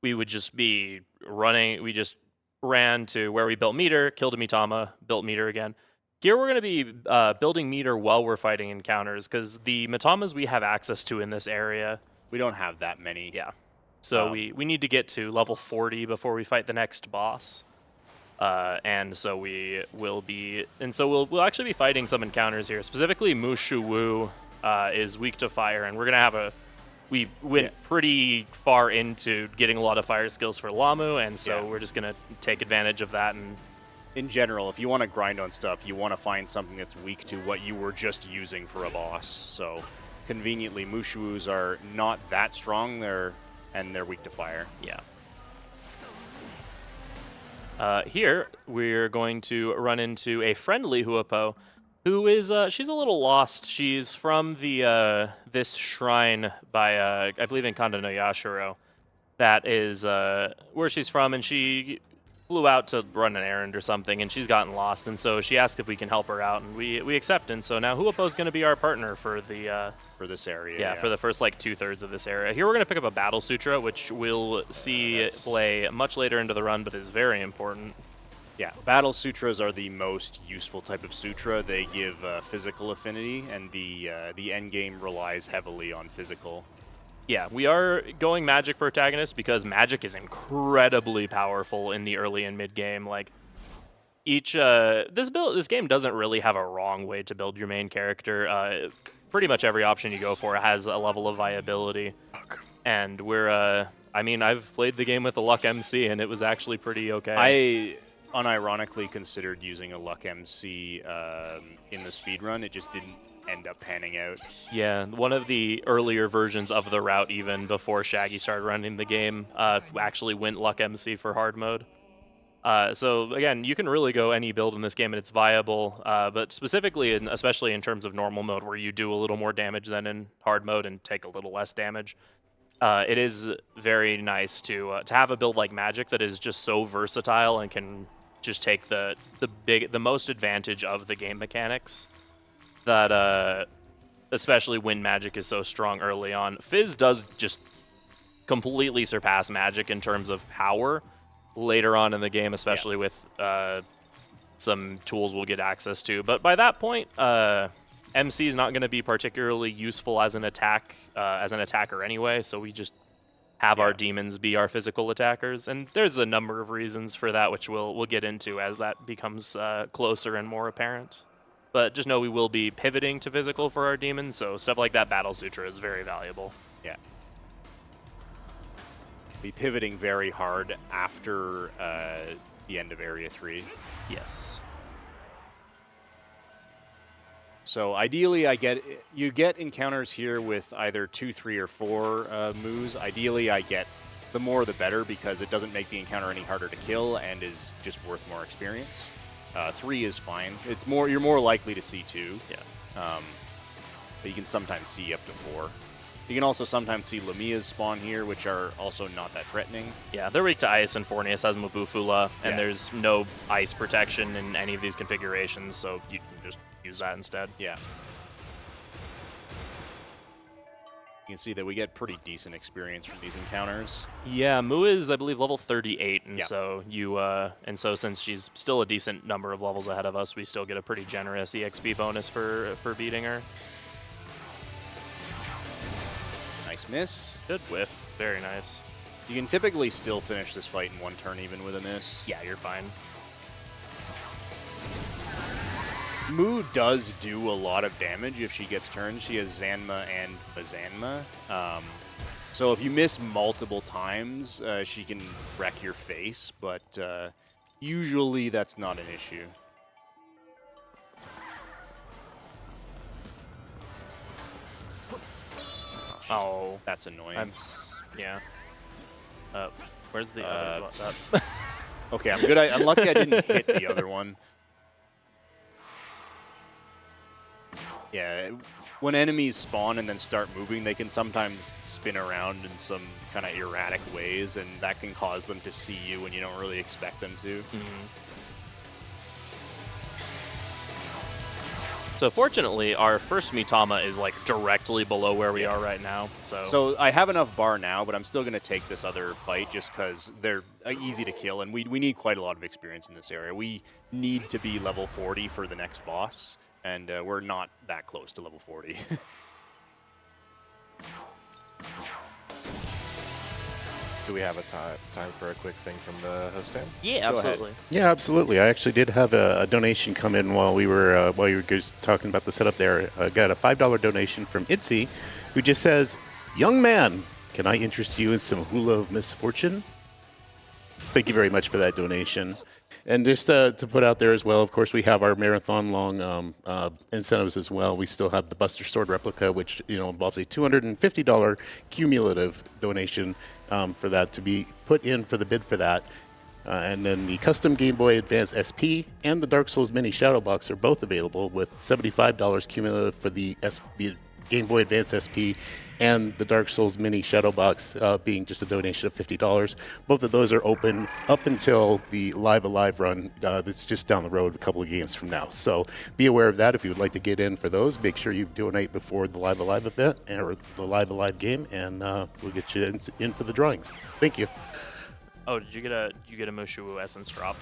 Speaker 2: we would just be running. We just ran to where we built meter, killed a Mitama, built meter again. Here we're going to be building meter while we're fighting encounters, because the Matamas we have access to in this area.
Speaker 3: We don't have that many.
Speaker 2: Yeah. So we need to get to level 40 before we fight the next boss. And so we will be, and so we'll actually be fighting some encounters here. Specifically, Mushu Wu is weak to fire, and we're gonna have we went pretty far into getting a lot of fire skills for Lamu, and so we're just gonna take advantage of that. And
Speaker 3: in general, if you want to grind on stuff, you want to find something that's weak to what you were just using for a boss. So conveniently, Mushuus are not that strong, and they're weak to fire.
Speaker 2: Yeah. Here, we're going to run into a friendly Huapo, who is, she's a little lost. She's from the this shrine by, I believe in Kanda no Yashiro. That is where she's from, and she flew out to run an errand or something, and she's gotten lost, and so she asked if we can help her out, and we accept, and so now Huapo's going to be our partner for the
Speaker 3: for this area.
Speaker 2: yeah, for the first like 2/3 of this area. Here we're going to pick up a Battle Sutra, which we'll see play much later into the run, but is very important.
Speaker 3: Yeah, Battle Sutras are the most useful type of sutra. They give physical affinity, and the end game relies heavily on physical.
Speaker 2: Yeah, we are going magic protagonist because magic is incredibly powerful in the early and mid game. Like each this game doesn't really have a wrong way to build your main character. Pretty much every option you go for has a level of viability, and we're I mean, I've played the game with a Luck MC, and it was actually pretty okay.
Speaker 3: I unironically considered using a Luck MC in the speedrun. It just didn't end up panning out.
Speaker 2: Yeah, one of the earlier versions of the route, even before Shaggy started running the game, actually went Luck MC for hard mode. So again, you can really go any build in this game and it's viable, but specifically, especially in terms of normal mode, where you do a little more damage than in hard mode and take a little less damage, it is very nice to have a build like Magic that is just so versatile and can just take the most advantage of the game mechanics. That especially when Magic is so strong early on. Fizz does just completely surpass Magic in terms of power later on in the game, especially with some tools we'll get access to. But by that point, MC is not going to be particularly useful as an attacker anyway, so we just have our demons be our physical attackers. And there's a number of reasons for that, which we'll get into as that becomes closer and more apparent. But just know we will be pivoting to physical for our demons, so stuff like that Battle Sutra is very valuable.
Speaker 3: Yeah. Be pivoting very hard after the end of Area 3.
Speaker 2: Yes.
Speaker 3: So ideally, you get encounters here with either 2, 3, or 4 moves. Ideally, I get the more the better, because it doesn't make the encounter any harder to kill and is just worth more experience. 3 is fine. It's more, you're more likely to see 2.
Speaker 2: Yeah.
Speaker 3: But you can sometimes see up to 4. You can also sometimes see Lamia's spawn here, which are also not that threatening.
Speaker 2: Yeah, they're weak to ice, and Fornius has Mabufula, and
Speaker 3: Yeah.
Speaker 2: there's no ice protection in any of these configurations, so you can just use that instead.
Speaker 3: Yeah. You can see that we get pretty decent experience from these encounters.
Speaker 2: Yeah, Mu is, I believe, level 38, and
Speaker 3: Yeah.
Speaker 2: so so since she's still a decent number of levels ahead of us, we still get a pretty generous EXP bonus for beating her.
Speaker 3: Nice miss.
Speaker 2: Good whiff. Very nice.
Speaker 3: You can typically still finish this fight in 1 turn even with a miss.
Speaker 2: Yeah, you're fine.
Speaker 3: Mu does do a lot of damage if she gets turned. She has Zanma and Bazanma. So if you miss multiple times, she can wreck your face, but usually that's not an issue.
Speaker 2: Oh,
Speaker 3: That's annoying.
Speaker 2: that's yeah. Where's the other one?
Speaker 3: Okay, I'm good. I'm lucky I didn't hit the other one. Yeah, when enemies spawn and then start moving, they can sometimes spin around in some kind of erratic ways, and that can cause them to see you when you don't really expect them to.
Speaker 2: So fortunately, our first Mitama is like directly below where we are right now.
Speaker 3: So I have enough bar now, but I'm still going to take this other fight just because they're easy to kill, and we need quite a lot of experience in this area. We need to be level 40 for the next boss, and we're not that close to level 40.
Speaker 4: Do we have a time for a quick thing from the host stand?
Speaker 2: yeah, absolutely.
Speaker 6: Yeah, absolutely. I actually did have a donation come in while you were guys talking about the setup there. I got a $5 donation from Itzy, who just says, "Young man, can I interest you in some hula of misfortune?" Thank you very much for that donation. And just to put out there as well, of course, we have our marathon long incentives as well. We still have the Buster Sword replica, which involves a $250 cumulative donation for that to be put in for the bid for that. And then the custom Game Boy Advance SP and the Dark Souls Mini Shadow Box are both available with $75 cumulative for the Game Boy Advance SP and the Dark Souls Mini Shadow Box being just a donation of $50. Both of those are open up until the Live Alive run that's just down the road a couple of games from now. So be aware of that if you would like to get in for those. Make sure you donate before the Live Alive event or the Live Alive game, and we'll get you in for the drawings. Thank you.
Speaker 2: Oh, did you get a Mushu essence drop?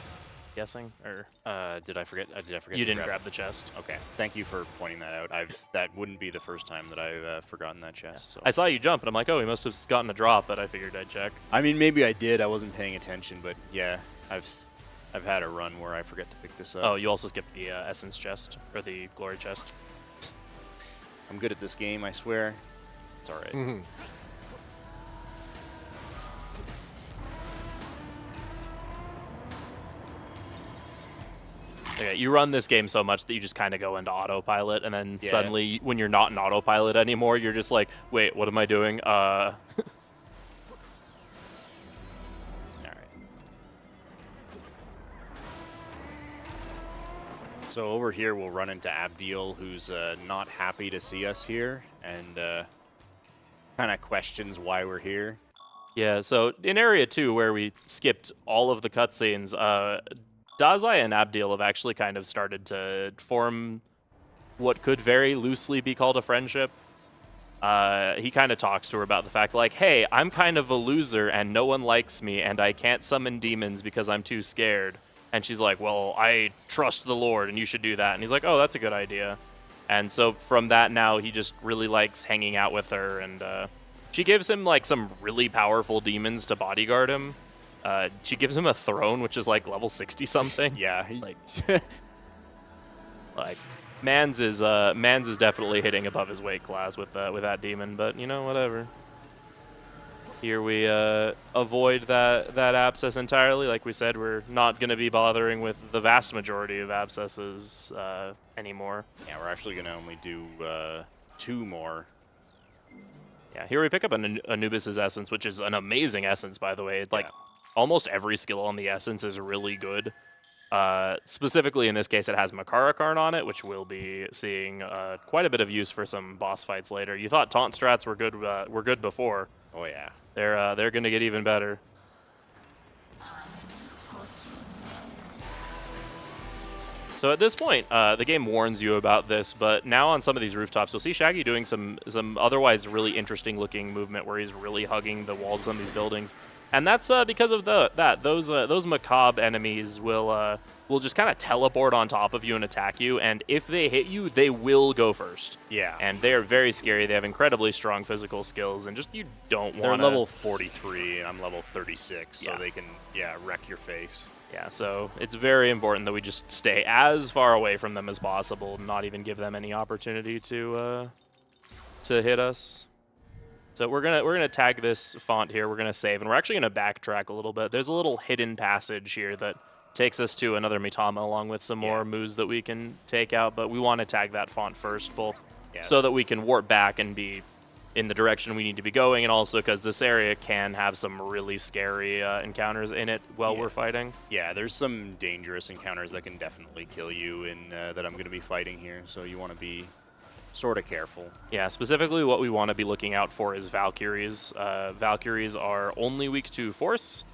Speaker 2: Guessing or
Speaker 3: Did I forget?
Speaker 2: you didn't grab the chest?
Speaker 3: Okay, thank you for pointing that out. That wouldn't be the first time that I've forgotten that chest. So.
Speaker 2: I saw you jump, and I'm like, oh, he must have gotten a drop, but I figured I'd check.
Speaker 3: I mean, maybe I did. I wasn't paying attention, but yeah, I've had a run where I forget to pick this up.
Speaker 2: Oh, you also skipped the essence chest or the glory chest.
Speaker 3: I'm good at this game, I swear. It's all right.
Speaker 4: Mm-hmm.
Speaker 2: Okay, you run this game so much that you just kind of go into autopilot, and then suddenly, when you're not in autopilot anymore, you're just like, wait, what am I doing?
Speaker 3: All right. So over here, we'll run into Abdiel, who's not happy to see us here, and kind of questions why we're here.
Speaker 2: Yeah, so in Area 2, where we skipped all of the cutscenes, Dazai and Abdiel have actually kind of started to form what could very loosely be called a friendship. He kind of talks to her about the fact, like, hey, I'm kind of a loser and no one likes me and I can't summon demons because I'm too scared. And she's like, well, I trust the Lord and you should do that. And he's like, oh, that's a good idea. And so from that now, he just really likes hanging out with her. And she gives him, like, some really powerful demons to bodyguard him. She gives him a throne, which is like level 60-something.
Speaker 3: Yeah.
Speaker 2: Like, Mans is definitely hitting above his weight class with that demon, but whatever. Here we avoid that abscess entirely. Like we said, we're not going to be bothering with the vast majority of abscesses anymore.
Speaker 3: Yeah, we're actually going to only do 2 more.
Speaker 2: Yeah, here we pick up Anubis's essence, which is an amazing essence, by the way. Like, almost every skill on the essence is really good. Specifically, in this case, it has Makarakarn on it, which we'll be seeing quite a bit of use for some boss fights later. You thought taunt strats were good before.
Speaker 3: Oh yeah,
Speaker 2: they're going to get even better. So at this point, the game warns you about this, but now on some of these rooftops, you'll see Shaggy doing some otherwise really interesting looking movement where he's really hugging the walls on these buildings. And that's because of those macabre enemies will just kind of teleport on top of you and attack you, and if they hit you, they will go first.
Speaker 3: Yeah.
Speaker 2: And they're very scary. They have incredibly strong physical skills, and just you don't want to...
Speaker 3: They're level 43, and I'm level 36, so
Speaker 2: Yeah.
Speaker 3: they can, wreck your face.
Speaker 2: Yeah, so it's very important that we just stay as far away from them as possible, not even give them any opportunity to hit us. So we're gonna tag this font here. We're gonna save, and we're actually gonna backtrack a little bit. There's a little hidden passage here that takes us to another Mitama, along with some more moves that we can take out. But we want to tag that font first, both so that we can warp back and be in the direction we need to be going, and also because this area can have some really scary encounters in it while we're fighting.
Speaker 3: Yeah, there's some dangerous encounters that can definitely kill you in that I'm going to be fighting here, so you want to be sort of careful.
Speaker 2: Yeah, specifically what we want to be looking out for is Valkyries. Valkyries are only weak to Force,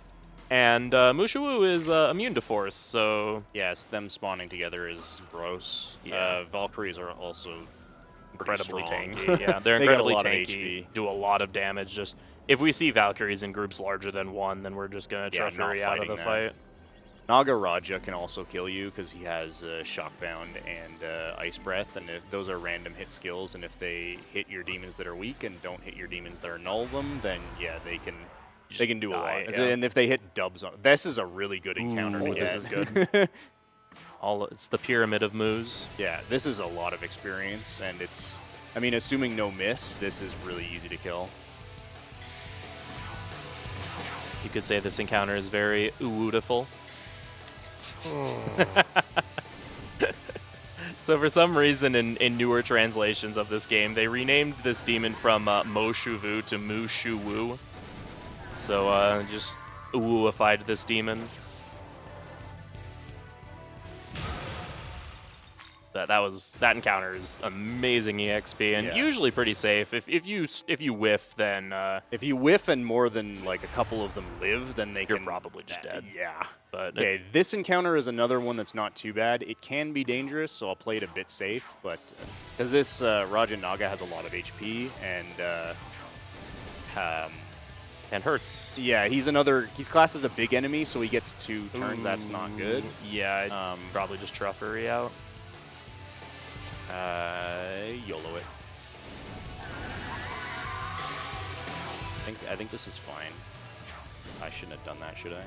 Speaker 2: and Mushoku is immune to Force, so...
Speaker 3: Yes, them spawning together is gross.
Speaker 2: Yeah.
Speaker 3: Valkyries are also
Speaker 2: incredibly
Speaker 3: strong.
Speaker 2: tanky. Yeah, they're
Speaker 3: They got a
Speaker 2: incredibly
Speaker 3: lot of
Speaker 2: tanky,
Speaker 3: HP.
Speaker 2: do a lot of damage. Just if we see Valkyries in groups larger than one, then we're just going to Truffery out of the fight.
Speaker 3: Naga Raja can also kill you because he has Shockbound and Ice Breath, and if those are random hit skills, and if they hit your demons that are weak and don't hit your demons that are null them, then yeah, they can do a lot.
Speaker 2: Yeah.
Speaker 3: And if they hit dubs on, this is a really good encounter.
Speaker 2: Ooh,
Speaker 3: to
Speaker 2: this
Speaker 3: get.
Speaker 2: is good. It's the pyramid of moves.
Speaker 3: Yeah, this is a lot of experience, and it's, I mean, assuming no miss, this is really easy to kill.
Speaker 2: You could say this encounter is very ootiful. So for some reason in newer translations of this game, they renamed this demon from Moshuvu to Mushuwu. So just ooified this demon. That encounter is amazing EXP and usually pretty safe. If you whiff, then
Speaker 3: if you whiff and more than like a couple of them live, then
Speaker 2: you're probably just dead.
Speaker 3: Yeah.
Speaker 2: But
Speaker 3: okay, this encounter is another one that's not too bad. It can be dangerous, so I'll play it a bit safe. But because this Raja Naga has a lot of HP
Speaker 2: and hurts.
Speaker 3: Yeah, he's classed as a big enemy, so he gets 2 turns. That's not good.
Speaker 2: Yeah, I'd probably just Truffery out.
Speaker 3: YOLO it. I think this is fine. I shouldn't have done that, should I?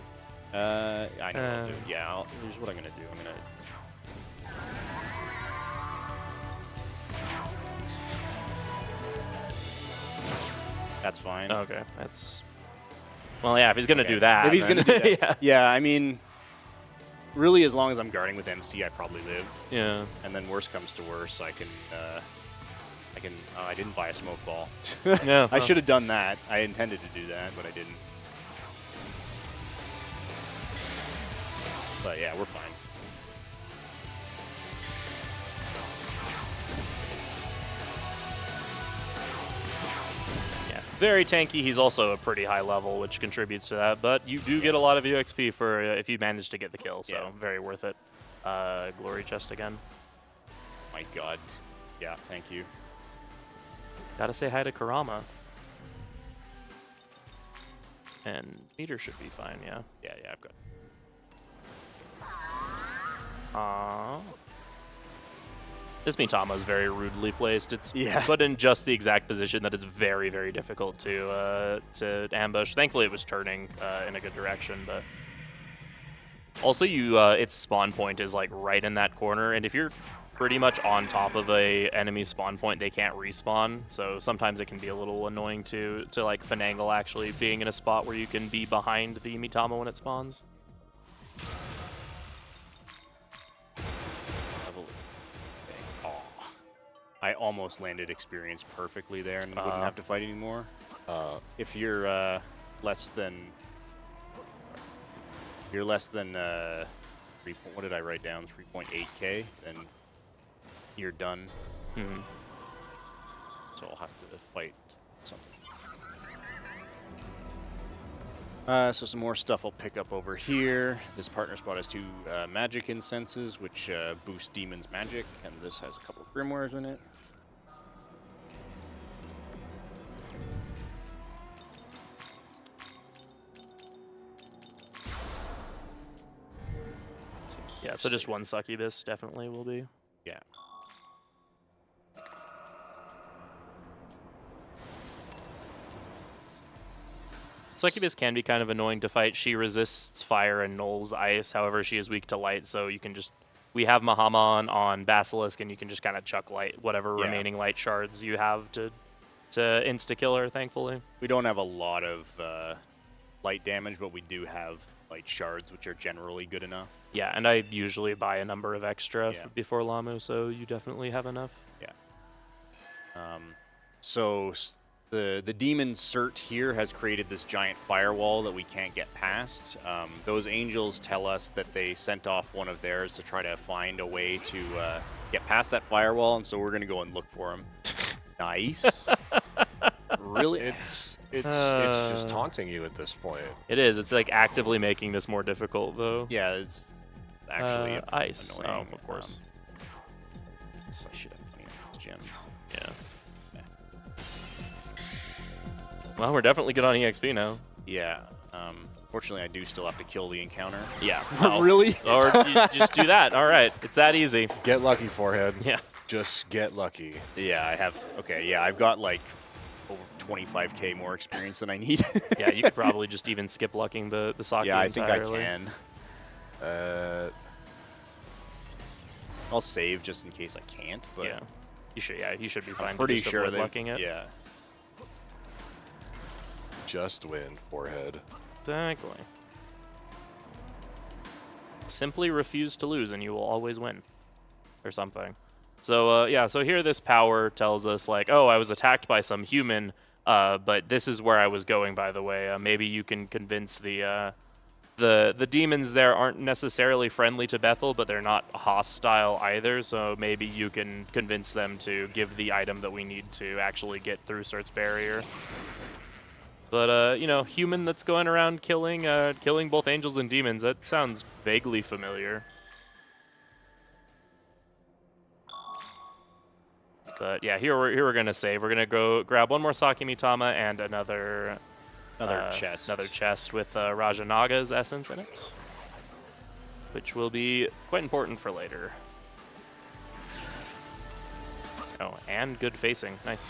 Speaker 3: I know what I'll do. Yeah, here's what I'm gonna do. I'm gonna. That's fine.
Speaker 2: Okay, that's. Well, yeah, if he's gonna do that.
Speaker 3: If he's
Speaker 2: then-
Speaker 3: gonna do that.
Speaker 2: yeah.
Speaker 3: Yeah, I mean, really, as long as I'm guarding with MC, I probably live.
Speaker 2: Yeah.
Speaker 3: And then worst comes to worst, I can. I didn't buy a smoke ball.
Speaker 2: Yeah.
Speaker 3: I should have done that. I intended to do that, but I didn't. But yeah, we're fine.
Speaker 2: Yeah. Very tanky. He's also a pretty high level, which contributes to that. But you do get a lot of UXP for if you manage to get the kill, so very worth it. Glory chest again.
Speaker 3: My God. Yeah, thank you.
Speaker 2: Gotta say hi to Kurama. And meter should be fine, yeah.
Speaker 3: Yeah, I've got.
Speaker 2: This Mitama is very rudely placed. It's
Speaker 3: Yeah.
Speaker 2: put in just the exact position that it's very, very difficult to ambush. Thankfully, it was turning in a good direction, but also its spawn point is like right in that corner, and if you're pretty much on top of a enemy spawn point, they can't respawn. So sometimes it can be a little annoying to like finagle actually being in a spot where you can be behind the Mitama when it spawns.
Speaker 3: I almost landed experience perfectly there and wouldn't have to fight anymore. If you're less than 3. What did I write down? 3.8k. Then you're done.
Speaker 2: Mm-hmm.
Speaker 3: So I'll have to fight something. So some more stuff I'll pick up over here. This partner spot has 2 magic incenses, which boost demons' magic, and this has a couple of grimoires in it.
Speaker 2: Yeah, so just one succubus definitely will be.
Speaker 3: Yeah.
Speaker 2: Succubus can be kind of annoying to fight. She resists fire and nulls ice. However, she is weak to light, so you can just... We have Mahamon on Basilisk, and you can just kind of chuck light, whatever remaining light shards you have to to insta-kill her, thankfully.
Speaker 3: We don't have a lot of light damage, but we do have light shards, which are generally good enough.
Speaker 2: Yeah, and I usually buy a number of extra
Speaker 3: Yeah.
Speaker 2: before Lamu, so you definitely have enough.
Speaker 3: Yeah. So the demon cert here has created this giant firewall that we can't get past. Those angels tell us that they sent off one of theirs to try to find a way to get past that firewall, and so we're gonna go and look for him. Nice. Really?
Speaker 4: It's just taunting you at this point.
Speaker 2: It is. It's like actively making this more difficult, though.
Speaker 3: Yeah, it's actually
Speaker 2: ice.
Speaker 3: annoying.
Speaker 2: Oh, of course.
Speaker 3: So I should have money on these gems.
Speaker 2: Yeah. Well, we're definitely good on EXP now.
Speaker 3: Yeah. Fortunately, I do still have to kill the encounter.
Speaker 2: Yeah.
Speaker 3: Really?
Speaker 2: Or you just do that. All right. It's that easy.
Speaker 4: Get lucky, forehead.
Speaker 2: Yeah.
Speaker 4: Just get lucky.
Speaker 3: Yeah, I have. Okay, yeah, I've got like over 25k more experience than I need.
Speaker 2: Yeah, you could probably just even skip lucking the Saki
Speaker 3: Yeah, I think I
Speaker 2: entirely.
Speaker 3: can. I'll save just in case I can't. But
Speaker 2: Yeah. You should. Yeah, you should be fine.
Speaker 3: I'm pretty
Speaker 2: to just
Speaker 3: sure
Speaker 2: avoid
Speaker 3: they.
Speaker 2: lucking it.
Speaker 3: Yeah.
Speaker 4: Just win, forehead.
Speaker 2: Exactly. Simply refuse to lose, and you will always win, or something. So yeah. So here, this power tells us like, oh, I was attacked by some human, but this is where I was going. By the way, maybe you can convince the demons there aren't necessarily friendly to Bethel, but they're not hostile either. So maybe you can convince them to give the item that we need to actually get through Cert's barrier. But you know, human that's going around killing both angels and demons. That sounds vaguely familiar. But yeah, here we're gonna save. We're gonna go grab one more Saki Mitama and another
Speaker 3: chest.
Speaker 2: Another chest with Rajanaga's essence in it, which will be quite important for later. Oh, and good facing. Nice.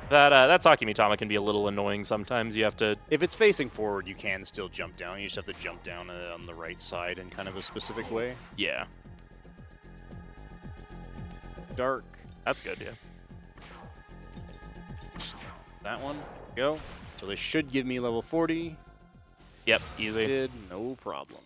Speaker 2: That Saki Mitama can be a little annoying sometimes. You have to...
Speaker 3: If it's facing forward, you can still jump down. You just have to jump down on the right side in kind of a specific way.
Speaker 2: Yeah.
Speaker 3: Dark.
Speaker 2: That's good, yeah.
Speaker 3: That one. Go. So they should give me level 40.
Speaker 2: Yep, easy.
Speaker 3: Did no problem.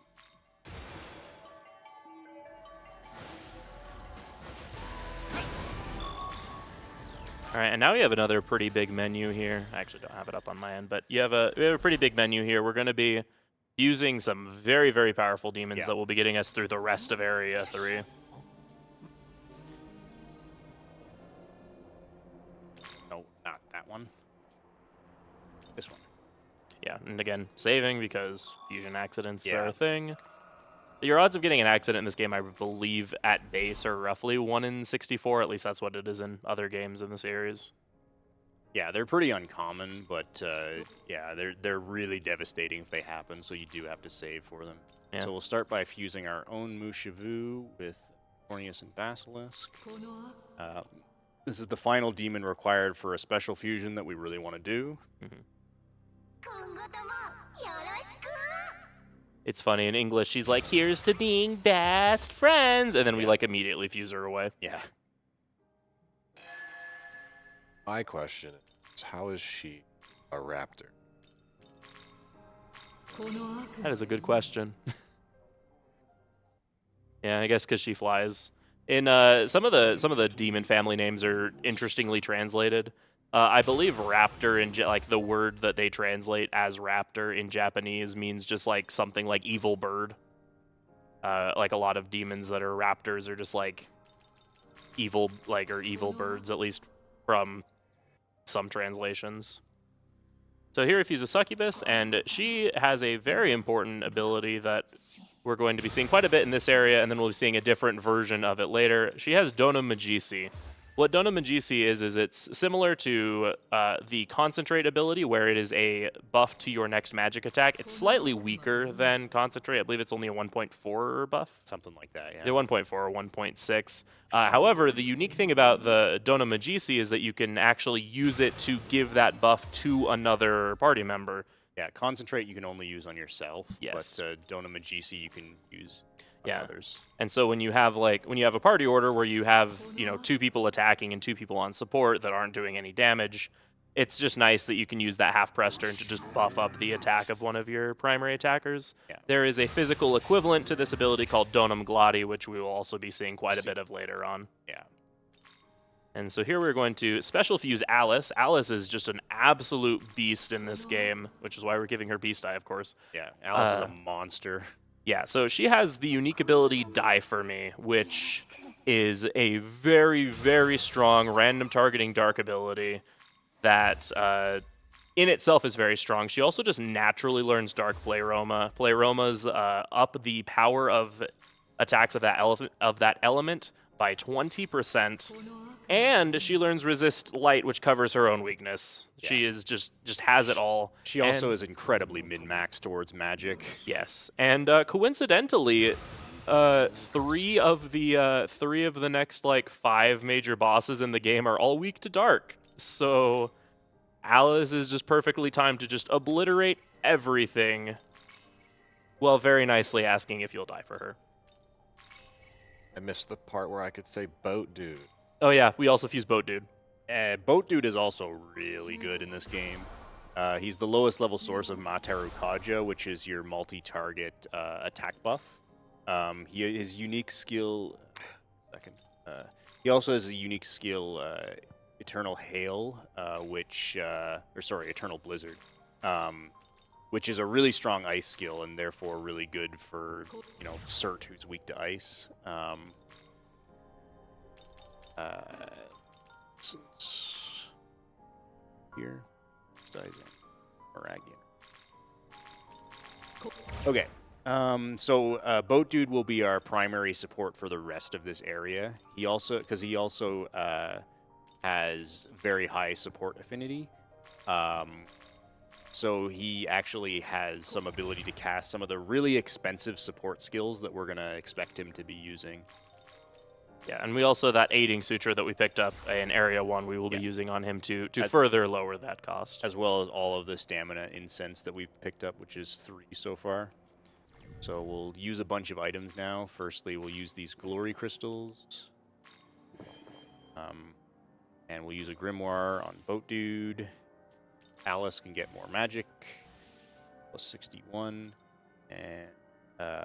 Speaker 2: All right, and now we have another pretty big menu here. I actually don't have it up on my end, but we have a pretty big menu here. We're going to be using some very, very powerful demons that will be getting us through the rest of Area 3.
Speaker 3: No, not that one. This one.
Speaker 2: Yeah, and again, saving because fusion accidents are
Speaker 3: Yeah.
Speaker 2: a thing. Your odds of getting an accident in this game, I believe, at base are roughly 1 in 64. At least that's what it is in other games in the series.
Speaker 3: Yeah, they're pretty uncommon, but yeah, they're really devastating if they happen, so you do have to save for them.
Speaker 2: Yeah.
Speaker 3: So we'll start by fusing our own Mushavu with Corneus and Basilisk. This is the final demon required for a special fusion that we really want to do.
Speaker 2: It's funny, in English, she's like, here's to being best friends, and then we like immediately fuse her away.
Speaker 3: Yeah.
Speaker 4: My question is, how is she a raptor?
Speaker 2: That is a good question. Yeah, I guess because she flies. In some of the demon family names are interestingly translated. I believe raptor in like the word that they translate as raptor in Japanese means just like something like evil bird. Like a lot of demons that are raptors are just like evil birds, at least from some translations. So here we fuse a succubus, and she has a very important ability that we're going to be seeing quite a bit in this area, and then we'll be seeing a different version of it later. She has Dona Magisi. What Dona Magisi is it's similar to the Concentrate ability, where it is a buff to your next magic attack. It's slightly weaker than Concentrate. I believe it's only a 1.4 buff.
Speaker 3: Something like that, yeah.
Speaker 2: The 1.4 or 1.6. However, the unique thing about the Dona Magisi is that you can actually use it to give that buff to another party member.
Speaker 3: Yeah, Concentrate you can only use on yourself,
Speaker 2: Yes.
Speaker 3: but Dona Magisi you can use on
Speaker 2: Yeah.
Speaker 3: others.
Speaker 2: And so when you have a party order where you have, 2 people attacking and 2 people on support that aren't doing any damage, it's just nice that you can use that half press turn to just buff up the attack of one of your primary attackers.
Speaker 3: Yeah.
Speaker 2: There is a physical equivalent to this ability called Donum Gladi, which we will also be seeing quite a bit of later on.
Speaker 3: Yeah.
Speaker 2: And so here we're going to special fuse Alice. Alice is just an absolute beast in this game, which is why we're giving her Beast Eye, of course.
Speaker 3: Yeah, Alice is a monster.
Speaker 2: Yeah, so she has the unique ability Die For Me, which is a very, very strong random targeting dark ability that in itself is very strong. She also just naturally learns Dark Pleroma. Pleroma's up the power of attacks of that element by 20%, and she learns Resist Light, which covers her own weakness.
Speaker 3: Yeah.
Speaker 2: She is just has it all.
Speaker 3: She also
Speaker 2: And-
Speaker 3: is incredibly min-max towards magic.
Speaker 2: Yes, and coincidentally, 3 of the next 5 major bosses in the game are all weak to dark. So Alice is just perfectly timed to just obliterate everything, while very nicely asking if you'll die for her.
Speaker 4: I missed the part where I could say boat dude.
Speaker 2: Oh yeah, we also fuse Boat Dude.
Speaker 3: Boat Dude is also really good in this game. He's the lowest level source of Materu Kaja, which is your multi-target attack buff. His unique skill. He also has a unique skill, Eternal Hail, Eternal Blizzard, which is a really strong ice skill and therefore really good for Cert, who's weak to ice. Here, Moragian. Okay. So Boat Dude will be our primary support for the rest of this area. He also has very high support affinity. So he actually has some ability to cast some of the really expensive support skills that we're gonna expect him to be using.
Speaker 2: Yeah, and we also, that Aiding Sutra that we picked up in Area 1, we will be using on him to further lower that cost.
Speaker 3: As well as all of the stamina incense that we've picked up, which is 3 so far. So we'll use a bunch of items now. Firstly, we'll use these glory crystals. And we'll use a grimoire on Boat Dude. Alice can get more magic, plus 61. And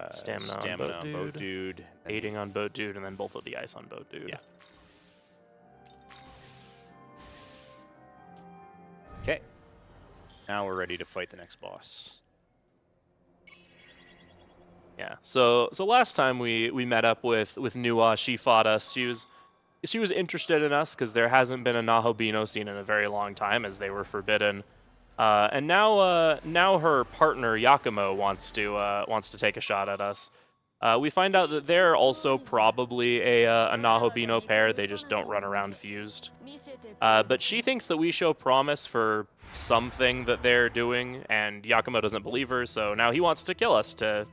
Speaker 2: Stamina on Boat
Speaker 3: Dude.
Speaker 2: Aiding on Boat Dude, and then both of the ice on Boat Dude.
Speaker 3: Yeah. Okay. Now we're ready to fight the next boss.
Speaker 2: Yeah. So last time we met up with Nua, she fought us. She was interested in us because there hasn't been a Nahobino scene in a very long time, as they were forbidden. And now her partner Yakumo wants to take a shot at us. We find out that they're also probably a Nahobino pair. They just don't run around fused. But she thinks that we show promise for something that they're doing, and Yakumo doesn't believe her. So now he wants to kill us to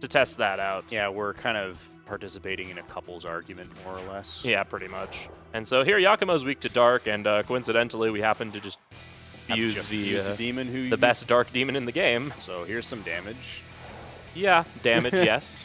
Speaker 2: test that out.
Speaker 3: Yeah, we're kind of participating in a couple's argument, more or less.
Speaker 2: Yeah, pretty much. And so here Yakumo's weak to dark, and coincidentally we happen to just use
Speaker 3: the demon who
Speaker 2: the best dark demon in the game.
Speaker 3: So here's some damage.
Speaker 2: Yeah, damage, yes.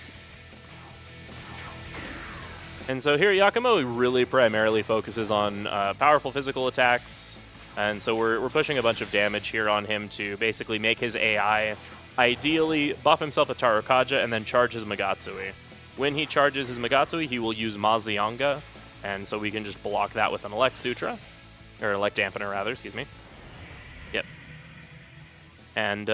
Speaker 2: And so here Yakumo really primarily focuses on powerful physical attacks, and so we're pushing a bunch of damage here on him to basically make his AI ideally buff himself with Tarukaja and then charge his Magatsui. When he charges his Magatsui, he will use Mazianga, and so we can just block that with an Elect Sutra, or Elect Dampener rather, excuse me. Yep. And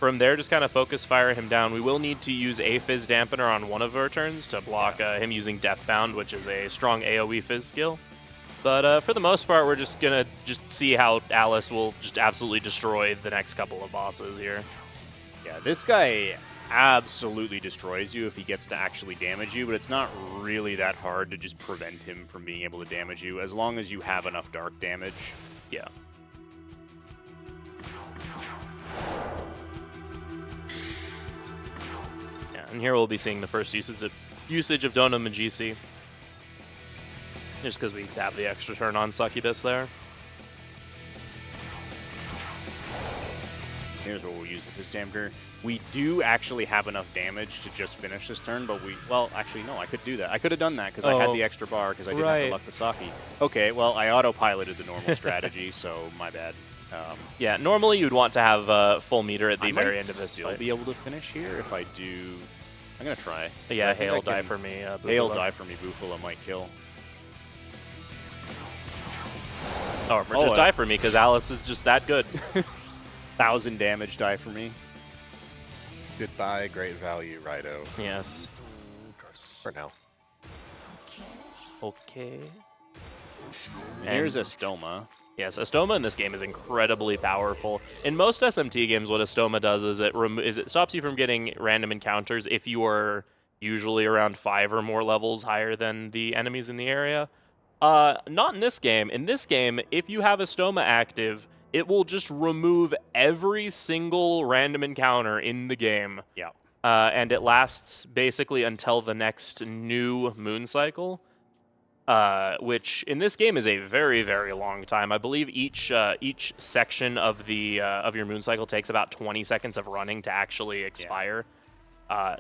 Speaker 2: from there, just kind of focus fire him down. We will need to use a Fizz Dampener on one of our turns to block him using Deathbound, which is a strong AoE Fizz skill. But for the most part, we're just going to see how Alice will just absolutely destroy the next couple of bosses here.
Speaker 3: Yeah, this guy absolutely destroys you if he gets to actually damage you, but it's not really that hard to just prevent him from being able to damage you, as long as you have enough dark damage.
Speaker 2: Yeah. Yeah, and here we'll be seeing the first usage of Dona Magisi. Just because we have the extra turn on Succubus there.
Speaker 3: Here's where we'll use the Fist Dampener. We do actually have enough damage to just finish this turn, but well, actually, no, I could do that. I could have done that because I had the extra bar because I didn't have to luck the Saki. Okay, well, I autopiloted the normal strategy, so my bad.
Speaker 2: Yeah, normally you'd want to have full meter at the very end of this
Speaker 3: still
Speaker 2: fight.
Speaker 3: be able to finish here if I do. I'm going to try.
Speaker 2: Yeah,
Speaker 3: I think
Speaker 2: hail
Speaker 3: I
Speaker 2: die
Speaker 3: can-
Speaker 2: for me.
Speaker 3: Hail
Speaker 2: Bufalo.
Speaker 3: die for me, Bufalo might kill.
Speaker 2: Or just die for me because Alice is just that good.
Speaker 3: 1,000 damage die for me.
Speaker 4: Goodbye, great value, Rido.
Speaker 2: Yes.
Speaker 4: For now.
Speaker 2: Okay.
Speaker 3: And here's a Stoma.
Speaker 2: Yes, Astoma in this game is incredibly powerful. In most SMT games, what Astoma does is it stops you from getting random encounters if you are usually around 5 or more levels higher than the enemies in the area. Not in this game. In this game, if you have Astoma active, it will just remove every single random encounter in the game.
Speaker 3: Yeah.
Speaker 2: And it lasts basically until the next new moon cycle. Which in this game is a very, very long time. I believe each section of your moon cycle takes about 20 seconds of running to actually expire.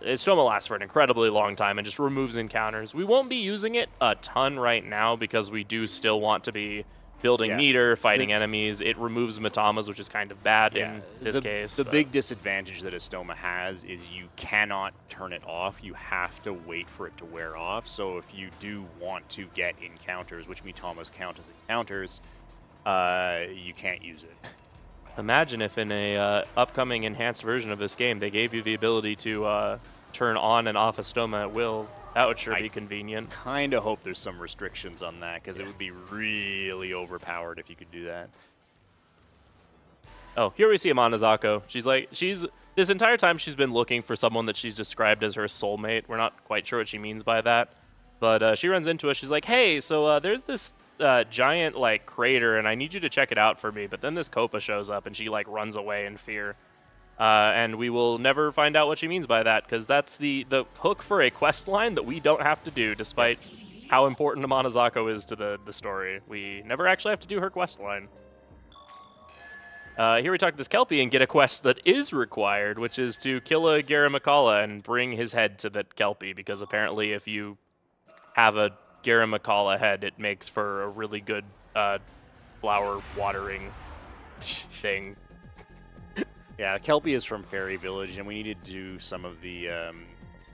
Speaker 2: It still lasts for an incredibly long time and just removes encounters. We won't be using it a ton right now because we do still want to be building meter, fighting enemies. It removes Matamas, which is kind of bad in this case.
Speaker 3: The big disadvantage that Astoma has is you cannot turn it off. You have to wait for it to wear off. So if you do want to get encounters, which Matamas count as encounters, you can't use it.
Speaker 2: Imagine if in a upcoming enhanced version of this game, they gave you the ability to turn on and off Astoma at will. That would sure be convenient.
Speaker 3: Kind of hope there's some restrictions on that because it would be really overpowered if you could do that.
Speaker 2: Oh, here we see Amanazako. This entire time she's been looking for someone that she's described as her soulmate. We're not quite sure what she means by that. But she runs into us. She's like, hey, so there's this giant crater and I need you to check it out for me. But then this Copa shows up and she runs away in fear. And we will never find out what she means by that, because that's the hook for a quest line that we don't have to do, despite how important Amanazako is to the story. We never actually have to do her quest line. Here we talk to this Kelpie and get a quest that is required, which is to kill a Garamakala and bring his head to the Kelpie, because apparently if you have a Garamakala head, it makes for a really good flower watering thing.
Speaker 3: Yeah, Kelpie is from Fairy Village, and we need to do some of the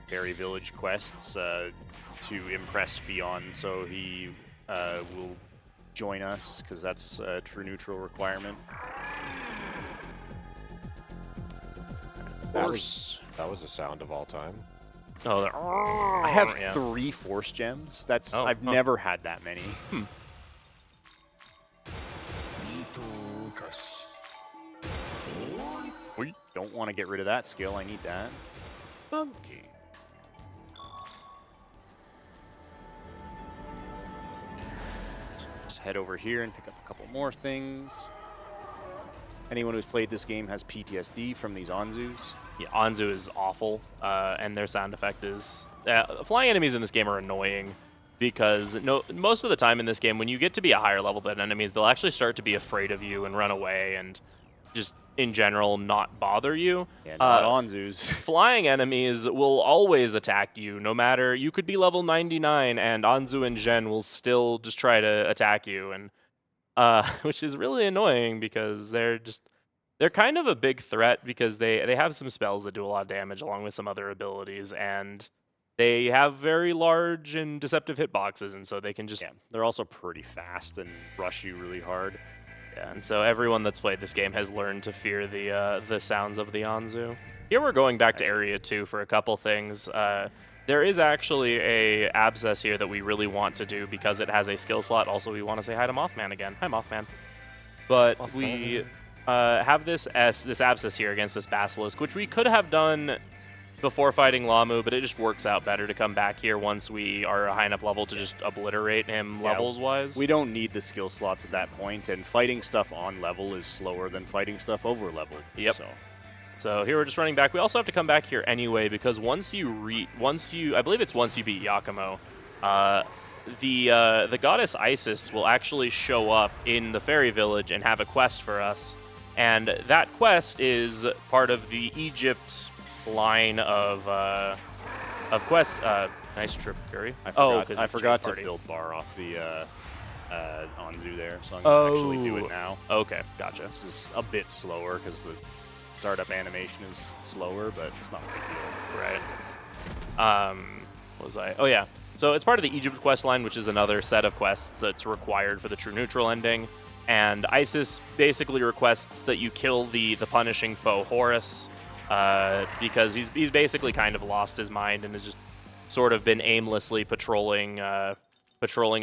Speaker 3: Fairy Village quests to impress Fion, so he will join us, because that's a true neutral requirement.
Speaker 4: That was the sound of all time.
Speaker 2: Oh,
Speaker 3: I have 3 Force Gems. I've never had that many. We don't want to get rid of that skill. I need that.
Speaker 4: Monkey.
Speaker 3: Just head over here and pick up a couple more things. Anyone who's played this game has PTSD from these Anzus.
Speaker 2: Yeah, Anzu is awful, and their sound effect is... flying enemies in this game are annoying, because most of the time in this game, when you get to be a higher level than enemies, they'll actually start to be afraid of you and run away and just, in general, not bother you.
Speaker 3: Yeah, not Anzus.
Speaker 2: Flying enemies will always attack you, no matter... You could be level 99, and Anzu and Zhen will still just try to attack you, and which is really annoying, because they're kind of a big threat, because they have some spells that do a lot of damage along with some other abilities, and they have very large and deceptive hitboxes, and so they can just...
Speaker 3: Yeah, they're also pretty fast and rush you really hard.
Speaker 2: Yeah, and so everyone that's played this game has learned to fear the sounds of the Anzu. Here we're going back to Area 2 for a couple things. There is actually a abscess here that we really want to do because it has a skill slot. Also, we want to say hi to Mothman again. Hi, Mothman. But we have this abscess here against this Basilisk, which we could have done before fighting Lamu, but it just works out better to come back here once we are a high enough level to just obliterate him levels-wise.
Speaker 3: We don't need the skill slots at that point, and fighting stuff on level is slower than fighting stuff over level.
Speaker 2: Yep. So here we're just running back. We also have to come back here anyway, because once you beat Yakumo, the goddess Isis will actually show up in the fairy village and have a quest for us. And that quest is part of the Egypt line of quests. Nice trip, Curry.
Speaker 3: I forgot to build bar off the Anzu there, so I'm going to actually do it now.
Speaker 2: Okay, gotcha.
Speaker 3: This is a bit slower because the startup animation is slower, but it's not a big deal.
Speaker 2: Right. What was I? Oh, yeah. So it's part of the Egypt quest line, which is another set of quests that's required for the true neutral ending. And Isis basically requests that you kill the punishing foe Horus, because he's basically kind of lost his mind and has just sort of been aimlessly patrolling a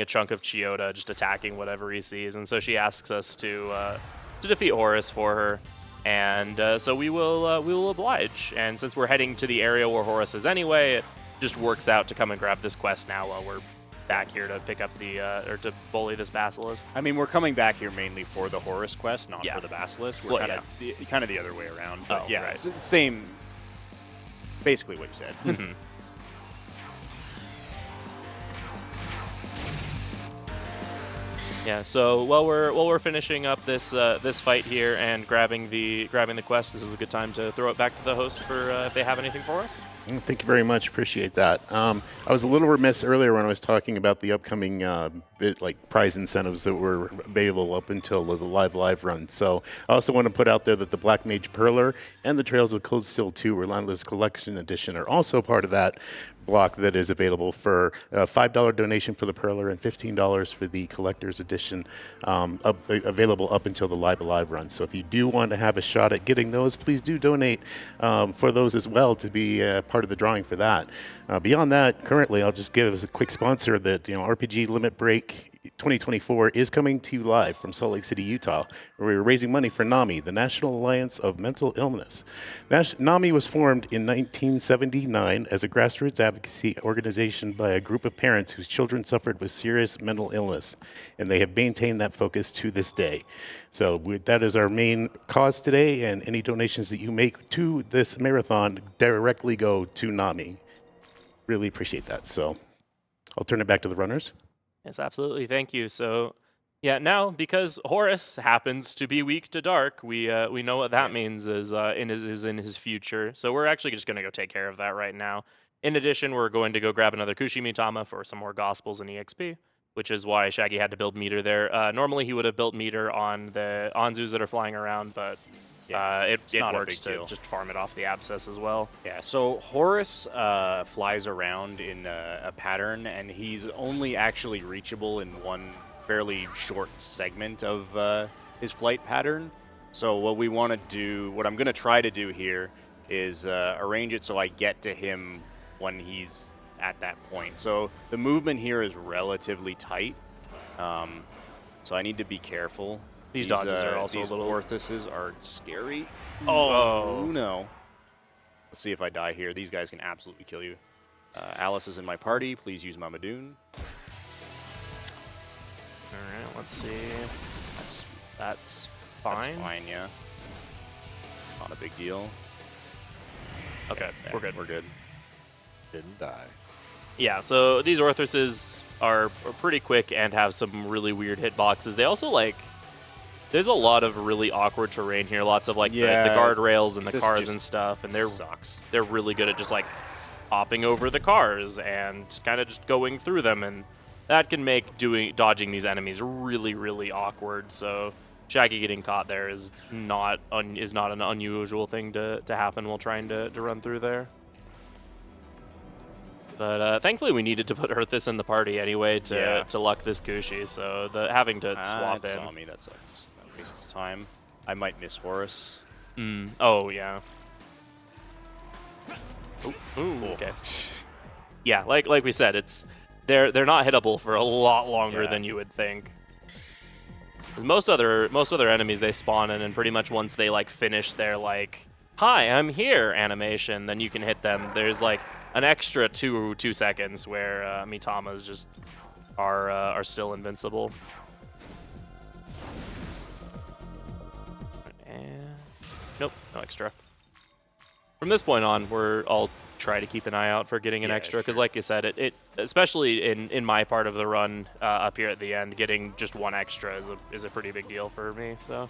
Speaker 2: chunk of Chiyoda, just attacking whatever he sees. And so she asks us to defeat Horus for her. And so we will oblige. And since we're heading to the area where Horus is anyway, it just works out to come and grab this quest now while we're back here to pick up or to bully this basilisk.
Speaker 3: I mean, we're coming back here mainly for the Horus quest, not
Speaker 2: Yeah.
Speaker 3: for the basilisk. We're
Speaker 2: Well,
Speaker 3: kind of the other way around. But
Speaker 2: Oh,
Speaker 3: yeah,
Speaker 2: right.
Speaker 3: it's the same, basically what you said.
Speaker 2: Mhm. Yeah. So while we're finishing up this this fight here and grabbing the quest, this is a good time to throw it back to the host for if they have anything for us.
Speaker 6: Thank you very much. Appreciate that. I was a little remiss earlier when I was talking about the upcoming prize incentives that were available up until the live run. So I also want to put out there that the Black Mage Perler and the Trails of Cold Steel 2 Relentless Collection Edition are also part of that block that is available for a $5 donation for the Perler and $15 for the Collector's Edition, available up until the Live Alive run. So if you do want to have a shot at getting those, please do donate for those as well to be part of the drawing for that. Beyond that, currently, I'll just give as a quick sponsor that RPG Limit Break 2024 is coming to you live from Salt Lake City, Utah, where we're raising money for NAMI, the National Alliance of Mental Illness. NAMI was formed in 1979 as a grassroots advocacy organization by a group of parents whose children suffered with serious mental illness, and they have maintained that focus to this day. So that is our main cause today, and any donations that you make to this marathon directly go to NAMI. Really appreciate that. So I'll turn it back to the runners.
Speaker 2: Yes, absolutely. Thank you. So, yeah, now because Horus happens to be weak to dark, we know what that means is in his future. So we're actually just gonna go take care of that right now. In addition, we're going to go grab another Kushimitama for some more Gospels and EXP, which is why Shaggy had to build meter there. Normally he would have built meter on the Anzus that are flying around, but it
Speaker 3: not a
Speaker 2: works
Speaker 3: big
Speaker 2: to
Speaker 3: deal.
Speaker 2: just farm it off the Abscess as well.
Speaker 3: Yeah, so Horus flies around in a pattern, and he's only actually reachable in one fairly short segment of his flight pattern. So what I'm going to try to do here is arrange it so I get to him when he's at that point. So the movement here is relatively tight, so I need to be careful.
Speaker 2: These dodges are also
Speaker 3: these
Speaker 2: a little...
Speaker 3: Orthuses are scary.
Speaker 2: Oh.
Speaker 3: No. Let's see if I die here. These guys can absolutely kill you. Alice is in my party. Please use Mamadoon.
Speaker 2: All right, let's see. That's fine.
Speaker 3: That's fine, yeah. Not a big deal.
Speaker 2: Okay,
Speaker 3: Yeah,
Speaker 2: we're good.
Speaker 3: We're good.
Speaker 4: Didn't die.
Speaker 2: Yeah, so these Orthuses are pretty quick and have some really weird hitboxes. They also, there's a lot of really awkward terrain here. Lots of, the guardrails and the
Speaker 3: this
Speaker 2: cars
Speaker 3: just
Speaker 2: and stuff. And
Speaker 3: sucks.
Speaker 2: they're really good at just, hopping over the cars and kind of just going through them. And that can make dodging these enemies really, really awkward. So Shaggy getting caught there is not an unusual thing to happen while trying to run through there. But thankfully, we needed to put Earthus in the party anyway to luck this Kushi. So having to swap in.
Speaker 3: Saw me. That sucks. That wastes time. I might miss Horus.
Speaker 2: Oh yeah. Ooh, okay. Yeah, like we said, they're not hittable for a lot longer than you would think. 'Cause most other enemies they spawn in, and pretty much once they finish their "Hi, I'm here" animation, then you can hit them. There's an extra two seconds where Mitamas just are still invincible. And nope, no extra. From this point on, I'll try to keep an eye out for getting an extra, because like you said, it especially in my part of the run up here at the end, getting just one extra is a pretty big deal for me. So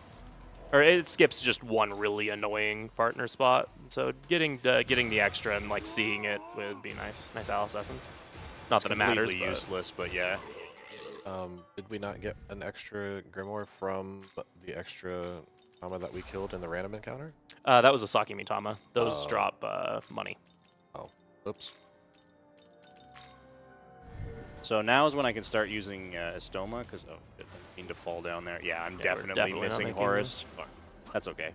Speaker 2: or it skips just one really annoying partner spot. So getting the extra and like seeing it would be nice. Nice Alice Essence. Not that it matters,
Speaker 3: Completely
Speaker 2: but
Speaker 3: useless, but yeah.
Speaker 4: Did we not get an extra Grimoire from the extra Tama that we killed in the random encounter?
Speaker 2: that was a Saki Mitama. Those drop money.
Speaker 4: Oh, oops.
Speaker 3: So now is when I can start using Estoma, because I mean to fall down there. Yeah, I'm
Speaker 2: we're
Speaker 3: definitely
Speaker 2: definitely not
Speaker 3: missing
Speaker 2: making
Speaker 3: Horus. Fuck. That's okay.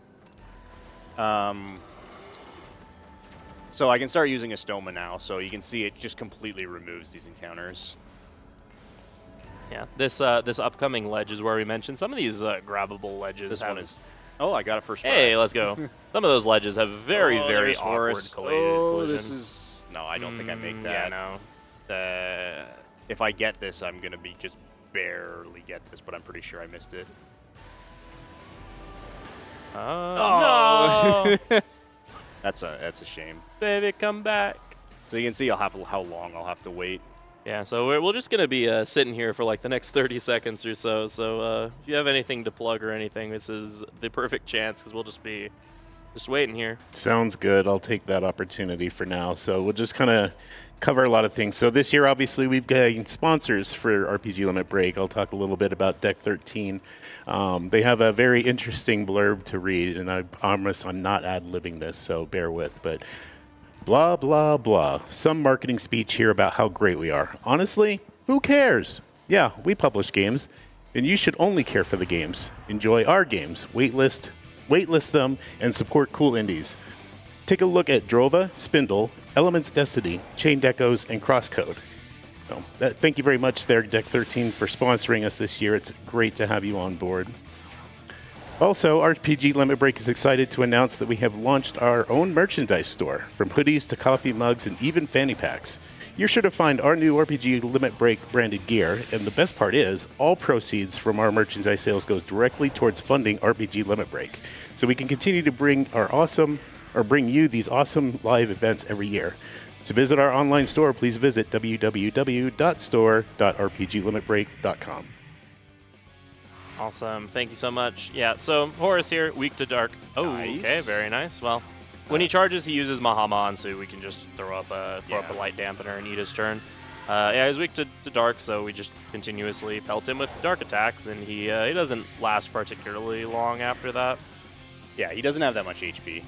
Speaker 3: So I can start using Estoma now, so you can see it just completely removes these encounters.
Speaker 2: Yeah, this upcoming ledge is where we mentioned some of these grabbable ledges.
Speaker 3: This
Speaker 2: have,
Speaker 3: one is... Oh, I got it first try.
Speaker 2: Hey, let's go. Some of those ledges have very
Speaker 3: there's
Speaker 2: awkward
Speaker 3: Horus.
Speaker 2: collision.
Speaker 3: Oh, this is... No, I don't think I make that.
Speaker 2: Yeah, no.
Speaker 3: If I get this, I'm going to be just barely get this, but I'm pretty sure I missed it.
Speaker 2: Oh, no.
Speaker 3: That's a shame.
Speaker 2: Baby, come back.
Speaker 3: So you can see how long I'll have to wait.
Speaker 2: Yeah, so we're just going to be sitting here for like the next 30 seconds or so. So if you have anything to plug or anything, this is the perfect chance because we'll just be waiting here.
Speaker 6: Sounds good. I'll take that opportunity for now. So we'll just kind of cover a lot of things. So this year, obviously, we've got sponsors for RPG Limit Break. I'll talk a little bit about Deck 13. They have a very interesting blurb to read, and I promise I'm not ad-libbing this, so bear with. But blah, blah, blah. Some marketing speech here about how great we are. Honestly, who cares? Yeah, we publish games, and you should only care for the games. Enjoy our games. Waitlist them, and support cool indies. Take a look at Drova, Spindle, Elements Destiny, Chain Decos, and Crosscode. So, thank you very much there, Deck 13, for sponsoring us this year. It's great to have you on board. Also, RPG Limit Break is excited to announce that we have launched our own merchandise store, from hoodies to coffee mugs and even fanny packs. You're sure to find our new RPG Limit Break branded gear, and the best part is, all proceeds from our merchandise sales goes directly towards funding RPG Limit Break, so we can continue to bring you these awesome live events every year. To visit our online store, please visit www.store.rpglimitbreak.com.
Speaker 2: Awesome. Thank you so much. Yeah, so Horus here, weak to dark. Oh,
Speaker 3: Nice.
Speaker 2: okay, very nice. Well, when he charges, he uses Mahaman, so we can just throw up a light dampener and eat his turn. Yeah, he's weak to dark, so we just continuously pelt him with dark attacks, and he doesn't last particularly long after that.
Speaker 3: Yeah, he doesn't have that much HP.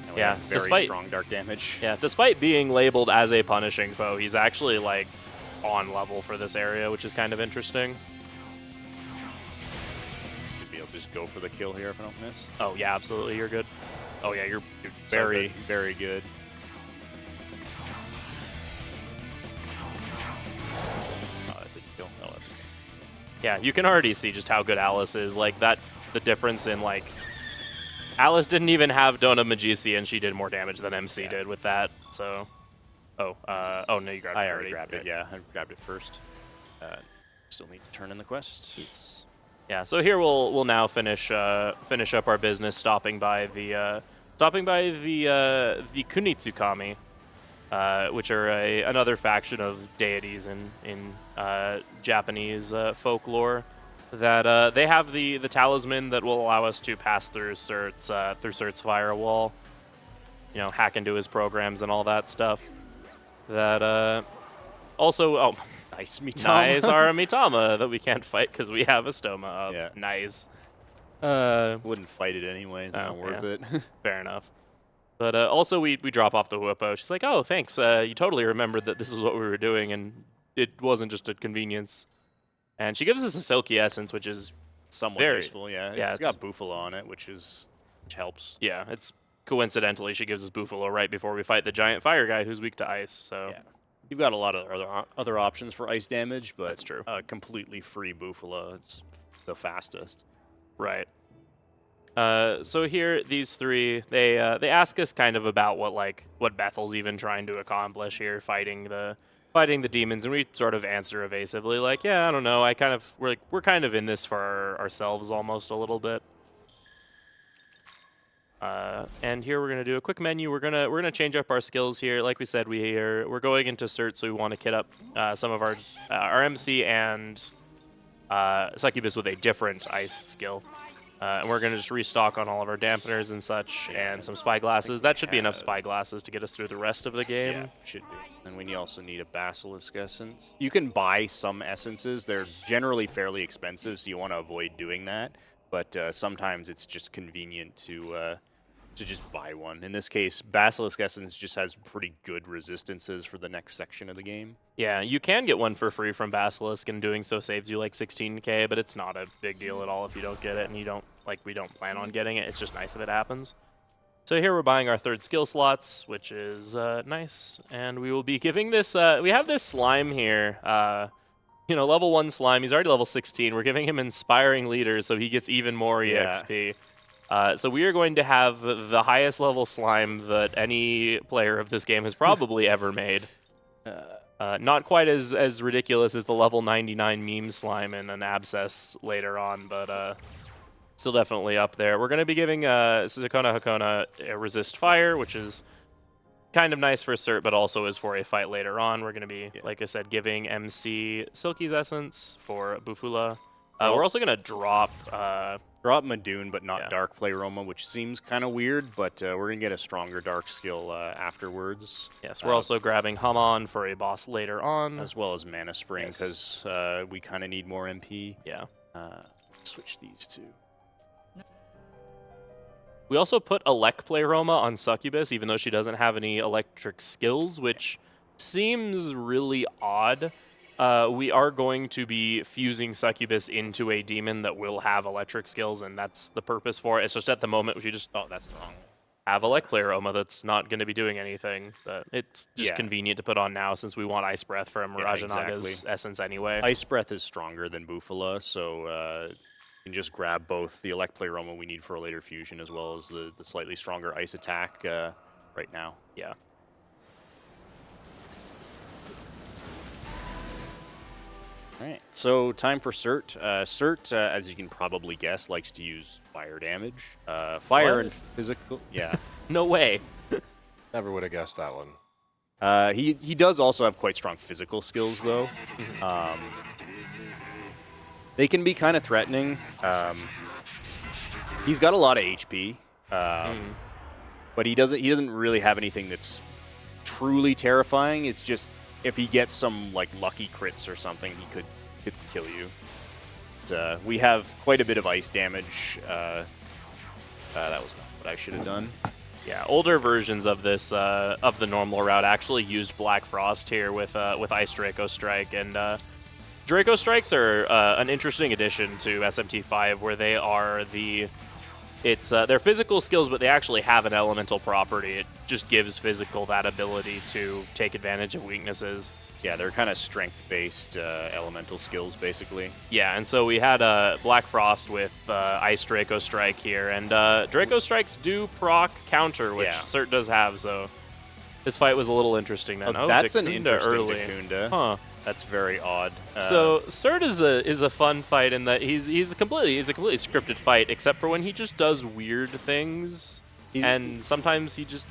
Speaker 3: And we
Speaker 2: Yeah,
Speaker 3: have very strong dark damage.
Speaker 2: Yeah, despite being labeled as a punishing foe, he's actually like on level for this area, which is kind of interesting.
Speaker 3: Should be able to just go for the kill here if I don't miss.
Speaker 2: Oh yeah, absolutely, you're good. Oh yeah, you're
Speaker 3: Very,
Speaker 2: so good.
Speaker 3: very good. Oh, that didn't kill. Oh, that's okay.
Speaker 2: Yeah, you can already see just how good Alice is. Like that, the difference in like Alice didn't even have Dona Magisi, and she did more damage than MC did with that. So, oh no, you grabbed it.
Speaker 3: I already grabbed it. Yeah, I grabbed it first. Still need to turn in the quests.
Speaker 2: Yeah, so here we'll now finish up our business, stopping by the Kunitsukami, which are another faction of deities in Japanese folklore. That they have the talisman that will allow us to pass through Cert's firewall, you know, hack into his programs and all that stuff. That also
Speaker 3: Nice Mitama.
Speaker 2: nice our Mitama that we can't fight because we have a Stoma up.
Speaker 3: Yeah.
Speaker 2: Nice.
Speaker 3: Wouldn't fight it anyway. It's not worth it.
Speaker 2: Fair enough. But also we drop off the Huopo. She's like, oh, thanks. You totally remembered that this is what we were doing, and it wasn't just a convenience. And she gives us a Silky Essence, which is
Speaker 3: Somewhat
Speaker 2: very
Speaker 3: useful, yeah.
Speaker 2: yeah,
Speaker 3: It's got Buffalo on it, which helps.
Speaker 2: yeah. It's coincidentally she gives us Buffalo right before we fight the giant fire guy who's weak to ice. So
Speaker 3: Yeah. You've got a lot of other options for ice damage, but
Speaker 2: That's true.
Speaker 3: Completely free Buffalo, it's the fastest.
Speaker 2: right. So here, these three, they ask us kind of about what Bethel's even trying to accomplish here, fighting the demons, and we sort of answer evasively, like, yeah, I don't know. We're kind of in this for ourselves almost a little bit. And here we're gonna do a quick menu. We're gonna change up our skills here. Like we said, we're going into Cert, so we want to kit up some of our MC and Succubus with a different ice skill. And we're going to just restock on all of our dampeners and such, and some spy glasses. That should be enough spy glasses to get us through the rest of the game.
Speaker 3: Yeah, should be. And we also need a Basilisk Essence. You can buy some essences. They're generally fairly expensive, so you want to avoid doing that. But sometimes it's just convenient to just buy one. In this case, Basilisk Essence just has pretty good resistances for the next section of the game.
Speaker 2: Yeah, you can get one for free from Basilisk, and doing so saves you like 16k, but it's not a big deal at all if you don't get it, and we don't plan on getting it. It's just nice if it happens. So here we're buying our 3rd skill slots, which is nice, and we will be giving this, we have this slime here, level 1 slime. He's already level 16. We're giving him Inspiring Leader, so he gets even more EXP. So we are going to have the highest level slime that any player of this game has probably ever made. Not quite as ridiculous as the level 99 meme slime and an abscess later on, but still definitely up there. We're going to be giving Sukona Hakona resist fire, which is kind of nice for cert, but also is for a fight later on. We're going to be, like I said, giving MC Silky's essence for Bufula. We're also going to drop
Speaker 3: Madoon, but not
Speaker 2: Yeah.
Speaker 3: Dark Pleroma, which seems kind of weird, but we're going to get a stronger Dark skill afterwards.
Speaker 2: Yes, we're also grabbing Hamon for a boss later on.
Speaker 3: As well as Mana Spring,
Speaker 2: Yes.
Speaker 3: because we kind of need more MP.
Speaker 2: Yeah.
Speaker 3: Switch these two.
Speaker 2: We also put Elec Pleroma on Succubus, even though she doesn't have any electric skills, which seems really odd. We are going to be fusing Succubus into a demon that will have electric skills, and that's the purpose for it. It's just at the moment we just
Speaker 3: That's the wrong one.
Speaker 2: have Elec Pleroma that's not going to be doing anything. But it's just
Speaker 3: Yeah.
Speaker 2: convenient to put on now since we want Ice Breath from
Speaker 3: Yeah,
Speaker 2: Rajanaga's
Speaker 3: exactly.
Speaker 2: essence anyway.
Speaker 3: Ice Breath is stronger than Bufala, so you can just grab both the Elect Pleroma we need for a later fusion as well as the slightly stronger Ice attack right now.
Speaker 2: Yeah.
Speaker 3: All right, so time for Cert. Cert, as you can probably guess, likes to use fire damage. Fire
Speaker 2: What?
Speaker 3: and physical, yeah.
Speaker 2: No way.
Speaker 4: Never would have guessed that one.
Speaker 3: He does also have quite strong physical skills, though. They can be kind of threatening. He's got a lot of HP, but he doesn't really have anything that's truly terrifying. It's just if he gets some like lucky crits or something, he could kill you. But, we have quite a bit of ice damage. That was not what I should have done.
Speaker 2: Yeah, older versions of this of the normal route actually used Black Frost here with Ice Draco Strike, and Draco Strikes are an interesting addition to SMT5, where they are they're physical skills, but they actually have an elemental property. It just gives physical that ability to take advantage of weaknesses.
Speaker 3: Yeah, they're kind of strength-based elemental skills, basically.
Speaker 2: Yeah, and so we had Black Frost with Ice Draco Strike here, and Draco Strikes do proc counter, which
Speaker 3: Yeah.
Speaker 2: Cert does have, so this fight was a little interesting then.
Speaker 3: Oh, that's an
Speaker 2: Dacunda
Speaker 3: interesting
Speaker 2: early.
Speaker 3: Dacunda.
Speaker 2: Huh.
Speaker 3: That's very odd.
Speaker 2: So Cert is a fun fight in that he's a completely scripted fight, except for when he just does weird things, and sometimes he just.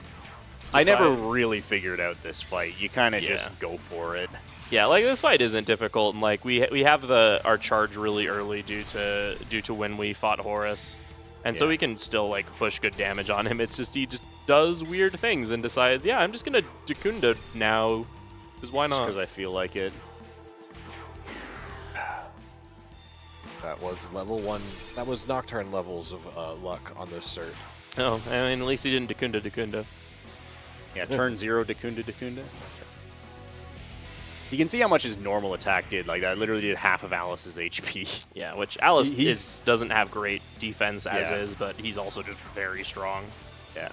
Speaker 3: I never
Speaker 2: decide-
Speaker 3: really figured out this fight. You kind of
Speaker 2: Yeah.
Speaker 3: just go for it.
Speaker 2: Yeah, like this fight isn't difficult, and like we have our charge really early due to when we fought Horus, and so
Speaker 3: Yeah.
Speaker 2: we can still like push good damage on him. It's just he just does weird things and decides, yeah, I'm just gonna Dacunda now, because why not?
Speaker 3: Because I feel like it.
Speaker 4: That was level 1. That was Nocturne levels of luck on this cert.
Speaker 2: Oh, I mean, at least he didn't Dacunda.
Speaker 3: Yeah, turn 0 Dacunda. You can see how much his normal attack did. Like, that literally did half of Alice's HP.
Speaker 2: Yeah, which Alice
Speaker 3: He's-
Speaker 2: doesn't have great defense as
Speaker 3: Yeah.
Speaker 2: is, but he's also just very strong.
Speaker 3: Yeah.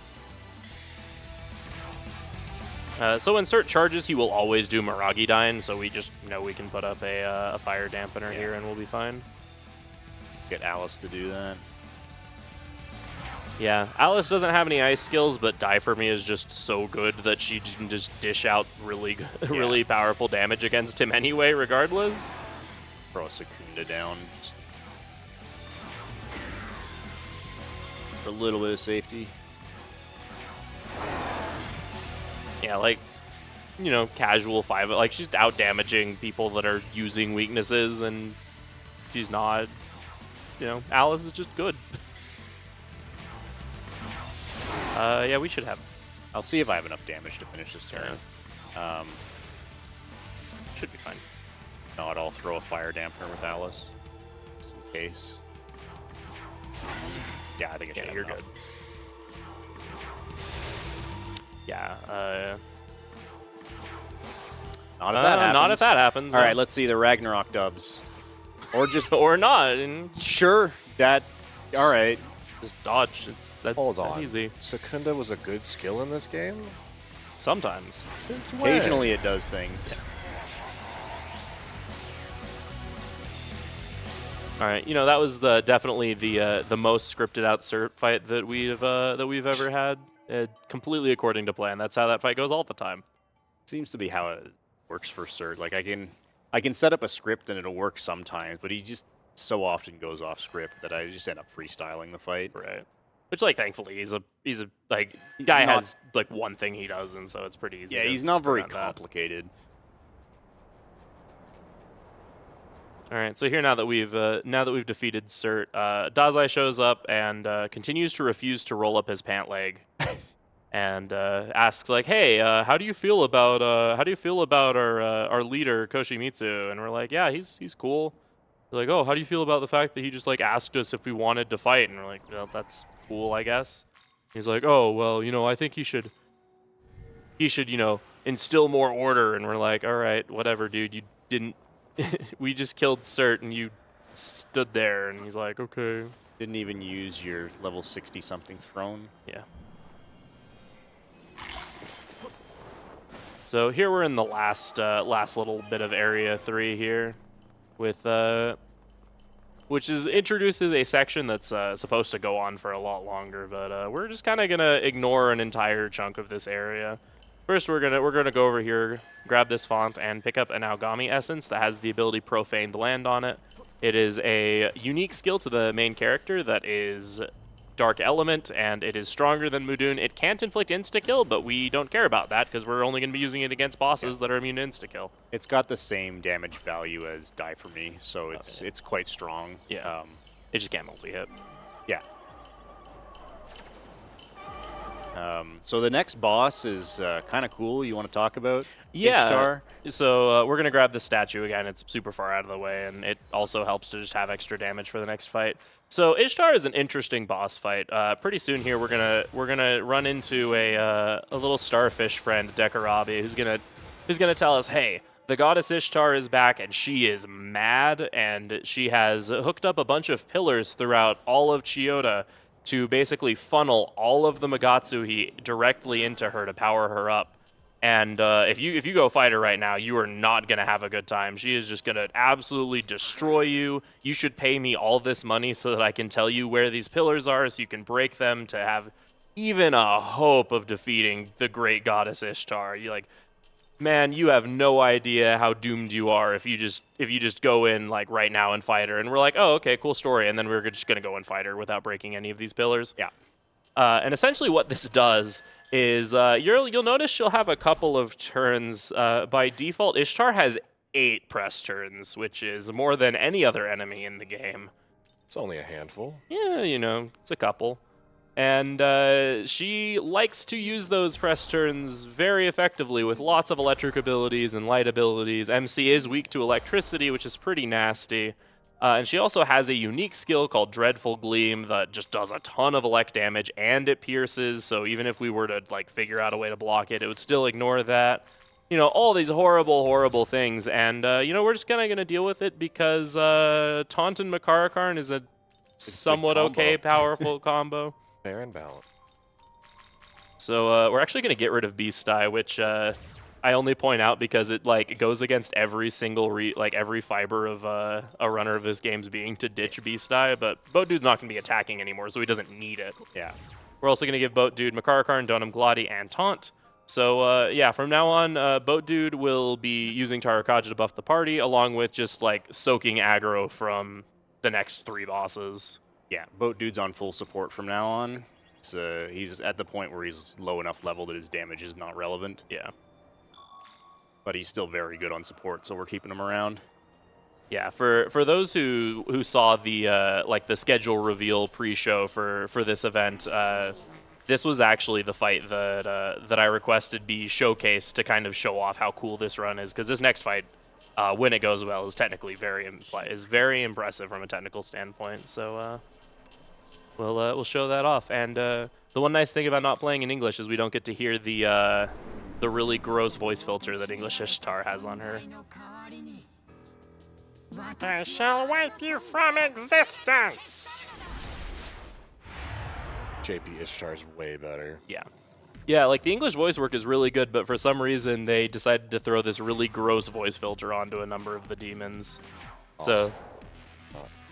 Speaker 2: So when Cert charges, he will always do Miragi Dine, so we just know we can put up a fire dampener
Speaker 3: Yeah.
Speaker 2: here and we'll be fine.
Speaker 3: Get Alice to do that.
Speaker 2: Yeah, Alice doesn't have any ice skills, but Die For Me is just so good that she can just dish out really really powerful damage against him anyway, regardless.
Speaker 3: Throw a Secunda down. Just for a little bit of safety.
Speaker 2: Yeah, like, you know, casual 5, like she's out damaging people that are using weaknesses, and she's not, you know, Alice is just good. Yeah, we should have.
Speaker 3: I'll see if I have enough damage to finish this turn.
Speaker 2: Should be fine.
Speaker 3: Not, I'll throw a fire dampener with Alice, just in case. Yeah, I think I should have
Speaker 2: you're
Speaker 3: enough.
Speaker 2: good. Yeah.
Speaker 3: Not if that happens.
Speaker 2: Not if that happens.
Speaker 3: All
Speaker 2: no.
Speaker 3: right, let's see the Ragnarok dubs. Or just...
Speaker 2: Or not. And
Speaker 3: Sure, that... All right.
Speaker 2: just dodge. That's
Speaker 4: Hold
Speaker 2: that
Speaker 4: on.
Speaker 2: easy.
Speaker 4: Secunda was a good skill in this game?
Speaker 2: Sometimes.
Speaker 4: Since when?
Speaker 3: Occasionally it does things.
Speaker 2: All right, that was definitely the most scripted out cert fight that we've ever had, completely according to plan. That's how that fight goes all the time.
Speaker 3: Seems to be how it works for Cert. Like, I can set up a script and it'll work sometimes, but he just so often goes off script that I just end up freestyling the fight.
Speaker 2: Right. Which, like, thankfully, he's a guy
Speaker 3: not-
Speaker 2: has like one thing he does, and so it's pretty easy.
Speaker 3: Yeah,
Speaker 2: to
Speaker 3: he's not very
Speaker 2: prevent that.
Speaker 3: complicated.
Speaker 2: All right, so here now that we've defeated Cert, Dazai shows up and continues to refuse to roll up his pant leg, and asks like, "Hey, how do you feel about our leader Koshimitsu?" And we're like, "Yeah, he's cool." They're like, "Oh, how do you feel about the fact that he just like asked us if we wanted to fight?" And we're like, "Well, that's cool, I guess." He's like, "Oh, well, I think he should instill more order." And we're like, "All right, whatever, dude. You didn't." We just killed Cert and you stood there, and he's like, okay.
Speaker 3: Didn't even use your level 60-something throne.
Speaker 2: Yeah. So here we're in the last little bit of Area 3 here, with which introduces a section that's supposed to go on for a lot longer, but we're just kind of gonna ignore an entire chunk of this area. First, we're gonna go over here, grab this font, and pick up an Aogami essence that has the ability Profaned Land on it. It is a unique skill to the main character that is Dark Element, and it is stronger than Mudun. It can't inflict insta-kill, but we don't care about that because we're only gonna be using it against bosses that are immune to insta-kill.
Speaker 3: It's got the same damage value as Die For Me, so it's quite strong.
Speaker 2: Yeah. It just can't multi-hit.
Speaker 3: Yeah. So the next boss is kind of cool. You want to talk about?
Speaker 2: Yeah.
Speaker 3: Ishtar?
Speaker 2: So we're going to grab the statue again. It's super far out of the way, and it also helps to just have extra damage for the next fight. So Ishtar is an interesting boss fight. Pretty soon here, we're gonna run into a little starfish friend, Dekarabi, who's gonna tell us, hey, the goddess Ishtar is back, and she is mad, and she has hooked up a bunch of pillars throughout all of Chiyoda to basically funnel all of the Magatsuhi directly into her to power her up. And if you go fight her right now, you are not going to have a good time. She is just going to absolutely destroy you. You should pay me all this money so that I can tell you where these pillars are so you can break them to have even a hope of defeating the great goddess Ishtar. You're like, man, you have no idea how doomed you are if you just go in like right now and fight her. And we're like, oh, okay, cool story. And then we're just going to go and fight her without breaking any of these pillars.
Speaker 3: Yeah.
Speaker 2: And essentially what this does is you'll notice she'll have a couple of turns. By default, Ishtar has 8 press turns, which is more than any other enemy in the game.
Speaker 4: It's only a handful.
Speaker 2: Yeah, it's a couple. And she likes to use those press turns very effectively with lots of electric abilities and light abilities. MC is weak to electricity, which is pretty nasty. And she also has a unique skill called Dreadful Gleam that just does a ton of elect damage, and it pierces, so even if we were to like figure out a way to block it, it would still ignore that. All these horrible, horrible things. And, we're just kind of going to deal with it because Taunt and Makarakarn is a somewhat
Speaker 3: combo.
Speaker 2: okay, powerful combo.
Speaker 4: Fair and balanced.
Speaker 2: So we're actually going to get rid of Beast Eye, which I only point out because it goes against every single every fiber of a runner of this game's being to ditch Beast Eye. But Boat Dude's not going to be attacking anymore, so he doesn't need it.
Speaker 3: Yeah.
Speaker 2: We're also going to give Boat Dude Makarakarn, Donum Gladi, and Taunt. So yeah, from now on, Boat Dude will be using Tarakaja to buff the party, along with just soaking aggro from the next 3 bosses.
Speaker 3: Yeah, Boat Dude's on full support from now on. He's at the point where he's low enough level that his damage is not relevant.
Speaker 2: Yeah.
Speaker 3: But he's still very good on support, so we're keeping him around.
Speaker 2: Yeah, for those who saw the the schedule reveal pre-show for this event, this was actually the fight that I requested be showcased to kind of show off how cool this run is, because this next fight, when it goes well, is technically very impressive from a technical standpoint. So we'll show that off. And the one nice thing about not playing in English is we don't get to hear the really gross voice filter that English Ishtar has on her.
Speaker 7: I shall wipe you from existence.
Speaker 4: JP Ishtar's way better.
Speaker 2: Yeah. Yeah, like the English voice work is really good, but for some reason they decided to throw this really gross voice filter onto a number of the demons.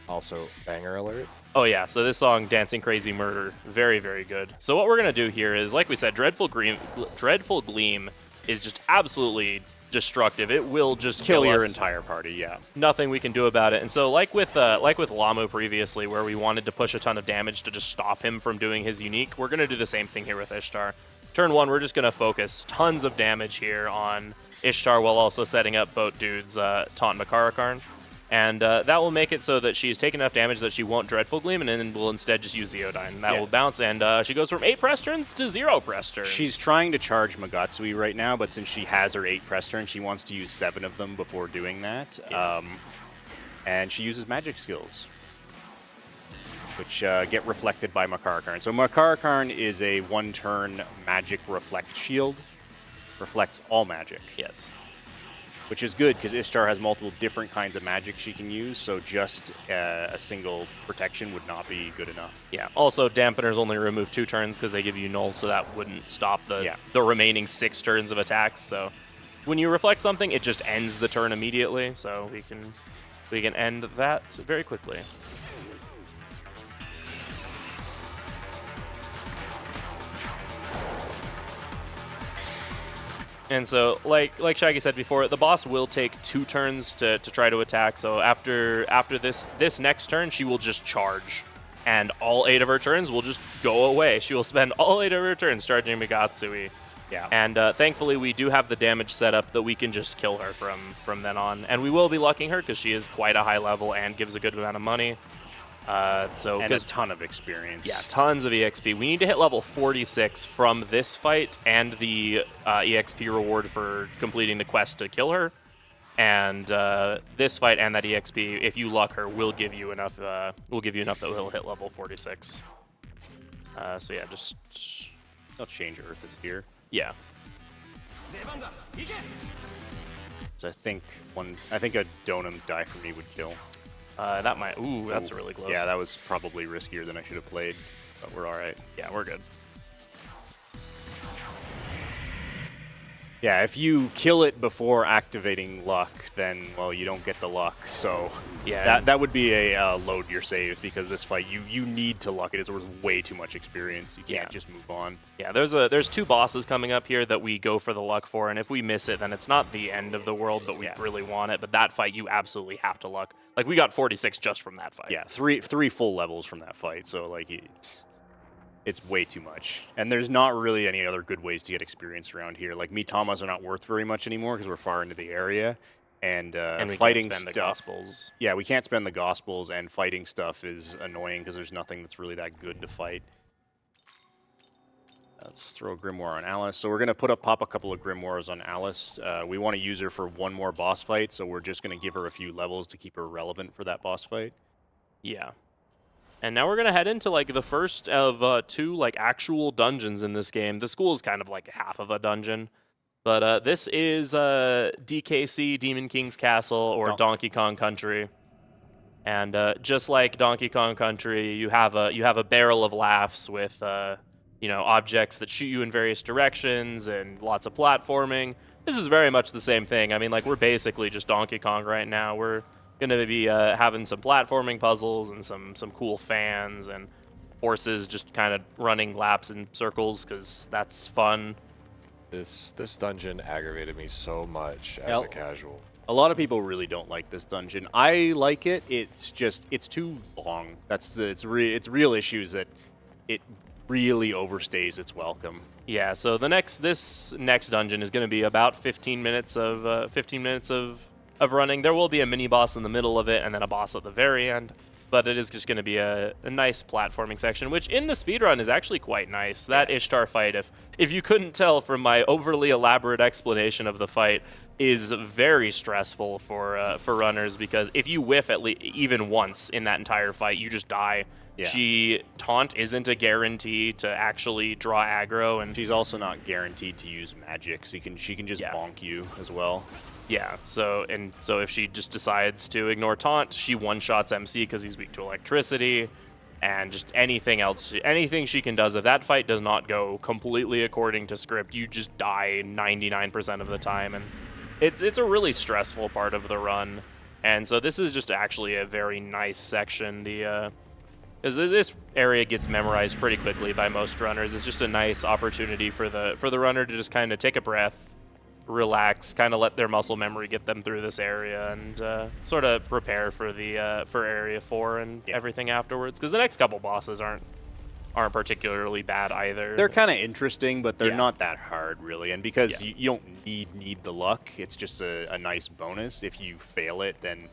Speaker 4: Also, banger alert.
Speaker 2: Oh yeah, so this song, Dancing Crazy Murder, very, very good. So what we're going to do here is, like we said, Dreadful Gleam is just absolutely destructive. It will just
Speaker 3: Kill your
Speaker 2: us.
Speaker 3: entire party, yeah.
Speaker 2: Nothing we can do about it. And so like with Lamu previously, where we wanted to push a ton of damage to just stop him from doing his unique, we're going to do the same thing here with Ishtar. Turn 1, we're just going to focus tons of damage here on Ishtar while also setting up Boat Dude's Taunt Makarakarn. And that will make it so that she's taken enough damage that she won't Dreadful Gleam, and then will instead just use Zeodyne. That will bounce, and she goes from 8 press turns to 0 press turns.
Speaker 3: She's trying to charge Magatsui right now, but since she has her 8 press turns, she wants to use 7 of them before doing that.
Speaker 2: Yeah.
Speaker 3: And she uses magic skills, which get reflected by Makarakarn. So Makarakarn is a 1-turn magic reflect shield. Reflects all magic.
Speaker 2: Yes.
Speaker 3: Which is good, because Ishtar has multiple different kinds of magic she can use, so just a single protection would not be good enough.
Speaker 2: Yeah. Also, Dampeners only remove 2 turns because they give you null, so that wouldn't stop the remaining 6 turns of attacks. So when you reflect something, it just ends the turn immediately. So we can end that very quickly. And so, like Shaggy said before, the boss will take 2 turns to try to attack. So after this next turn, she will just charge, and all 8 of her turns will just go away. She will spend all 8 of her turns charging Magatsui.
Speaker 3: Yeah.
Speaker 2: And thankfully, we do have the damage set up that we can just kill her from then on. And we will be lucking her because she is quite a high level and gives a good amount of money.
Speaker 3: And a ton of experience.
Speaker 2: Yeah, tons of EXP. We need to hit level 46 from this fight and the EXP reward for completing the quest to kill her. And this fight and that EXP, if you luck her, will give you enough. Will give you enough that will hit level 46. So yeah, just
Speaker 3: I'll change Earth is here.
Speaker 2: yeah.
Speaker 3: So I think a Donum die for me would kill.
Speaker 2: That might. Ooh, that's really close.
Speaker 3: Yeah, that was probably riskier than I should have played, but we're all right.
Speaker 2: Yeah, we're good.
Speaker 3: Yeah, if you kill it before activating luck, then, well, you don't get the luck. So
Speaker 2: Yeah,
Speaker 3: that would be a load your save, because this fight, you need to luck it. It's worth way too much experience. You can't just move on.
Speaker 2: Yeah, there's 2 bosses coming up here that we go for the luck for, and if we miss it, then it's not the end of the world, but we really want it. But that fight, you absolutely have to luck. Like, we got 46 just from that fight.
Speaker 3: Yeah, three full levels from that fight, so, like, it's way too much. And there's not really any other good ways to get experience around here. Like, Mitamas are not worth very much anymore because we're far into the area. And
Speaker 2: we
Speaker 3: fighting
Speaker 2: can't spend
Speaker 3: stuff,
Speaker 2: the Gospels.
Speaker 3: Yeah, we can't spend the Gospels, and fighting stuff is annoying because there's nothing that's really that good to fight. Let's throw a Grimoire on Alice. So we're going to pop a couple of Grimoires on Alice. We want to use her for 1 more boss fight, so we're just going to give her a few levels to keep her relevant for that boss fight.
Speaker 2: Yeah. And now we're going to head into, like, the first of 2, like, actual dungeons in this game. The school is kind of like half of a dungeon. But this is DKC, Demon King's Castle, or Donkey Kong Country. And just like Donkey Kong Country, you have a barrel of laughs with, objects that shoot you in various directions and lots of platforming. This is very much the same thing. I mean, like, we're basically just Donkey Kong right now. We're gonna be having some platforming puzzles and some cool fans and horses just kind of running laps in circles because that's fun.
Speaker 4: This dungeon aggravated me so much as a casual.
Speaker 3: A lot of people really don't like this dungeon. I like it. It's too long. It's real issues that it really overstays its welcome.
Speaker 2: Yeah. So this next dungeon is going to be about 15 minutes of running. There will be a mini boss in the middle of it and then a boss at the very end. but it is just going to be a nice platforming section, which in the speedrun is actually quite nice. That Ishtar fight, if you couldn't tell from my overly elaborate explanation of the fight, is very stressful for runners, because if you whiff at least even once in that entire fight, you just die.
Speaker 3: Yeah.
Speaker 2: Taunt isn't a guarantee to actually draw aggro, and
Speaker 3: She's also not guaranteed to use magic, so she can just bonk you as well.
Speaker 2: yeah. So if she just decides to ignore taunt, she one-shots MC because he's weak to electricity, and just anything else, anything she can does. If that fight does not go completely according to script, you just die 99% of the time, and it's a really stressful part of the run. And so this is just actually a very nice section. Because this area gets memorized pretty quickly by most runners. It's just a nice opportunity for the runner to just kind of take a breath, relax, kind of let their muscle memory get them through this area, and sort of prepare for the for Area 4 and everything afterwards. Because the next couple bosses aren't particularly bad either.
Speaker 3: They're kind of interesting, but they're not that hard, really. And because you don't need the luck, it's just a nice bonus. If you fail it, then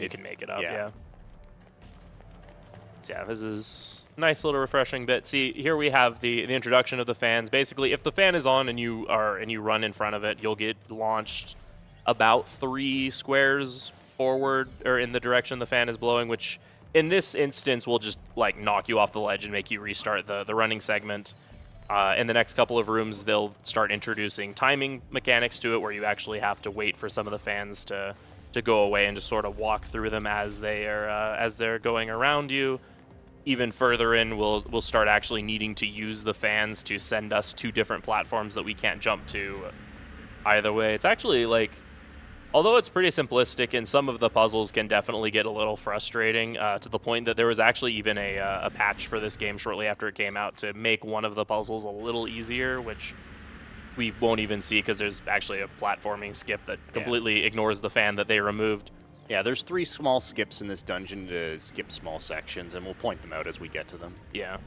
Speaker 2: you can make it up.
Speaker 3: yeah.
Speaker 2: So yeah, this is a nice little refreshing bit. See, here we have the introduction of the fans. Basically, if the fan is on and you run in front of it, you'll get launched about 3 squares forward or in the direction the fan is blowing, which in this instance will just like knock you off the ledge and make you restart the running segment. In the next couple of rooms, they'll start introducing timing mechanics to it, where you actually have to wait for some of the fans to go away and just sort of walk through them as they're going around you. Even further in, we'll start actually needing to use the fans to send us to different platforms that we can't jump to either way. It's actually like, although it's pretty simplistic, and some of the puzzles can definitely get a little frustrating, to the point that there was actually even a patch for this game shortly after it came out to make one of the puzzles a little easier, which we won't even see because there's actually a platforming skip that completely ignores the fan that they removed.
Speaker 3: Yeah, there's 3 small skips in this dungeon to skip small sections, and we'll point them out as we get to them.
Speaker 2: Yeah.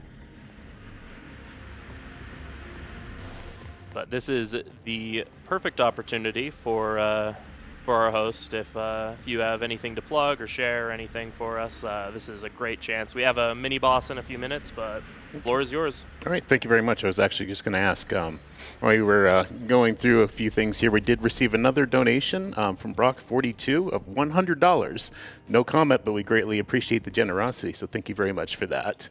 Speaker 2: But this is the perfect opportunity for our host. If you have anything to plug or share or anything for us, this is a great chance. We have a mini boss in a few minutes, but the floor is yours.
Speaker 6: All right, thank you very much. I was actually just going to ask, while we were going through a few things here, we did receive another donation from Brock42 of $100. No comment, but we greatly appreciate the generosity, so thank you very much for that.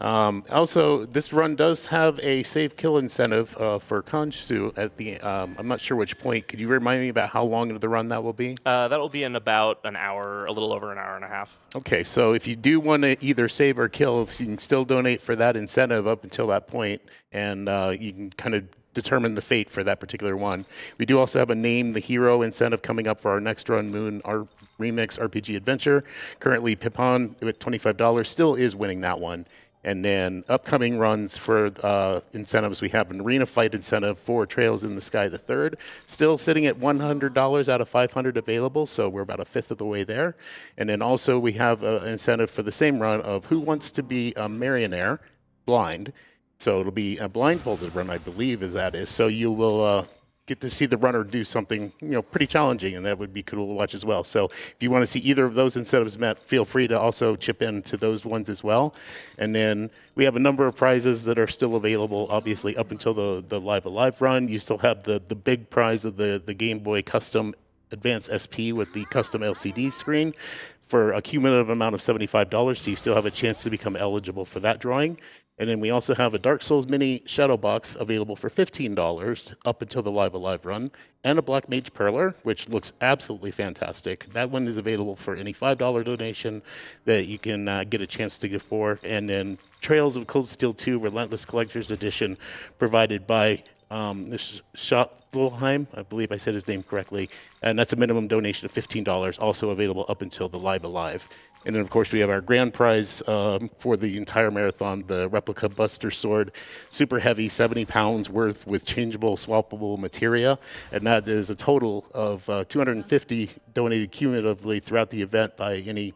Speaker 6: Also, this run does have a save kill incentive for Kansu at the, I'm not sure which point. Could you remind me about how long into the run that will be?
Speaker 2: That will be in about an hour, a little over an hour and a half.
Speaker 6: Okay, so if you do want to either save or kill, you can still donate for that incentive up until that point, and you can kind of determine the fate for that particular one. We do also have a Name the Hero incentive coming up for our next run, Moon Remix RPG Adventure. Currently, Pippon with $25 still is winning that one. And then upcoming runs for incentives, we have an arena fight incentive for Trails in the Sky the Third, still sitting at $100 out of 500 available, so we're about a fifth of the way there. And then also we have an incentive for the same run of Who Wants to Be a Millionaire Blind. So it'll be a blindfolded run, I believe, as that is. So you will get to see the runner do something, pretty challenging, and that would be cool to watch as well. So if you want to see either of those incentives met, feel free to also chip in to those ones as well. And then we have a number of prizes that are still available, obviously, up until the Live Alive run. You still have the big prize of the Game Boy Custom Advanced SP with the custom LCD screen for a cumulative amount of $75, so you still have a chance to become eligible for that drawing. And then we also have a Dark Souls Mini Shadow Box available for $15 up until the Live Alive run, and a Black Mage Perler, which looks absolutely fantastic. That one is available for any $5 donation that you can get a chance to get for. And then Trails of Cold Steel 2 Relentless Collector's Edition, provided by this Schottelheim, I believe I said his name correctly, and that's a minimum donation of $15, also available up until the Live Alive. And then, of course, we have our grand prize for the entire marathon, the replica Buster Sword, super heavy, 70 pounds worth with changeable, swappable materia. And that is a total of 250 donated cumulatively throughout the event by any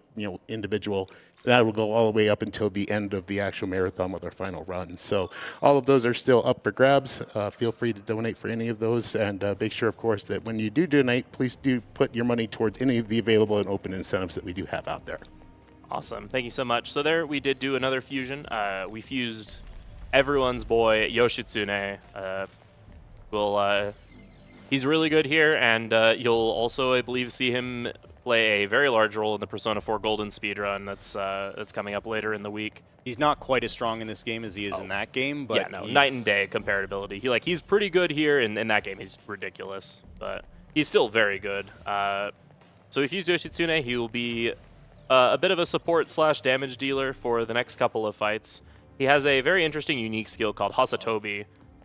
Speaker 6: individual. That will go all the way up until the end of the actual marathon with our final run. So all of those are still up for grabs. Feel free to donate for any of those. And make sure, of course, that when you do donate, please do put your money towards any of the available and open incentives that we do have out there.
Speaker 2: Awesome. Thank you so much. So there we did do another fusion. We fused everyone's boy, Yoshitsune. He's really good here, and you'll also, I believe, see him play a very large role in the Persona 4 Golden speedrun that's coming up later in the week.
Speaker 3: He's not quite as strong in this game as he is in that game, but
Speaker 2: Yeah, no, night and day comparability. He's pretty good here, and in that game he's ridiculous, but he's still very good. So if you use Yoshitsune, he will be a bit of a support / damage dealer for the next couple of fights. He has a very interesting, unique skill called Hasatobi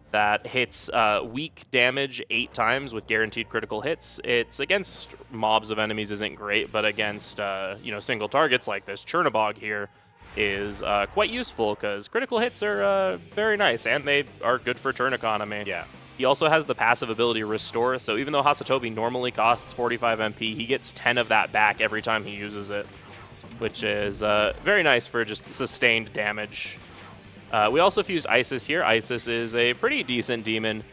Speaker 2: that hits weak damage 8 times with guaranteed critical hits. It's against mobs of enemies isn't great, but against single targets like this Chernobog here is quite useful because critical hits are very nice and they are good for turn economy.
Speaker 3: Yeah.
Speaker 2: He also has the passive ability Restore, so even though Hasatobi normally costs 45 MP, he gets 10 of that back every time he uses it, which is very nice for just sustained damage. We also fused Isis here. Isis is a pretty decent demon.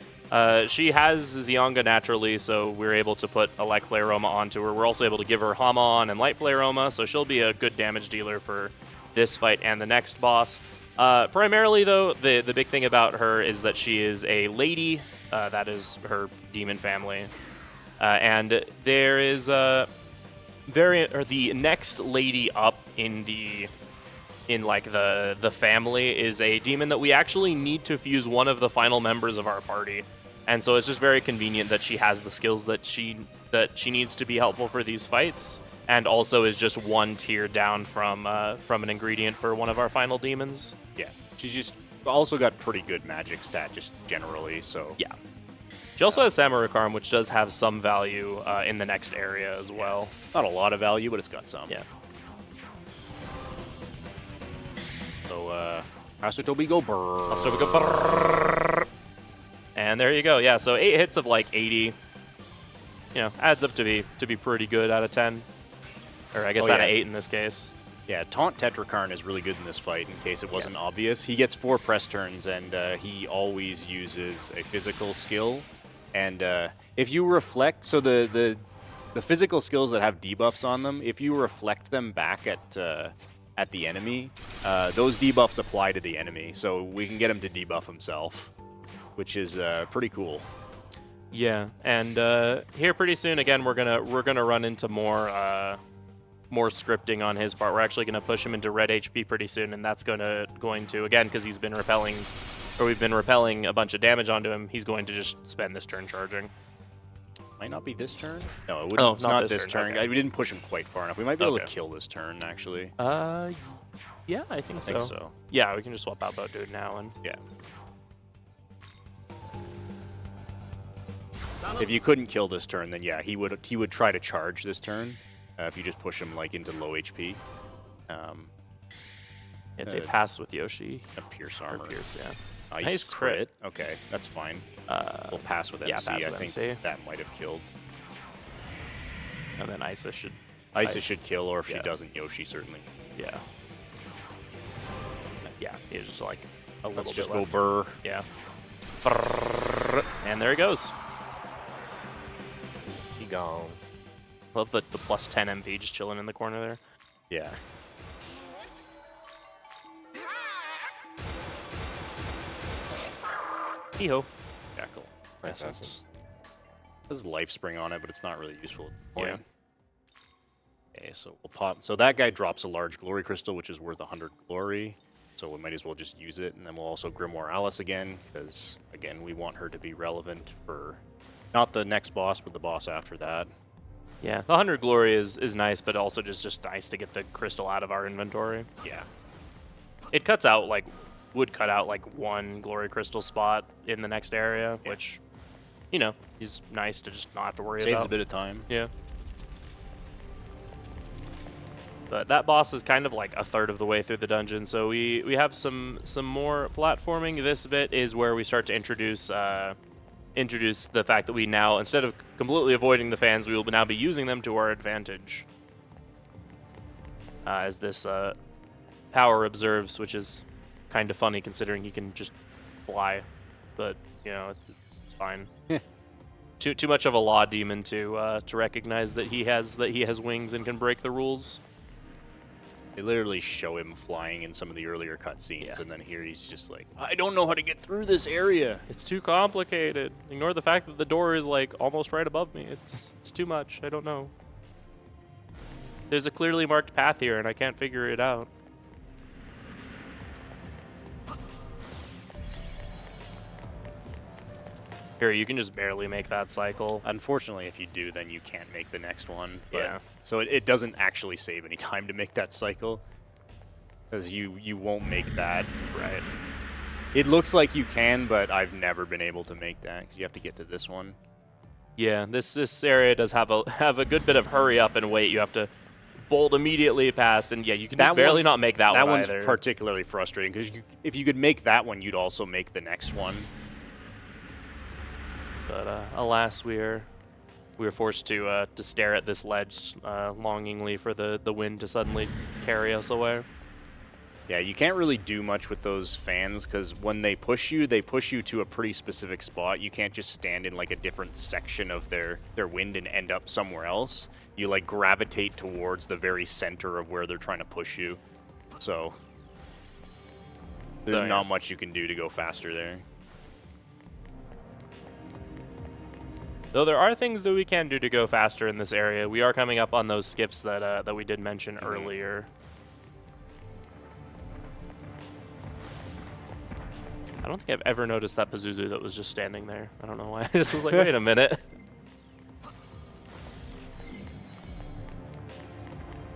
Speaker 2: She has Zionga naturally, so we're able to put a Light Pleroma onto her. We're also able to give her Hamon and Light Pleroma, so she'll be a good damage dealer for this fight and the next boss. Primarily, though, the big thing about her is that she is a lady. That is her demon family. And there is the next lady up in the family is a demon that we actually need to fuse one of the final members of our party. And so it's just very convenient that she has the skills that she needs to be helpful for these fights, and also is just one tier down from an ingredient for one of our final demons.
Speaker 3: Yeah. She's just also got pretty good magic stat, just generally, so...
Speaker 2: Yeah. She also has Samurakaram, which does have some value in the next area as well.
Speaker 3: Not a lot of value, but it's got some.
Speaker 2: Yeah.
Speaker 3: So, Hasatobi go brrr.
Speaker 2: Hasatobi go brrr. And there you go. Yeah, so 8 hits of like 80. Adds up to be pretty good out of 10. Or I guess out of 8 in this case.
Speaker 3: Yeah, Taunt Tetrakarn is really good in this fight, in case it wasn't obvious. He gets 4 press turns, and he always uses a physical skill. And if you reflect, so the physical skills that have debuffs on them, if you reflect them back at the enemy, those debuffs apply to the enemy. So we can get him to debuff himself, which is pretty cool.
Speaker 2: Yeah, and here pretty soon, again, we're gonna run into more scripting on his part. We're actually gonna push him into red HP pretty soon, and that's going to again, because we've been repelling a bunch of damage onto him. He's going to just spend this turn charging.
Speaker 3: Might not be this turn. No, it wouldn't.
Speaker 2: Oh,
Speaker 3: it's not this turn.
Speaker 2: Okay.
Speaker 3: We didn't push him quite far enough. We might be able to kill this turn, actually.
Speaker 2: Yeah, I think so.
Speaker 3: I think so.
Speaker 2: Yeah, we can just swap out Boat Dude now, and
Speaker 3: Yeah. If you couldn't kill this turn, then yeah, he would try to charge this turn. If you just push him like into low HP.
Speaker 2: it's a pass with Yoshi.
Speaker 3: A Pierce
Speaker 2: Or
Speaker 3: armor.
Speaker 2: Pierce, yeah.
Speaker 3: Nice crit. Okay, that's fine. We'll pass with MC.
Speaker 2: yeah, pass with
Speaker 3: I think
Speaker 2: MC.
Speaker 3: that might have killed.
Speaker 2: And then Isis should...
Speaker 3: Isis should kill, or if she
Speaker 2: yeah.
Speaker 3: doesn't, Yoshi certainly.
Speaker 2: Yeah. Yeah, he's just like a little
Speaker 3: Let's
Speaker 2: bit
Speaker 3: just go
Speaker 2: left.
Speaker 3: burr.
Speaker 2: Yeah. Brrrr. And there he goes.
Speaker 4: He gone.
Speaker 2: Love the plus 10 MP just chilling in the corner there.
Speaker 3: Yeah.
Speaker 2: Hee-ho.
Speaker 3: Yeah, cool.
Speaker 4: Nice.
Speaker 3: There's life spring on it, but it's not really useful at the
Speaker 2: Yeah.
Speaker 3: point. Okay, so we'll pop. So that guy drops a large glory crystal, which is worth 100 glory. So we might as well just use it, and then we'll also Grimoire Alice again, because again we want her to be relevant for not the next boss, but the boss after that.
Speaker 2: Yeah, the 100 glory is nice, but also just nice to get the crystal out of our inventory.
Speaker 3: Yeah.
Speaker 2: It would cut out like 1 glory crystal spot in the next area, which, is nice to just not have to worry
Speaker 3: Saves
Speaker 2: about.
Speaker 3: a bit of time.
Speaker 2: Yeah. But that boss is kind of like a third of the way through the dungeon, so we have some more platforming. This bit is where we start to introduce the fact that we now, instead of completely avoiding the fans, we will now be using them to our advantage. As this power observes, which is kind of funny considering he can just fly, but it's fine. Too much of a law demon to recognize that he has wings and can break the rules.
Speaker 3: They literally show him flying in some of the earlier cutscenes,
Speaker 2: Yeah.
Speaker 3: and then here he's just like, I don't know how to get through this area.
Speaker 2: It's too complicated. Ignore the fact that the door is like almost right above me. It's too much. I don't know. There's a clearly marked path here, and I can't figure it out. Here, you can just barely make that cycle.
Speaker 3: Unfortunately, if you do, then you can't make the next one. But,
Speaker 2: Yeah.
Speaker 3: So it doesn't actually save any time to make that cycle, because you won't make that.
Speaker 2: Right.
Speaker 3: It looks like you can, but I've never been able to make that, because you have to get to this one.
Speaker 2: Yeah, this area does have a good bit of hurry up and wait. You have to bolt immediately past, and yeah, you can just barely not make that one
Speaker 3: That one's
Speaker 2: either.
Speaker 3: particularly frustrating, because if you could make that one, you'd also make the next one.
Speaker 2: But alas, we were forced to stare at this ledge longingly for the wind to suddenly carry us away.
Speaker 3: Yeah, you can't really do much with those fans, because when they push you to a pretty specific spot. You can't just stand in like a different section of their wind and end up somewhere else. You like gravitate towards the very center of where they're trying to push you. So there's not much you can do to go faster there.
Speaker 2: Though there are things that we can do to go faster in this area. We are coming up on those skips that we did mention earlier. I don't think I've ever noticed that Pazuzu that was just standing there. I don't know why. I just was like, wait a minute.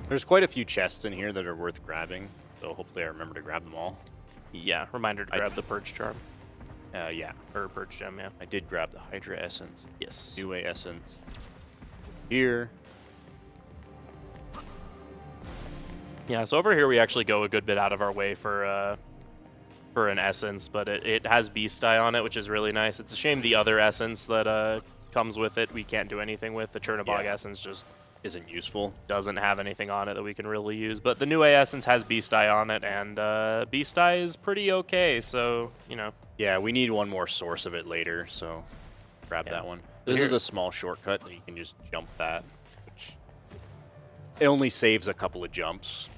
Speaker 3: There's quite a few chests in here that are worth grabbing, so hopefully I remember to grab them all.
Speaker 2: Yeah, reminder to grab the Purge Charm.
Speaker 3: Yeah,
Speaker 2: Or Purge Gem, yeah.
Speaker 3: I did grab the Hydra Essence,
Speaker 2: Yes.
Speaker 3: New Essence. Here.
Speaker 2: Yeah, so over here we actually go a good bit out of our way for an essence, but it has Beast Eye on it, which is really nice. It's a shame the other essence that comes with it we can't do anything with. The Chernobog essence just
Speaker 3: Isn't useful.
Speaker 2: doesn't have anything on it that we can really use. But the new essence has Beast Eye on it, and Beast Eye is pretty okay, so, you know.
Speaker 3: Yeah, we need one more source of it later, so grab that one. This is a small shortcut, and you can just jump that, which it only saves a couple of jumps.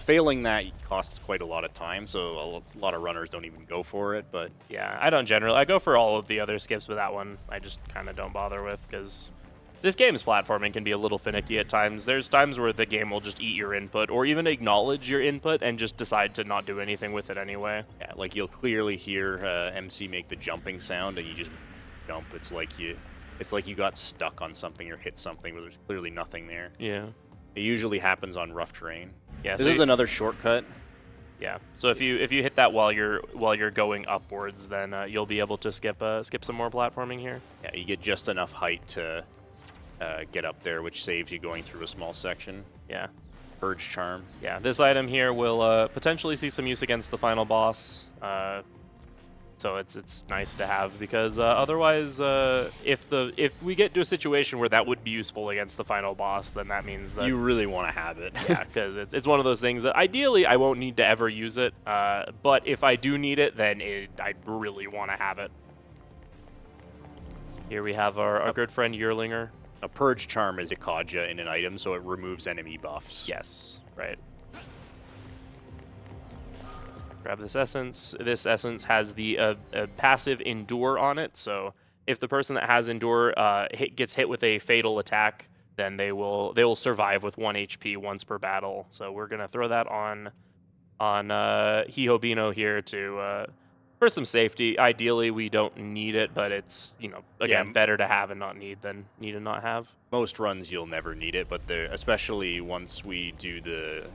Speaker 3: Failing that costs quite a lot of time, so a lot of runners don't even go for it, but
Speaker 2: Yeah, I don't generally. I go for all of the other skips, but that one I just kind of don't bother with, because this game's platforming can be a little finicky at times. There's times where the game will just eat your input, or even acknowledge your input and just decide to not do anything with it anyway.
Speaker 3: yeah, like you'll clearly hear MC make the jumping sound, and you just jump. It's like you got stuck on something or hit something where there's clearly nothing there.
Speaker 2: Yeah.
Speaker 3: It usually happens on rough terrain.
Speaker 2: Yeah.
Speaker 3: This is another shortcut.
Speaker 2: Yeah. So if you hit that while you're going upwards, then you'll be able to skip some more platforming here.
Speaker 3: Yeah, you get just enough height to get up there, which saves you going through a small section.
Speaker 2: Yeah.
Speaker 3: Purge Charm.
Speaker 2: Yeah. This item here will potentially see some use against the final boss. So it's nice to have, because otherwise, if we get to a situation where that would be useful against the final boss, then that means that
Speaker 3: You really want to have it.
Speaker 2: yeah, because it's one of those things that ideally I won't need to ever use it. But if I do need it, then I really want to have it. Here we have our good friend Yearlinger.
Speaker 3: A Purge Charm is a Kaja in an item, so it removes enemy buffs.
Speaker 2: Yes, right. Grab this essence. This essence has the passive Endure on it, so if the person that has Endure gets hit with a fatal attack, then they will survive with 1 HP once per battle. So we're gonna throw that on Hihobino here to for some safety. Ideally, we don't need it, but it's, you know, again, better to have and not need than need and not have.
Speaker 3: Most runs you'll never need it, but especially once we do the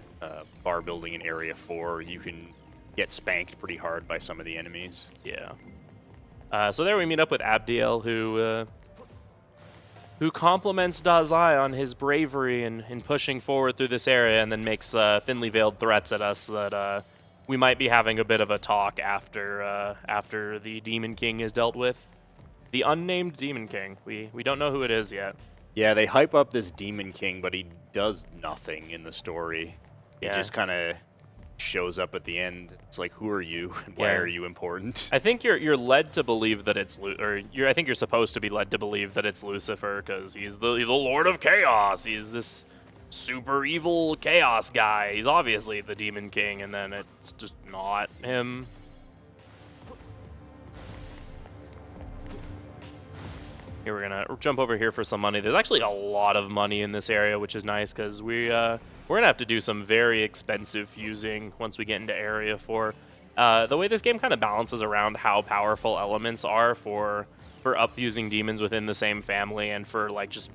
Speaker 3: bar building in Area 4, you can get spanked pretty hard by some of the enemies.
Speaker 2: Yeah. So there we meet up with Abdiel, who compliments Dazai on his bravery in pushing forward through this area, and then makes thinly veiled threats at us that we might be having a bit of a talk after the Demon King is dealt with. The unnamed Demon King. We don't know who it is yet.
Speaker 3: Yeah, they hype up this Demon King, but he does nothing in the story. He just kind of shows up at the end. It's like, who are you and why are you important?
Speaker 2: I think you're led to believe that it's I think you're supposed to be led to believe that it's Lucifer, because he's the Lord of Chaos. He's this super evil chaos guy. He's obviously the Demon King, and then it's just not him. Here, we're gonna jump over here for some money. There's actually a lot of money in this area, which is nice because we're gonna have to do some very expensive fusing once we get into Area 4. The way this game kind of balances around how powerful elements are for upfusing demons within the same family and for like just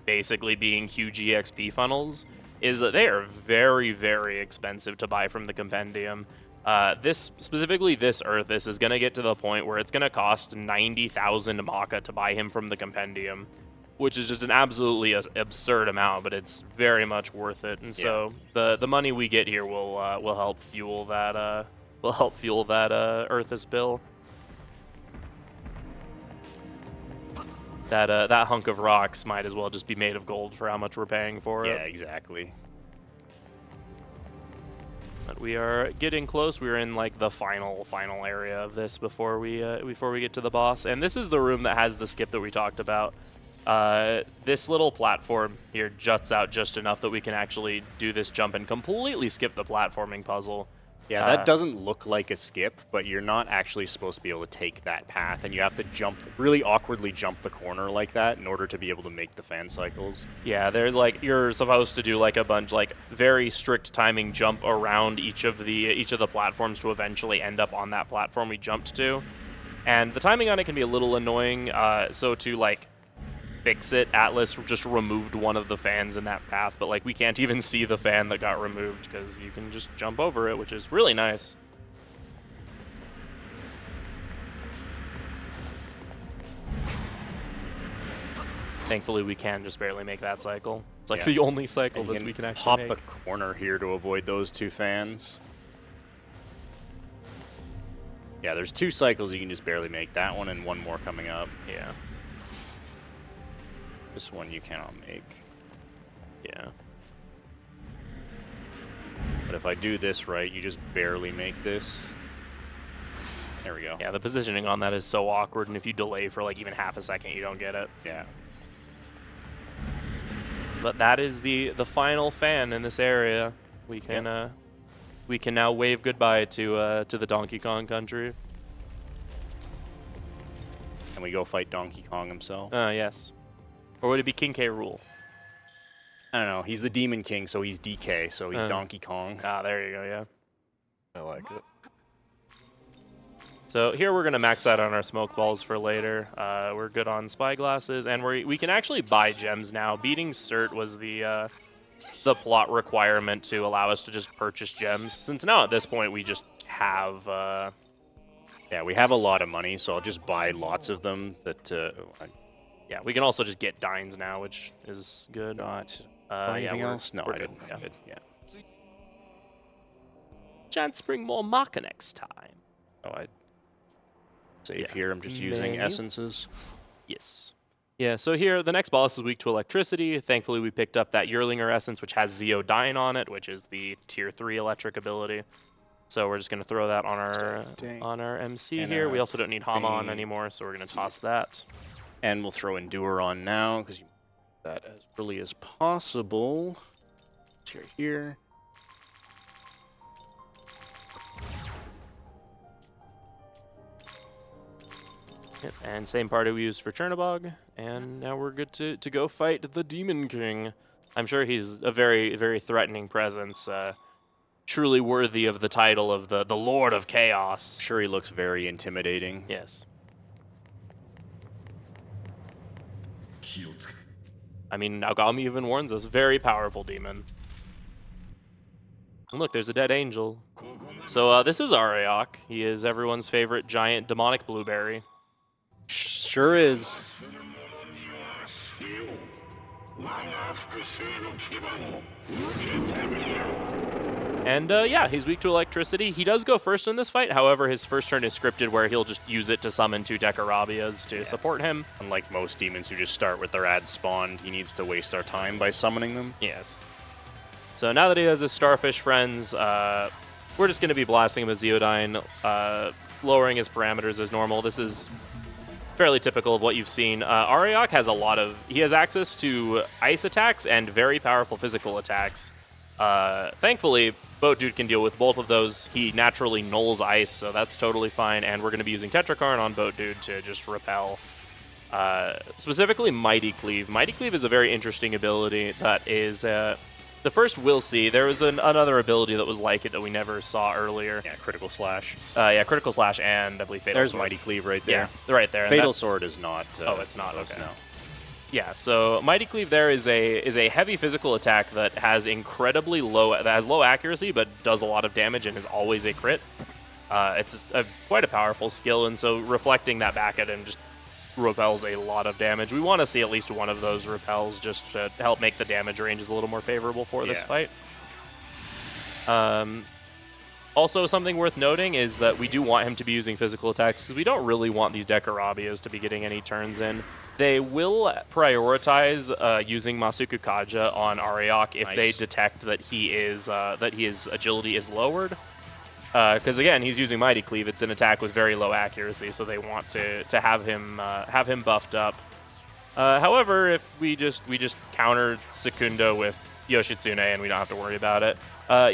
Speaker 2: basically being huge EXP funnels is that they are very, very expensive to buy from the compendium. Specifically this Earthus is going to get to the point where it's going to cost 90,000 Maka to buy him from the compendium, which is just an absolutely absurd amount, but it's very much worth it. And so the money we get here will help fuel that Earthus bill. That hunk of rocks might as well just be made of gold for how much we're paying for it.
Speaker 3: Yeah, exactly.
Speaker 2: But we are getting close. We're in like the final area of this before we get to the boss. And this is the room that has the skip that we talked about. This little platform here juts out just enough that we can actually do this jump and completely skip the platforming puzzle.
Speaker 3: Yeah, that doesn't look like a skip, but you're not actually supposed to be able to take that path, and you have to really awkwardly jump the corner like that in order to be able to make the fan cycles.
Speaker 2: Yeah, there's like, you're supposed to do like a bunch, like very strict timing jump around each of the platforms to eventually end up on that platform we jumped to. And the timing on it can be a little annoying, so to like fix it, Atlas just removed one of the fans in that path, but like we can't even see the fan that got removed because you can just jump over it, which is really nice. Thankfully, we can just barely make that cycle. It's like the only cycle that we can actually
Speaker 3: pop
Speaker 2: make.
Speaker 3: the corner here to avoid those two fans. Yeah, there's two cycles you can just barely make. That one and one more coming up.
Speaker 2: Yeah.
Speaker 3: This one you cannot make.
Speaker 2: Yeah.
Speaker 3: But if I do this right, you just barely make this. There we go.
Speaker 2: Yeah, the positioning on that is so awkward, and if you delay for like even half a second, you don't get it.
Speaker 3: Yeah.
Speaker 2: But that is the final fan in this area. We can now wave goodbye to the Donkey Kong country.
Speaker 3: And we go fight Donkey Kong himself.
Speaker 2: Yes. Or would it be King K. Rool?
Speaker 3: I don't know. He's the Demon King, so he's DK, so he's Donkey Kong.
Speaker 2: Ah, there you go, yeah.
Speaker 4: I like it.
Speaker 2: So here we're going to max out on our smoke balls for later. We're good on spyglasses, and we can actually buy gems now. Beating Cert was the plot requirement to allow us to just purchase gems. Since now at this point we just have...
Speaker 3: Yeah, we have a lot of money, so I'll just buy lots of them.
Speaker 2: Yeah, we can also just get Dines now, which is good.
Speaker 3: Anything
Speaker 2: yeah,
Speaker 3: else? No,
Speaker 2: we're
Speaker 3: I
Speaker 2: good.
Speaker 3: didn't.
Speaker 2: Yeah.
Speaker 3: Good. Yeah.
Speaker 2: Chance to bring more Maka next time.
Speaker 3: Oh, I save here. I'm just using essences.
Speaker 2: Yes. Yeah, so here, the next boss is weak to electricity. Thankfully, we picked up that Yearlinger essence, which has Zeodyne on it, which is the tier 3 electric ability. So we're just going to throw that on our MC
Speaker 3: And
Speaker 2: here. We also don't need Hama on
Speaker 3: thing.
Speaker 2: anymore, so we're going to toss that.
Speaker 3: And we'll throw Endure on now, because you that as early as possible. Here.
Speaker 2: Yep, and same party we used for Chernobog, and now we're good to go fight the Demon King. I'm sure he's a very, very threatening presence, truly worthy of the title of the Lord of Chaos.
Speaker 3: I'm sure he looks very intimidating.
Speaker 2: Yes. I mean, Naogami even warns us, very powerful demon. And look, there's a dead angel. So this is Areok. He is everyone's favorite giant demonic blueberry.
Speaker 3: Sure is.
Speaker 2: And yeah, he's weak to electricity. He does go first in this fight. However, his first turn is scripted where he'll just use it to summon 2 Dekarabias to support him.
Speaker 3: Unlike most demons who just start with their ads spawned, he needs to waste our time by summoning them.
Speaker 2: Yes. So now that he has his starfish friends, we're just going to be blasting him with Zeodyne, lowering his parameters as normal. This is fairly typical of what you've seen. Ariok has he has access to ice attacks and very powerful physical attacks. Thankfully, Boat Dude can deal with both of those. He naturally nulls ice, so that's totally fine, and we're going to be using Tetrakarn on Boat Dude to just repel. Specifically, Mighty Cleave. Mighty Cleave is a very interesting ability that is... the first we'll see. There was another ability that was like it that we never saw earlier.
Speaker 3: Yeah, Critical Slash.
Speaker 2: Yeah, Critical Slash and I believe Fatal
Speaker 3: There's
Speaker 2: Sword.
Speaker 3: Mighty Cleave right there.
Speaker 2: Yeah, right there. and
Speaker 3: Fatal
Speaker 2: that's-
Speaker 3: Sword is not.
Speaker 2: Oh, it's not,
Speaker 3: close,
Speaker 2: okay.
Speaker 3: No.
Speaker 2: Yeah, so Mighty Cleave there is a heavy physical attack that has incredibly low accuracy, but does a lot of damage and is always a crit. It's quite a powerful skill, and so reflecting that back at him just repels a lot of damage. We want to see at least one of those repels just to help make the damage ranges a little more favorable for this fight. Also, something worth noting is that we do want him to be using physical attacks because we don't really want these Dekarabias to be getting any turns in. They will prioritize using Masuku Kaja on Ariok if they detect that his agility is lowered. Because again, he's using Mighty Cleave. It's an attack with very low accuracy, so they want to have him buffed up. However, if we just counter Secundo with Yoshitsune and we don't have to worry about it.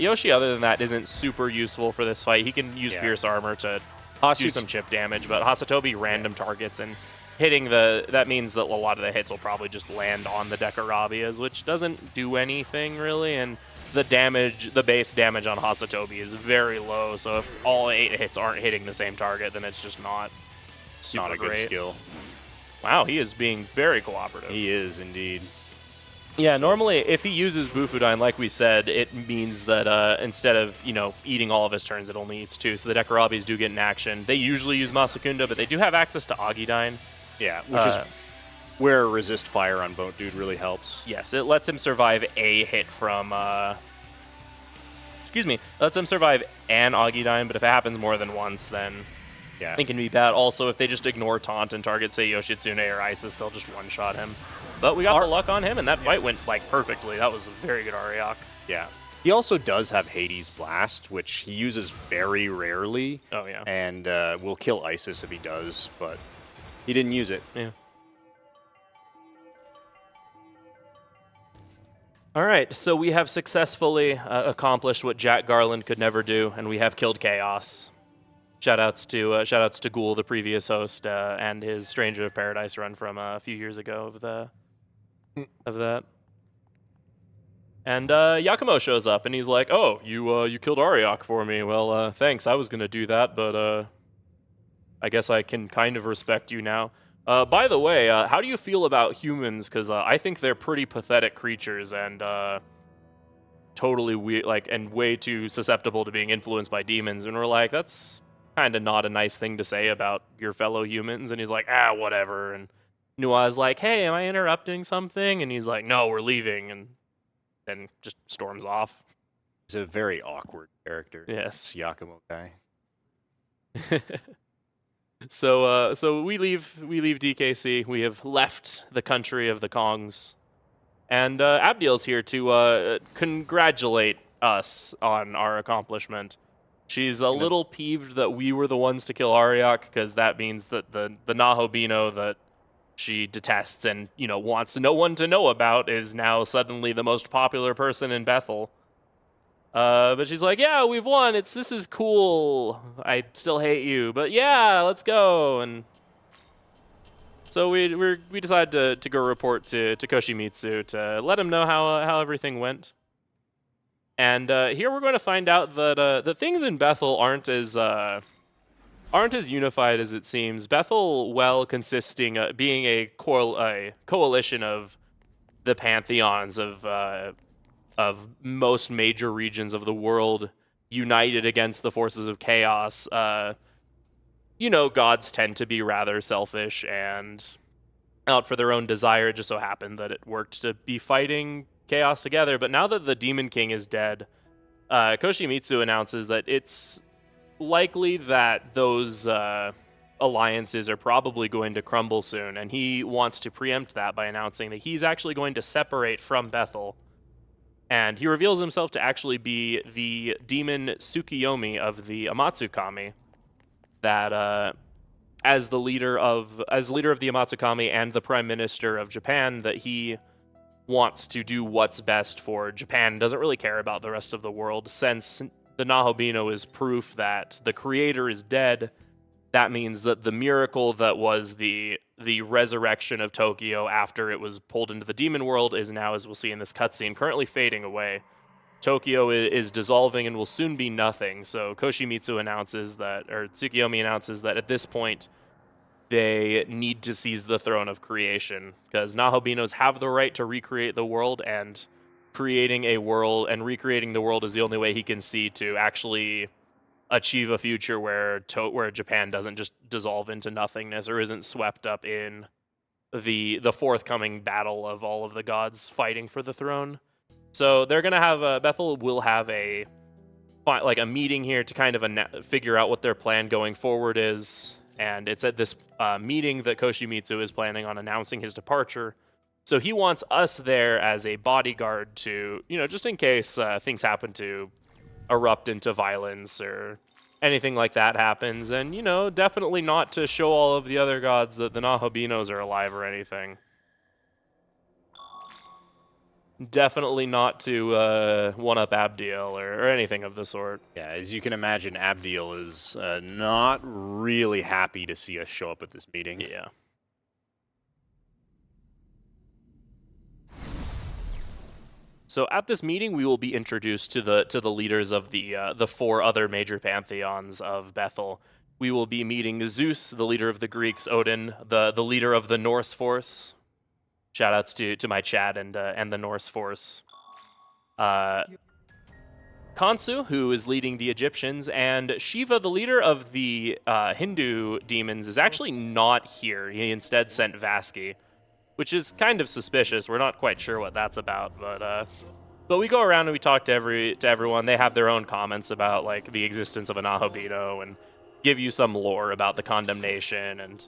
Speaker 2: Yoshi, other than that, isn't super useful for this fight. He can use Fierce Armor to do some chip damage, but Hasatobi random targets and hitting that means that a lot of the hits will probably just land on the Dekarabias, which doesn't do anything really, and the base damage on Hasatobi is very low, so if all 8 hits aren't hitting the same target, then it's just not super
Speaker 3: Not a good
Speaker 2: great.
Speaker 3: skill.
Speaker 2: Wow, he is being very cooperative.
Speaker 3: He is indeed.
Speaker 2: Yeah, normally if he uses Bufudine, like we said, it means that instead of, eating all of his turns, it only eats 2. So the Dekarabis do get an action. They usually use Masakunda, but they do have access to Agidine.
Speaker 3: Yeah, which is where Resist Fire on Boat Dude really helps.
Speaker 2: Yes, it lets him survive a hit from... lets him survive an Agidine, but if it happens more than once, then it can be bad. Also, if they just ignore Taunt and target, say, Yoshitsune or Isis, they'll just one-shot him. But we got the luck on him, and that fight went perfectly. That was a very good Ariok.
Speaker 3: Yeah. He also does have Hades Blast, which he uses very rarely.
Speaker 2: Oh, yeah.
Speaker 3: And will kill Isis if he does, but he didn't use it.
Speaker 2: Yeah. All right, so we have successfully accomplished what Jack Garland could never do, and we have killed Chaos. Shoutouts to Ghoul, the previous host, and his Stranger of Paradise run from a few years ago of that. And Yakumo shows up, and he's like, "Oh, you killed Ariok for me. Well, thanks. I was gonna do that, but I guess I can kind of respect you now. By the way, how do you feel about humans? Because I think they're pretty pathetic creatures and totally weird, and way too susceptible to being influenced by demons." And we're like, "That's kind of not a nice thing to say about your fellow humans." And he's like, whatever. And Nua's like, "Hey, am I interrupting something?" And he's like, "No, we're leaving." And then just storms off.
Speaker 3: He's a very awkward character.
Speaker 2: Yes.
Speaker 3: This Yakumo guy.
Speaker 2: So we leave DKC. We have left the country of the Kongs. And Abdiel's here to congratulate us on our accomplishment. She's a little peeved that we were the ones to kill Ariok, because that means that the Nahobino that she detests and, wants no one to know about is now suddenly the most popular person in Bethel. But she's like, "Yeah, we've won. This is cool. I still hate you, but yeah, let's go." And so we decided to go report to Koshimitsu to let him know how everything went. And here we're going to find out that the things in Bethel aren't as unified as it seems. Bethel, being a coalition of the pantheons of most major regions of the world united against the forces of chaos. Gods tend to be rather selfish and out for their own desire. It just so happened that it worked to be fighting chaos together. But now that the Demon King is dead, Koshimitsu announces that it's likely that those alliances are probably going to crumble soon, and he wants to preempt that by announcing that he's actually going to separate from Bethel. And he reveals himself to actually be the demon Tsukiyomi of the Amatsukami that as the leader of the Amatsukami and the Prime Minister of Japan, that he wants to do what's best for Japan, doesn't really care about the rest of the world. Since the Nahobino is proof that the creator is dead, that means that the miracle that was the resurrection of Tokyo after it was pulled into the demon world is now, as we'll see in this cutscene, currently fading away. Tokyo is dissolving and will soon be nothing. So Tsukiyomi announces that at this point they need to seize the throne of creation, because Nahobinos have the right to recreate the world, and creating a world and recreating the world is the only way he can see to actually achieve a future where Japan doesn't just dissolve into nothingness or isn't swept up in the forthcoming battle of all of the gods fighting for the throne. So they're gonna have Bethel will have a meeting here to kind of figure out what their plan going forward is, and it's at this meeting that Koshimitsu is planning on announcing his departure. So he wants us there as a bodyguard to, just in case things happen to erupt into violence or anything like that happens, and definitely not to show all of the other gods that the Nahobinos are alive or anything. Definitely not to one-up Abdiel or anything of the sort.
Speaker 3: Yeah, as you can imagine, Abdiel is not really happy to see us show up at this meeting.
Speaker 2: Yeah. So at this meeting, we will be introduced to the leaders of the four other major pantheons of Bethel. We will be meeting Zeus, the leader of the Greeks, Odin, the leader of the Norse force. Shoutouts to my chat and the Norse force. Khonsu, who is leading the Egyptians, and Shiva, the leader of the Hindu demons, is actually not here. He instead sent Vasky, which is kind of suspicious. We're not quite sure what that's about, but we go around and we talk to everyone. They have their own comments about like the existence of a Nahobino and give you some lore about the condemnation and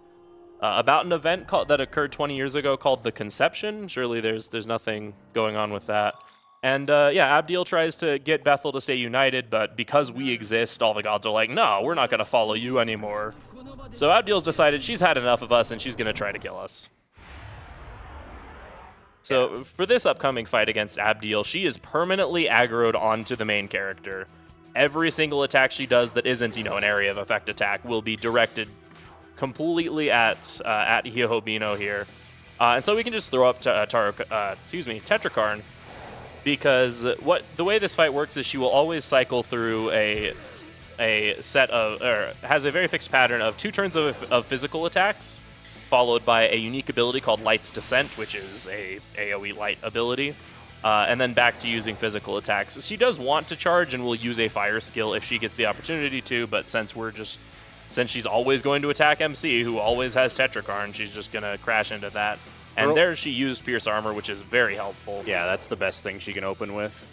Speaker 2: about an event that occurred 20 years ago called the Conception. Surely there's nothing going on with that. And Abdiel tries to get Bethel to stay united, but because we exist, all the gods are like, no, we're not going to follow you anymore. So Abdiel's decided she's had enough of us and she's going to try to kill us. So for this upcoming fight against Abdiel, she is permanently aggroed onto the main character. Every single attack she does that isn't, an area of effect attack will be directed completely at Hihobino here. And so we can just throw up Tetrakarn, because the way this fight works is she will always cycle through a set of, or has a very fixed pattern of 2 turns of physical attacks, followed by a unique ability called Light's Descent, which is a AoE light ability, and then back to using physical attacks. So she does want to charge and will use a fire skill if she gets the opportunity to, but since she's always going to attack MC, who always has Tetrakarn, she's just going to crash into that. And there she used Pierce Armor, which is very helpful.
Speaker 3: Yeah, that's the best thing she can open with.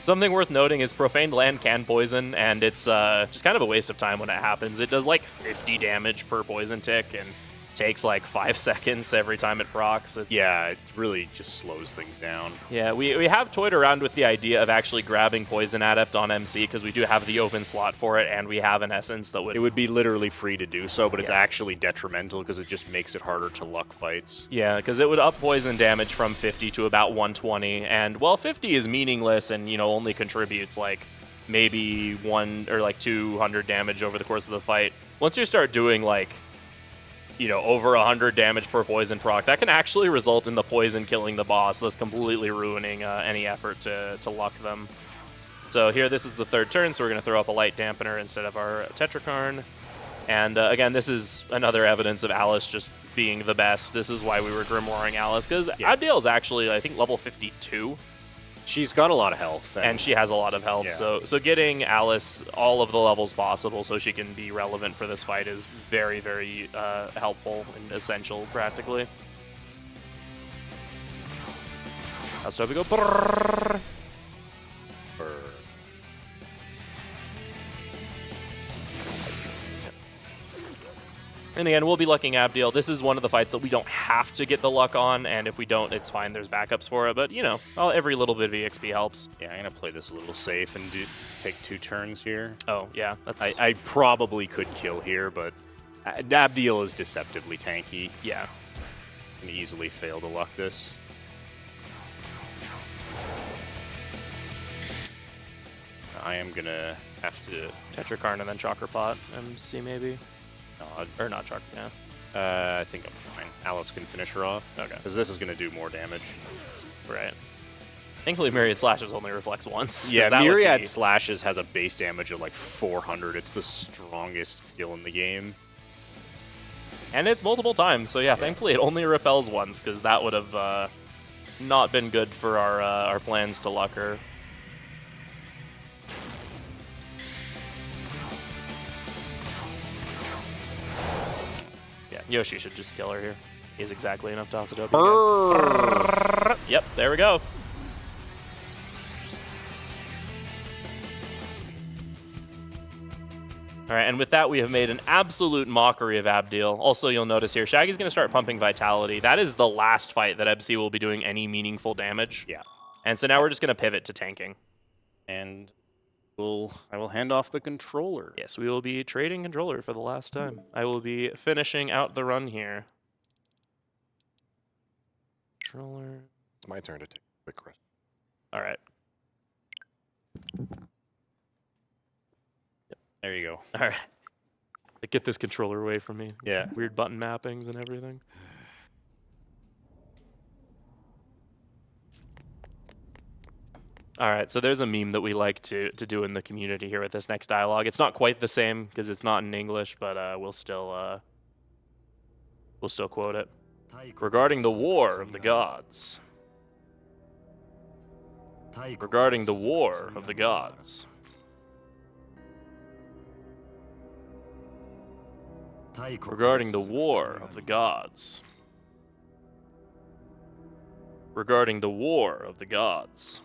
Speaker 2: Something worth noting is Profaned Land can poison, and it's just kind of a waste of time when it happens. It does like 50 damage per poison tick, and takes like 5 seconds every time it procs.
Speaker 3: Yeah, it really just slows things down.
Speaker 2: Yeah, we have toyed around with the idea of actually grabbing Poison Adept on MC, because we do have the open slot for it, and we have an essence that would...
Speaker 3: It would be literally free to do so, but it's actually detrimental because it just makes it harder to luck fights.
Speaker 2: Yeah, because it would up poison damage from 50 to about 120, and, 50 is meaningless and, only contributes, like, maybe 1 or, like, 200 damage over the course of the fight. Once you start doing, like, over 100 damage per poison proc, that can actually result in the poison killing the boss, thus completely ruining any effort to luck them. So here, this is the 3rd turn, so we're going to throw up a light dampener instead of our Tetrakarn. And again, this is another evidence of Alice just being the best. This is why we were grimoiring Alice, because Abdiel is actually, I think, level 52.
Speaker 3: She's got a lot of health.
Speaker 2: And she has a lot of health, so getting Alice all of the levels possible so she can be relevant for this fight is very, very helpful and essential, practically. That's how we go. Brrr. And again, we'll be lucking Abdiel. This is one of the fights that we don't have to get the luck on, and if we don't, it's fine. There's backups for it, but, every little bit of EXP helps.
Speaker 3: Yeah, I'm going to play this a little safe and take 2 turns here.
Speaker 2: Oh, yeah.
Speaker 3: I probably could kill here, but Abdiel is deceptively tanky.
Speaker 2: Yeah.
Speaker 3: Can easily fail to luck this. I am gonna have to.
Speaker 2: Tetrakarn and then Chakra Pot. MC maybe? Or not Chakra, yeah.
Speaker 3: I think I'm fine. Alice can finish her off.
Speaker 2: Okay.
Speaker 3: Because this is gonna do more damage.
Speaker 2: Right. Thankfully, Myriad Slashes only reflects once. 'cause
Speaker 3: Yeah,
Speaker 2: that would
Speaker 3: Myriad
Speaker 2: be-
Speaker 3: Slashes has a base damage of like 400. It's the strongest skill in the game.
Speaker 2: And it's multiple times, so yeah, thankfully it only repels once, because that would have not been good for our plans to luck her. Yeah, Yoshi should just kill her here. He's exactly enough to Asadopia. Yep, there we go. All right, and with that, we have made an absolute mockery of Abdiel. Also, you'll notice here, Shaggy's going to start pumping Vitality. That is the last fight that MC will be doing any meaningful damage.
Speaker 3: Yeah.
Speaker 2: And so now we're just going to pivot to tanking.
Speaker 3: And I will hand off the controller.
Speaker 2: Yes, we will be trading controller for the last time. I will be finishing out the run here. Controller.
Speaker 4: It's my turn to take a quick rest.
Speaker 2: All right.
Speaker 3: There you go.
Speaker 2: All right. Get this controller away from me.
Speaker 3: Yeah.
Speaker 2: Weird button mappings and everything. All right, so there's a meme that we like to do in the community here with this next dialogue. It's not quite the same because it's not in English, but we'll still quote it. Regarding the war of the gods. Regarding the war of the gods. Regarding the war of the gods. Regarding the war of the gods.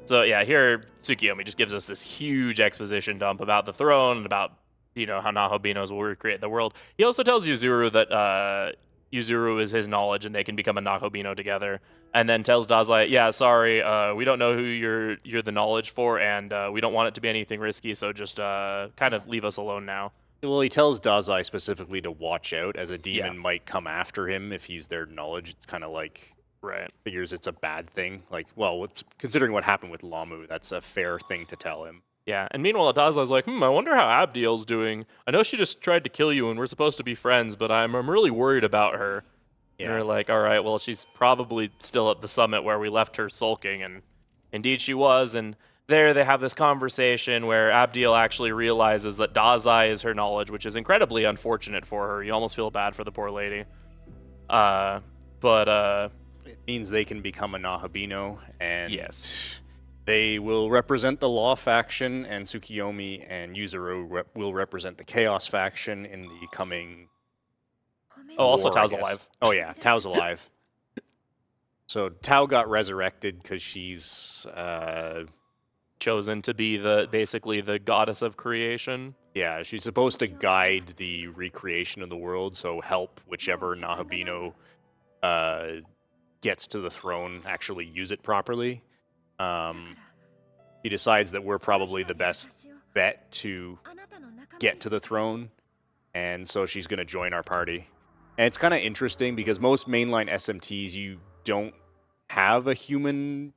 Speaker 2: So yeah, here Tsukiyomi just gives us this huge exposition dump about the throne and about, how Nahobinos will recreate the world. He also tells Yuzuru that Yuzuru is his knowledge and they can become a Nakobino together. And then tells Dazai, yeah, sorry, we don't know who you're the knowledge for, and we don't want it to be anything risky, so just kind of leave us alone now.
Speaker 3: Well, he tells Dazai specifically to watch out, as a demon
Speaker 2: Yeah.
Speaker 3: might come after him if he's their knowledge. It's kind of like,
Speaker 2: Right.
Speaker 3: figures it's a bad thing. Like, well, considering what happened with Lamu, that's a fair thing to tell him.
Speaker 2: Yeah, and meanwhile, Dazai's like, I wonder how Abdiel's doing. I know she just tried to kill you and we're supposed to be friends, but I'm really worried about her. And they're like, all right, well, she's probably still at the summit where we left her sulking, and indeed she was, and there they have this conversation where Abdiel actually realizes that Dazai is her knowledge, which is incredibly unfortunate for her. You almost feel bad for the poor lady. But
Speaker 3: It means they can become a Nahabino, and
Speaker 2: yes.
Speaker 3: they will represent the Law faction, and Tsukiyomi and Yuzuru will represent the Chaos faction in the coming...
Speaker 2: Oh, also
Speaker 3: war, I
Speaker 2: Tao's
Speaker 3: guess.
Speaker 2: alive.
Speaker 3: Oh yeah, Tao's alive. So Tao got resurrected because she's,
Speaker 2: Chosen to be basically the goddess of creation.
Speaker 3: yeah, she's supposed to guide the recreation of the world, so help whichever Nahabino gets to the throne actually use it properly. He decides that we're probably the best bet to get to the throne, and so she's going to join our party. And it's kind of interesting because most mainline SMTs, you don't have a human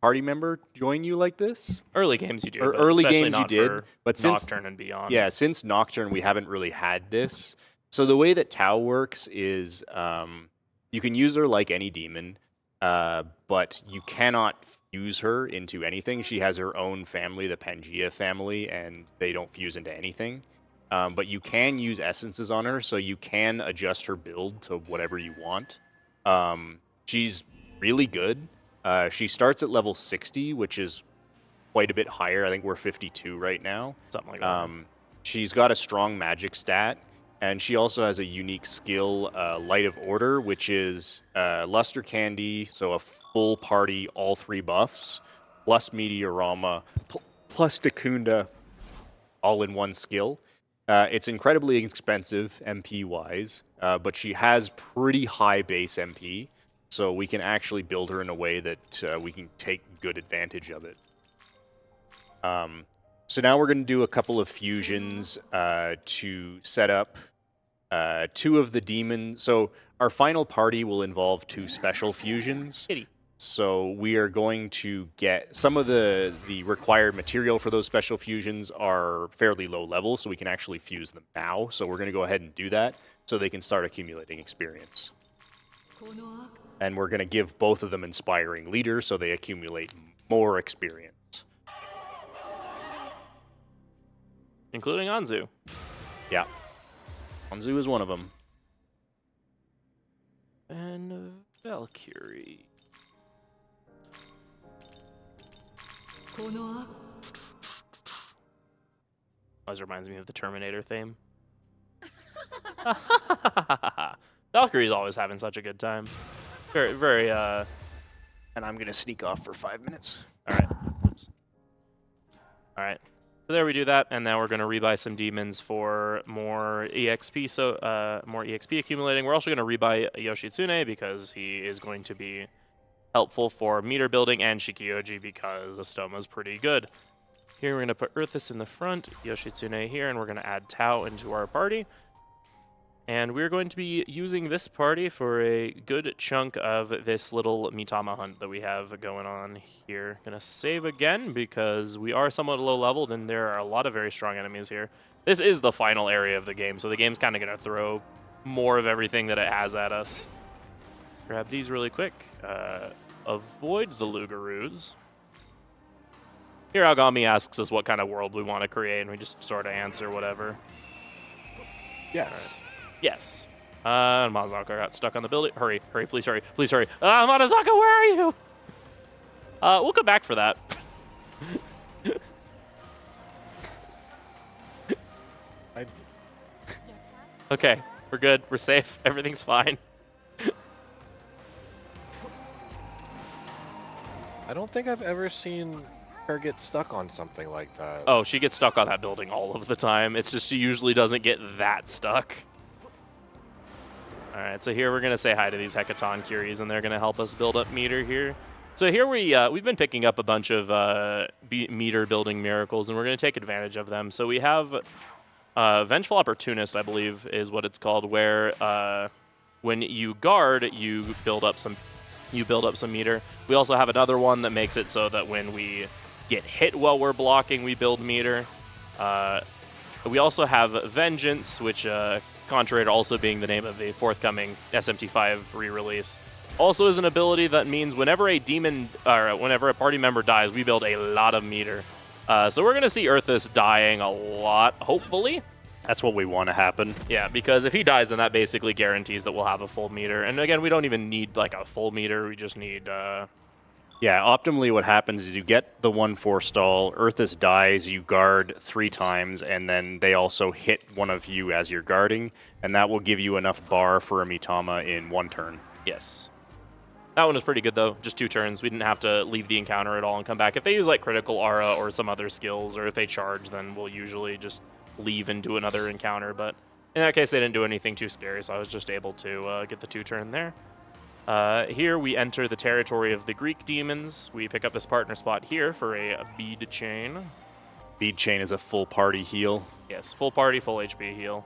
Speaker 3: party member join you like this.
Speaker 2: Early games you do. but
Speaker 3: Early
Speaker 2: especially
Speaker 3: games you
Speaker 2: not
Speaker 3: did,
Speaker 2: for
Speaker 3: but since
Speaker 2: Nocturne and beyond.
Speaker 3: yeah, since Nocturne we haven't really had this. So the way that Tao works is you can use her like any demon, but you cannot fuse her into anything. She has her own family, the Pangea family, and they don't fuse into anything. But you can use essences on her, so you can adjust her build to whatever you want. She's really good. She starts at level 60, which is quite a bit higher. I think we're 52 right now.
Speaker 2: Something like that.
Speaker 3: She's got a strong magic stat, and she also has a unique skill, Light of Order, which is Luster Candy, so a full party, all 3 buffs, plus Meteorama, plus Dacunda, all in one skill. It's incredibly expensive MP-wise, but she has pretty high base MP, so we can actually build her in a way that we can take good advantage of it. So now we're going to do a couple of fusions to set up 2 of the demons. So our final party will involve 2 special fusions.
Speaker 2: Kitty.
Speaker 3: So we are going to get some of the required material for those special fusions are fairly low level, so we can actually fuse them now. So we're going to go ahead and do that so they can start accumulating experience. And we're going to give both of them inspiring leaders so they accumulate more experience.
Speaker 2: Including Anzu.
Speaker 3: Yeah. Anzu is one of them.
Speaker 2: And Valkyrie. Always reminds me of the Terminator theme. Valkyrie's always having such a good time. Very, very,
Speaker 3: And I'm going to sneak off for 5 minutes.
Speaker 2: Alright. Oops. Alright. So there we do that, and now we're going to rebuy some demons for more EXP, so more EXP accumulating. We're also going to rebuy Yoshitsune because he is going to be helpful for meter building, and Shikioji because Astoma's pretty good. Here we're going to put Earthus in the front, Yoshitsune here, and we're going to add Tao into our party. And we're going to be using this party for a good chunk of this little Mitama hunt that we have going on here. Gonna save again because we are somewhat low leveled and there are a lot of very strong enemies here. This is the final area of the game, so the game's kind of gonna throw more of everything that it has at us. Grab these really quick. Avoid the Lugaroos. Here Agami asks us what kind of world we want to create, and we just sort of answer whatever.
Speaker 4: Yes.
Speaker 2: Yes. Mazaka got stuck on the building. Hurry, hurry, please hurry, please hurry. Mazaka, where are you? We'll come back for that. Okay, we're good. We're safe. Everything's fine.
Speaker 4: I don't think I've ever seen her get stuck on something like that.
Speaker 2: Oh, she gets stuck on that building all of the time. It's just she usually doesn't get that stuck. All right, so here we're going to say hi to these Hecaton Curies, and they're going to help us build up meter here. So here we've been picking up a bunch of meter building miracles, and we're going to take advantage of them. So we have Vengeful Opportunist, I believe, is what it's called, where when you guard, you build up some meter. We also have another one that makes it so that when we get hit while we're blocking, we build meter. We also have Vengeance, which contrary to also being the name of the forthcoming SMT5 re-release, also is an ability that means whenever a demon or whenever a party member dies, we build a lot of meter. So we're gonna see Earthus dying a lot, hopefully.
Speaker 3: That's what we want to happen.
Speaker 2: Yeah, because if he dies, then that basically guarantees that we'll have a full meter. And again, we don't even need like a full meter. We just need.
Speaker 3: Yeah, optimally what happens is you get the 1/4 stall, Earthus dies, you guard 3 times, and then they also hit one of you as you're guarding, and that will give you enough bar for a Mitama in 1 turn.
Speaker 2: Yes. That one was pretty good, though. Just 2 turns. We didn't have to leave the encounter at all and come back. If they use like critical aura or some other skills, or if they charge, then we'll usually just leave and do another encounter. But in that case, they didn't do anything too scary, so I was just able to get the 2 turn there. Here we enter the territory of the Greek demons. We pick up this partner spot here for a bead chain.
Speaker 3: Bead chain is a full party heal.
Speaker 2: Yes, full party, full HP heal.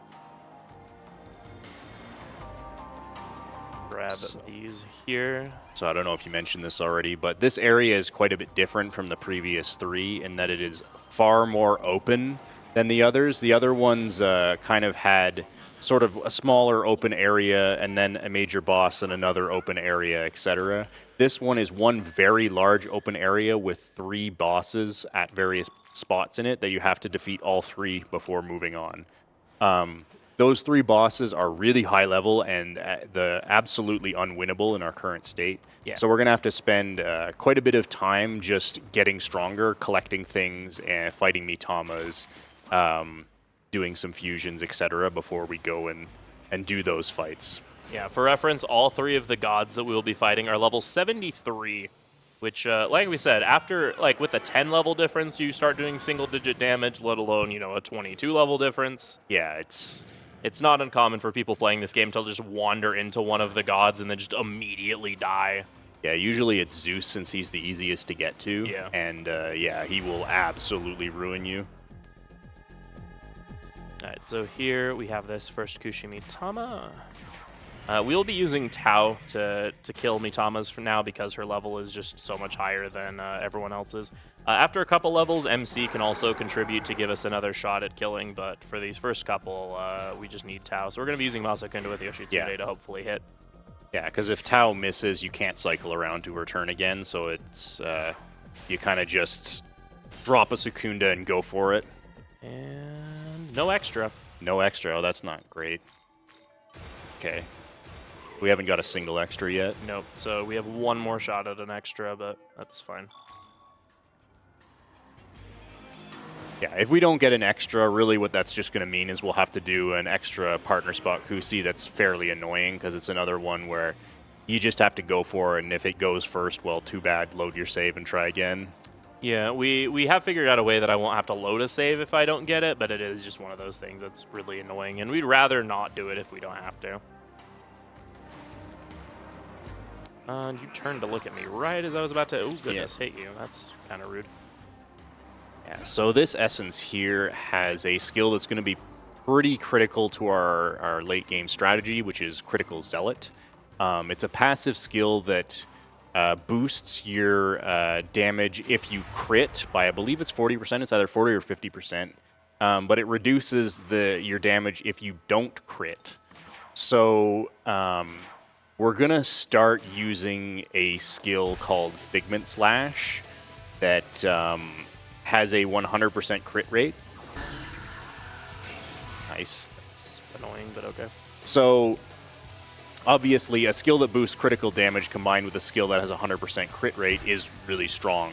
Speaker 2: Grab these here.
Speaker 3: So I don't know if you mentioned this already, but this area is quite a bit different from the previous 3 in that it is far more open than the others. The other ones kind of had sort of a smaller open area and then a major boss and another open area, etc. This one is one very large open area with 3 bosses at various spots in it that you have to defeat all 3 before moving on. Those 3 bosses are really high level and absolutely unwinnable in our current state.
Speaker 2: Yeah.
Speaker 3: So we're going to have to spend quite a bit of time just getting stronger, collecting things, and fighting Mitamas, doing some fusions, etc. before we go and do those fights.
Speaker 2: Yeah, for reference, all 3 of the gods that we will be fighting are level 73, which, like we said, after, like, with a 10 level difference, you start doing single-digit damage, let alone, you know, a 22 level difference.
Speaker 3: Yeah, it's
Speaker 2: not uncommon for people playing this game to just wander into one of the gods and then just immediately die.
Speaker 3: Yeah, usually it's Zeus since he's the easiest to get to.
Speaker 2: Yeah.
Speaker 3: And, yeah, he will absolutely ruin you.
Speaker 2: Alright, so here we have this first Kushimitama. We'll be using Tao to kill Mitamas for now because her level is just so much higher than everyone else's. After a couple levels, MC can also contribute to give us another shot at killing, but for these first couple, we just need Tao. So we're going to be using Masakunda with Yoshitsude to hopefully hit.
Speaker 3: Yeah, because if Tao misses, you can't cycle around to her turn again, so it's you kind of just drop a Sukunda and go for it.
Speaker 2: And no extra.
Speaker 3: No extra. Oh, that's not great. Okay. We haven't got a single extra yet.
Speaker 2: Nope. So we have one more shot at an extra, but that's fine.
Speaker 3: Yeah, if we don't get an extra, really what that's just going to mean is we'll have to do an extra partner spot Kusi that's fairly annoying because it's another one where you just have to go for it, and if it goes first, well, too bad. Load your save and try again.
Speaker 2: Yeah, we have figured out a way that I won't have to load a save if I don't get it, but it is just one of those things that's really annoying, and we'd rather not do it if we don't have to. You turned to look at me right as I was about to, oh goodness, hit you. That's kind of rude.
Speaker 3: Yeah, so this Essence here has a skill that's going to be pretty critical to our late game strategy, which is Critical Zealot. It's a passive skill that boosts your damage if you crit by, I believe it's 40%. It's either 40 or 50%. But it reduces your damage if you don't crit. So we're going to start using a skill called Figment Slash that has a 100% crit rate. Nice.
Speaker 2: It's annoying, but okay.
Speaker 3: So obviously, a skill that boosts critical damage combined with a skill that has a 100% crit rate is really strong.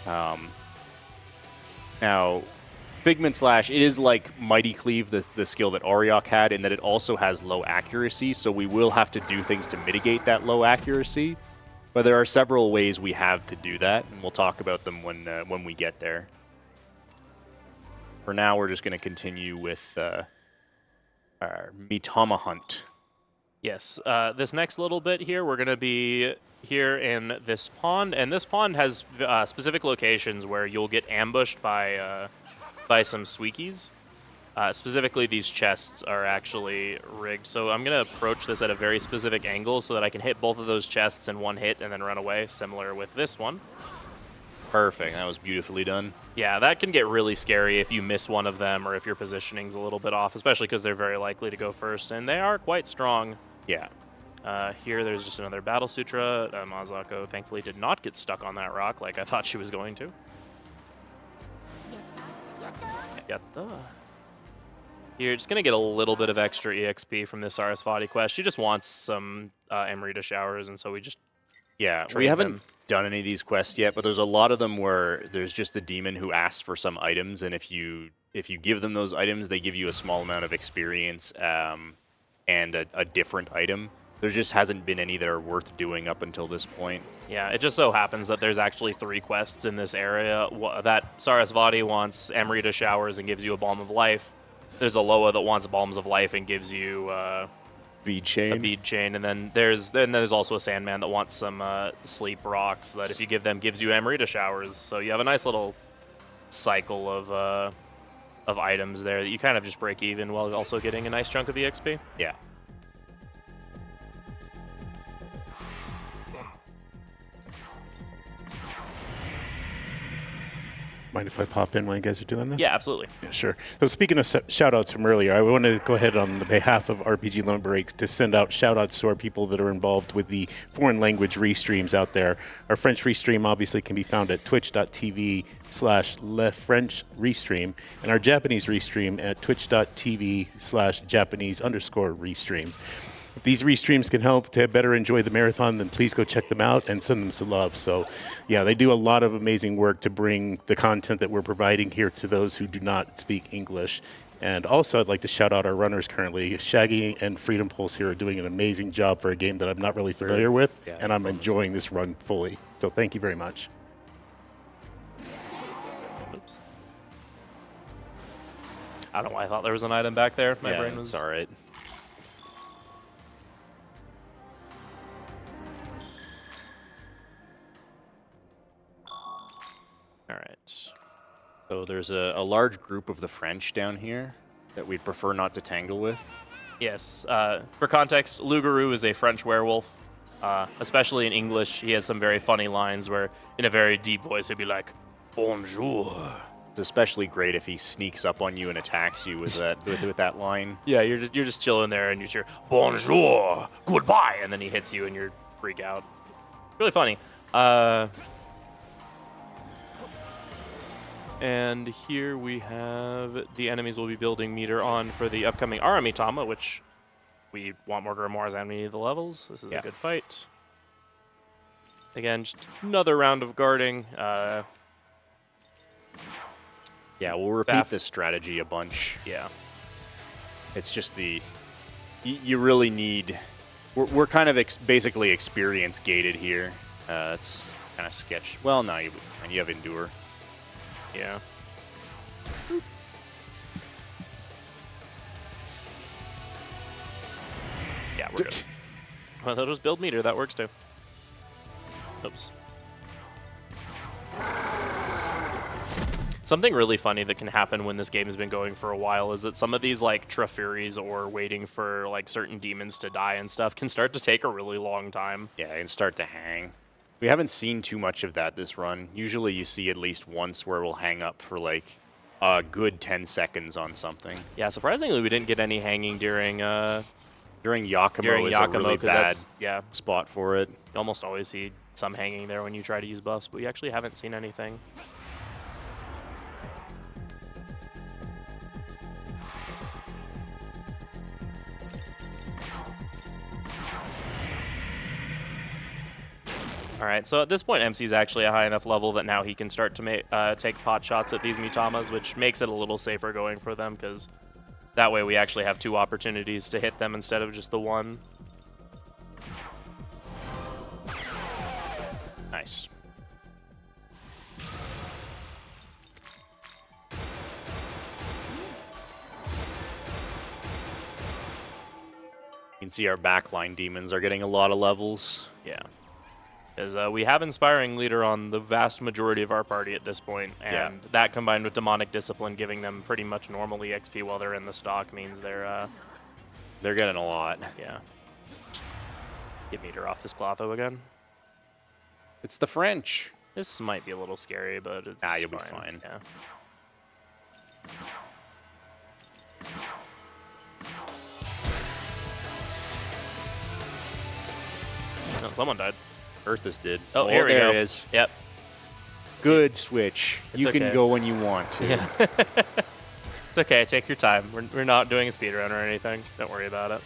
Speaker 3: Now, Figment Slash, it is like Mighty Cleave, the skill that Auriok had, in that it also has low accuracy, so we will have to do things to mitigate that low accuracy. But there are several ways we have to do that, and we'll talk about them when we get there. For now, we're just going to continue with our Mitama Hunt.
Speaker 2: Yes, this next little bit here, we're going to be here in this pond, and this pond has specific locations where you'll get ambushed by some Suikies. Specifically, these chests are actually rigged, so I'm going to approach this at a very specific angle so that I can hit both of those chests in one hit and then run away, similar with this one.
Speaker 3: Perfect. That was beautifully done.
Speaker 2: Yeah, that can get really scary if you miss one of them or if your positioning's a little bit off, especially because they're very likely to go first, and they are quite strong.
Speaker 3: Yeah.
Speaker 2: Here, there's just another Battle Sutra. Mazako thankfully did not get stuck on that rock like I thought she was going to. Yatta. You're just going to get a little bit of extra EXP from this Sarasvati quest. She just wants some Amrita showers, and so we just
Speaker 3: Yeah, we
Speaker 2: trade
Speaker 3: haven't
Speaker 2: them.
Speaker 3: done any of these quests yet, but there's a lot of them where there's just a demon who asks for some items, and if you give them those items, they give you a small amount of experience and a different item. There just hasn't been any that are worth doing up until this point.
Speaker 2: Yeah, it just so happens that there's actually 3 quests in this area. That Sarasvati wants Amrita showers and gives you a Balm of Life. There's a Loa that wants Balms of Life and gives you
Speaker 3: Bead chain.
Speaker 2: a bead chain, and then there's also a Sandman that wants some sleep rocks that if you give them gives you Amrita showers. So you have a nice little cycle of items there that you kind of just break even while also getting a nice chunk of EXP.
Speaker 3: Yeah.
Speaker 6: Mind if I pop in while you guys are doing this?
Speaker 2: Yeah, absolutely.
Speaker 6: Yeah, sure. So speaking of shout-outs from earlier, I want to go ahead on the behalf of RPG Limit Breaks to send out shout-outs to our people that are involved with the foreign language restreams out there. Our French restream obviously can be found at twitch.tv/LeFrenchRestream, and our Japanese restream at twitch.tv/Japanese_restream. If these restreams can help to better enjoy the marathon, then please go check them out and send them some love. So, yeah, they do a lot of amazing work to bring the content that we're providing here to those who do not speak English. And also, I'd like to shout out our runners currently. Shaggy and Freedom Pulse here are doing an amazing job for a game that I'm not really familiar with, and I'm enjoying this run fully. So thank you very much.
Speaker 2: Oops. I don't know why I thought there was an item back there. My
Speaker 3: yeah,
Speaker 2: brain was...
Speaker 3: it's all right.
Speaker 2: All right.
Speaker 3: So there's a large group of the French down here that we'd prefer not to tangle with.
Speaker 2: Yes. For context, Lougarou is a French werewolf. Especially in English, he has some very funny lines where, in a very deep voice, he'd be like, "Bonjour."
Speaker 3: It's especially great if he sneaks up on you and attacks you with that with that line.
Speaker 2: Yeah, you're just chilling there and you hear "Bonjour," "Goodbye," and then he hits you and you freak out. Really funny. And here we have the enemies will be building meter on for the upcoming Aramitama, which we want more grimoires and we need the levels. This is a good fight. Again, just another round of guarding.
Speaker 3: Yeah, we'll repeat this strategy a bunch.
Speaker 2: Yeah.
Speaker 3: It's just you really need. We're kind of basically experience gated here. It's kind of sketch. Well, no, you have endure.
Speaker 2: Yeah. Yeah, we're good. Well, they'll just build meter. That works too. Oops. Something really funny that can happen when this game has been going for a while is that some of these like Trafuries or waiting for like certain demons to die and stuff can start to take a really long time.
Speaker 3: Yeah, and start to hang. We haven't seen too much of that this run. Usually you see at least once where we'll hang up for like a good 10 seconds on something.
Speaker 2: Yeah, surprisingly we didn't get any hanging during
Speaker 3: Yakumo is a really bad spot for it.
Speaker 2: You almost always see some hanging there when you try to use buffs, but we actually haven't seen anything. All right, so at this point, MC's actually a high enough level that now he can start to take pot shots at these Mitamas, which makes it a little safer going for them, because that way we actually have 2 opportunities to hit them instead of just the 1.
Speaker 3: Nice. You can see our backline demons are getting a lot of levels.
Speaker 2: Yeah. Because we have Inspiring Leader on the vast majority of our party at this point, and that combined with Demonic Discipline giving them pretty much normal EXP while they're in the stock means they're
Speaker 3: getting a lot.
Speaker 2: Yeah. Get meter off this Clotho again.
Speaker 3: It's the French.
Speaker 2: This might be a little scary, but it's
Speaker 3: you'll be fine.
Speaker 2: Yeah. No, someone died.
Speaker 3: Earthus did.
Speaker 2: Oh, here we go.
Speaker 3: There it is.
Speaker 2: Yep.
Speaker 3: Good switch.
Speaker 2: It's
Speaker 3: you
Speaker 2: okay.
Speaker 3: can go when you want to.
Speaker 2: Yeah. It's okay. Take your time. We're not doing a speedrun or anything. Don't worry about it.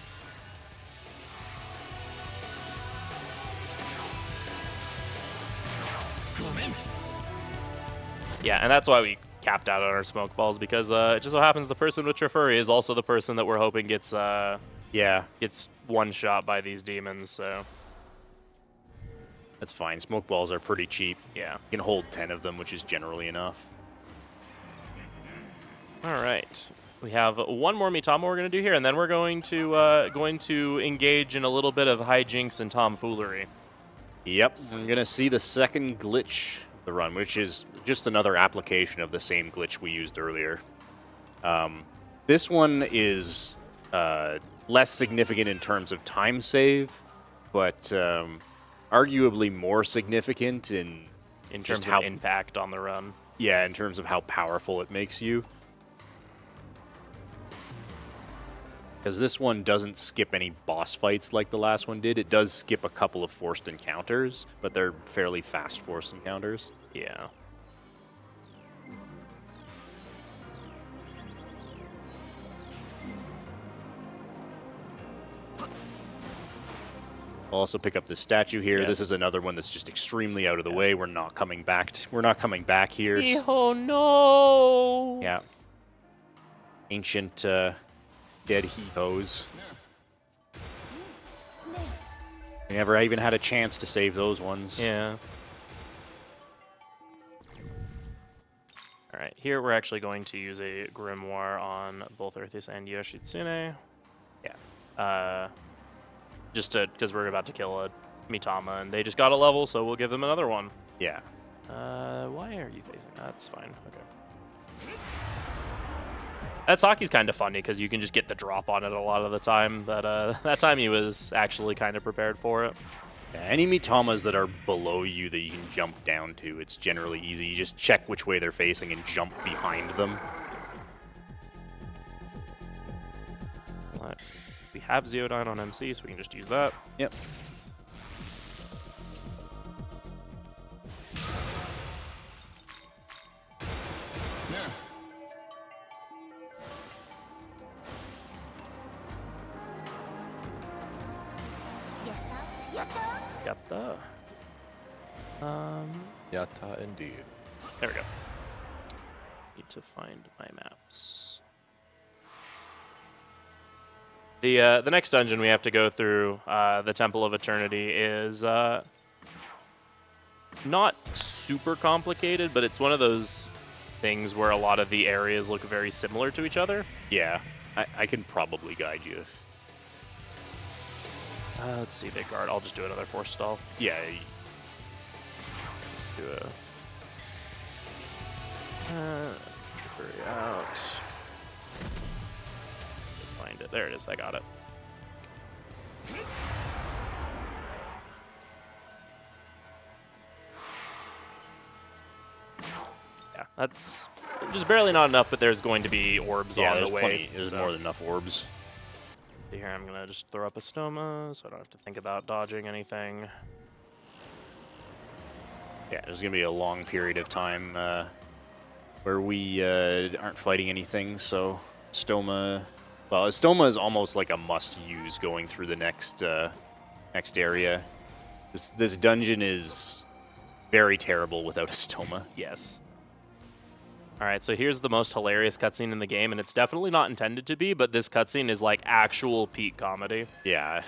Speaker 2: Yeah, and that's why we capped out on our smoke balls, because it just so happens the person with Trifuri is also the person that we're hoping gets one shot by these demons. So
Speaker 3: that's fine. Smoke balls are pretty cheap.
Speaker 2: Yeah,
Speaker 3: you can hold 10 of them, which is generally enough.
Speaker 2: All right, we have one more Mitama we're going to do here, and then we're going to engage in a little bit of hijinks and tomfoolery.
Speaker 3: Yep, I'm going to see the second glitch of the run, which is just another application of the same glitch we used earlier. This one is less significant in terms of time save, but arguably more significant in
Speaker 2: terms of impact on the run.
Speaker 3: Yeah, in terms of how powerful it makes you. Because this one doesn't skip any boss fights like the last one did. It does skip a couple of forced encounters, but they're fairly fast forced encounters.
Speaker 2: Yeah.
Speaker 3: I'll also pick up this statue here.
Speaker 2: Yes.
Speaker 3: This is another one that's just extremely out of the way. We're not coming back. We're not coming back here.
Speaker 2: Oh no!
Speaker 3: Yeah. Ancient dead heroes. We never even had a chance to save those ones.
Speaker 2: Yeah. All right, here we're actually going to use a grimoire on both Earthis and Yoshitsune.
Speaker 3: Yeah.
Speaker 2: Just because we're about to kill a Mitama, and they just got a level, so we'll give them another one.
Speaker 3: Yeah.
Speaker 2: Why are you facing? That's fine. Okay. That Saki's kind of funny because you can just get the drop on it a lot of the time, but that time he was actually kind of prepared for it.
Speaker 3: Yeah, any Mitamas that are below you that you can jump down to, it's generally easy. You just check which way they're facing and jump behind them.
Speaker 2: We have Zeodyne on MC, so we can just use that.
Speaker 3: Yep.
Speaker 2: Got the.
Speaker 4: Yatta indeed.
Speaker 2: There we go. Need to find my maps. The next dungeon we have to go through, the Temple of Eternity, is not super complicated, but it's one of those things where a lot of the areas look very similar to each other.
Speaker 3: Yeah, I can probably guide you if...
Speaker 2: Let's see, Big Guard. I'll just do another force stall.
Speaker 3: Yeah.
Speaker 2: Do a... hurry out. Find it. There it is. I got it. Yeah, that's just barely not enough, but there's going to be orbs
Speaker 3: Yeah,
Speaker 2: on
Speaker 3: there's
Speaker 2: the way.
Speaker 3: plenty. There's
Speaker 2: so-
Speaker 3: more than enough orbs.
Speaker 2: Here, I'm going to just throw up a stoma, so I don't have to think about dodging anything.
Speaker 3: Yeah, there's going to be a long period of time where we aren't fighting anything, so Stoma... Well, a Stoma is almost like a must-use going through the next next area. This dungeon is very terrible without a Stoma.
Speaker 2: Yes. All right, so here's the most hilarious cutscene in the game, and it's definitely not intended to be, but this cutscene is like actual peak comedy.
Speaker 3: Yeah.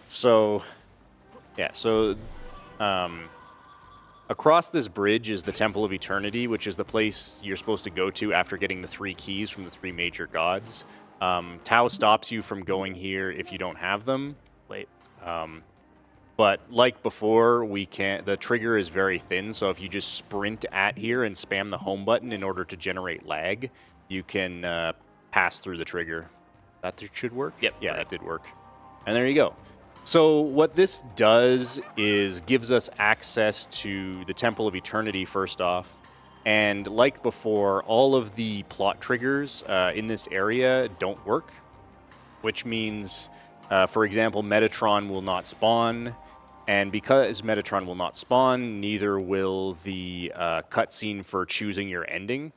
Speaker 3: So across this bridge is the Temple of Eternity, which is the place you're supposed to go to after getting the 3 keys from the 3 major gods. Tao stops you from going here if you don't have them.
Speaker 2: Wait.
Speaker 3: But like before, the trigger is very thin, so if you just sprint at here and spam the home button in order to generate lag, you can pass through the trigger. That should work?
Speaker 2: Yep.
Speaker 3: Yeah, that did work. And there you go. So what this does is gives us access to the Temple of Eternity first off. And like before, all of the plot triggers in this area don't work, which means, for example, Metatron will not spawn. And because Metatron will not spawn, neither will the cutscene for choosing your ending.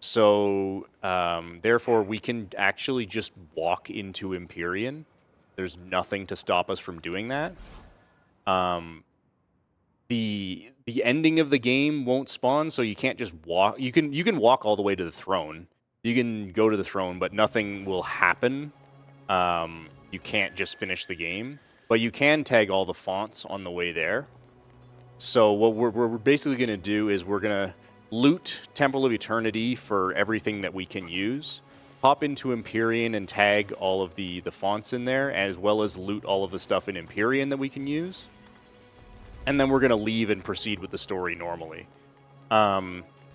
Speaker 3: So, therefore, we can actually just walk into Empyrean. There's nothing to stop us from doing that. The ending of the game won't spawn, so you can't just walk. You can walk all the way to the throne. You can go to the throne, but nothing will happen. You can't just finish the game. But you can tag all the fonts on the way there. So what we're basically going to do is we're going to loot Temple of Eternity for everything that we can use, hop into Empyrean and tag all of the fonts in there, as well as loot all of the stuff in Empyrean that we can use. And then we're going to leave and proceed with the story normally.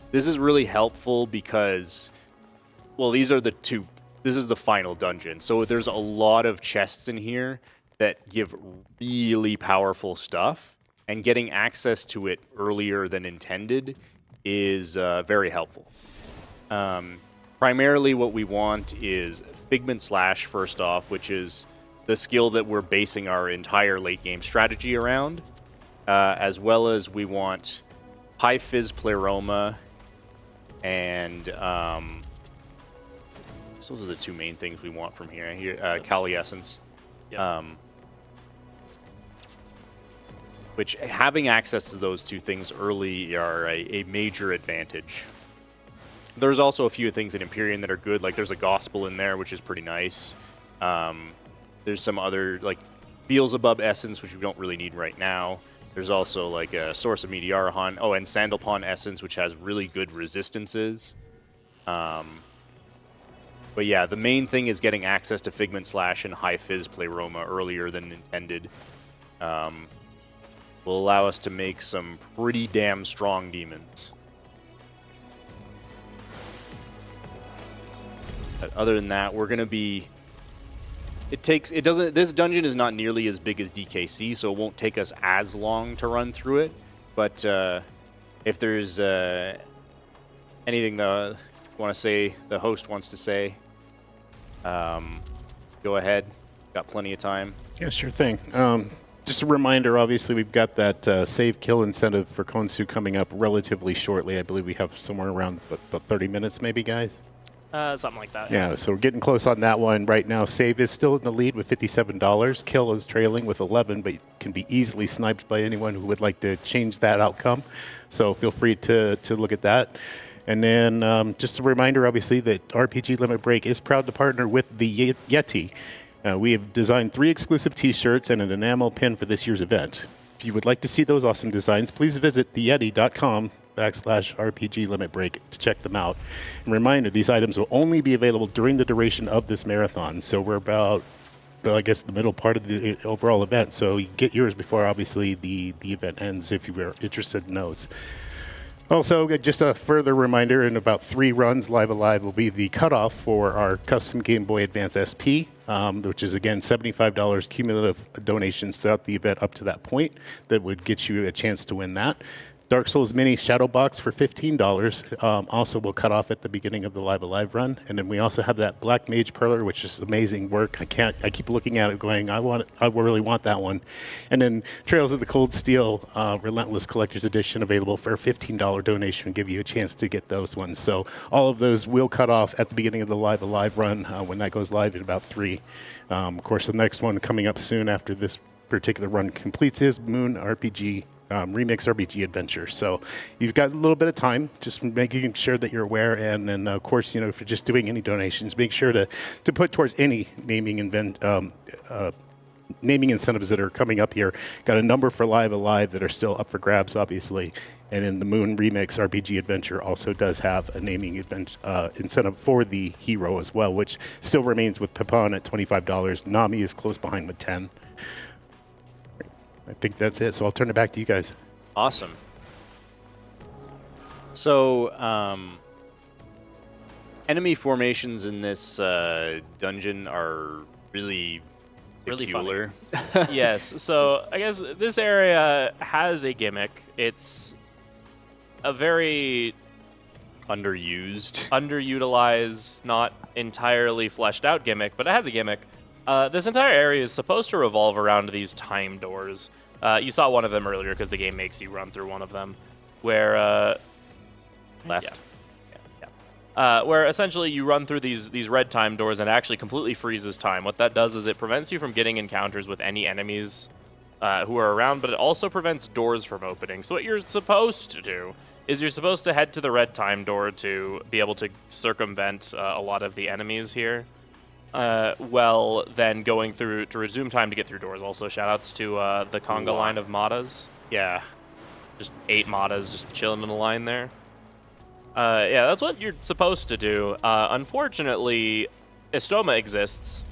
Speaker 3: This is really helpful because, well, this is the final dungeon. So there's a lot of chests in here that give really powerful stuff, and getting access to it earlier than intended is very helpful. Primarily what we want is Figment Slash first off, which is the skill that we're basing our entire late game strategy around, as well as we want High Fizz Pleroma, and those are the 2 main things we want from here. Kali Essence.
Speaker 2: Yep.
Speaker 3: Which having access to those 2 things early are a major advantage. There's also a few things in Empyrean that are good, like there's a Gospel in there, which is pretty nice. There's some other, like Beelzebub Essence, which we don't really need right now. There's also like a Source of Meteorahon. Oh, and Sandalpon Essence, which has really good resistances. But yeah, the main thing is getting access to Figment Slash and High Fizz Pleroma earlier than intended. Will allow us to make some pretty damn strong demons. But other than that, we're gonna be. This dungeon is not nearly as big as DKC, so it won't take us as long to run through it. But if there's anything the host wants to say, go ahead. Got plenty of time.
Speaker 6: Yeah, sure thing. Just a reminder, obviously, we've got that save kill incentive for Konsu coming up relatively shortly. I believe we have somewhere around about 30 minutes maybe, guys?
Speaker 2: Something like that.
Speaker 6: Yeah, so we're getting close on that one right now. Save is still in the lead with $57. Kill is trailing with 11, but can be easily sniped by anyone who would like to change that outcome. So feel free to look at that. And then just a reminder, obviously, that RPG Limit Break is proud to partner with the Yeti. We have designed 3 exclusive T-shirts and an enamel pin for this year's event. If you would like to see those awesome designs, please visit theyeti.com/RPG Limit Break to check them out. And reminder, these items will only be available during the duration of this marathon. So we're about, I guess, the middle part of the overall event. So you get yours before, obviously, the event ends if you are interested in those. Also, just a further reminder, in about 3 runs, Live Alive will be the cutoff for our custom Game Boy Advance SP, which is, again, $75 cumulative donations throughout the event up to that point that would get you a chance to win that. Dark Souls Mini Shadow Box for $15 also will cut off at the beginning of the Live Alive run. And then we also have that Black Mage Perler, which is amazing work. I keep looking at it going, I really want that one. And then Trails of the Cold Steel Relentless Collector's Edition available for a $15 donation, give you a chance to get those ones. So all of those will cut off at the beginning of the Live Alive run when that goes live in about 3. Of course, the next one coming up soon after this particular run completes is Moon RPG Remix RPG Adventure. So you've got a little bit of time, just making sure that you're aware. And then, of course, if you're just doing any donations, make sure to put towards any naming incentives that are coming up here. Got a number for Live Alive that are still up for grabs, obviously. And then the Moon Remix RPG Adventure also does have a naming incentive for the hero as well, which still remains with Pepon at $25. Nami is close behind with 10. I think that's it, so I'll turn it back to you guys.
Speaker 3: Awesome. So, enemy formations in this dungeon are really peculiar.
Speaker 2: Yes, so I guess this area has a gimmick. It's a very underutilized, not entirely fleshed out gimmick, but it has a gimmick. This entire area is supposed to revolve around these time doors. You saw one of them earlier because the game makes you run through one of them, where
Speaker 3: left.
Speaker 2: Where essentially you run through these red time doors and it actually completely freezes time. What that does is it prevents you from getting encounters with any enemies who are around, but it also prevents doors from opening. So what you're supposed to do is you're supposed to head to the red time door to be able to circumvent a lot of the enemies here. Then going through to resume time to get through doors. Also, shoutouts to the conga line of Madas.
Speaker 3: Yeah.
Speaker 2: Just 8 Madas just chilling in a line there. Yeah, that's what you're supposed to do. Unfortunately, Estoma exists.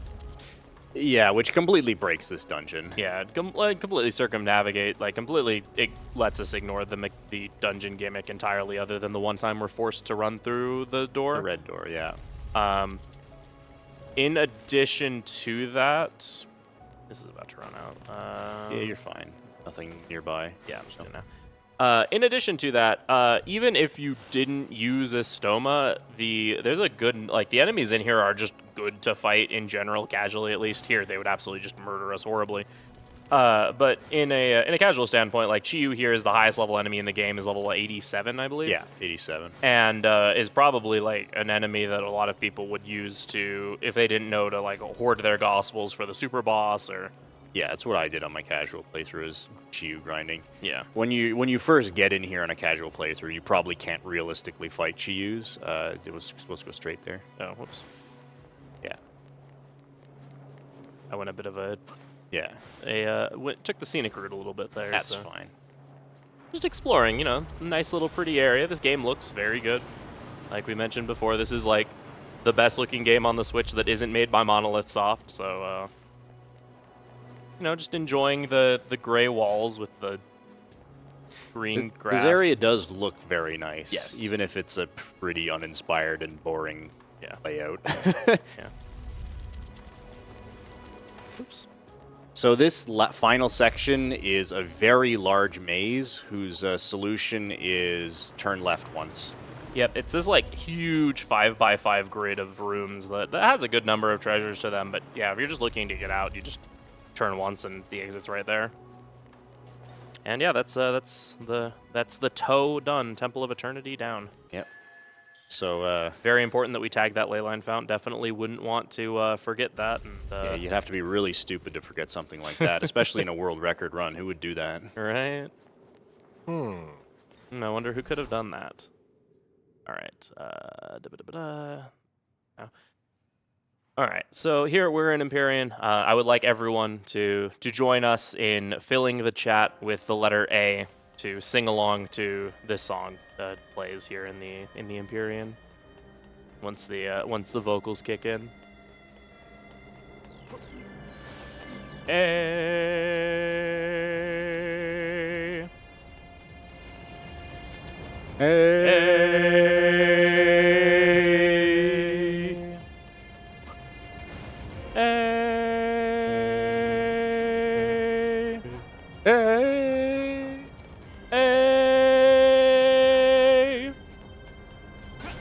Speaker 3: Yeah, which completely breaks this dungeon.
Speaker 2: Yeah, completely circumnavigate. It lets us ignore the dungeon gimmick entirely, other than the one time we're forced to run through the door.
Speaker 3: The red door, yeah.
Speaker 2: In addition to that, this is about to run out.
Speaker 3: Yeah, you're fine. Nothing nearby.
Speaker 2: Yeah, I'm just gonna. In addition to that, even if you didn't use Estoma, there's a good, the enemies in here are just good to fight in general, casually at least. Here, they would absolutely just murder us horribly. But in a casual standpoint, Chiyu here is the highest level enemy in the game, is level 87, I believe.
Speaker 3: Yeah, 87.
Speaker 2: And is probably an enemy that a lot of people would use to, if they didn't know, to hoard their gospels for the Superboss or.
Speaker 3: Yeah, that's what I did on my casual playthrough, is Chiyu grinding.
Speaker 2: Yeah.
Speaker 3: When you first get in here on a casual playthrough, you probably can't realistically fight Chiyus. It was supposed to go straight there.
Speaker 2: Oh, whoops.
Speaker 3: Yeah.
Speaker 2: I went a bit of a.
Speaker 3: Yeah.
Speaker 2: Took the scenic route a little bit there.
Speaker 3: That's fine.
Speaker 2: Just exploring, nice little pretty area. This game looks very good. Like we mentioned before, this is the best looking game on the Switch that isn't made by Monolith Soft, so just enjoying the gray walls with the green grass.
Speaker 3: This area does look very nice.
Speaker 2: Yes.
Speaker 3: Even if it's a pretty uninspired and boring layout.
Speaker 2: Yeah. Oops.
Speaker 3: So this final section is a very large maze whose solution is turn left once.
Speaker 2: Yep, it's this like huge 5x5 grid of rooms that has a good number of treasures to them. But yeah, if you're just looking to get out, you just turn once and the exit's right there. And yeah, that's the toe done. Temple of Eternity down.
Speaker 3: Yep. So
Speaker 2: Very important that we tag that leyline fount. Definitely wouldn't want to forget that. And,
Speaker 3: yeah, you'd have to be really stupid to forget something like that, especially in a world record run. Who would do that?
Speaker 2: Right. I wonder who could have done that. All right. Oh. All right. So here we're in Empyrean. I would like everyone to join us in filling the chat with the letter A to sing along to this song that plays here in the Empyrean. Once the vocals kick in. A.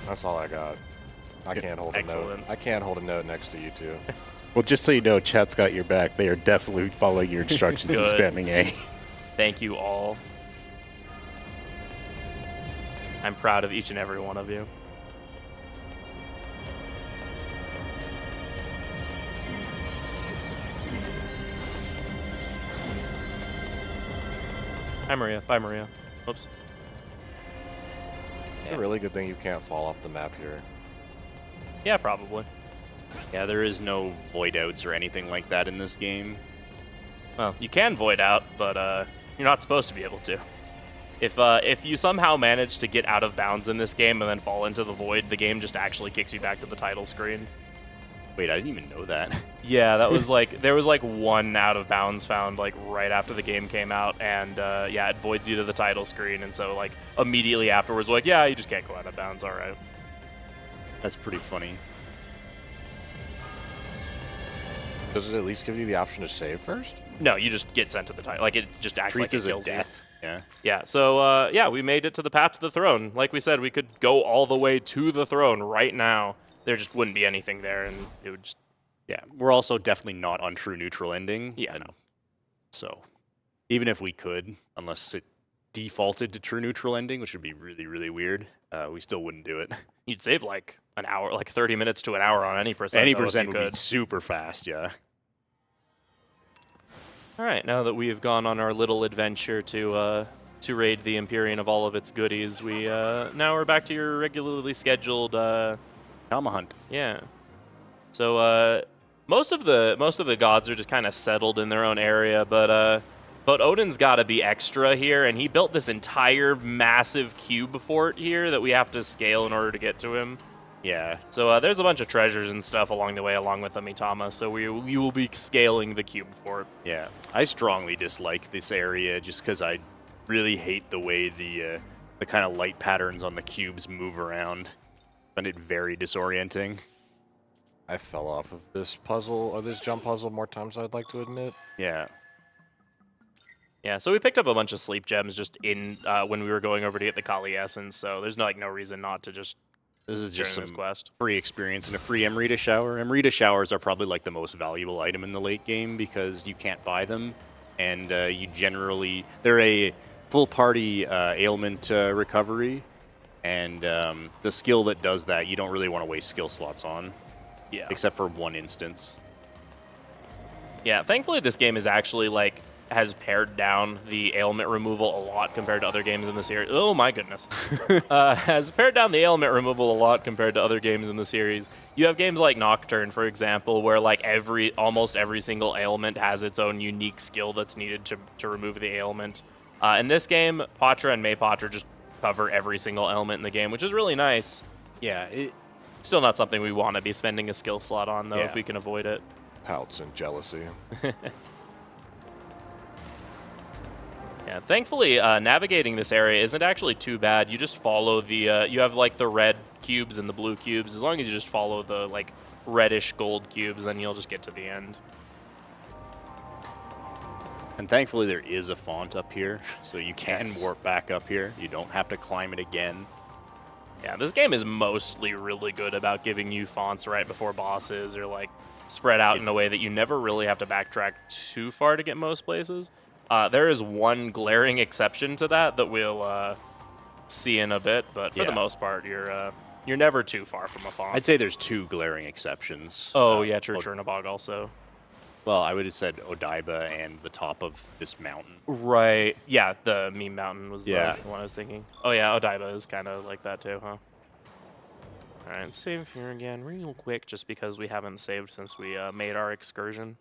Speaker 4: That's all I got. I can't hold a note.
Speaker 2: Excellent.
Speaker 4: I can't hold a note next to you two.
Speaker 6: Well, just so you know, chat's got your back. They are definitely following your instructions and
Speaker 2: Good.
Speaker 6: spamming A.
Speaker 2: Thank you all. I'm proud of each and every one of you. Hi, Maria. Bye, Maria. Oops.
Speaker 4: It's a really good thing you can't fall off the map here.
Speaker 2: Yeah, probably.
Speaker 3: Yeah, there is no void outs or anything like that in this game.
Speaker 2: Well, you can void out, but you're not supposed to be able to. If you somehow manage to get out of bounds in this game and then fall into the void, the game just actually kicks you back to the title screen.
Speaker 3: Wait, I didn't even know that.
Speaker 2: Yeah, that was like there was like one out of bounds found like right after the game came out, and yeah, it voids you to the title screen, and so like immediately afterwards, like yeah, you just can't go out of bounds. All right.
Speaker 3: That's pretty funny.
Speaker 4: Does it at least give you the option to save first?
Speaker 2: No, you just get sent to the title. Like it just acts
Speaker 3: Treats
Speaker 2: like
Speaker 3: as
Speaker 2: it
Speaker 3: a
Speaker 2: kills you.
Speaker 3: death. Yeah.
Speaker 2: Yeah, so yeah, we made it to the path to the throne. Like we said, we could go all the way to the throne right now. There just wouldn't be anything there, and it would just...
Speaker 3: Yeah, we're also definitely not on true neutral ending.
Speaker 2: Yeah,
Speaker 3: and so even if we could, unless it defaulted to true neutral ending, which would be really, really weird, we still wouldn't do it.
Speaker 2: You'd save like an hour, like 30 minutes to an hour on any percent.
Speaker 3: Any
Speaker 2: though, if
Speaker 3: percent
Speaker 2: you
Speaker 3: would be
Speaker 2: could.
Speaker 3: super fast, yeah.
Speaker 2: All right, now that we have gone on our little adventure to raid the Empyrean of all of its goodies, we now we're back to your regularly scheduled
Speaker 3: Kama hunt.
Speaker 2: yeah. So most of the gods are just kind of settled in their own area, but Odin's got to be extra here, and he built this entire massive cube fort here that we have to scale in order to get to him.
Speaker 3: Yeah.
Speaker 2: So there's a bunch of treasures and stuff along the way, along with Amitama. So we will be scaling the cube fort.
Speaker 3: Yeah. I strongly dislike this area just because I really hate the way the kind of light patterns on the cubes move around. I find it very disorienting.
Speaker 4: I fell off of this puzzle, or this jump puzzle, more times than I'd like to admit.
Speaker 3: Yeah.
Speaker 2: Yeah, so we picked up a bunch of sleep gems just in when we were going over to get the Kali Essence. So there's no reason not to just
Speaker 3: This is just
Speaker 2: join this
Speaker 3: some
Speaker 2: quest.
Speaker 3: free experience and a free Amrita shower. Amrita showers are probably like the most valuable item in the late game because you can't buy them, and you generally they're a full party ailment recovery, and the skill that does that you don't really want to waste skill slots on,
Speaker 2: Yeah.
Speaker 3: except for one instance.
Speaker 2: Yeah, thankfully this game is actually like has pared down the ailment removal a lot compared to other games in the series. Oh my goodness. Has pared down the ailment removal a lot compared to other games in the series. You have games like Nocturne, for example, where like almost every single ailment has its own unique skill that's needed to remove the ailment. In this game, Patra and May Patra just cover every single ailment in the game, which is really nice.
Speaker 3: Yeah,
Speaker 2: Still not something we want to be spending a skill slot on, though,
Speaker 3: Yeah.
Speaker 2: if we can avoid it.
Speaker 4: Pouts and jealousy.
Speaker 2: Yeah, thankfully, navigating this area isn't actually too bad. You just follow the, you have like the red cubes and the blue cubes. As long as you just follow the like reddish gold cubes, then you'll just get to the end.
Speaker 3: And thankfully there is a font up here, so you can
Speaker 2: Yes.
Speaker 3: warp back up here. You don't have to climb it again.
Speaker 2: Yeah, this game is mostly really good about giving you fonts right before bosses, or like spread out in a way that you never really have to backtrack too far to get most places. There is one glaring exception to that we'll see in a bit, but for the
Speaker 3: Yeah.
Speaker 2: most part, you're never too far from a font.
Speaker 3: I'd say there's 2 glaring exceptions.
Speaker 2: Oh yeah, true. Chernobog also.
Speaker 3: Well, I would have said Odaiba and the top of this mountain.
Speaker 2: Right. Yeah, the meme mountain was
Speaker 3: Yeah.
Speaker 2: the one I was thinking. Oh yeah, Odaiba is kind of like that too, huh? All right, save here again real quick, just because we haven't saved since we made our excursion.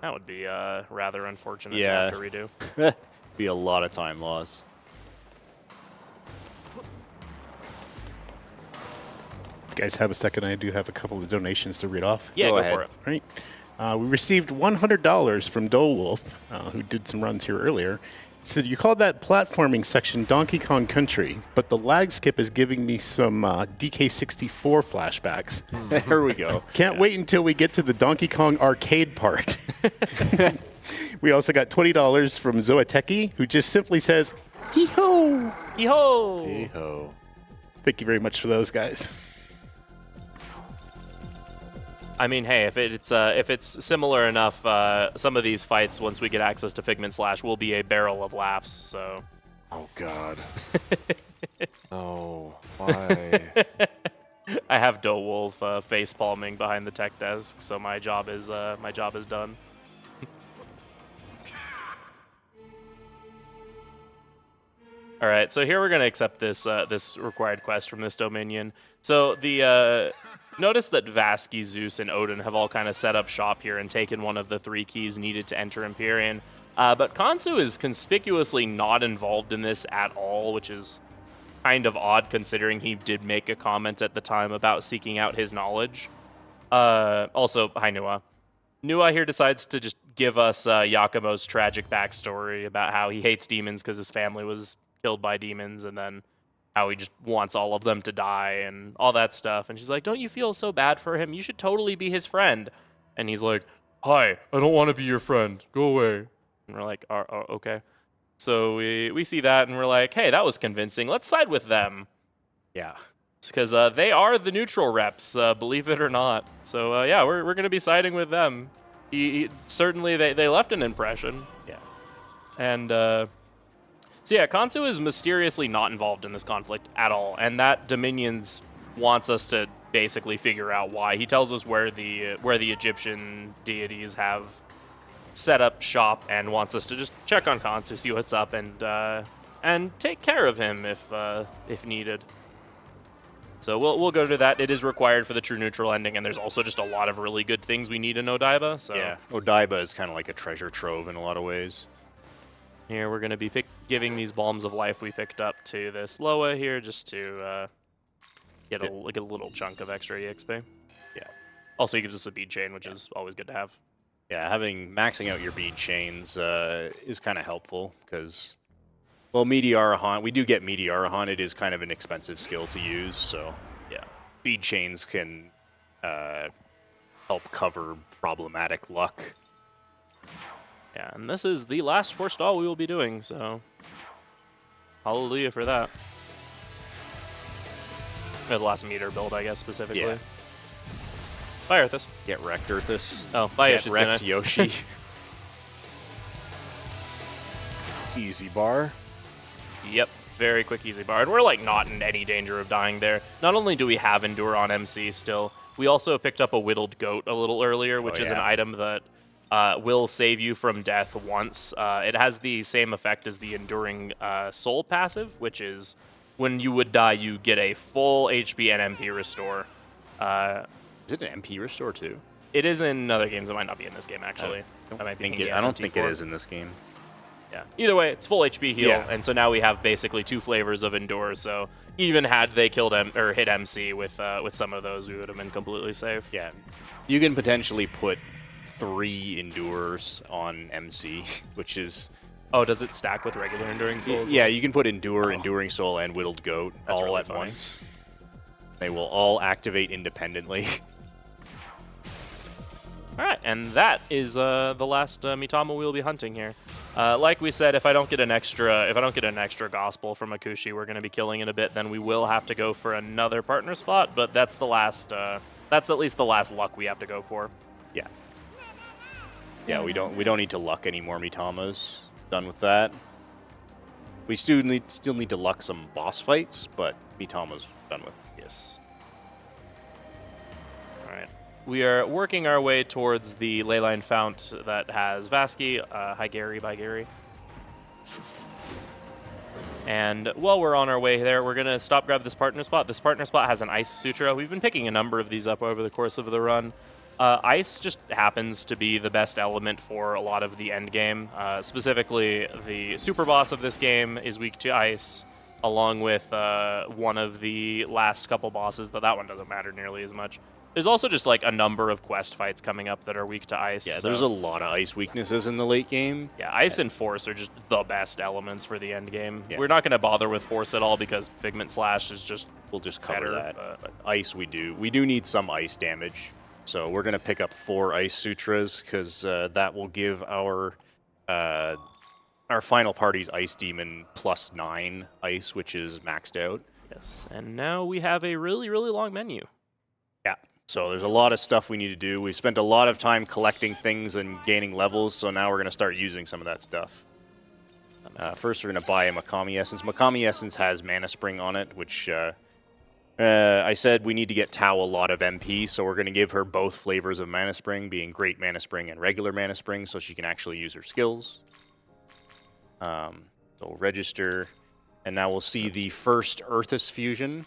Speaker 2: That would be rather unfortunate to have to redo.
Speaker 3: Be a lot of time loss.
Speaker 6: You guys have a second? I do have a couple of donations to read off.
Speaker 2: Yeah,
Speaker 3: Go
Speaker 2: go
Speaker 3: ahead.
Speaker 2: for it.
Speaker 6: Right. We received $100 from Dole Wolf, who did some runs here earlier. He said, you called that platforming section Donkey Kong Country, but the lag skip is giving me some DK64 flashbacks.
Speaker 3: There we go.
Speaker 6: Can't wait until we get to the Donkey Kong arcade part. We also got $20 from Zoateki, who just simply says, hee-ho.
Speaker 2: Yo!
Speaker 3: Hey-ho.
Speaker 6: Thank you very much for those guys.
Speaker 2: I mean, hey, if it's similar enough, some of these fights, once we get access to Figment Slash, will be a barrel of laughs. So.
Speaker 4: Oh God. Oh, why?
Speaker 2: I have Doe Wolf face palming behind the tech desk, so my job is done. All right, so here we're gonna accept this this required quest from this Dominion. So the notice that Vasky, Zeus, and Odin have all kind of set up shop here and taken one of the 3 keys needed to enter Empyrean. But Kansu is conspicuously not involved in this at all, which is kind of odd considering he did make a comment at the time about seeking out his knowledge. Also, hi Nua. Nua here decides to just give us Yakumo's tragic backstory about how he hates demons because his family was killed by demons, and then how he just wants all of them to die and all that stuff. And she's like, don't you feel so bad for him? You should totally be his friend. And he's like, hi, I don't want to be your friend. Go away. And we're like, okay. So we see that and we're like, hey, that was convincing. Let's side with them.
Speaker 3: Yeah.
Speaker 2: Because they are the neutral reps, believe it or not. So yeah, we're going to be siding with them. Certainly they left an impression.
Speaker 3: Yeah.
Speaker 2: And so yeah, Kansu is mysteriously not involved in this conflict at all, and that Dominions wants us to basically figure out why. He tells us where the Egyptian deities have set up shop and wants us to just check on Kansu, see what's up, and take care of him if needed. So we'll go to that. It is required for the true neutral ending, and there's also just a lot of really good things we need in Odaiba. So
Speaker 3: Yeah. Odaiba is kind of like a treasure trove in a lot of ways.
Speaker 2: here we're going to be giving these Balms of Life we picked up to this Loa here just to get a little chunk of extra EXP.
Speaker 3: Yeah.
Speaker 2: Also, he gives us a bead chain, which is always good to have.
Speaker 3: Yeah, maxing out your bead chains is kind of helpful because, well, Meteorahon, we do get Meteorahon. It is kind of an expensive skill to use, so
Speaker 2: Yeah.
Speaker 3: bead chains can help cover problematic luck.
Speaker 2: Yeah, and this is the last forestall we will be doing, so hallelujah for that. Or the last meter build, I guess, specifically.
Speaker 3: Yeah.
Speaker 2: Bye, Arthas.
Speaker 3: Get wrecked, Earthus.
Speaker 2: Oh, bye,
Speaker 3: Get wrecked,
Speaker 2: Yoshitsune.
Speaker 3: Yoshi.
Speaker 4: Easy bar.
Speaker 2: Yep, very quick, easy bar. And we're, like, not in any danger of dying there. Not only do we have Endure on MC still, we also picked up a Whittled Goat a little earlier, which is an
Speaker 3: yeah.
Speaker 2: item that will save you from death once. It has the same effect as the Enduring Soul passive, which is when you would die, you get a full HP and MP restore.
Speaker 3: Is it an MP restore too?
Speaker 2: It is in other games. It might not be in this game, actually. I might be thinking
Speaker 3: I don't think it
Speaker 2: SMT4.
Speaker 3: is in this game.
Speaker 2: Yeah. Either way, it's full HP heal,
Speaker 3: Yeah.
Speaker 2: and so now we have basically 2 flavors of Endure. So even had they killed or hit MC with some of those, we would have been completely safe.
Speaker 3: Yeah, you can potentially put 3 Endures on MC, which is...
Speaker 2: Oh, does it stack with regular Enduring Souls?
Speaker 3: Yeah, you can put Endure, Enduring Soul, and Whittled Goat
Speaker 2: That's
Speaker 3: all
Speaker 2: really
Speaker 3: at
Speaker 2: funny.
Speaker 3: once. They will all activate independently.
Speaker 2: All right, and that is the last Mitama we'll be hunting here. Like we said, if I don't get an extra gospel from Akushi, we're going to be killing in a bit. Then we will have to go for another partner spot, but that's the last. That's at least the last luck we have to go for.
Speaker 3: Yeah. Yeah, we don't need to luck any more Mitamas. Done with that. We still need to luck some boss fights, but Mitama's done with.
Speaker 2: Yes. All right. We are working our way towards the leyline fount that has Vasky. Hi, Gary. Bye, Gary. And while we're on our way there, we're going to stop grab this partner spot. This partner spot has an Ice Sutra. We've been picking a number of these up over the course of the run. Ice just happens to be the best element for a lot of the end game. Specifically, the super boss of this game is weak to ice, along with one of the last couple bosses. That one doesn't matter nearly as much. There's also just like a number of quest fights coming up that are weak to ice.
Speaker 3: Yeah,
Speaker 2: so
Speaker 3: there's a lot of ice weaknesses in the late game.
Speaker 2: yeah, ice and force are just the best elements for the end game.
Speaker 3: Yeah.
Speaker 2: We're not going to bother with force at all because Figment Slash is just
Speaker 3: We'll just cover
Speaker 2: better,
Speaker 3: that. But ice, we do need some ice damage. So we're going to pick up 4 Ice Sutras because that will give our final party's Ice Demon +9 ice, which is maxed out.
Speaker 2: yes. And now we have a really, really long menu.
Speaker 3: Yeah. So there's a lot of stuff we need to do. We spent a lot of time collecting things and gaining levels, so now we're going to start using some of that stuff. First, we're going to buy a Makami Essence. Makami Essence has Mana Spring on it, which I said we need to get Tao a lot of MP, so we're going to give her both flavors of Mana Spring, being Great Mana Spring and Regular Mana Spring, so she can actually use her skills. So register, and now we'll see the first Earthus fusion,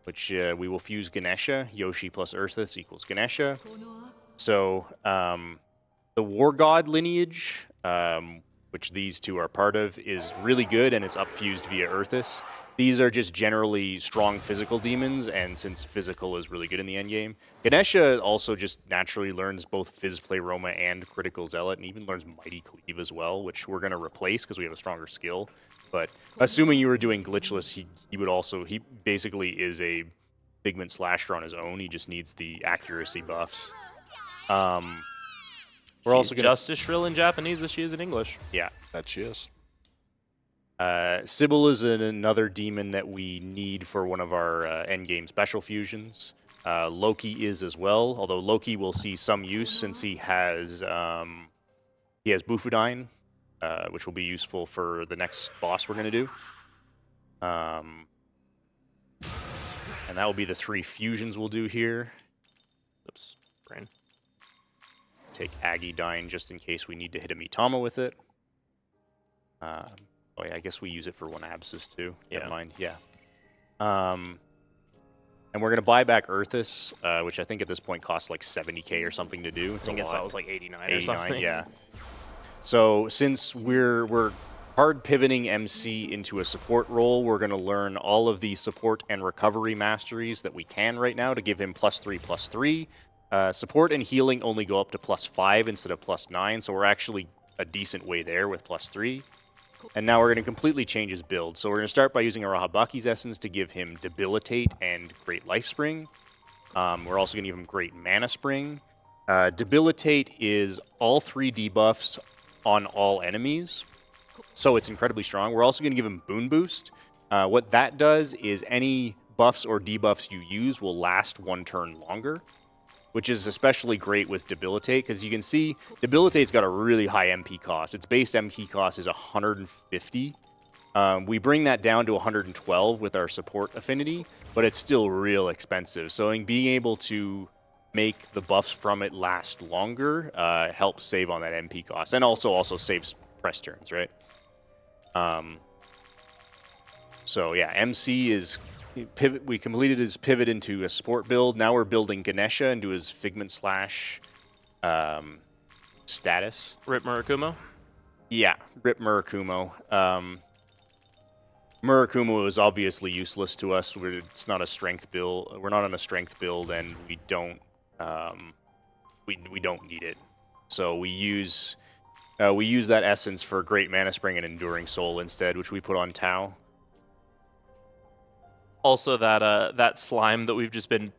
Speaker 3: which we will fuse Ganesha. Yoshi plus Earthus equals Ganesha. So the War God lineage, which these two are part of, is really good, and it's upfused via Earthus. These are just generally strong physical demons, and since physical is really good in the endgame, Ganesha also just naturally learns both Phys Pleroma and Critical Zealot, and even learns Mighty Cleave as well, which we're going to replace because we have a stronger skill. But assuming you were doing Glitchless, he basically is a Figment Slasher on his own. He just needs the accuracy buffs. We're also going to
Speaker 2: just as shrill in Japanese as she is in English.
Speaker 3: yeah.
Speaker 4: That she is.
Speaker 3: Sybil is another demon that we need for one of our endgame special fusions. Loki is as well, although Loki will see some use since he has Bufudine, which will be useful for the next boss we're going to do. And that will be the 3 fusions we'll do here.
Speaker 2: Oops, brain.
Speaker 3: Take Agidine just in case we need to hit a Mitama with it. Oh yeah, I guess we use it for 1 Abscess too.
Speaker 2: Yeah.
Speaker 3: Never mind, yeah. And we're going to buy back Earthus, which I think at this point costs like 70k or something to do. It's
Speaker 2: I think
Speaker 3: a
Speaker 2: it's
Speaker 3: lot.
Speaker 2: that was like 89 or
Speaker 3: 89,
Speaker 2: something.
Speaker 3: yeah. So since we're hard pivoting MC into a support role, we're going to learn all of the support and recovery masteries that we can right now to give him +3/+3. Support and healing only go up to +5 instead of +9, so we're actually a decent way there with +3. And now we're going to completely change his build. So we're going to start by using Arahabaki's Essence to give him Debilitate and Great Life Spring. We're also going to give him Great Mana Spring. Debilitate is all 3 debuffs on all enemies, so it's incredibly strong. We're also going to give him Boon Boost. What that does is any buffs or debuffs you use will last 1 turn longer, which is especially great with Debilitate, because you can see Debilitate's got a really high MP cost. Its base MP cost is 150. We bring that down to 112 with our support affinity, but it's still real expensive. So being able to make the buffs from it last longer helps save on that MP cost, and also saves press turns, right? So yeah, MC is... Pivot. We completed his pivot into a support build. Now we're building Ganesha into his Figment Slash status.
Speaker 2: Rip Murakumo.
Speaker 3: Yeah, Rip Murakumo. Murakumo is obviously useless to us. It's not a strength build. We're not on a strength build, and we don't need it. So we use that essence for Great Mana Spring and Enduring Soul instead, which we put on Tao.
Speaker 2: Also, that slime that we've just been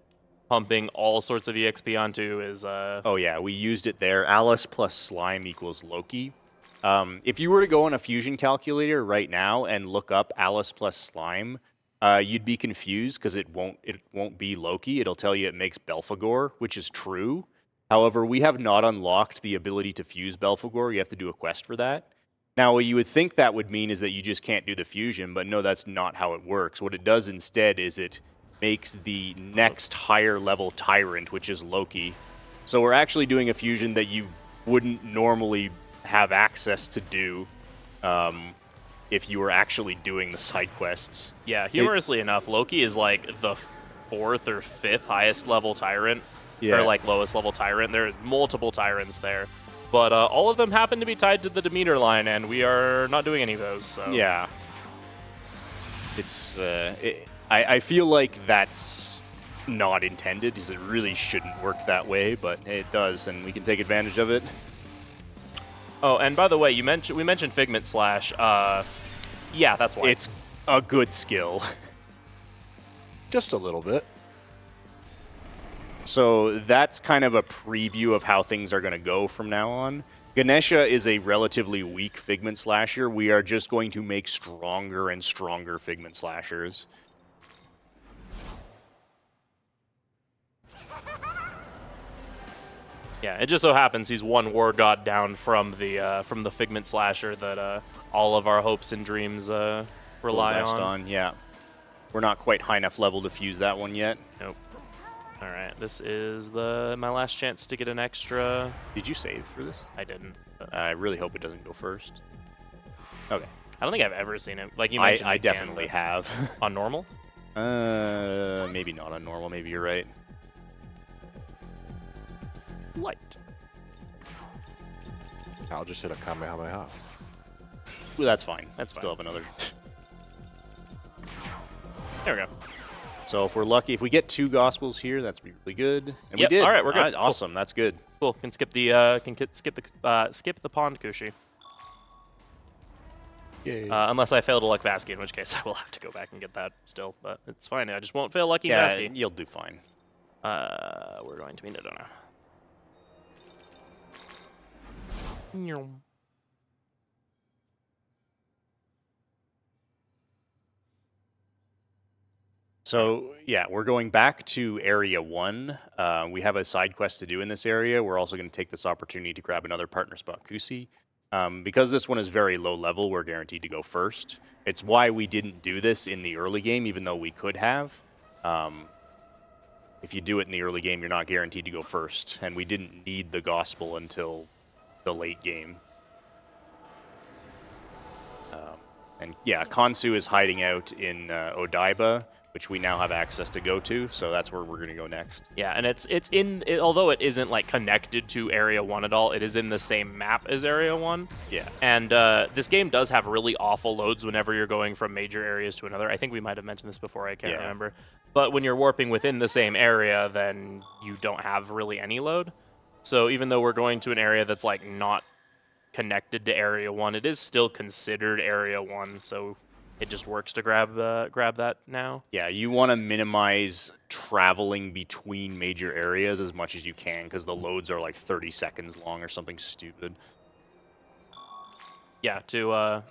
Speaker 2: pumping all sorts of EXP onto is
Speaker 3: Oh yeah, we used it there. Alice plus slime equals Loki. If you were to go on a fusion calculator right now and look up Alice plus slime, you'd be confused because it won't be Loki. It'll tell you it makes Belphegor, which is true. However, we have not unlocked the ability to fuse Belphegor. You have to do a quest for that. Now, what you would think that would mean is that you just can't do the fusion, but no, that's not how it works. What it does instead is it makes the next higher level tyrant, which is Loki. So we're actually doing a fusion that you wouldn't normally have access to do if you were actually doing the side quests.
Speaker 2: Yeah, humorously enough, Loki is like the 4th or 5th highest level tyrant, or like lowest level tyrant. There's multiple tyrants there, but all of them happen to be tied to the Demeter line, and we are not doing any of those. So.
Speaker 3: Yeah. It's I feel like that's not intended, because it really shouldn't work that way, but it does, and we can take advantage of it.
Speaker 2: Oh, and by the way, we mentioned Figment Slash. Yeah, that's why.
Speaker 3: It's a good skill.
Speaker 4: Just a little bit.
Speaker 3: So that's kind of a preview of how things are going to go from now on. Ganesha is a relatively weak Figment Slasher. We are just going to make stronger and stronger Figment Slashers.
Speaker 2: Yeah, it just so happens he's one War God down from the Figment Slasher that all of our hopes and dreams rely
Speaker 3: Rest
Speaker 2: on.
Speaker 3: Yeah. We're not quite high enough level to fuse that one yet.
Speaker 2: Nope. All right, this is my last chance to get an extra.
Speaker 3: Did you save for this?
Speaker 2: I didn't.
Speaker 3: I really hope it doesn't go first. Okay.
Speaker 2: I don't think I've ever seen it. Like you mentioned,
Speaker 3: I
Speaker 2: you can,
Speaker 3: definitely
Speaker 2: but
Speaker 3: have.
Speaker 2: on normal.
Speaker 3: Maybe not on normal. Maybe you're right.
Speaker 2: Light.
Speaker 4: I'll just hit a Kamehameha.
Speaker 3: Well, that's fine.
Speaker 2: That's
Speaker 3: Still
Speaker 2: fine.
Speaker 3: have another.
Speaker 2: There we go.
Speaker 3: So if we're lucky, if we get 2 Gospels here, that's really good. And
Speaker 2: Yep,
Speaker 3: we did.
Speaker 2: all right, we're good. Cool.
Speaker 3: Awesome. That's good.
Speaker 2: Cool. Can skip the skip the pond Kushi.
Speaker 4: Yay.
Speaker 2: Unless I fail to Luck Vasky, in which case I will have to go back and get that still. But it's fine. I just won't fail Lucky
Speaker 3: Yeah,
Speaker 2: Vasky.
Speaker 3: you'll do fine.
Speaker 2: We're going to Minadona.
Speaker 3: So, yeah, we're going back to Area 1. We have a side quest to do in this area. We're also going to take this opportunity to grab another partner spot, Kusi. Because this one is very low level, we're guaranteed to go first. It's why we didn't do this in the early game, even though we could have. If you do it in the early game, you're not guaranteed to go first. And we didn't need the Gospel until the late game. And yeah, Kansu is hiding out in Odaiba, which we now have access to go to, so that's where we're going to go next.
Speaker 2: Yeah, and although it isn't like connected to Area 1 at all, it is in the same map as Area 1.
Speaker 3: Yeah.
Speaker 2: And this game does have really awful loads whenever you're going from major areas to another. I think we might have mentioned this before, I can't remember. But when you're warping within the same area, then you don't have really any load. So even though we're going to an area that's like not connected to Area 1, it is still considered Area 1, so it just works to grab that now.
Speaker 3: Yeah, you want to minimize traveling between major areas as much as you can, because the loads are like 30 seconds long or something stupid.
Speaker 2: Yeah, to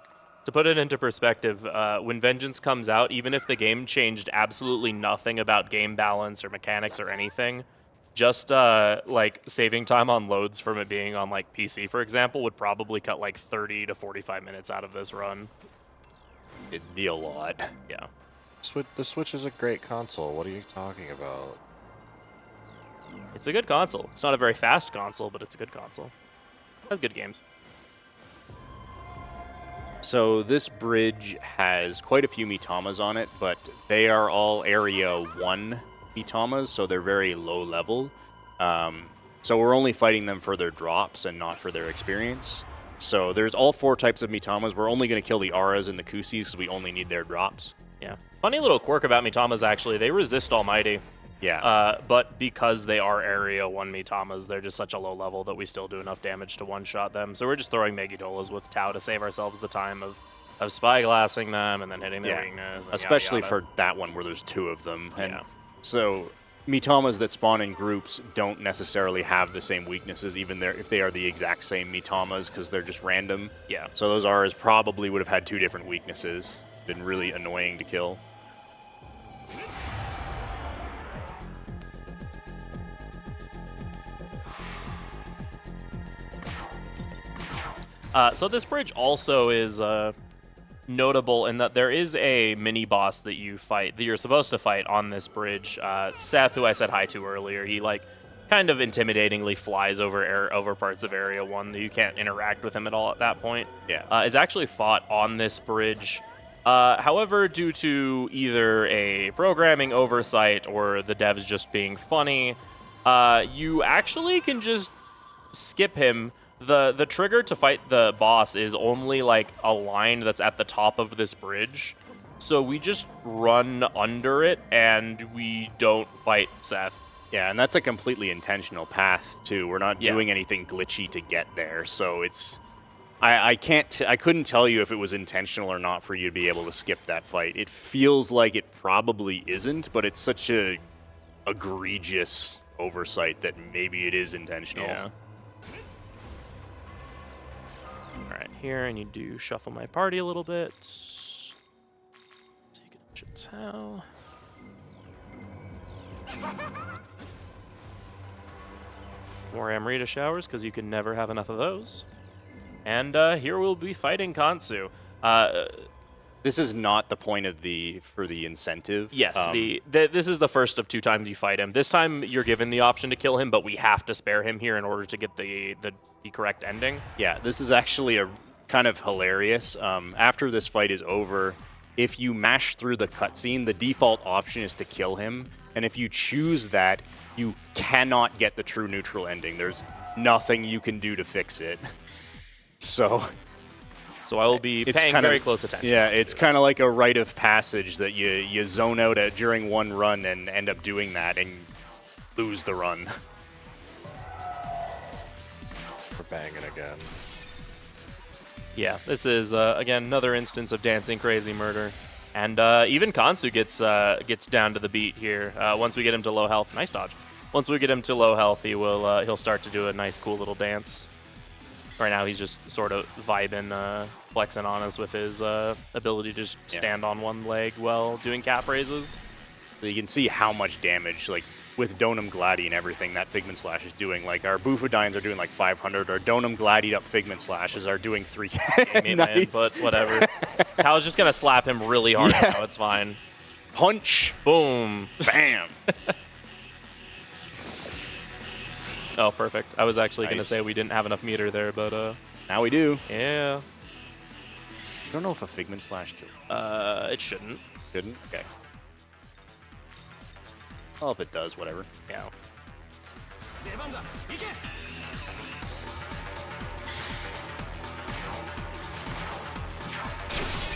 Speaker 2: put it into perspective, when Vengeance comes out, even if the game changed absolutely nothing about game balance or mechanics or anything, just like saving time on loads from it being on like PC, for example, would probably cut like 30 to 45 minutes out of this run.
Speaker 3: It'd be a lot.
Speaker 2: Yeah.
Speaker 4: The Switch is a great console. What are you talking about?
Speaker 2: It's a good console. It's not a very fast console, but it's a good console. It has good games.
Speaker 3: So this bridge has quite a few Mitamas on it, but they are all Area 1 Mitamas, so they're very low level. So we're only fighting them for their drops and not for their experience. So there's all 4 types of Mitamas. We're only going to kill the Auras and the Kusis because we only need their drops.
Speaker 2: Yeah. Funny little quirk about Mitamas, actually. They resist Almighty.
Speaker 3: Yeah.
Speaker 2: But because they are Area 1 Mitamas, they're just such a low level that we still do enough damage to one-shot them. So we're just throwing Megidolas with Tau to save ourselves the time of of spyglassing them and then hitting their
Speaker 3: Yeah,
Speaker 2: weakness. And
Speaker 3: especially
Speaker 2: yada, yada.
Speaker 3: for that one where there's 2 of them. And
Speaker 2: Yeah.
Speaker 3: so Mitamas that spawn in groups don't necessarily have the same weaknesses, even if they are the exact same Mitamas, because they're just random.
Speaker 2: Yeah.
Speaker 3: So those Rs probably would have had 2 different weaknesses. Been really annoying to kill.
Speaker 2: So this bridge also is notable in that there is a mini boss that you're supposed to fight on this bridge. Seth, who I said hi to earlier, he like kind of intimidatingly flies over parts of Area 1 that you can't interact with him at all at that point.
Speaker 3: Yeah.
Speaker 2: Is actually fought on this bridge. However, due to either a programming oversight or the devs just being funny, you actually can just skip him. The trigger to fight the boss is only like a line that's at the top of this bridge. So we just run under it and we don't fight Seth.
Speaker 3: Yeah, and that's a completely intentional path too. We're not
Speaker 2: Yeah.
Speaker 3: doing anything glitchy to get there, so it's. I couldn't tell you if it was intentional or not for you to be able to skip that fight. It feels like it probably isn't, but it's such a egregious oversight that maybe it is intentional.
Speaker 2: Yeah. All right, here I need to shuffle my party a little bit. Take a Chitao. More Amrita showers, because you can never have enough of those. And here we'll be fighting Kansu.
Speaker 3: This is not the point of for the incentive.
Speaker 2: Yes, this is the first of 2 times you fight him. This time you're given the option to kill him, but we have to spare him here in order to get the correct ending.
Speaker 3: Yeah, this is actually a kind of hilarious. After this fight is over, if you mash through the cutscene, the default option is to kill him. And if you choose that, you cannot get the true neutral ending. There's nothing you can do to fix it. So
Speaker 2: I will be paying very close attention.
Speaker 3: Yeah, it's kind of like a rite of passage that you zone out at during one run and end up doing that and lose the run.
Speaker 4: We're banging again.
Speaker 2: Yeah, this is, again, another instance of dancing crazy murder. And even Kansu gets down to the beat here. Once we get him to low health, nice dodge. Once we get him to low health, he'll start to do a nice, cool little dance. Right now, he's just sort of vibing, flexing on us with his ability to just stand on one leg while doing cap raises.
Speaker 3: So you can see how much damage, like with Donum Gladi and everything, that Figment Slash is doing. Like our Bufodines are doing like 500, our Donum Gladied up Figment Slashes are doing 3K.
Speaker 2: Nice. But whatever. Tao's just gonna slap him really hard now. It's fine.
Speaker 3: Punch.
Speaker 2: Boom.
Speaker 3: Bam.
Speaker 2: Oh, perfect. I was actually gonna
Speaker 3: Nice.
Speaker 2: say we didn't have enough meter there, but
Speaker 3: Now we do.
Speaker 2: yeah.
Speaker 3: I don't know if a Figment Slash killed.
Speaker 2: It shouldn't.
Speaker 3: Couldn't? Okay. Well, if it does, whatever.
Speaker 2: Yeah.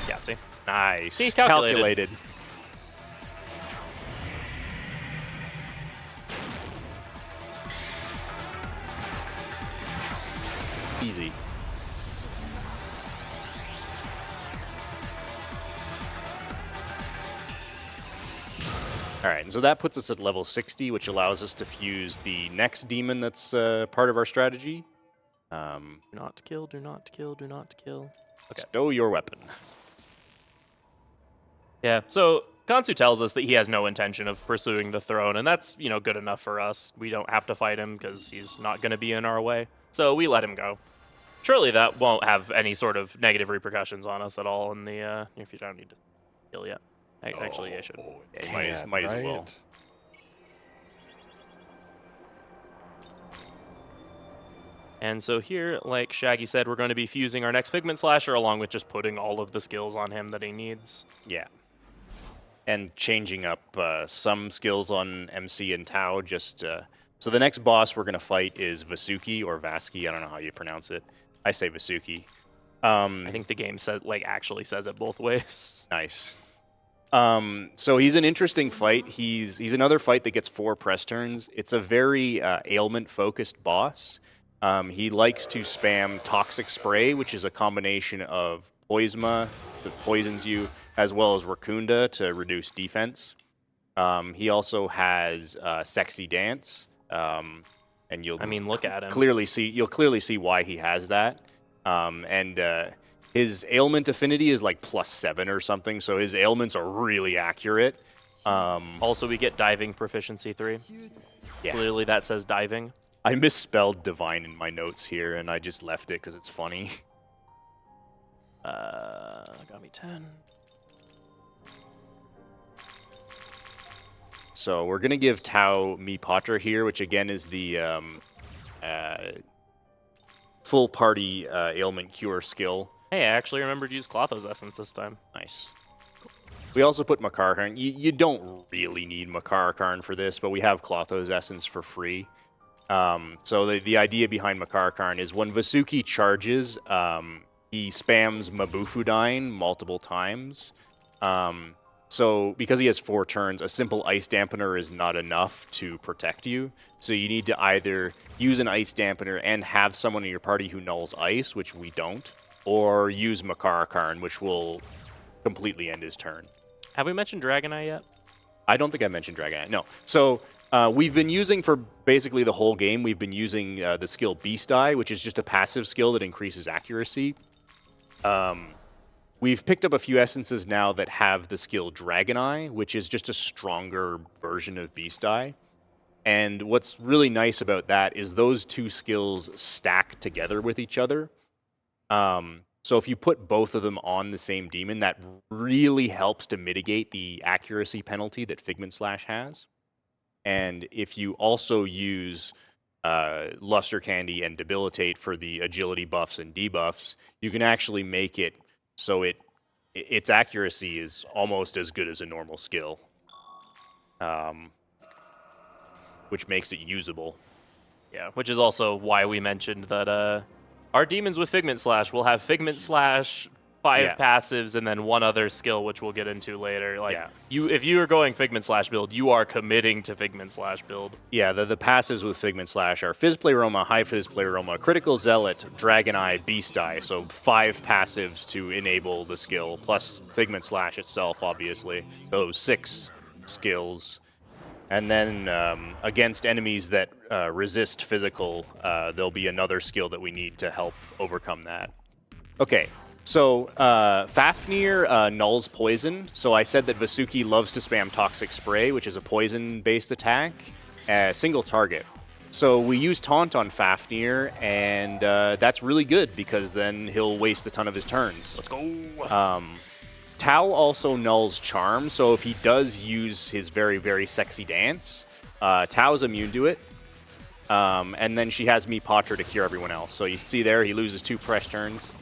Speaker 2: Yeah, see?
Speaker 3: Nice.
Speaker 2: See, calculated.
Speaker 3: Easy. All right, and so that puts us at level 60, which allows us to fuse the next demon that's part of our strategy.
Speaker 2: Do not kill, do not kill, do not kill.
Speaker 3: Stow your weapon.
Speaker 2: Yeah, so Kansu tells us that he has no intention of pursuing the throne, and that's, good enough for us. We don't have to fight him because he's not going to be in our way. So we let him go. Surely that won't have any sort of negative repercussions on us at all in the near future. I don't need to kill yet. Actually, I should.
Speaker 3: Yeah, might as well.
Speaker 2: And so here, like Shaggy said, we're going to be fusing our next Figment Slasher along with just putting all of the skills on him that he needs.
Speaker 3: Yeah. And changing up some skills on MC and Tao. So the next boss we're going to fight is Vasuki or Vasky. I don't know how you pronounce it. I say Vasuki.
Speaker 2: I think the game actually says it both ways.
Speaker 3: Nice. So he's an interesting fight. He's another fight that gets 4 press turns. It's a very ailment-focused boss. He likes to spam Toxic Spray, which is a combination of Poisma that poisons you, as well as Raccoonda to reduce defense. He also has Sexy Dance, and you'll
Speaker 2: I mean, look at him.
Speaker 3: clearly see why he has that. His ailment affinity is like +7 or something, so his ailments are really accurate.
Speaker 2: Also, we get diving proficiency 3.
Speaker 3: Yeah.
Speaker 2: Clearly, that says diving.
Speaker 3: I misspelled divine in my notes here, and I just left it because it's funny.
Speaker 2: Got me 10.
Speaker 3: So we're gonna give Tao Mi Patra here, which again is the full party ailment cure skill.
Speaker 2: Hey, I actually remembered to use Clotho's Essence this time.
Speaker 3: Nice. We also put Makarakarn. You don't really need Makarakarn for this, but we have Clotho's Essence for free. So the idea behind Makarakarn is when Vasuki charges, he spams Mabufudine multiple times. So because he has 4 turns, a simple Ice Dampener is not enough to protect you. So you need to either use an Ice Dampener and have someone in your party who nulls Ice, which we don't, or use Makarakarn, which will completely end his turn.
Speaker 2: Have we mentioned Dragonite yet?
Speaker 3: I don't think I mentioned Dragonite. No. So we've been using for basically the whole game, we've been using the skill Beast Eye, which is just a passive skill that increases accuracy. We've picked up a few essences now that have the skill Dragon Eye, which is just a stronger version of Beast Eye. And what's really nice about that is those 2 skills stack together with each other. So if you put both of them on the same demon, that really helps to mitigate the accuracy penalty that Figment Slash has. And if you also use Luster Candy and Debilitate for the agility buffs and debuffs, you can actually make it so its accuracy is almost as good as a normal skill, which makes it usable.
Speaker 2: Yeah, which is also why we mentioned that our demons with Figment Slash will have Figment Slash, 5 passives, and then 1 other skill, which we'll get into later. Like, if you are going Figment Slash build, you are committing to Figment Slash build.
Speaker 3: Yeah, the passives with Figment Slash are Fizz Pleroma, High Fizz Pleroma, Critical Zealot, Dragon Eye, Beast Eye. So 5 passives to enable the skill, plus Figment Slash itself, obviously. So 6 skills. And then against enemies that resist physical, there'll be another skill that we need to help overcome that. Okay, so Fafnir nulls poison. So I said that Vasuki loves to spam Toxic Spray, which is a poison-based attack, single target. So we use Taunt on Fafnir, and that's really good because then he'll waste a ton of his turns.
Speaker 2: Let's go!
Speaker 3: Tao also nulls Charm, so if he does use his very, very sexy dance, Tao's immune to it. And then she has Mi Patra to cure everyone else. So you see there, he loses 2 press turns.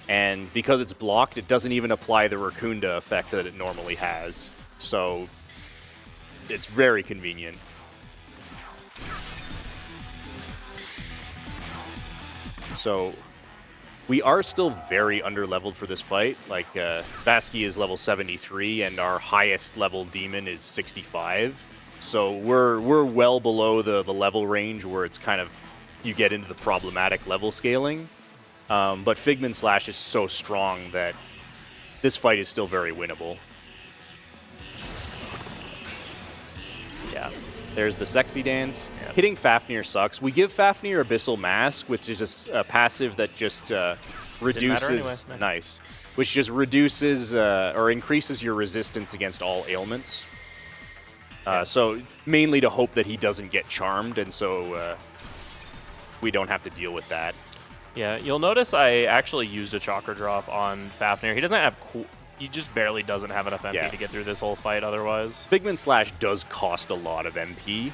Speaker 3: And because it's blocked, it doesn't even apply the Raccoonda effect that it normally has. So it's very convenient. So we are still very underleveled for this fight. Like, Vasky is level 73, and our highest level demon is 65. So we're well below the level range where it's kind of, you get into the problematic level scaling. But Figment Slash is so strong that this fight is still very winnable. Yeah. There's the Sexy Dance. Yep. Hitting Fafnir sucks. We give Fafnir Abyssal Mask, which is just a passive that just reduces...
Speaker 2: Anyway.
Speaker 3: Nice. Which just reduces or increases your resistance against all ailments. So mainly to hope that he doesn't get charmed, and so we don't have to deal with that.
Speaker 2: Yeah, you'll notice I actually used a Chakra Drop on Fafnir. He doesn't have... He just barely doesn't have enough MP to get through this whole fight otherwise.
Speaker 3: Figment Slash does cost a lot of MP,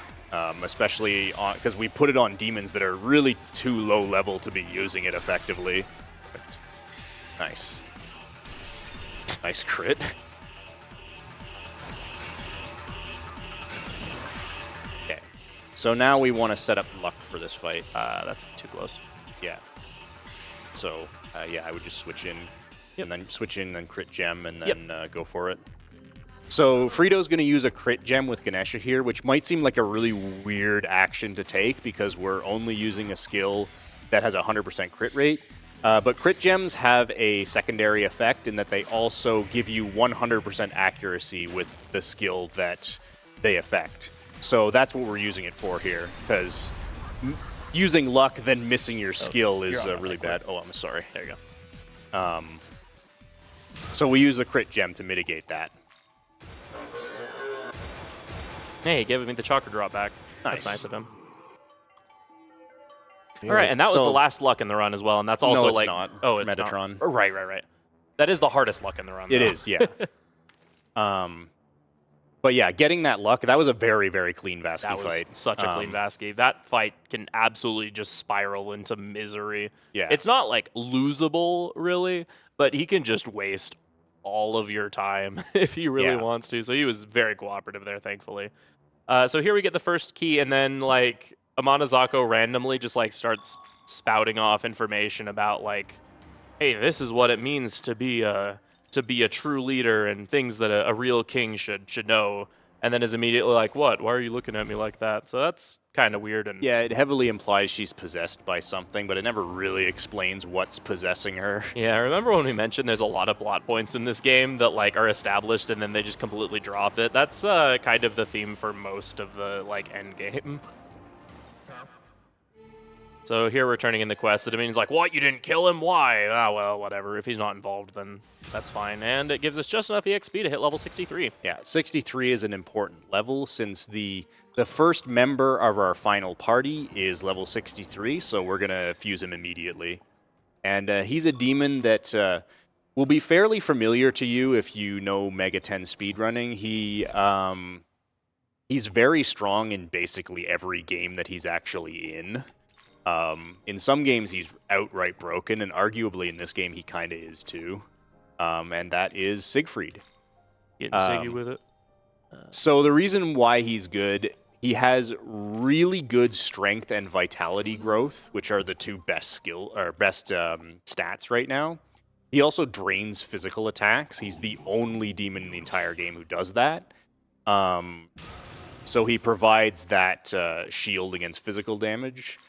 Speaker 3: especially because we put it on demons that are really too low level to be using it effectively. Nice. Nice crit. Okay. So now we want to set up luck for this fight.
Speaker 2: That's too close.
Speaker 3: Yeah. So, yeah, I would just switch in. Yep. And then switch in and crit gem and then go for it. So Frito's going to use a crit gem with Ganesha here, which might seem like a really weird action to take because we're only using a skill that has a 100% crit rate. But crit gems have a secondary effect in that they also give you 100% accuracy with the skill that they affect. So that's what we're using it for here, because using luck then missing your skill is really bad. Oh, I'm sorry.
Speaker 2: There you go.
Speaker 3: So we use the crit gem to mitigate that.
Speaker 2: Hey, he gave me the chakra drop back. That's
Speaker 3: Nice.
Speaker 2: nice of him. All right, and that was the last luck in the run as well, and that's also
Speaker 3: No, it's
Speaker 2: like
Speaker 3: not.
Speaker 2: oh, it's
Speaker 3: Metatron.
Speaker 2: not. Right. That is the hardest luck in the run.
Speaker 3: It
Speaker 2: though.
Speaker 3: is, yeah. But yeah, getting that luck, that was a very, very clean Vasky
Speaker 2: That was
Speaker 3: fight.
Speaker 2: such a clean Vasky. That fight can absolutely just spiral into misery.
Speaker 3: Yeah.
Speaker 2: It's not like losable really, but he can just waste all of your time if he really wants to. So he was very cooperative there, thankfully. So here we get the first key, and then like Amanazako randomly just like starts spouting off information about like, hey, this is what it means to be a true leader and things that a real king should know. And then is immediately like, what? Why are you looking at me like that? So that's kind of weird. And
Speaker 3: Yeah, it heavily implies she's possessed by something, but it never really explains what's possessing her.
Speaker 2: yeah, remember when we mentioned there's a lot of plot points in this game that like are established and then they just completely drop it? That's kind of the theme for most of the like end game. So here we're turning in the quest. The Dominion's like, what? You didn't kill him? Why? Ah, well, whatever. If he's not involved, then that's fine. And it gives us just enough EXP to hit level 63.
Speaker 3: Yeah, 63 is an important level since the first member of our final party is level 63, so we're going to fuse him immediately. And he's a demon that will be fairly familiar to you if you know Mega 10 speedrunning. He's very strong in basically every game that he's actually in. In some games, he's outright broken, and arguably in this game, he kind of is too. And that is Siegfried.
Speaker 2: Getting Siggy with it.
Speaker 3: So the reason why he's good, he has really good strength and vitality growth, which are the two best stats right now. He also drains physical attacks. He's the only demon in the entire game who does that. So he provides that shield against physical damage.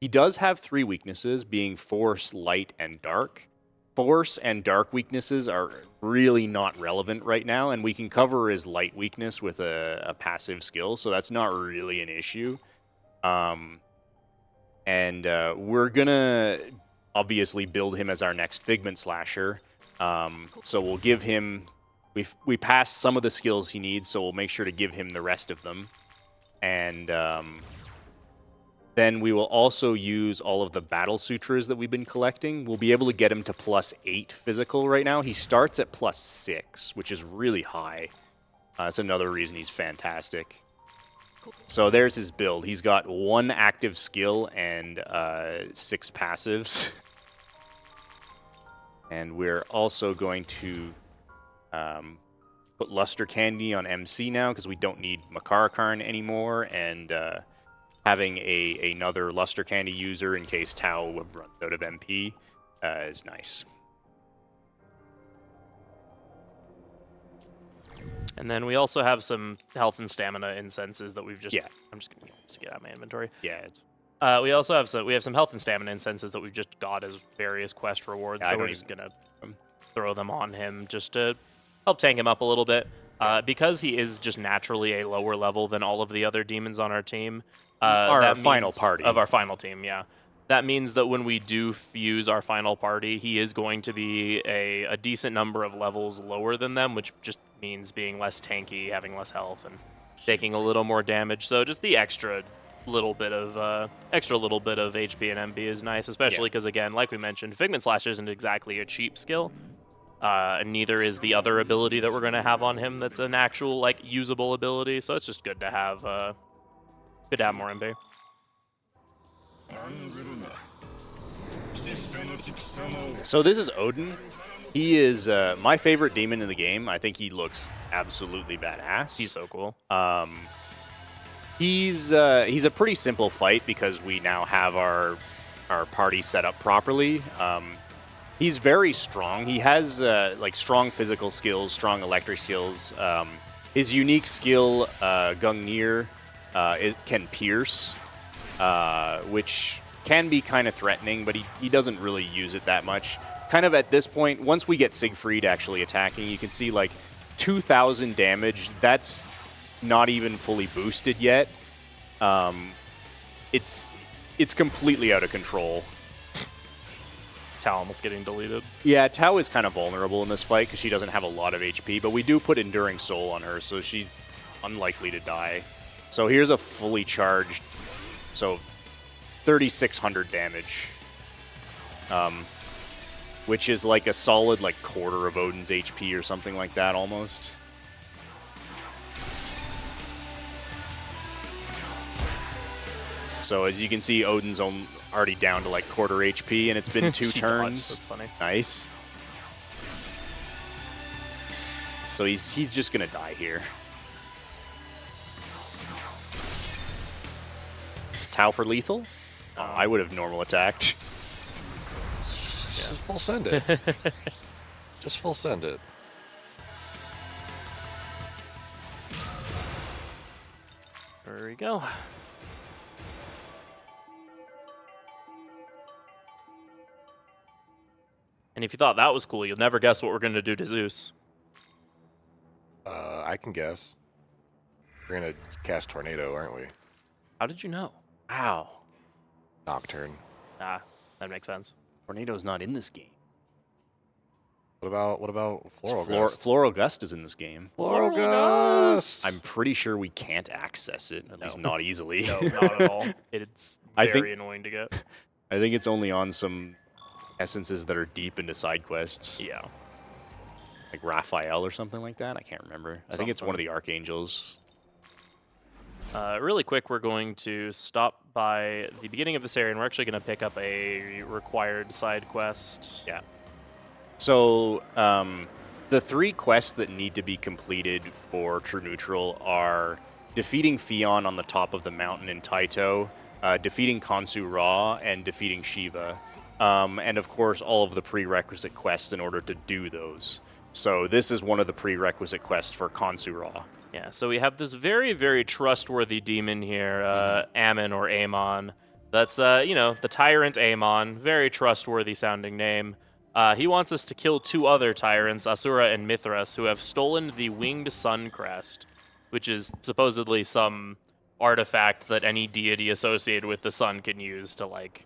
Speaker 3: He does have 3 weaknesses, being Force, Light, and Dark. Force and Dark weaknesses are really not relevant right now, and we can cover his Light weakness with a passive skill, so that's not really an issue. And we're gonna obviously build him as our next Figment Slasher. So we'll give him... We passed some of the skills he needs, so we'll make sure to give him the rest of them. And... then we will also use all of the Battle Sutras that we've been collecting. We'll be able to get him to +8 physical right now. He starts at +6, which is really high. That's another reason he's fantastic. So there's his build. He's got 1 active skill and 6 passives. And we're also going to put Luster Candy on MC now because we don't need Makarakarn anymore. And... having another Luster Candy user in case Tao runs out of MP is nice.
Speaker 2: And then we also have some health and stamina incenses that we've just...
Speaker 3: Yeah.
Speaker 2: I'm just going to get out of my inventory.
Speaker 3: Yeah, it's...
Speaker 2: We also have some health and stamina incenses that we've just got as various quest rewards,
Speaker 3: Yeah,
Speaker 2: so we're just going to throw them on him just to help tank him up a little bit. Because he is just naturally a lower level than all of the other demons on our team...
Speaker 3: our final party.
Speaker 2: Of our final team, yeah. That means that when we do fuse our final party, he is going to be a decent number of levels lower than them, which just means being less tanky, having less health, and taking a little more damage. So just the extra little bit of HP and MB is nice, especially because, again, like we mentioned, Figment Slash isn't exactly a cheap skill. And neither is the other ability that we're going to have on him that's an actual, like, usable ability. So it's just good to have... Good to have more MB.
Speaker 3: So this is Odin. He is my favorite demon in the game. I think he looks absolutely badass.
Speaker 2: He's so cool.
Speaker 3: He's a pretty simple fight because we now have our party set up properly. He's very strong. He has like strong physical skills, strong electric skills. His unique skill, Gungnir, can pierce, which can be kind of threatening, but he doesn't really use it that much. Kind of at this point, once we get Siegfried actually attacking, you can see like 2,000 damage. That's not even fully boosted yet. It's completely out of control.
Speaker 2: Tao almost getting deleted.
Speaker 3: Yeah, Tao is kind of vulnerable in this fight because she doesn't have a lot of HP, but we do put Enduring Soul on her, so she's unlikely to die. So here's a fully charged, so 3,600 damage, which is like a solid like quarter of Odin's HP or something like that almost. So as you can see, Odin's already down to like quarter HP, and it's been 2
Speaker 2: She
Speaker 3: turns.
Speaker 2: dodged, that's funny.
Speaker 3: Nice. So he's just gonna die here. Tau for lethal? Oh, I would have normal attacked.
Speaker 4: Just full send it. Just full send it.
Speaker 2: There we go. And if you thought that was cool, you'll never guess what we're going to do to Zeus.
Speaker 4: I can guess. We're gonna cast Tornado, aren't we?
Speaker 2: How did you know?
Speaker 3: Wow.
Speaker 4: Nocturne.
Speaker 2: Ah, that makes sense.
Speaker 3: Tornado's not in this game.
Speaker 4: What about Floral
Speaker 3: It's
Speaker 4: Gust?
Speaker 3: Floral Gust is in this game.
Speaker 4: Floral Gust.
Speaker 3: I'm pretty sure we can't access it, at least not easily.
Speaker 2: No, not at all. It's
Speaker 3: I
Speaker 2: very
Speaker 3: think-
Speaker 2: annoying to get.
Speaker 3: I think it's only on some essences that are deep into side quests.
Speaker 2: Yeah.
Speaker 3: Like Raphael or something like that. I can't remember. I think it's one of the Archangels.
Speaker 2: Really quick, we're going to stop by the beginning of this area, and we're actually going to pick up a required side quest.
Speaker 3: Yeah. So the 3 quests that need to be completed for True Neutral are defeating Fion on the top of the mountain in Taito, defeating Khonsu Ra, and defeating Shiva. And of course, all of the prerequisite quests in order to do those. So this is one of the prerequisite quests for Khonsu Ra.
Speaker 2: Yeah, so we have this very, very trustworthy demon here, Ammon or Amon. That's, the tyrant Amon. Very trustworthy sounding name. He wants us to kill 2 other tyrants, Asura and Mithras, who have stolen the Winged Sun Crest, which is supposedly some artifact that any deity associated with the sun can use to, like,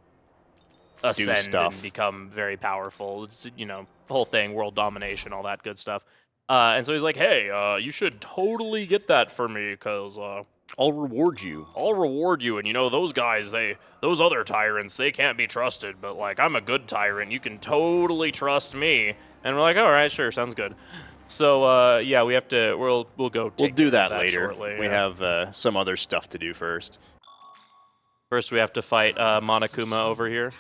Speaker 2: ascend
Speaker 3: stuff.
Speaker 2: and become very powerful. It's, the whole thing, world domination, all that good stuff. And so he's like, hey, you should totally get that for me, because
Speaker 3: I'll reward you.
Speaker 2: I'll reward you. And, those guys, those other tyrants, they can't be trusted. But, like, I'm a good tyrant. You can totally trust me. And we're like, all right, sure, sounds good. So, yeah, we have to, we'll go take
Speaker 3: We'll do
Speaker 2: care of
Speaker 3: that later.
Speaker 2: shortly,
Speaker 3: We
Speaker 2: yeah.
Speaker 3: have some other stuff to do first.
Speaker 2: First, we have to fight Monokuma over here.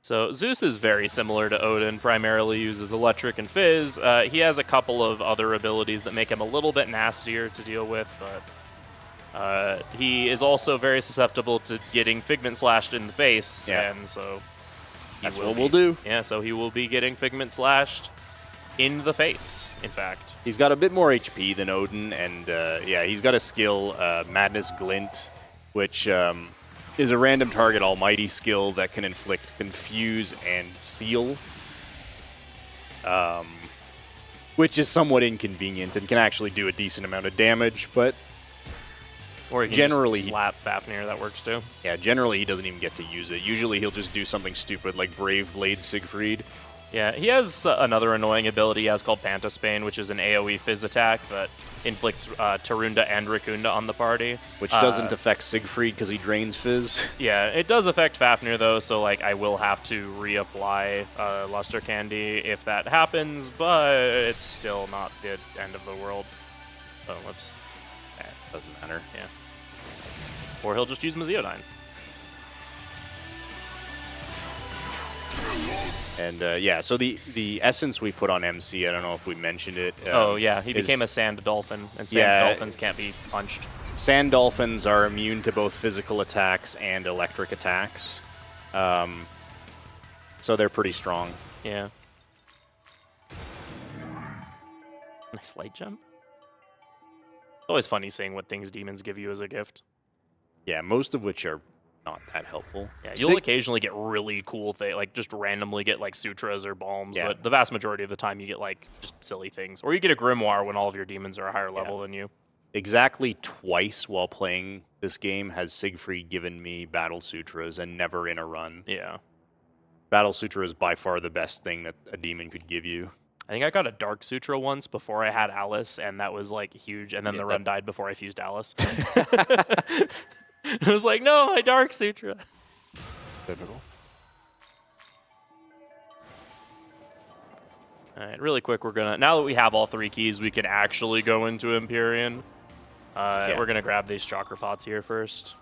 Speaker 2: So Zeus is very similar to Odin, primarily uses electric and fizz. He has a couple of other abilities that make him a little bit nastier to deal with, but he is also very susceptible to getting Figment slashed in the face,
Speaker 3: Yeah.
Speaker 2: and so
Speaker 3: That's what we'll do.
Speaker 2: Yeah, so he will be getting Figment slashed in the face, in fact.
Speaker 3: He's got a bit more HP than Odin, and yeah, he's got a skill, Madness Glint, which is a random target almighty skill that can inflict Confuse and Seal, which is somewhat inconvenient and can actually do a decent amount of damage, but
Speaker 2: Or he can
Speaker 3: generally-
Speaker 2: just slap Fafnir, that works too.
Speaker 3: yeah, generally he doesn't even get to use it. Usually he'll just do something stupid like Brave Blade Siegfried.
Speaker 2: Yeah, he has another annoying ability he has called Pantaspain, which is an AoE fizz attack that inflicts Tarunda and Rakunda on the party.
Speaker 3: Which doesn't affect Siegfried because he drains Fizz.
Speaker 2: Yeah, it does affect Fafnir though, so like I will have to reapply Luster Candy if that happens, but it's still not the end of the world. Oh, whoops.
Speaker 3: Doesn't matter.
Speaker 2: Yeah. Or he'll just use Maziodyne.
Speaker 3: And yeah, so the essence we put on MC, I don't know if we mentioned it.
Speaker 2: Oh yeah, he
Speaker 3: is-
Speaker 2: became a sand dolphin, and sand
Speaker 3: Yeah,
Speaker 2: dolphins can't be punched.
Speaker 3: Sand dolphins are immune to both physical attacks and electric attacks. So they're pretty strong.
Speaker 2: Yeah. Nice light jump. Always funny seeing what things demons give you as a gift.
Speaker 3: Yeah, most of which are not that helpful.
Speaker 2: Yeah, you'll occasionally get really cool things, like just randomly get like sutras or balms,
Speaker 3: Yeah.
Speaker 2: but the vast majority of the time you get like just silly things. Or you get a grimoire when all of your demons are a higher level than you.
Speaker 3: Exactly twice while playing this game has Siegfried given me Battle Sutras, and never in a run.
Speaker 2: Yeah.
Speaker 3: Battle Sutra is by far the best thing that a demon could give you.
Speaker 2: I think I got a Dark Sutra once before I had Alice, and that was like huge, and then
Speaker 3: Yeah,
Speaker 2: the run died before I fused Alice. I was like, no, my Dark Sutra.
Speaker 4: Typical.
Speaker 2: All right, really quick, we're gonna, now that we have all 3 keys, we can actually go into Empyrean. We're gonna grab these chakra pots here first.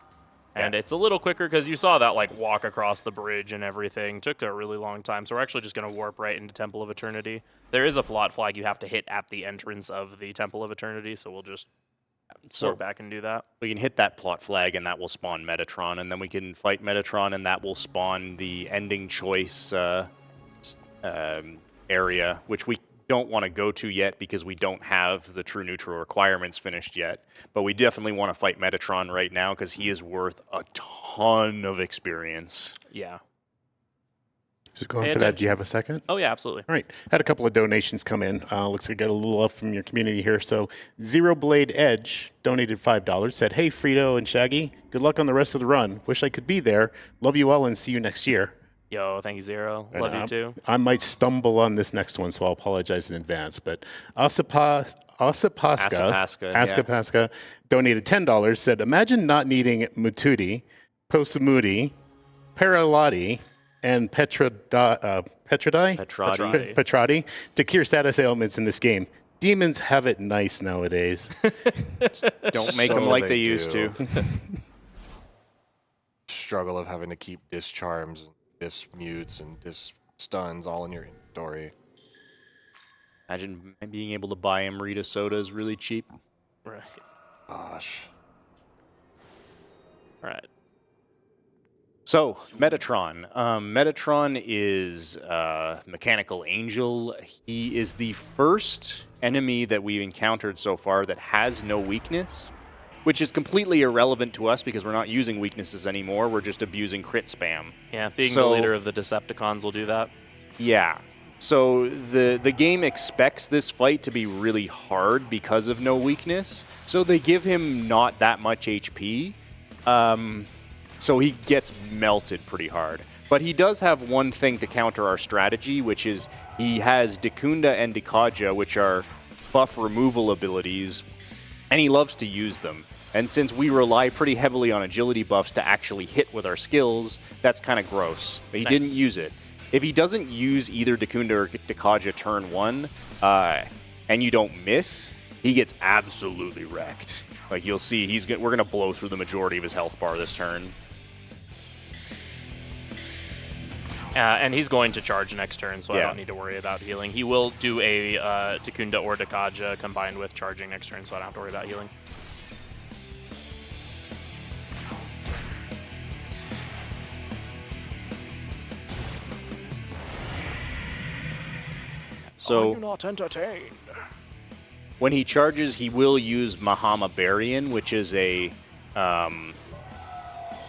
Speaker 2: And it's a little quicker because you saw that like walk across the bridge and everything. Took a really long time, so we're actually just gonna warp right into Temple of Eternity. There is a plot flag you have to hit at the entrance of the Temple of Eternity, so we'll just warp back and do that.
Speaker 3: We can hit that plot flag, and that will spawn Metatron, and then we can fight Metatron, and that will spawn the ending choice area, which we don't want to go to yet because we don't have the true neutral requirements finished yet. But we definitely want to fight Metatron right now because he is worth a ton of experience.
Speaker 2: Yeah.
Speaker 6: So going
Speaker 2: Pay
Speaker 6: for that,
Speaker 2: attention.
Speaker 6: do you have a second?
Speaker 2: Oh yeah, absolutely.
Speaker 6: All right. Had a couple of donations come in. Looks like I got a little love from your community here. So Zero Blade Edge donated $5. Said, "Hey, Frito and Shaggy, good luck on the rest of the run. Wish I could be there. Love you all and see you next year."
Speaker 2: Yo, thank you, Zero.
Speaker 6: And
Speaker 2: Love you too.
Speaker 6: I might stumble on this next one, so I'll apologize in advance. But Asapaska donated $10. Said, "Imagine not needing Mutudi, Posamudi, Paralati, and Petrati to cure status ailments in this game. Demons have it nice nowadays."
Speaker 3: Don't make them like they used to.
Speaker 4: Struggle of having to keep discharms, dismutes, and stuns all in your inventory.
Speaker 3: Imagine being able to buy Amrita sodas really cheap.
Speaker 2: Right.
Speaker 4: Gosh.
Speaker 2: All right.
Speaker 3: So, Metatron. Metatron is a mechanical angel. He is the first enemy that we've encountered so far that has no weakness, which is completely irrelevant to us because we're not using weaknesses anymore. We're just abusing crit spam.
Speaker 2: Yeah, being the leader of the Decepticons will do that.
Speaker 3: Yeah. So the game expects this fight to be really hard because of no weakness. So they give him not that much HP. So he gets melted pretty hard. But he does have one thing to counter our strategy, which is he has Dekunda and Dekaja, which are buff removal abilities, and he loves to use them. And since we rely pretty heavily on agility buffs to actually hit with our skills, that's kind of gross. But he didn't use it. If he doesn't use either Dekunda or Dekaja turn 1, and you don't miss, he gets absolutely wrecked. Like you'll see, we're going to blow through the majority of his health bar this turn.
Speaker 2: And he's going to charge next turn, so I don't need to worry about healing. He will do a Dekunda or Dekaja combined with charging next turn, so I don't have to worry about healing.
Speaker 3: So,
Speaker 7: Are you not entertained?
Speaker 3: when he charges, he will use Mahama Barian, which is a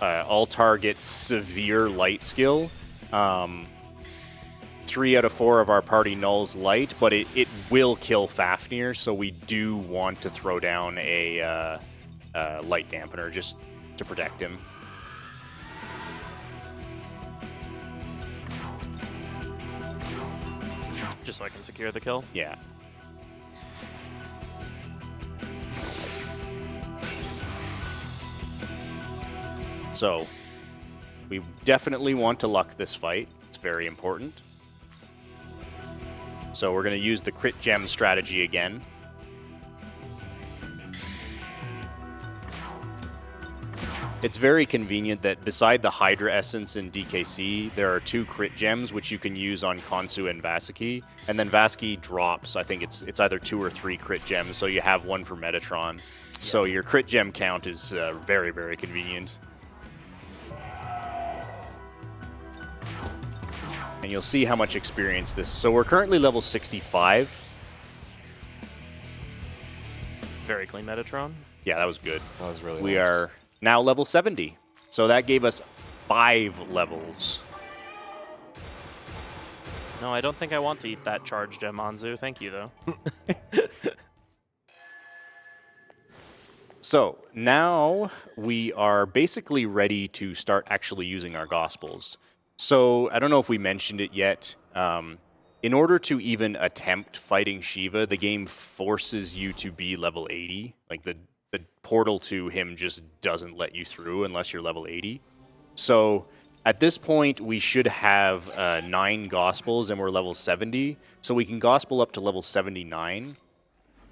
Speaker 3: all-target severe light skill. 3 out of 4 of our party nulls light, but it will kill Fafnir, so we do want to throw down a light dampener just to protect him.
Speaker 2: Just so I can secure the kill.
Speaker 3: Yeah. So, we definitely want to luck this fight. It's very important. So we're going to use the crit gem strategy again. It's very convenient that beside the Hydra Essence in DKC, there are 2 crit gems which you can use on Khonsu and Vasaki. And then Vasaki drops, I think it's either 2 or 3 crit gems, so you have one for Metatron. So your crit gem count is very, very convenient. And you'll see how much experience this. So we're currently level 65.
Speaker 2: Very clean Metatron.
Speaker 3: Yeah, that was good.
Speaker 4: That was really
Speaker 3: We
Speaker 4: nice.
Speaker 3: are now level 70. So that gave us 5 levels.
Speaker 2: No, I don't think I want to eat that charged gem, Anzu. Thank you, though.
Speaker 3: So now we are basically ready to start actually using our Gospels. So I don't know if we mentioned it yet. In order to even attempt fighting Shiva, the game forces you to be level 80. Like the portal to him just doesn't let you through unless you're level 80. So at this point, we should have 9 Gospels and we're level 70. So we can Gospel up to level 79.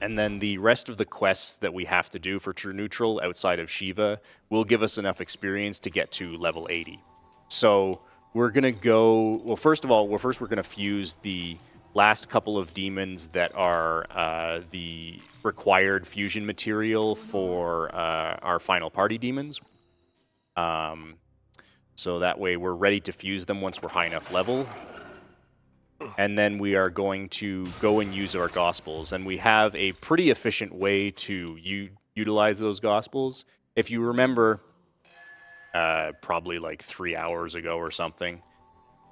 Speaker 3: And then the rest of the quests that we have to do for True Neutral outside of Shiva will give us enough experience to get to level 80. So we're going to go... Well, first of all, we're going to fuse the last couple of demons that are the required fusion material for our final party demons. So that way we're ready to fuse them once we're high enough level. And then we are going to go and use our Gospels. And we have a pretty efficient way to utilize those Gospels. If you remember, probably like 3 hours ago or something,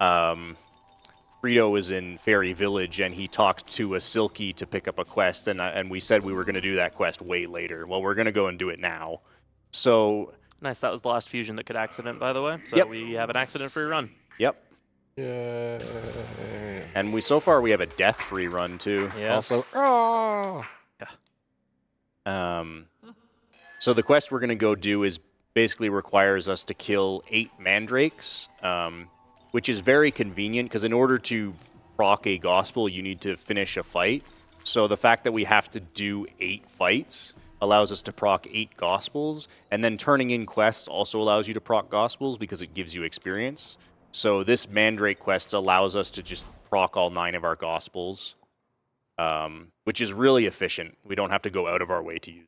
Speaker 3: Frito was in Fairy Village and he talked to a Silky to pick up a quest. And we said we were going to do that quest way later. Well, we're going to go and do it now. So...
Speaker 2: Nice, that was the last fusion that could accident, by the way. So
Speaker 3: Yep.
Speaker 2: we have an accident-free run.
Speaker 3: Yep.
Speaker 4: Yay.
Speaker 3: And so far we have a death-free run too.
Speaker 2: Yeah.
Speaker 4: Also,
Speaker 3: So the quest we're going to go do is basically requires us to kill 8 mandrakes, which is very convenient because in order to proc a gospel, you need to finish a fight. So the fact that we have to do 8 fights allows us to proc 8 gospels, and then turning in quests also allows you to proc gospels because it gives you experience. So this Mandrake quest allows us to just proc all 9 of our gospels, which is really efficient. We don't have to go out of our way to use.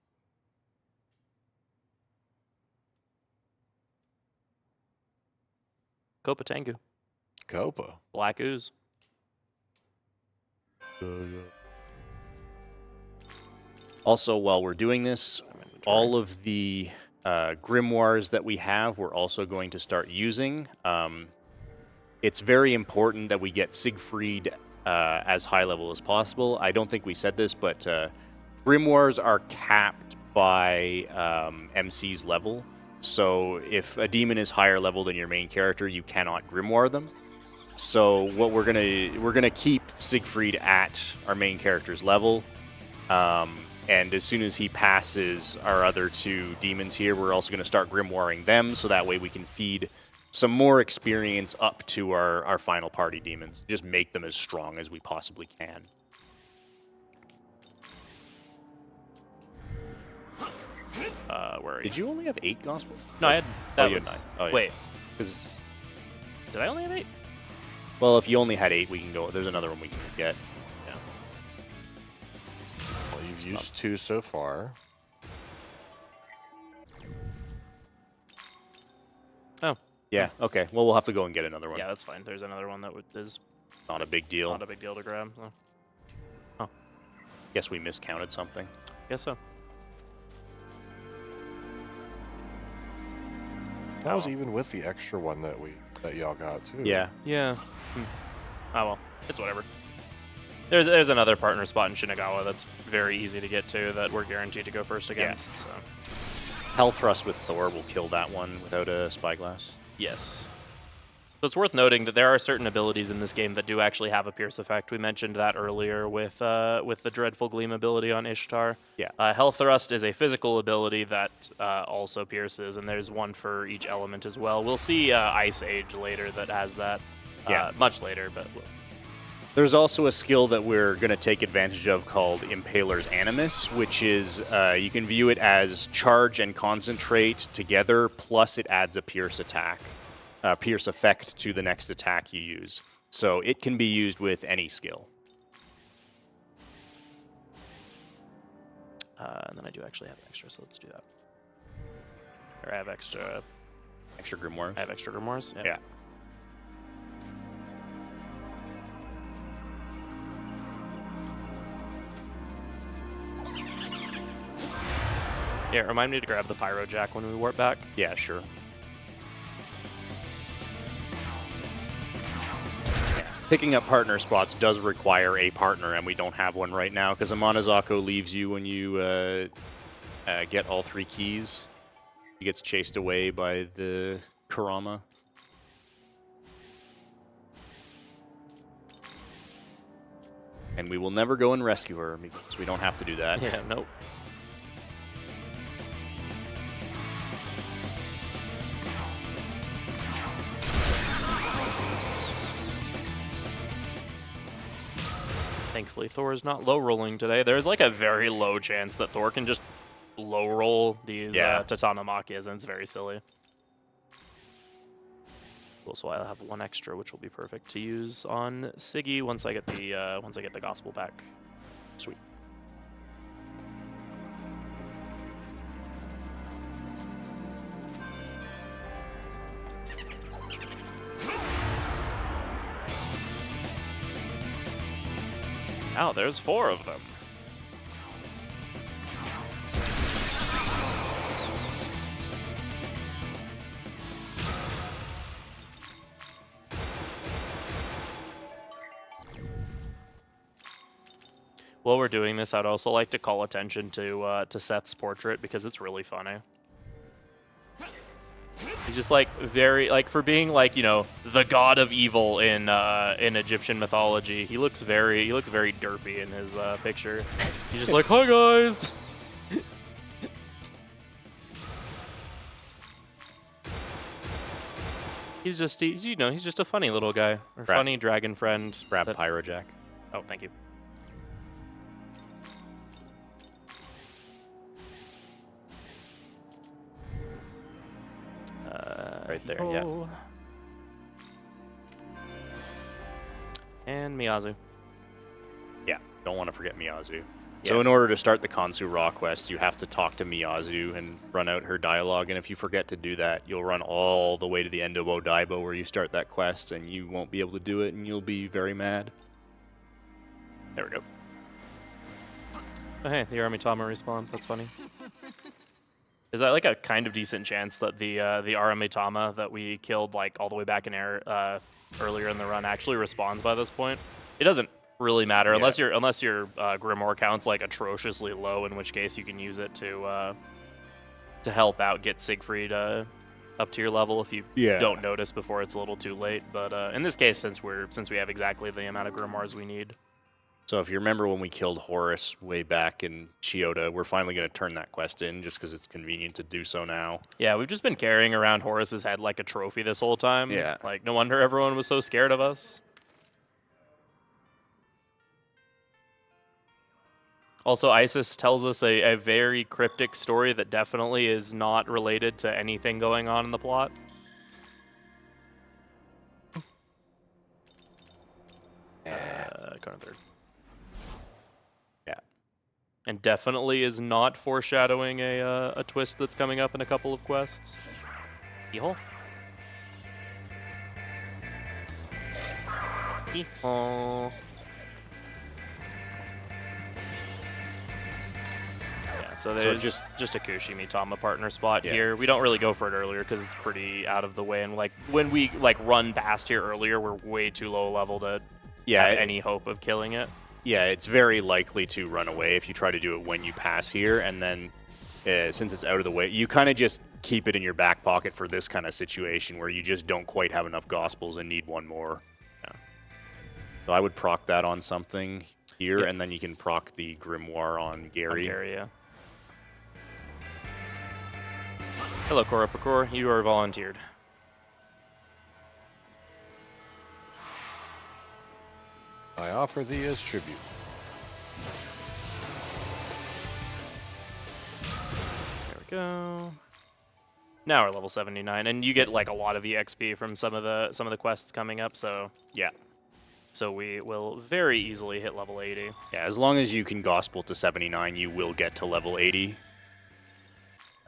Speaker 2: Copa Tengu.
Speaker 4: Copa.
Speaker 2: Black Ooze.
Speaker 3: Also, while we're doing this, all of the grimoires that we have, we're also going to start using. It's very important that we get Siegfried as high level as possible. I don't think we said this, but grimoires are capped by MC's level. So if a demon is higher level than your main character, you cannot grimoire them. So what we're gonna keep Siegfried at our main character's level. And as soon as he passes our other 2 demons here, we're also going to start grimoiring them, so that way we can feed some more experience up to our final party demons. Just make them as strong as we possibly can.
Speaker 2: Where are you?
Speaker 3: Did you only have 8 gospels?
Speaker 2: No, I had... That
Speaker 3: you
Speaker 2: was...
Speaker 3: had 9. Oh, yeah.
Speaker 2: Wait,
Speaker 3: 'Cause-
Speaker 2: did I only have 8?
Speaker 3: well, if you only had 8, we can go. There's another one we can get.
Speaker 2: Yeah.
Speaker 4: Well, you've used 2 so far.
Speaker 2: Oh,
Speaker 3: Yeah. Okay. Well, we'll have to go and get another one.
Speaker 2: yeah, that's fine. There's another one that is
Speaker 3: Not a big deal.
Speaker 2: not a big deal to grab. So.
Speaker 3: Guess we miscounted something.
Speaker 2: Guess so.
Speaker 4: That was even with the extra one that y'all got too.
Speaker 3: Yeah.
Speaker 2: Yeah. Oh well, it's whatever. There's another partner spot in Shinagawa that's very easy to get to that we're guaranteed to go first against. So.
Speaker 3: Hell Thrust with Thor will kill that one without a spyglass.
Speaker 2: Yes. So it's worth noting that there are certain abilities in this game that do actually have a pierce effect. We mentioned that earlier with the Dreadful Gleam ability on Ishtar.
Speaker 3: Yeah.
Speaker 2: Hell Thrust is a physical ability that also pierces, and there's one for each element as well. We'll see Ice Age later that has that.
Speaker 3: Yeah.
Speaker 2: Much later, but...
Speaker 3: There's also a skill that we're going to take advantage of called Impaler's Animus, which is you can view it as charge and concentrate together, plus it adds a pierce attack, pierce effect to the next attack you use. So it can be used with any skill.
Speaker 2: And then I do actually have extra, so let's do that. Or I have extra...
Speaker 3: Extra Grimoire?
Speaker 2: I have extra grimoires?
Speaker 3: Yeah.
Speaker 2: Yeah, remind me to grab the Pyro Jack when we warp back.
Speaker 3: Yeah, sure. Yeah. Picking up partner spots does require a partner, and we don't have one right now because Amanazako leaves you when you get all 3 keys. He gets chased away by the Kurama. And we will never go and rescue her because we don't have to do that.
Speaker 2: Yeah, nope. Thankfully, Thor is not low rolling today. There's like a very low chance that Thor can just low roll these Tatanamakias, and it's very silly. Also, I'll have 1 extra, which will be perfect to use on Siggy once I get the gospel back.
Speaker 3: Sweet.
Speaker 2: Wow, there's 4 of them. While we're doing this, I'd also like to call attention to Seth's portrait because it's really funny. He's just like very for being like, you know, the god of evil in Egyptian mythology. He looks very derpy in his picture. He's just like, "Hi guys." he's just a funny little guy or funny dragon friend.
Speaker 3: Grab Pyro Jack.
Speaker 2: Oh, thank you.
Speaker 3: Right there, yeah.
Speaker 2: And Miyazu.
Speaker 3: Yeah, don't want to forget Miyazu. So in order to start the Kansu Raw quest, you have to talk to Miyazu and run out her dialogue, and if you forget to do that, you'll run all the way to the end of Odaiba where you start that quest, and you won't be able to do it, and you'll be very mad.
Speaker 2: There we go. Oh, hey, the Aramitama respawn. That's funny. Is that like a kind of decent chance that the Aramitama that we killed like all the way back in air earlier in the run actually respawns by this point? It doesn't really matter unless your Grimoire count's like atrociously low, in which case you can use it to help out get Siegfried up to your level if you don't notice before it's a little too late. But in this case, since we have exactly the amount of Grimoires we need.
Speaker 3: So if you remember when we killed Horus way back in Chiyoda, we're finally going to turn that quest in just because it's convenient to do so now.
Speaker 2: Yeah, we've just been carrying around Horus's head like a trophy this whole time.
Speaker 3: Yeah.
Speaker 2: Like, no wonder everyone was so scared of us. Also, Isis tells us a very cryptic story that definitely is not related to anything going on in the plot. Corner third.
Speaker 3: Yeah.
Speaker 2: And definitely is not foreshadowing a twist that's coming up in a couple of quests. Hee-haw. Hee-haw. Yeah, so there's just a Kushimi-Tama partner spot here. We don't really go for it earlier because it's pretty out of the way. And like when we run past here earlier, we're way too low level to have any hope of killing it.
Speaker 3: Yeah, it's very likely to run away if you try to do it when you pass here, and then since it's out of the way, you kind of just keep it in your back pocket for this kind of situation where you just don't quite have enough Gospels and need one more. Yeah. So I would proc that on something here, and then you can proc the Grimoire on Gary.
Speaker 2: Yeah. Hello, Korra Pakor. You are volunteered.
Speaker 4: I offer thee as tribute.
Speaker 2: There we go. Now we're level 79, and you get like a lot of EXP from some of the quests coming up. So
Speaker 3: yeah,
Speaker 2: so we will very easily hit level 80.
Speaker 3: Yeah, as long as you can Gospel to 79, you will get to level 80.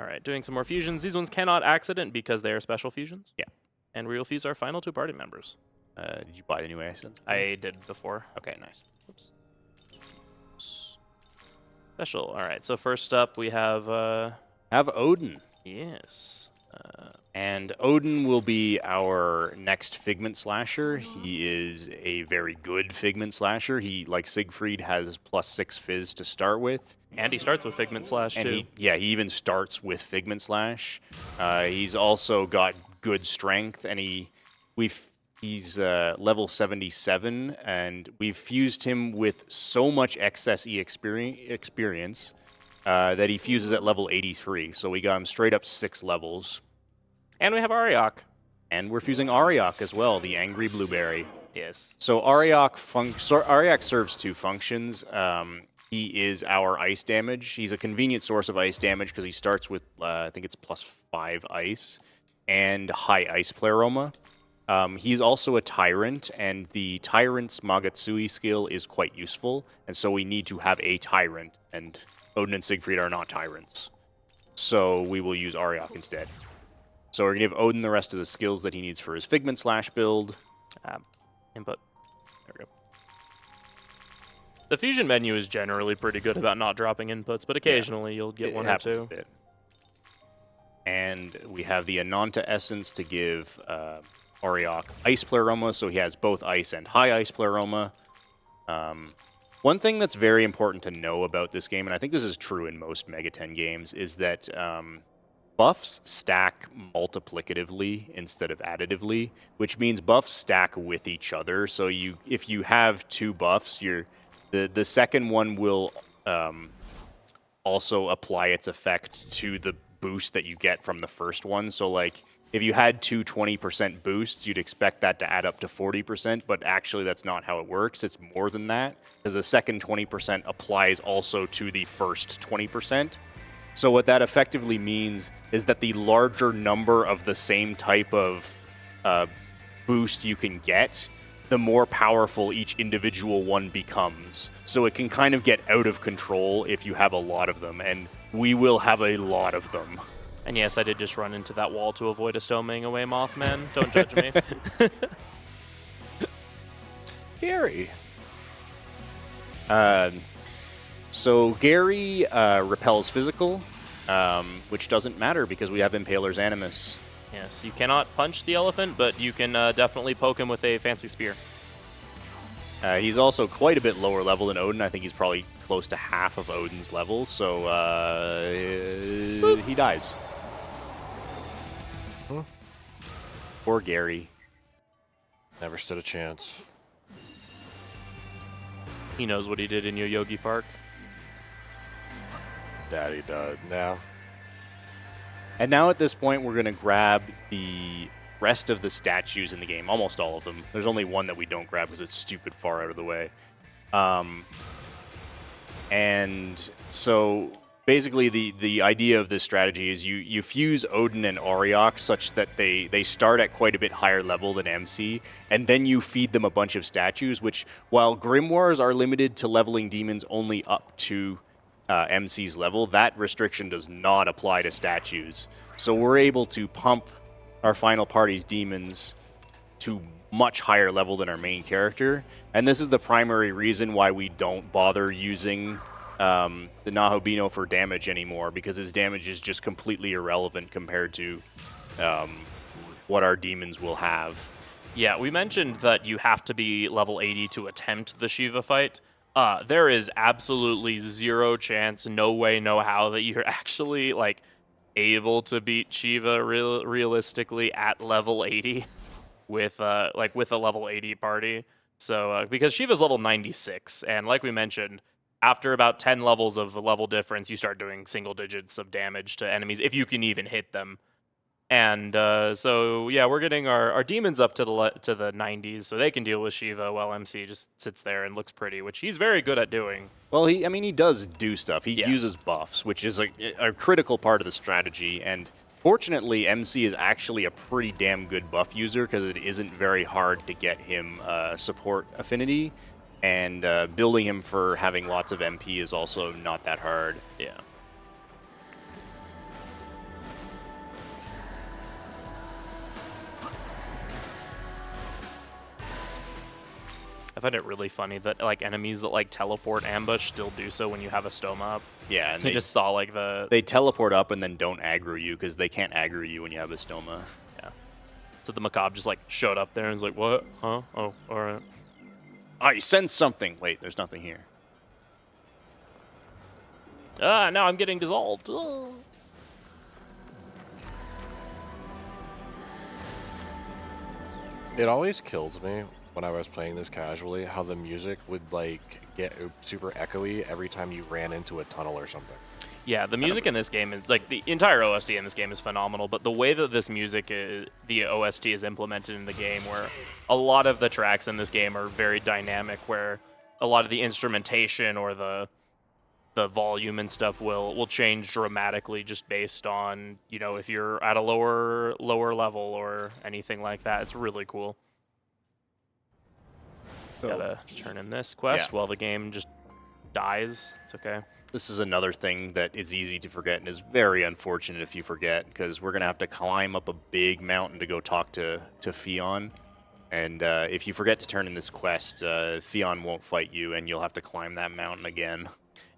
Speaker 2: All right, doing some more fusions. These ones cannot accident because they are special fusions.
Speaker 3: Yeah,
Speaker 2: and we will fuse our final 2 party members.
Speaker 3: Did you buy the new Aeson?
Speaker 2: I did before.
Speaker 3: Okay, nice.
Speaker 2: Oops. Special. All right. So first up, we have
Speaker 3: have Odin.
Speaker 2: Yes.
Speaker 3: And Odin will be our next Figment Slasher. He is a very good Figment Slasher. He, like Siegfried, has +6 Fizz to start with.
Speaker 2: And he starts with Figment Slash,
Speaker 3: And
Speaker 2: too.
Speaker 3: he even starts with Figment Slash. He's also got good strength, and he's level 77, and we've fused him with so much excess experience that he fuses at level 83. So we got him straight up 6 levels.
Speaker 2: And we have Ariok.
Speaker 3: And we're fusing Ariok as well, the Angry Blueberry.
Speaker 2: Yes.
Speaker 3: So Ariok serves 2 functions. He is our ice damage. He's a convenient source of ice damage because he starts with, I think it's +5 ice and high ice pleroma. He's also a Tyrant, and the Tyrant's Magatsui skill is quite useful, and so we need to have a Tyrant, and Odin and Siegfried are not Tyrants. So we will use Ariok instead. So we're going to give Odin the rest of the skills that he needs for his Figment Slash build.
Speaker 2: Input. There we go. The fusion menu is generally pretty good about not dropping inputs, but occasionally you'll get one or
Speaker 3: happens
Speaker 2: two.
Speaker 3: a bit. And we have the Ananta Essence to give Ariok Ice Pleroma, so he has both Ice and High Ice Pleroma. One thing that's very important to know about this game, and I think this is true in most Mega 10 games, is that buffs stack multiplicatively instead of additively, which means buffs stack with each other. So if you have 2 buffs, the second one will also apply its effect to the boost that you get from the first one. So like if you had 2 20% boosts, you'd expect that to add up to 40%, but actually that's not how it works. It's more than that, because the second 20% applies also to the first 20%. So what that effectively means is that the larger number of the same type of boost you can get, the more powerful each individual one becomes. So it can kind of get out of control if you have a lot of them, and we will have a lot of them.
Speaker 2: And yes, I did just run into that wall to avoid a Stoming away Mothman. Don't judge me.
Speaker 4: Gary.
Speaker 3: So Gary repels physical, which doesn't matter because we have Impaler's Animus.
Speaker 2: Yes, you cannot punch the elephant, but you can definitely poke him with a fancy spear.
Speaker 3: He's also quite a bit lower level than Odin. I think he's probably close to half of Odin's level, so he dies. Poor Gary.
Speaker 4: Never stood a chance.
Speaker 2: He knows what he did in Yo-Yogi Park.
Speaker 4: Daddy died. Now.
Speaker 3: And now at this point, we're going to grab the rest of the statues in the game, almost all of them. There's only one that we don't grab because it's stupid far out of the way. And so basically the idea of this strategy is you fuse Odin and Ariok such that they start at quite a bit higher level than MC, and then you feed them a bunch of statues, which, while grimoires are limited to leveling demons only up to MC's level, that restriction does not apply to statues. So we're able to pump our final party's demons to much higher level than our main character, and this is the primary reason why we don't bother using the Nahobino for damage anymore, because his damage is just completely irrelevant compared to what our demons will have.
Speaker 2: Yeah, we mentioned that you have to be level 80 to attempt the Shiva fight. There is absolutely zero chance, no way, no how that you're actually like able to beat Shiva realistically at level 80 with a level 80 party. So because Shiva's level 96, and like we mentioned, after about 10 levels of the level difference, you start doing single digits of damage to enemies if you can even hit them. And so yeah, we're getting our demons up to the 90s, so they can deal with Shiva while MC just sits there and looks pretty, which he's very good at doing.
Speaker 3: Well, he does do stuff. He uses buffs, which is a critical part of the strategy. And fortunately, MC is actually a pretty damn good buff user because it isn't very hard to get him support affinity, and building him for having lots of MP is also not that hard.
Speaker 2: Yeah. If find it really funny that like enemies that like teleport ambush still do so when you have a stoma up.
Speaker 3: Yeah, and
Speaker 2: So you just saw like the
Speaker 3: they teleport up and then don't aggro you because they can't aggro you when you have a stoma.
Speaker 2: yeah. So the macabre just like showed up there and was like, what? Huh? Oh, all right.
Speaker 3: I sense something. Wait, there's nothing here.
Speaker 2: Ah, now I'm getting dissolved. Oh.
Speaker 4: It always kills me when I was playing this casually how the music would like get super echoey every time you ran into a tunnel or something.
Speaker 2: Yeah, the music in this game is like the entire OST in this game is phenomenal, but the way that this music is, the OST is implemented in the game, where a lot of the tracks in this game are very dynamic, where a lot of the instrumentation or the volume and stuff will change dramatically just based on, you know, if you're at a lower level or anything like that. It's really cool. Gotta turn in this quest while the game just dies. It's okay.
Speaker 3: This is another thing that is easy to forget and is very unfortunate if you forget, because we're going to have to climb up a big mountain to go talk to Fionn. And if you forget to turn in this quest, Fionn won't fight you, and you'll have to climb that mountain again.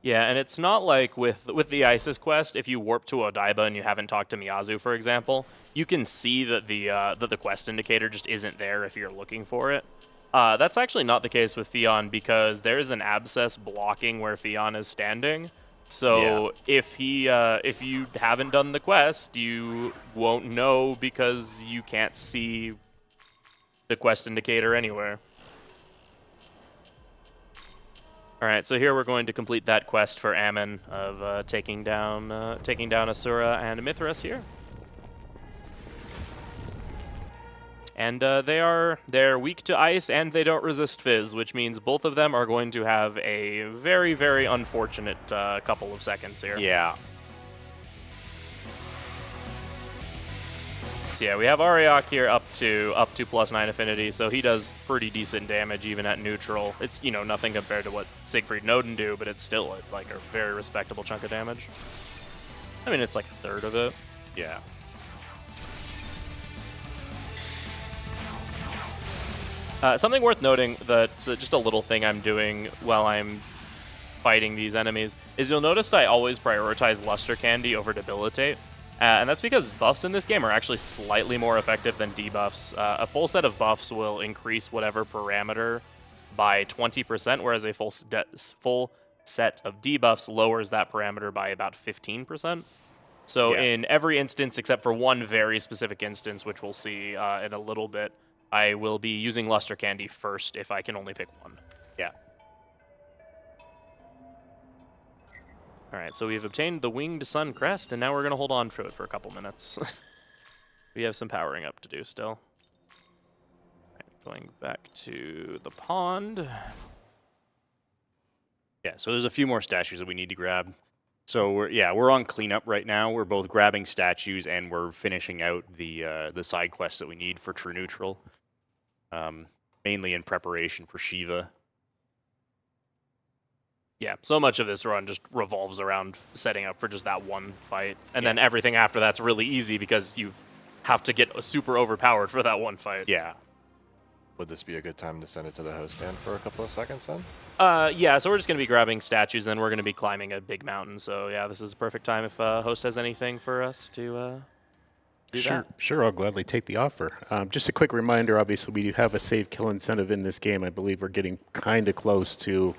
Speaker 2: Yeah, and it's not like with the Isis quest, if you warp to Odaiba and you haven't talked to Miyazu, for example, you can see that the quest indicator just isn't there if you're looking for it. That's actually not the case with Fionn, because there's an abscess blocking where Fionn is standing. So if you haven't done the quest, you won't know because you can't see the quest indicator anywhere. All right, so here we're going to complete that quest for Ammon of taking down Asura and Mithras here. And they're weak to ice and they don't resist fizz, which means both of them are going to have a very, very unfortunate couple of seconds here.
Speaker 3: Yeah.
Speaker 2: So yeah, we have Ariok here up to +9 affinity, so he does pretty decent damage even at neutral. It's, you know, nothing compared to what Siegfried and Odin do, but it's still like a very respectable chunk of damage. I mean, it's like a third of it.
Speaker 3: Yeah.
Speaker 2: Something worth noting that's just a little thing I'm doing while I'm fighting these enemies is you'll notice I always prioritize Luster Candy over Debilitate. And that's because buffs in this game are actually slightly more effective than debuffs. A full set of buffs will increase whatever parameter by 20%, whereas a full set of debuffs lowers that parameter by about 15%. So in every instance, except for one very specific instance, which we'll see in a little bit, I will be using Luster Candy first if I can only pick one.
Speaker 3: Yeah.
Speaker 2: All right, so we've obtained the Winged Sun Crest, and now we're going to hold on to it for a couple minutes. We have some powering up to do still. Right, going back to the pond.
Speaker 3: Yeah, so there's a few more statues that we need to grab. So we're on cleanup right now. We're both grabbing statues and we're finishing out the side quests that we need for True Neutral. Mainly in preparation for Shiva.
Speaker 2: Yeah, so much of this run just revolves around setting up for just that one fight. And then everything after that's really easy because you have to get super overpowered for that one fight.
Speaker 3: Yeah.
Speaker 4: Would this be a good time to send it to the host stand for a couple of seconds then?
Speaker 2: Yeah, so we're just going to be grabbing statues, and then we're going to be climbing a big mountain. So yeah, this is a perfect time if host has anything for us to do that.
Speaker 6: Sure, I'll gladly take the offer. Just a quick reminder, obviously, we do have a save kill incentive in this game. I believe we're getting kind of close to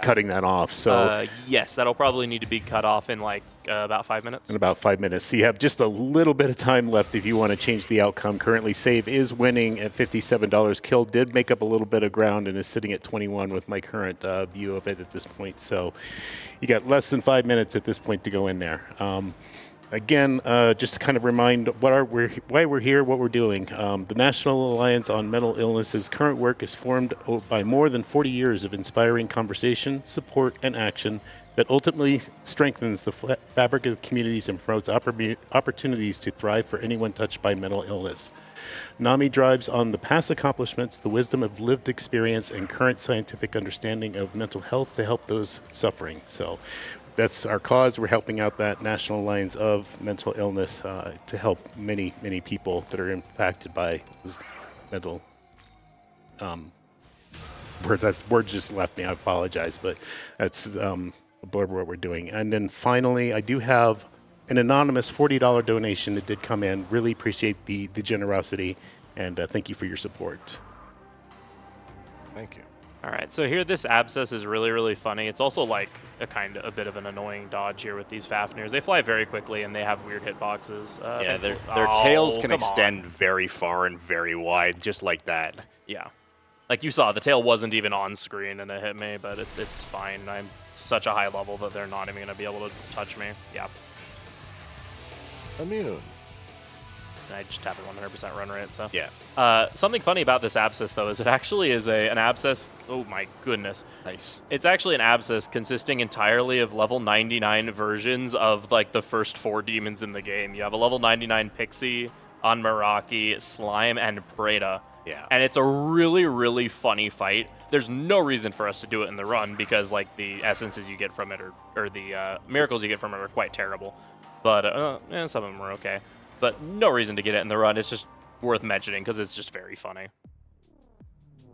Speaker 6: cutting that off. So
Speaker 2: yes, that'll probably need to be cut off in like about 5 minutes.
Speaker 6: In about 5 minutes. So you have just a little bit of time left if you want to change the outcome. Currently, save is winning at $57. Kill did make up a little bit of ground and is sitting at 21 with my current view of it at this point. So you got less than 5 minutes at this point to go in there. Again, just to kind of remind why we're here, what we're doing. The National Alliance on Mental Illness's current work is formed by more than 40 years of inspiring conversation, support, and action that ultimately strengthens the fabric of communities and promotes opportunities to thrive for anyone touched by mental illness. NAMI drives on the past accomplishments, the wisdom of lived experience, and current scientific understanding of mental health to help those suffering. So that's our cause. We're helping out that National Alliance of Mental Illness to help many, many people that are impacted by mental words just left me. I apologize, but that's a blurb of what we're doing. And then finally, I do have an anonymous $40 donation that did come in. Really appreciate the generosity, and thank you for your support.
Speaker 4: Thank you.
Speaker 2: All right, so here this Abscess is really, really funny. It's also like a bit of an annoying dodge here with these Fafnirs. They fly very quickly and they have weird hitboxes.
Speaker 3: Yeah, their
Speaker 2: Oh,
Speaker 3: tails can
Speaker 2: come on.
Speaker 3: extend very far and very wide, just like that.
Speaker 2: Yeah. Like you saw, the tail wasn't even on screen and it hit me, but it's fine. I'm such a high level that they're not even going to be able to touch me. Yeah.
Speaker 4: Immune.
Speaker 2: I just have a 100% run rate, so.
Speaker 3: Yeah.
Speaker 2: Something funny about this Abscess, though, is it actually is an Abscess. Oh, my goodness.
Speaker 3: Nice.
Speaker 2: It's actually an Abscess consisting entirely of level 99 versions of, like, the first 4 demons in the game. You have a level 99 Pixie, Anmaraki, Slime, and Preda.
Speaker 3: Yeah.
Speaker 2: And it's a really, really funny fight. There's no reason for us to do it in the run because, like, the essences you get from it or the miracles you get from it are quite terrible. But some of them are okay. But no reason to get it in the run. It's just worth mentioning because it's just very funny.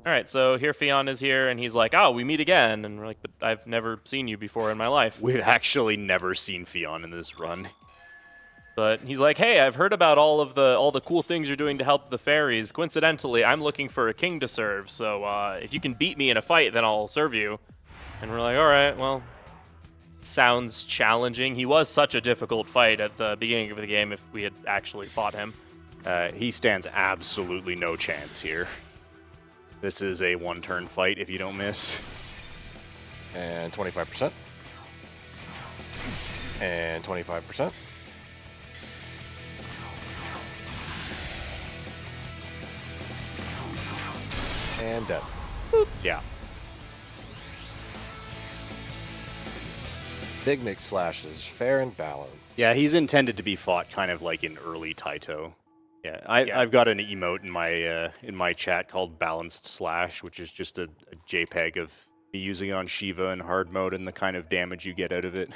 Speaker 2: All right, so here Fionn is here, and he's like, "Oh, we meet again." And we're like, "But I've never seen you before in my life."
Speaker 3: We've actually never seen Fionn in this run.
Speaker 2: But he's like, "Hey, I've heard about all the cool things you're doing to help the fairies. Coincidentally, I'm looking for a king to serve. So if you can beat me in a fight, then I'll serve you." And we're like, "All right, well." Sounds challenging. He was such a difficult fight at the beginning of the game if we had actually fought him.
Speaker 3: He stands absolutely no chance here. This is a one-turn fight if you don't miss.
Speaker 4: And 25%. And 25%. And dead.
Speaker 3: Yeah.
Speaker 4: Figmix slashes, fair and balanced.
Speaker 3: Yeah, he's intended to be fought kind of like in early Taito. Yeah, I've got an emote in my chat called Balanced Slash, which is just a JPEG of me using it on Shiva in hard mode and the kind of damage you get out of it.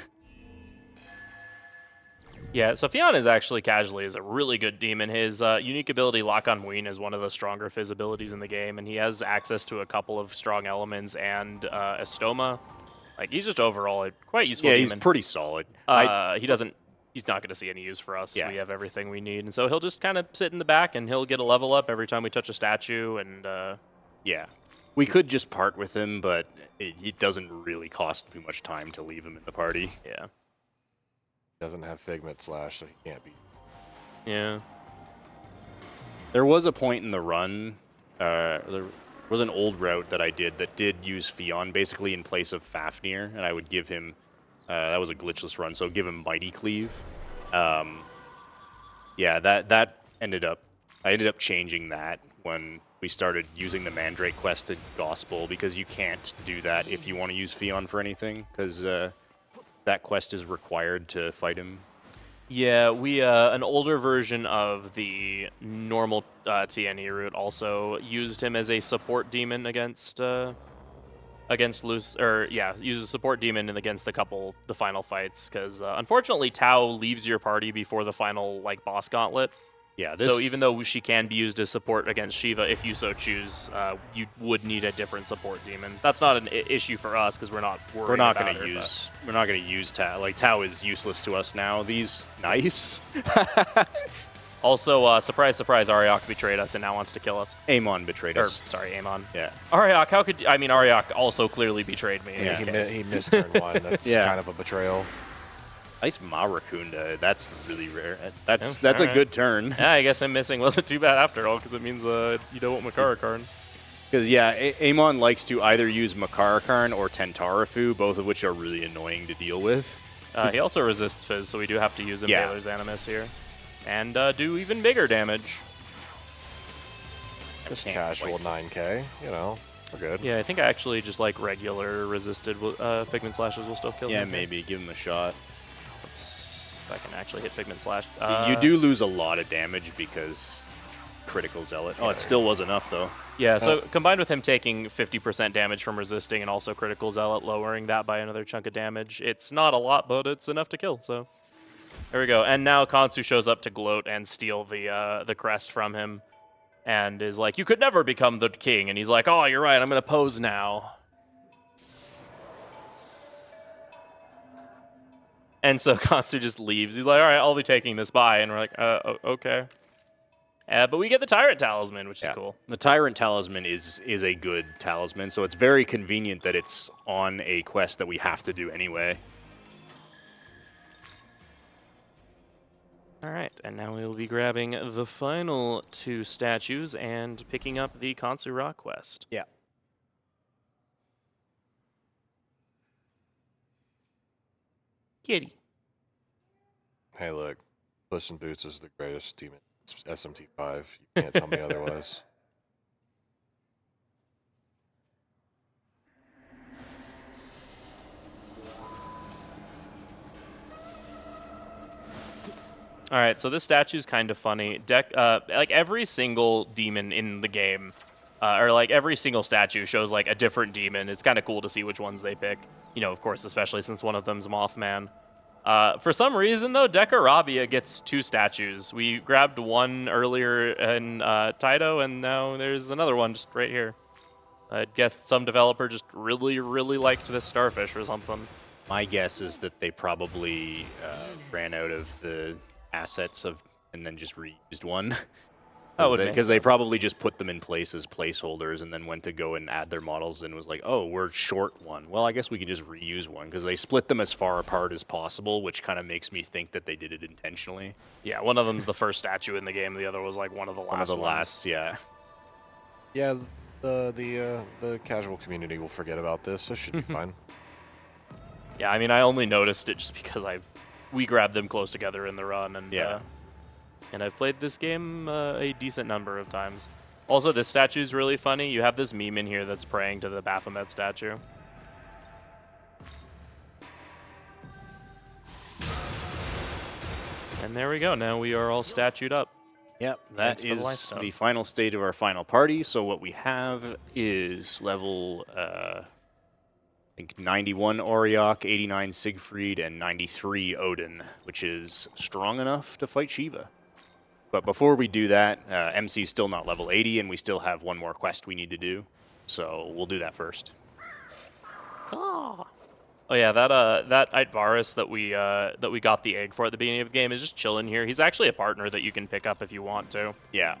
Speaker 2: Yeah, so Fionn is actually casually is a really good demon. His unique ability, Lock on Ween, is one of the stronger Fizz abilities in the game, and he has access to a couple of strong elements and Estoma. Like, he's just overall a quite useful
Speaker 3: Yeah,
Speaker 2: demon.
Speaker 3: he's pretty solid.
Speaker 2: He's not going to see any use for us.
Speaker 3: Yeah.
Speaker 2: We have everything we need, and so he'll just kind of sit in the back, and he'll get a level up every time we touch a statue, and
Speaker 3: Yeah. We could just part with him, but it doesn't really cost too much time to leave him in the party.
Speaker 2: yeah.
Speaker 4: Doesn't have Figment slash, so he can't be.
Speaker 2: Yeah.
Speaker 3: There was a point in the run, there was an old route that I did that did use Fionn basically in place of Fafnir, and I would give him, that was a glitchless run, so give him Mighty Cleave. Yeah, I ended up changing that when we started using the Mandrake quest to Gospel, because you can't do that if you want to use Fionn for anything, because that quest is required to fight him.
Speaker 2: Yeah, we an older version of the normal TNE route also used him as a support demon against uses a support demon against the final fights, because unfortunately Tao leaves your party before the final boss gauntlet.
Speaker 3: Yeah,
Speaker 2: So even though she can be used as support against Shiva, if you so choose, you would need a different support demon. That's not an issue for us because we're not worried
Speaker 3: we're not
Speaker 2: about
Speaker 3: going
Speaker 2: her,
Speaker 3: to use Tao. Like, Tao is useless to us now. These nice.
Speaker 2: Also, surprise, surprise, Ariok betrayed us and now wants to kill us.
Speaker 3: Amon betrayed
Speaker 2: Or,
Speaker 3: us.
Speaker 2: sorry, Amon.
Speaker 3: Yeah.
Speaker 2: Ariok, Ariok also clearly betrayed me in
Speaker 4: Yeah,
Speaker 2: this case.
Speaker 4: he missed turn one. That's
Speaker 3: Yeah.
Speaker 4: kind of a betrayal.
Speaker 3: Nice Marakunda. That's really rare. That's
Speaker 2: Yeah,
Speaker 3: a
Speaker 2: alright.
Speaker 3: good turn.
Speaker 2: Yeah, I guess him missing wasn't too bad after all, because it means you don't want Makarakarn.
Speaker 3: Because, yeah, Amon likes to either use Makarakarn or Tentarafu, both of which are really annoying to deal with.
Speaker 2: He also resists Fizz, so we do have to use
Speaker 3: Yeah.
Speaker 2: Impaler's Animus here. And do even bigger damage.
Speaker 4: Just
Speaker 3: can't
Speaker 4: casual
Speaker 3: quite.
Speaker 4: 9k, you know, we're good.
Speaker 2: Yeah, I think I actually just like regular resisted Figment Slashes will still kill
Speaker 3: Yeah,
Speaker 2: him.
Speaker 3: maybe. Give him a shot.
Speaker 2: If I can actually hit Figment Slash.
Speaker 3: You do lose a lot of damage because Critical Zealot. Oh, it still was enough, though.
Speaker 2: Yeah, so combined with him taking 50% damage from resisting and also Critical Zealot lowering that by another chunk of damage, it's not a lot, but it's enough to kill, so... There we go. And now Kansu shows up to gloat and steal the crest from him. and is like, "You could never become the king." And he's like, "Oh, you're right. I'm gonna pose now." And so Kansu just leaves. He's like, "All right, I'll be taking this by." And we're like, okay." But we get the Tyrant Talisman, which is cool.
Speaker 3: The Tyrant Talisman is a good talisman, so it's very convenient that it's on a quest that we have to do anyway.
Speaker 2: All right, and now we'll be grabbing the final 2 statues and picking up the Kansu Rock quest.
Speaker 3: Yeah.
Speaker 2: Kitty.
Speaker 4: Hey, look, Puss in Boots is the greatest demon. It's SMT5. You can't tell me otherwise.
Speaker 2: All right, so this statue's kind of funny. Like every single demon in the game, or like every single statue shows like a different demon. It's kind of cool to see which ones they pick. You know, of course, especially since one of them's Mothman. For some reason, though, Decarabia gets 2 statues. We grabbed one earlier in Taito, and now there's another one just right here. I guess some developer just really, really liked this starfish or something.
Speaker 3: My guess is that they probably ran out of the assets and then just reused one. Because they probably just put them in place as placeholders and then went to go and add their models and was like, oh, we're short one. Well, I guess we can just reuse one because they split them as far apart as possible, which kind of makes me think that they did it intentionally.
Speaker 2: Yeah, one of them's the first statue in the game. The other was like one of the last
Speaker 3: One of the
Speaker 2: ones.
Speaker 3: last, yeah.
Speaker 4: Yeah, the casual community will forget about this. This should be fine.
Speaker 2: Yeah, I mean, I only noticed it just because we grabbed them close together in the run, and and I've played this game a decent number of times. Also, this statue's really funny. You have this meme in here that's praying to the Baphomet statue. And there we go. Now we are all statued up.
Speaker 3: Yep,
Speaker 2: Thanks
Speaker 3: that
Speaker 2: for the
Speaker 3: is
Speaker 2: lifestyle.
Speaker 3: the final stage of our final party. So what we have is level, I think 91 Auriok, 89 Siegfried, and 93 Odin, which is strong enough to fight Shiva. But before we do that, MC's still not level 80, and we still have one more quest we need to do. So we'll do that first.
Speaker 2: Oh yeah, that Itvarus that we got the egg for at the beginning of the game is just chilling here. He's actually a partner that you can pick up if you want to.
Speaker 3: Yeah.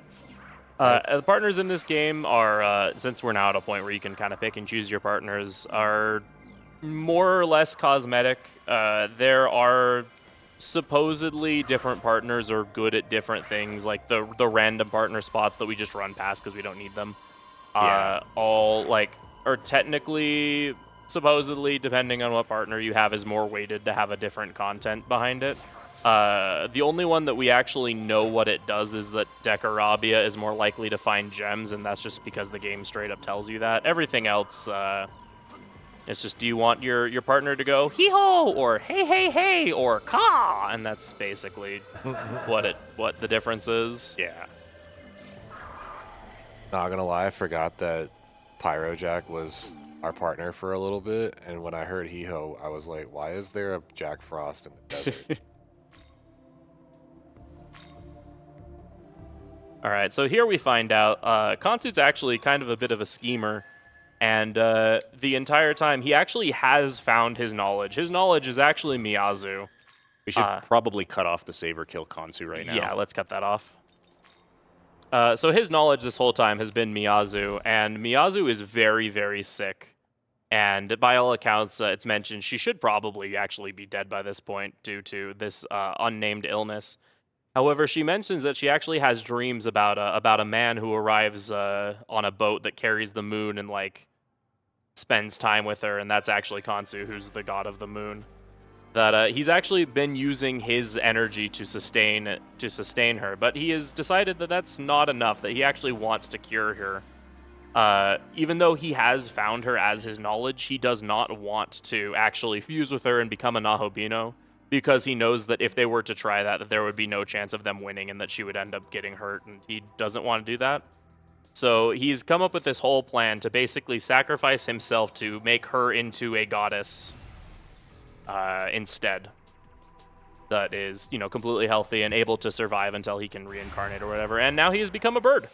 Speaker 2: The partners in this game are, since we're now at a point where you can kind of pick and choose your partners, are more or less cosmetic. There are supposedly different partners are good at different things, like the random partner spots that we just run past because we don't need them. All like are technically, supposedly, depending on what partner you have, is more weighted to have a different content behind it. The only one that we actually know what it does is that Decarabia is more likely to find gems, and that's just because the game straight up tells you that. Everything else, it's just, do you want your partner to go hee-ho, or hey, or ka? And that's basically what the difference is.
Speaker 3: Yeah.
Speaker 4: Not gonna lie, I forgot that Pyrojack was our partner for a little bit, and when I heard hee-ho, I was like, why is there a Jack Frost in the desert?
Speaker 2: All right, so here we find out Kansu's actually kind of a bit of a schemer, and the entire time he actually has found his knowledge. His knowledge is actually Miyazu.
Speaker 3: We should probably cut off the Saber Kill Kansu right now.
Speaker 2: Yeah, let's cut that off. So his knowledge this whole time has been Miyazu, and Miyazu is very, very sick. And by all accounts, it's mentioned she should probably actually be dead by this point due to this unnamed illness. However, she mentions that she actually has dreams about a man who arrives on a boat that carries the moon and like spends time with her, and that's actually Kansu, who's the god of the moon. That he's actually been using his energy to sustain her, but he has decided that that's not enough. That he actually wants to cure her. Even though he has found her as his knowledge, he does not want to actually fuse with her and become a Nahobino, because he knows that if they were to try that there would be no chance of them winning and that she would end up getting hurt, and he doesn't want to do that. So he's come up with this whole plan to basically sacrifice himself to make her into a goddess instead. That is, completely healthy and able to survive until he can reincarnate or whatever. And now he has become a bird.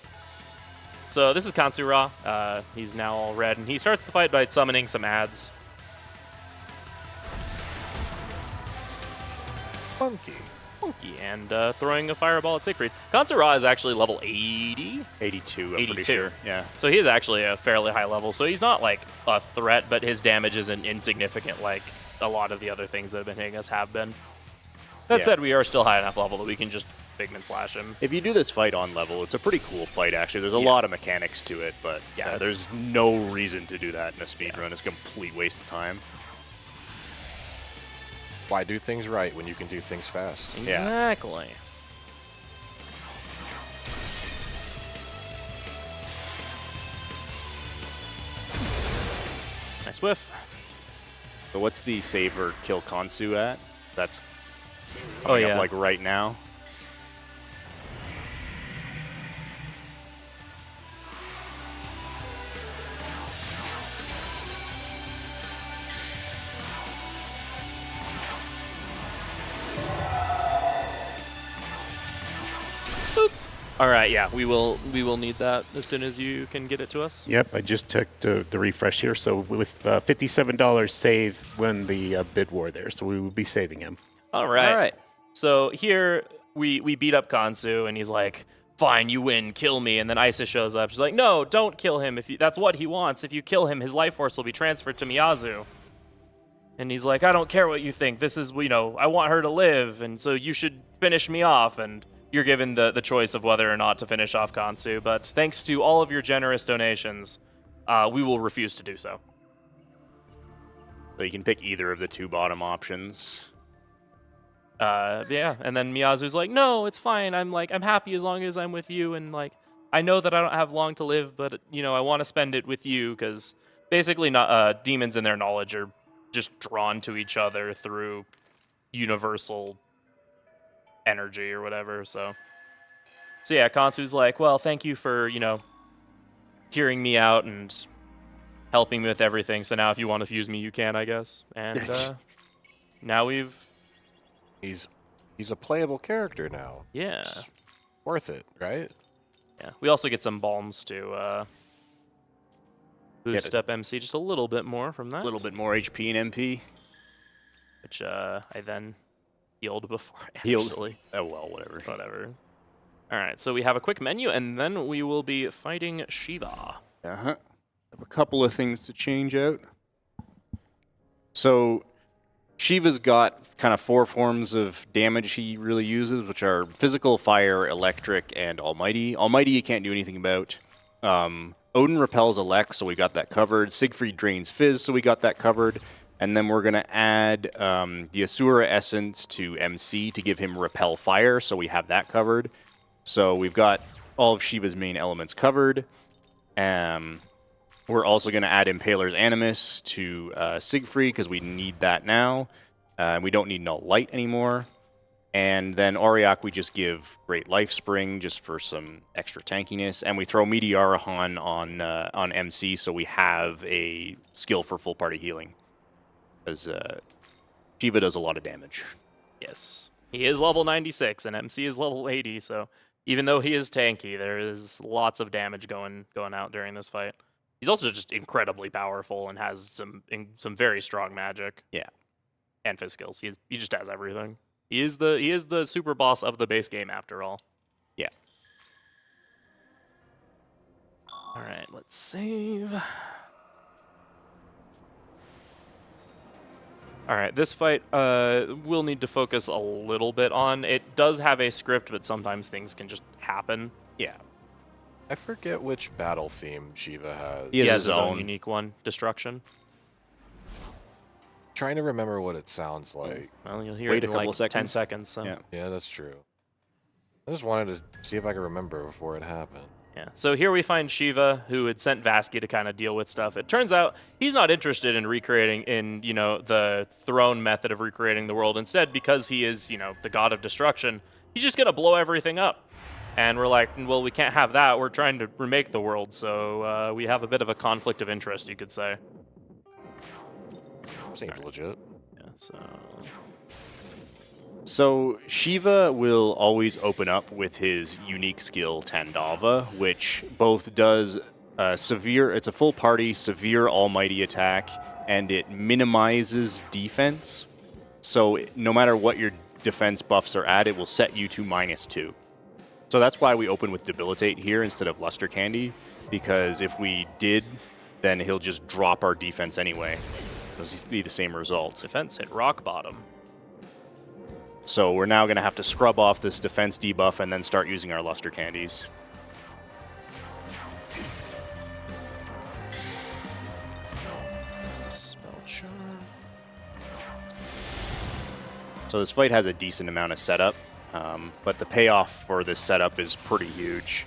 Speaker 2: So this is Kansura. He's now all red, and he starts the fight by summoning some ads.
Speaker 4: Funky.
Speaker 2: And throwing a fireball at Siegfried. Kansura is actually level 80.
Speaker 3: 82, I'm
Speaker 2: 82.
Speaker 3: pretty sure. Yeah.
Speaker 2: So he is actually a fairly high level. So he's not like a threat, but his damage isn't insignificant like a lot of the other things that have been hitting us have been. That
Speaker 3: Yeah.
Speaker 2: said, we are still high enough level that we can just Bigman slash him.
Speaker 3: If you do this fight on level, it's a pretty cool fight, actually. There's a lot of mechanics to it, but
Speaker 2: Yeah.
Speaker 3: there's no reason to do that in a speedrun. It's a complete waste of time.
Speaker 4: Why do things right when you can do things fast?
Speaker 2: Exactly. Nice whiff.
Speaker 3: So what's the save or kill Kansu at? That's coming up like right now.
Speaker 2: All right, yeah, we will need that as soon as you can get it to us.
Speaker 6: Yep, I just took the refresh here. So with $57 save win the bid war there. So we will be saving him.
Speaker 2: All right.
Speaker 3: All right.
Speaker 2: So here we beat up Kansu, and he's like, "Fine, you win, kill me." And then Isa shows up. She's like, "No, don't kill him. That's what he wants. If you kill him, his life force will be transferred to Miyazu." And he's like, "I don't care what you think. This is, I want her to live, and so you should finish me off." And you're given the choice of whether or not to finish off Kansu, but thanks to all of your generous donations, we will refuse to do so.
Speaker 3: So you can pick either of the two bottom options.
Speaker 2: Yeah, and then Miyazu's like, "No, it's fine. I'm happy as long as I'm with you, and I know that I don't have long to live, but I want to spend it with you because basically, demons and their knowledge are just drawn to each other through universal energy or whatever." So yeah, Kansu's like, "Well, thank you for hearing me out and helping me with everything. So now if you want to fuse me, you can, I guess." And now
Speaker 4: He's a playable character now.
Speaker 2: yeah.
Speaker 4: Worth it, right?
Speaker 2: Yeah, we also get some balms to boost up MC just a little bit more from that.
Speaker 3: A little bit more HP and MP.
Speaker 2: Which I then healed before.
Speaker 3: Healed.
Speaker 2: Actually.
Speaker 3: Oh, well, whatever.
Speaker 2: Whatever. All right, so we have a quick menu, and then we will be fighting Shiva.
Speaker 3: Have a couple of things to change out. So Shiva's got kind of 4 forms of damage he really uses, which are physical, fire, electric, and almighty. Almighty you can't do anything about. Odin repels elect, so we got that covered. Siegfried drains fizz, so we got that covered. And then we're going to add the Asura essence to MC to give him repel fire, so we have that covered. So we've got all of Shiva's main elements covered. We're also going to add Impaler's Animus to Siegfried because we need that now. We don't need Null Light anymore. And then Auriok we just give Great Life Spring just for some extra tankiness. And we throw Meteorahan on MC so we have a skill for full party healing. Because Shiva does a lot of damage.
Speaker 2: Yes. He is level 96, and MC is level 80, so even though he is tanky, there is lots of damage going out during this fight. He's also just incredibly powerful and has some very strong magic.
Speaker 3: Yeah.
Speaker 2: And fizz skills. He just has everything. He is the super boss of the base game after all.
Speaker 3: Yeah.
Speaker 2: All right, let's save. All right, this fight we'll need to focus a little bit on. It does have a script, but sometimes things can just happen.
Speaker 3: Yeah.
Speaker 4: I forget which battle theme Shiva has.
Speaker 3: He has his own
Speaker 2: unique one, Destruction.
Speaker 4: Trying to remember what it sounds like.
Speaker 2: Well, you'll hear
Speaker 3: Wait
Speaker 2: it
Speaker 3: a
Speaker 2: in
Speaker 3: couple
Speaker 2: like 10
Speaker 3: seconds.
Speaker 2: seconds. So.
Speaker 3: Yeah.
Speaker 4: Yeah, that's true. I just wanted to see if I could remember before it happened.
Speaker 2: Yeah. So here we find Shiva, who had sent Vasky to kind of deal with stuff. It turns out he's not interested in recreating the throne method of recreating the world. Instead, because he is, the god of destruction, he's just going to blow everything up. And we're like, well, we can't have that. We're trying to remake the world. So we have a bit of a conflict of interest, you could say.
Speaker 4: Seems legit.
Speaker 2: Yeah,
Speaker 3: So Shiva will always open up with his unique skill Tandava, which both does severe, it's a full party severe almighty attack, and it minimizes defense. So no matter what your defense buffs are at, it will set you to -2. So that's why we open with Debilitate here instead of Luster Candy, because if we did, then he'll just drop our defense anyway. It'll be the same result.
Speaker 2: Defense hit rock bottom.
Speaker 3: So we're now going to have to scrub off this defense debuff and then start using our Luster Candies.
Speaker 2: Spell charm.
Speaker 3: So this fight has a decent amount of setup, but the payoff for this setup is pretty huge.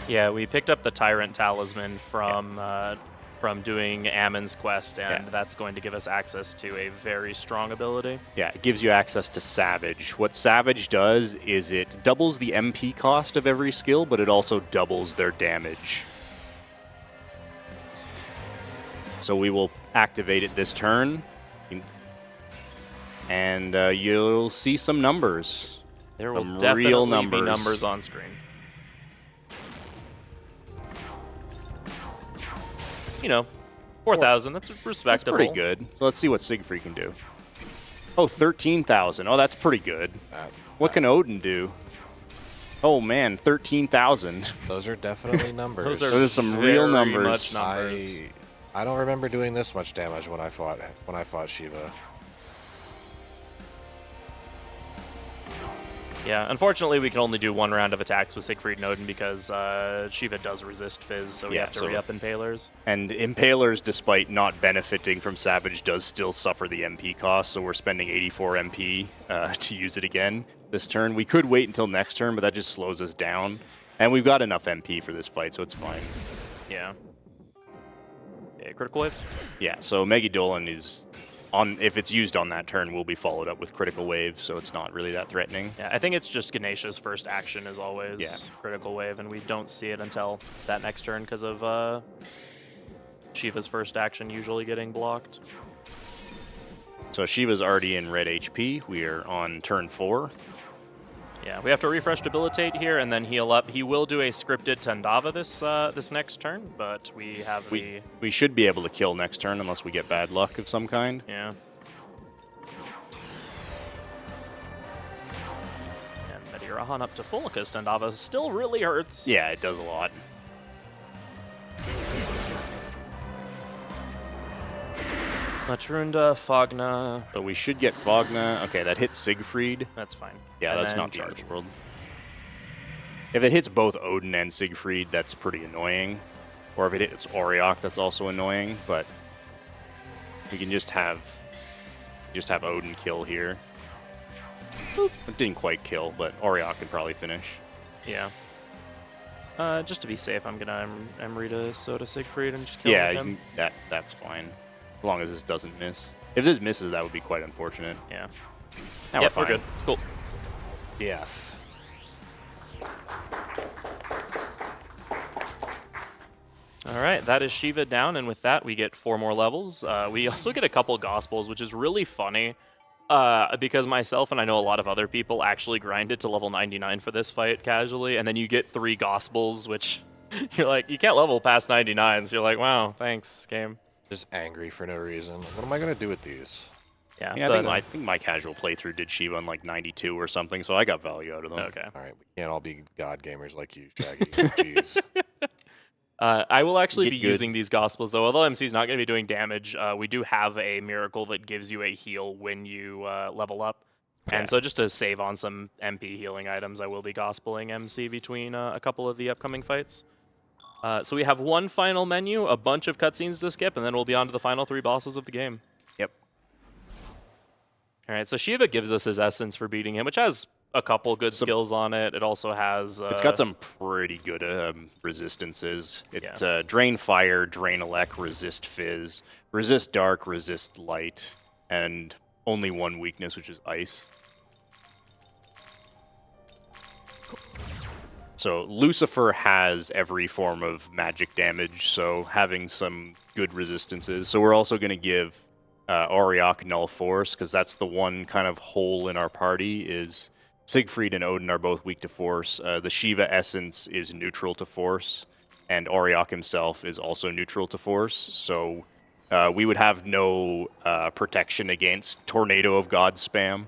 Speaker 2: Yeah, we picked up the Tyrant Talisman from doing Ammon's quest, and that's going to give us access to a very strong ability.
Speaker 3: Yeah, it gives you access to Savage. What Savage does is it doubles the MP cost of every skill, but it also doubles their damage. So we will activate it this turn, and you'll see some numbers.
Speaker 2: There will
Speaker 3: Some
Speaker 2: definitely
Speaker 3: real
Speaker 2: be
Speaker 3: numbers.
Speaker 2: numbers on screen. You know, 4,000, that's
Speaker 3: That's
Speaker 2: respectable.
Speaker 3: pretty good. So let's see what Siegfried can do. Oh, 13,000. Oh, that's pretty good. What can Odin do? Oh, man, 13,000.
Speaker 4: Those are definitely numbers.
Speaker 2: Those are
Speaker 3: Those are some real
Speaker 2: very
Speaker 3: numbers.
Speaker 2: much numbers.
Speaker 4: I don't remember doing this much damage when I fought Shiva.
Speaker 2: Yeah, unfortunately, we can only do one round of attacks with Siegfried and Odin because Shiva does resist Fizz, so we
Speaker 3: Yeah,
Speaker 2: have to
Speaker 3: so-
Speaker 2: re-up Impalers.
Speaker 3: And Impalers, despite not benefiting from Savage, does still suffer the MP cost, so we're spending 84 MP to use it again this turn. We could wait until next turn, but that just slows us down. And we've got enough MP for this fight, so it's fine.
Speaker 2: Yeah. Okay, critical wave.
Speaker 3: Yeah, so Megidolan is, if it's used on that turn, will be followed up with Critical Wave, so it's not really that threatening.
Speaker 2: Yeah, I think it's just Ganesha's first action is always
Speaker 3: Yeah.
Speaker 2: critical wave, and we don't see it until that next turn because of Shiva's first action usually getting blocked.
Speaker 3: So Shiva's already in red HP. We are on turn 4.
Speaker 2: Yeah, we have to refresh Debilitate here and then heal up. He will do a scripted Tandava this next turn, but we have the...
Speaker 3: We should be able to kill next turn unless we get bad luck of some kind.
Speaker 2: Yeah. And Medirahan up to full because Tandava still really hurts.
Speaker 3: Yeah, it does a lot.
Speaker 2: Matrunda, Fogna,
Speaker 3: So we should get Fogna. Okay, that hits Siegfried.
Speaker 2: that's fine.
Speaker 3: Yeah,
Speaker 2: And
Speaker 3: that's
Speaker 2: then
Speaker 3: not the end
Speaker 2: charge.
Speaker 3: of the world. If it hits both Odin and Siegfried, that's pretty annoying. Or if it hits Auriok, that's also annoying. But we can just have Odin kill here. Boop. It didn't quite kill, but Auriok could probably finish.
Speaker 2: Yeah. Just to be safe, I'm gonna Amrita Soda Siegfried and just kill
Speaker 3: Yeah,
Speaker 2: him.
Speaker 3: that's fine. As long as this doesn't miss. If this misses, that would be quite unfortunate.
Speaker 2: Yeah.
Speaker 3: Now
Speaker 2: Yep,
Speaker 3: we're
Speaker 2: we're
Speaker 3: fine.
Speaker 2: good. Cool.
Speaker 4: Yes.
Speaker 2: All right, that is Shiva down, and with that, we get 4 more levels. We also get a couple Gospels, which is really funny, because myself and I know a lot of other people actually grinded to level 99 for this fight casually, and then you get 3 Gospels, which you're like, you can't level past 99, so you're like, wow, thanks, game.
Speaker 4: Just angry for no reason. What am I gonna do with these?
Speaker 2: Yeah,
Speaker 3: Yeah,
Speaker 2: but,
Speaker 3: I think my casual playthrough did Shiva on like 92 or something, so I got value out of them.
Speaker 2: okay.
Speaker 4: All right, we can't all be god gamers like you, Shaggy. Jeez.
Speaker 2: I will actually
Speaker 3: Get
Speaker 2: be
Speaker 3: good.
Speaker 2: using these Gospels, though. Although MC's not going to be doing damage, we do have a miracle that gives you a heal when you level up. And so just to save on some MP healing items, I will be Gospeling MC between a couple of the upcoming fights. So we have one final menu, a bunch of cutscenes to skip, and then we'll be on to the final 3 bosses of the game.
Speaker 3: Yep.
Speaker 2: All right, so Shiva gives us his essence for beating him, which has a couple good skills on it. It also has...
Speaker 3: It's got some pretty good resistances. It Drain Fire, Drain Elect, Resist Fizz, Resist Dark, Resist Light, and only one weakness, which is Ice. So Lucifer has every form of magic damage, so having some good resistances. So we're also going to give Auriok Null Force, because that's the one kind of hole in our party is Siegfried and Odin are both weak to Force. The Shiva Essence is neutral to Force, and Auriok himself is also neutral to Force, so we would have no protection against Tornado of God spam.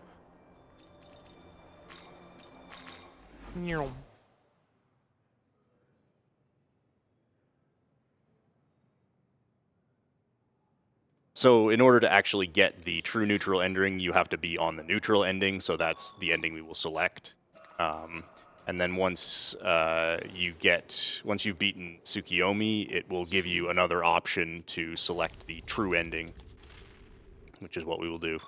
Speaker 3: So in order to actually get the true neutral ending, you have to be on the neutral ending, so that's the ending we will select. And then once you've beaten Tsukiyomi, it will give you another option to select the true ending, which is what we will do.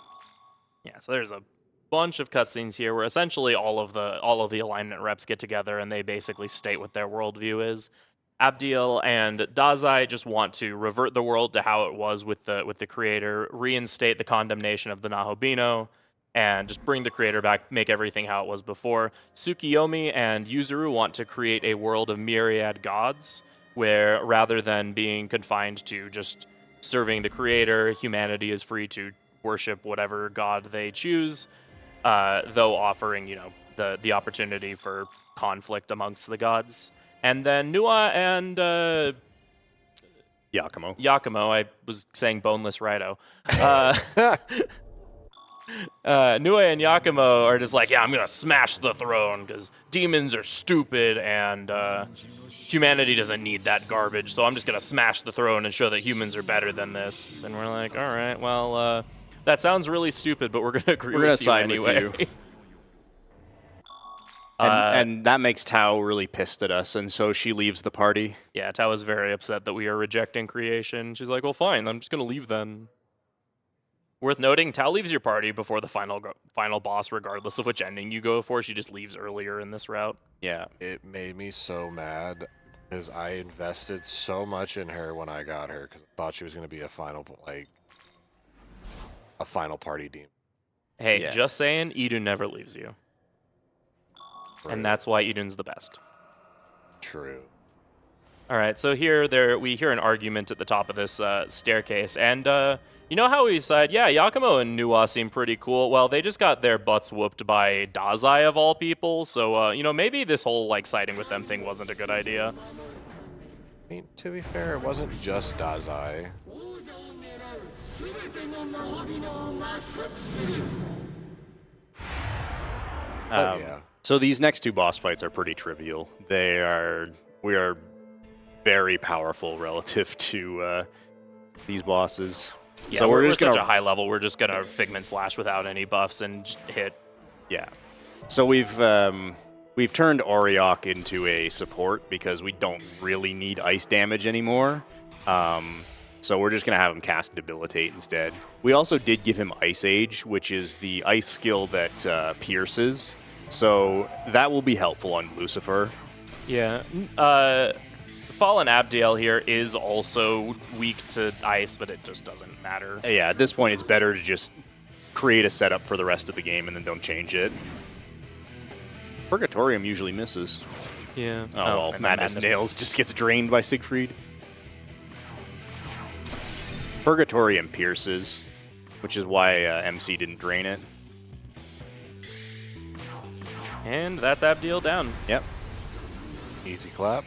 Speaker 2: Yeah, so there's a bunch of cutscenes here where essentially all of the alignment reps get together and they basically state what their worldview is. Abdiel and Dazai just want to revert the world to how it was with the creator, reinstate the condemnation of the Nahobino, and just bring the creator back, make everything how it was before. Tsukiyomi and Yuzuru want to create a world of myriad gods, where rather than being confined to just serving the creator, humanity is free to worship whatever god they choose, though offering, the opportunity for conflict amongst the gods. And then Nua and
Speaker 3: Yakumo.
Speaker 2: I was saying boneless Rido. Nua and Yakumo are just like, yeah, I'm going to smash the throne because demons are stupid and humanity doesn't need that garbage. So I'm just going to smash the throne and show that humans are better than this. And we're like, all right, well, that sounds really stupid, but we're going to agree with you
Speaker 3: side
Speaker 2: anyway.
Speaker 3: with you. And that makes Tao really pissed at us, and so she leaves the party.
Speaker 2: Yeah, Tao is very upset that we are rejecting creation. She's like, well, fine, I'm just going to leave then. Worth noting, Tao leaves your party before the final boss, regardless of which ending you go for. She just leaves earlier in this route.
Speaker 3: Yeah.
Speaker 4: It made me so mad because I invested so much in her when I got her because I thought she was going to be a final party demon.
Speaker 2: Hey,
Speaker 3: Yeah.
Speaker 2: just saying, Idun never leaves you.
Speaker 4: Right.
Speaker 2: And that's why Idun's the best.
Speaker 4: True.
Speaker 2: All right, so we hear an argument at the top of this staircase, and you know how we said, yeah, Yakumo and Nuwa seem pretty cool. Well, they just got their butts whooped by Dazai of all people, so maybe this whole siding with them thing wasn't a good idea.
Speaker 4: I mean, to be fair, it wasn't just Dazai. Yeah.
Speaker 3: So these next two boss fights are pretty trivial. We are very powerful relative to these bosses.
Speaker 2: Yeah,
Speaker 3: so
Speaker 2: we're
Speaker 3: just
Speaker 2: such
Speaker 3: gonna
Speaker 2: a high level. We're just gonna Figment Slash without any buffs and just hit.
Speaker 3: Yeah. So we've turned Auriok into a support because we don't really need ice damage anymore. So we're just going to have him cast Debilitate instead. We also did give him Ice Age, which is the ice skill that pierces. So that will be helpful on Lucifer.
Speaker 2: Yeah. Fallen Abdiel here is also weak to ice, but it just doesn't matter.
Speaker 3: Yeah, at this point, it's better to just create a setup for the rest of the game and then don't change it. Purgatorium usually misses.
Speaker 2: Yeah.
Speaker 3: Oh, well,
Speaker 2: and
Speaker 3: Madness Nails just gets drained by Siegfried. Purgatorium pierces, which is why MC didn't drain it.
Speaker 2: And that's Abdiel down.
Speaker 3: Yep.
Speaker 4: Easy clap.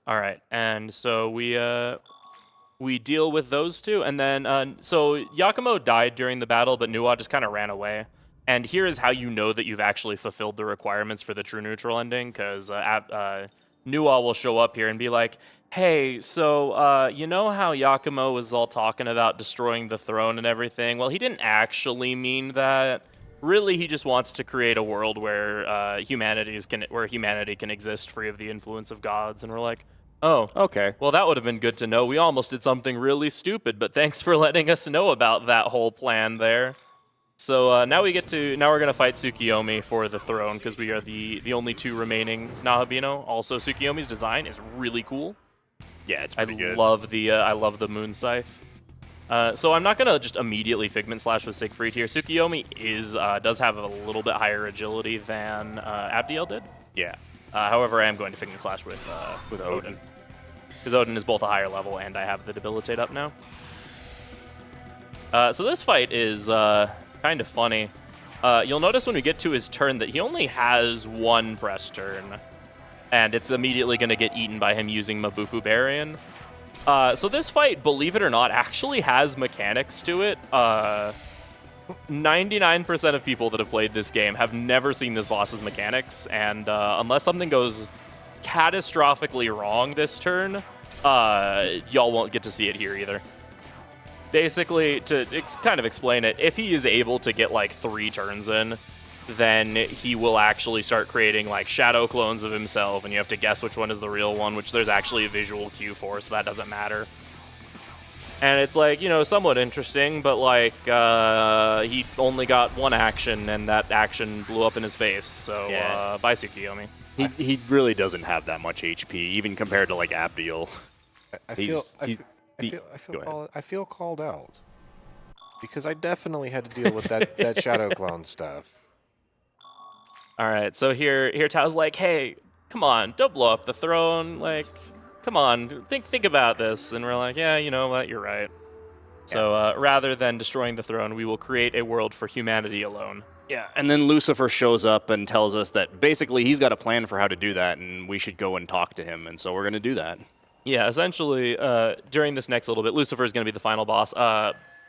Speaker 2: All right, and so we deal with those two, and then so Yakumo died during the battle, but Nuwa just kind of ran away. And here is how you know that you've actually fulfilled the requirements for the true neutral ending, because Nuwa will show up here and be like, hey, so you know how Yakumo was all talking about destroying the throne and everything? Well, he didn't actually mean that. Really, he just wants to create a world where humanity can exist free of the influence of gods. And we're like, oh,
Speaker 3: Okay.
Speaker 2: well, that would have been good to know. We almost did something really stupid, but thanks for letting us know about that whole plan there. So now we're gonna fight Tsukiyomi for the throne because we are the only two remaining Nahabino. Also, Tsukiyomi's design is really cool.
Speaker 3: Yeah, it's
Speaker 2: I
Speaker 3: pretty good.
Speaker 2: love the moon scythe. So I'm not gonna just immediately Figment Slash with Siegfried here. Tsukiyomi does have a little bit higher agility than Abdiel did.
Speaker 3: Yeah.
Speaker 2: However, I am going to Fing and Slash with Odin. Because Odin is both a higher level and I have the Debilitate up now. So this fight is kind of funny. You'll notice when we get to his turn that he only has one press turn. And it's immediately going to get eaten by him using Mabufu Barian. So this fight, believe it or not, actually has mechanics to it. 99% of people that have played this game have never seen this boss's mechanics. And unless something goes catastrophically wrong this turn, y'all won't get to see it here either. Basically, to kind of explain it, if he is able to get like 3 turns in, then he will actually start creating like shadow clones of himself, and you have to guess which one is the real one, which there's actually a visual cue for, so that doesn't matter. And it's like, you know, somewhat interesting, but like he only got 1 action, and that action blew up in his face, so
Speaker 3: Yeah.
Speaker 2: bye Tsukiyomi.
Speaker 3: He really doesn't have that much HP, even compared to like Abdiel.
Speaker 4: I feel called out because I definitely had to deal with that shadow clone stuff.
Speaker 2: All right, so here Tao's like, hey, come on, don't blow up the throne, like, come on, think about this. And we're like, yeah, you know what, you're right. So rather than destroying the throne, we will create a world for humanity alone.
Speaker 3: Yeah, and then Lucifer shows up and tells us that basically he's got a plan for how to do that, and we should go and talk to him, and so we're going to do that.
Speaker 2: Yeah, essentially, during this next little bit, Lucifer is going to be the final boss.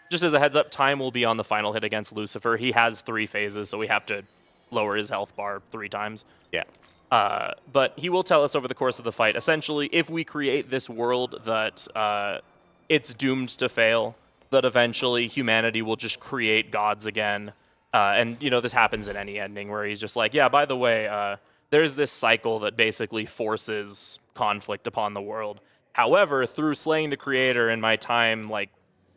Speaker 2: Just as a heads up, Time will be on the final hit against Lucifer. He has 3 phases, so we have to lower his health bar 3 times.
Speaker 3: Yeah.
Speaker 2: But he will tell us over the course of the fight, essentially, if we create this world that it's doomed to fail, that eventually humanity will just create gods again. And, you know, this happens in any ending where he's just like, yeah, by the way, there's this cycle that basically forces conflict upon the world. However, through slaying the creator in my time, like,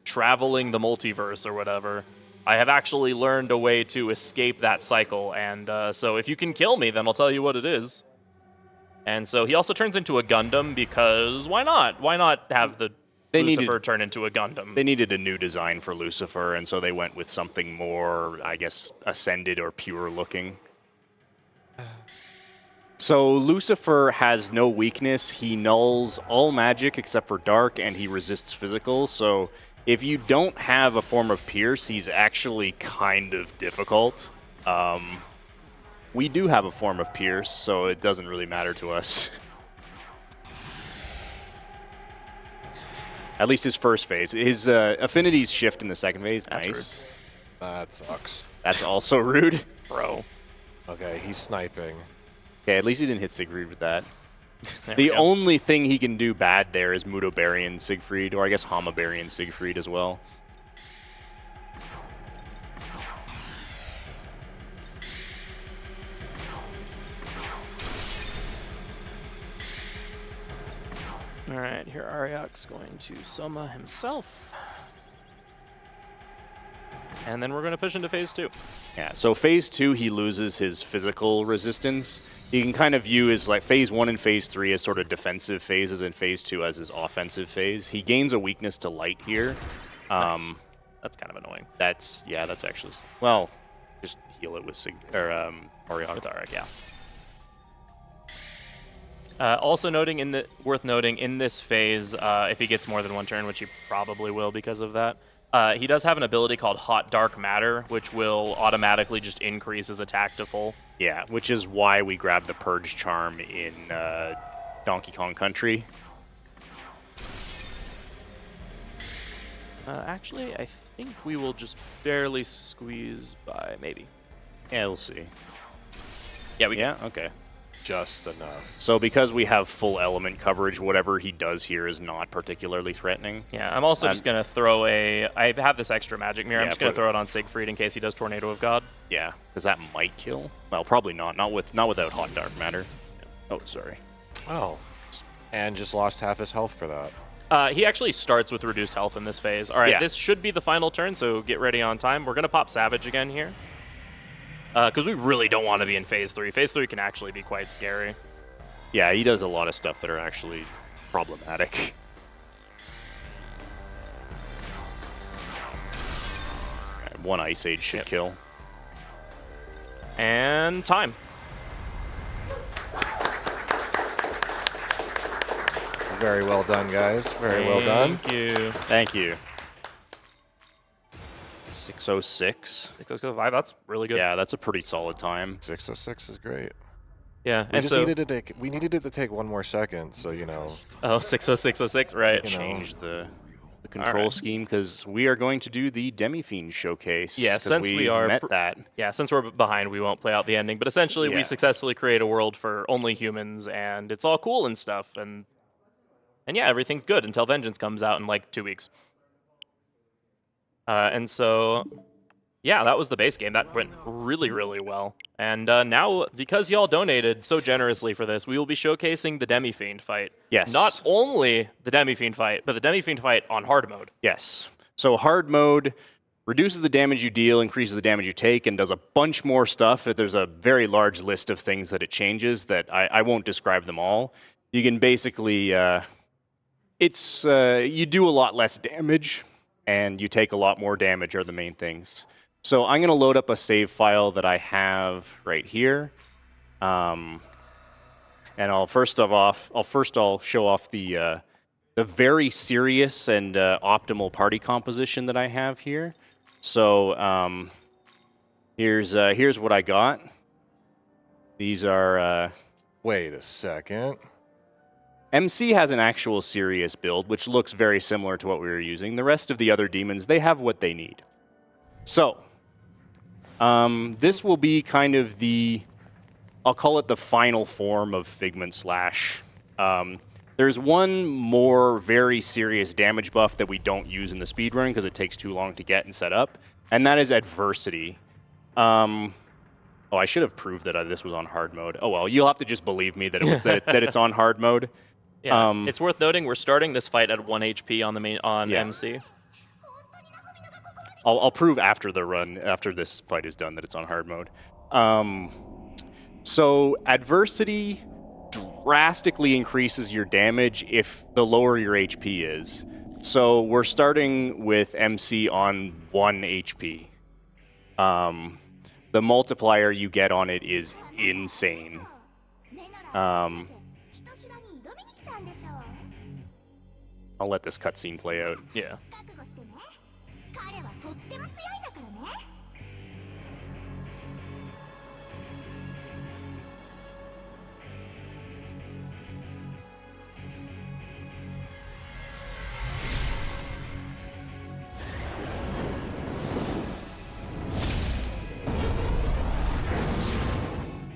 Speaker 2: traveling the multiverse or whatever, I have actually learned a way to escape that cycle, and so if you can kill me, then I'll tell you what it is. And so he also turns into a Gundam, because why not? Why not have the Lucifer turn into a Gundam?
Speaker 3: They needed a new design for Lucifer, and so they went with something more, I guess, ascended or pure looking. So Lucifer has no weakness. He nulls all magic except for dark, and he resists physical, so if you don't have a form of Pierce, he's actually kind of difficult. We do have a form of Pierce, so it doesn't really matter to us. At least his first phase. His affinities shift in the second phase.
Speaker 2: That's
Speaker 3: nice.
Speaker 2: rude.
Speaker 4: That sucks.
Speaker 3: That's also rude.
Speaker 2: Bro.
Speaker 4: Okay, he's sniping.
Speaker 3: Okay, at least he didn't hit Siegfried with that.
Speaker 2: There we
Speaker 3: The
Speaker 2: go.
Speaker 3: only thing he can do bad there is Mudobarian Siegfried, or I guess Hamabarian Siegfried as well.
Speaker 2: All right, here Ariok's going to Soma himself. And then we're going to push into phase 2.
Speaker 3: Yeah, so phase 2, he loses his physical resistance. You can kind of view his like phase 1 and phase 3 as sort of defensive phases, and phase 2 as his offensive phase. He gains a weakness to light here.
Speaker 2: Nice. That's kind of annoying.
Speaker 3: That's actually, well, just heal it with Ariok.
Speaker 2: With Ariok, yeah. Also worth noting, in this phase, if he gets more than 1 turn, which he probably will because of that, he does have an ability called Hot Dark Matter, which will automatically just increase his attack to full.
Speaker 3: Yeah, which is why we grabbed the Purge Charm in Donkey Kong Country.
Speaker 2: Actually, I think we will just barely squeeze by, maybe.
Speaker 3: Yeah, we'll see.
Speaker 2: Yeah, we can.
Speaker 3: Yeah, okay.
Speaker 4: Just enough.
Speaker 3: So because we have full element coverage, whatever he does here is not particularly threatening.
Speaker 2: Yeah, I'm also just going to throw I have this extra magic mirror. I'm
Speaker 3: Yeah,
Speaker 2: just going to
Speaker 3: put
Speaker 2: throw it on Siegfried in case he does Tornado of God.
Speaker 3: Yeah, because that might kill. Well, probably not. Not without Hot Dark Matter. Oh, sorry.
Speaker 4: Oh, and just lost half his health for that.
Speaker 2: He actually starts with reduced health in this phase. All right,
Speaker 3: Yeah.
Speaker 2: This should be the final turn, so get ready on time. We're going to pop Savage again here. Because we really don't want to be in phase 3. Phase 3 can actually be quite scary.
Speaker 3: Yeah, he does a lot of stuff that are actually problematic. Alright, 1 Ice Age should kill.
Speaker 2: And time.
Speaker 4: Very well done, guys. Very well done.
Speaker 2: Thank you.
Speaker 3: Thank you. 6:06.
Speaker 2: 6:05, that's really good.
Speaker 3: Yeah, that's a pretty solid time.
Speaker 4: 6:06 is great.
Speaker 2: Yeah,
Speaker 4: We
Speaker 2: and
Speaker 4: just
Speaker 2: so
Speaker 4: needed it to take one more second, so you know.
Speaker 2: oh, 6:06, right?
Speaker 4: You know.
Speaker 3: Change the control scheme because we are going to do the Demi-Fiend showcase.
Speaker 2: Yeah,
Speaker 3: 'cause
Speaker 2: since we are
Speaker 3: met that.
Speaker 2: Yeah, since we're behind, we won't play out the ending. But essentially,
Speaker 3: Yeah.
Speaker 2: we successfully create a world for only humans, and it's all cool and stuff. And yeah, everything's good until Vengeance comes out in like 2 weeks. And so, yeah, that was the base game. That went really, really well. And now, because y'all donated so generously for this, we will be showcasing the Demi-Fiend fight.
Speaker 3: Yes.
Speaker 2: Not only the Demi-Fiend fight, but the Demi-Fiend fight on hard mode.
Speaker 3: Yes. So hard mode reduces the damage you deal, increases the damage you take, and does a bunch more stuff. There's a very large list of things that it changes that I won't describe them all. You can basically, you do a lot less damage, and you take a lot more damage are the main things. So I'm going to load up a save file that I have right here. And I'll show off the very serious and optimal party composition that I have here. So here's what I got. These are
Speaker 4: Wait a second.
Speaker 3: MC has an actual serious build, which looks very similar to what we were using. The rest of the other demons, they have what they need. So this will be kind of I'll call it the final form of Figment Slash. There's one more very serious damage buff that we don't use in the speedrun because it takes too long to get and set up, and that is Adversity. Oh, I should have proved that this was on hard mode. Oh well, you'll have to just believe me that it was that it's on hard mode.
Speaker 2: Yeah, it's worth noting we're starting this fight at 1 HP on
Speaker 3: Yeah.
Speaker 2: MC.
Speaker 3: I'll prove after the run, after this fight is done, that it's on hard mode. So Adversity drastically increases your damage if the lower your HP is. So we're starting with MC on 1 HP. The multiplier you get on it is insane. I'll let this cutscene play out.
Speaker 2: Yeah.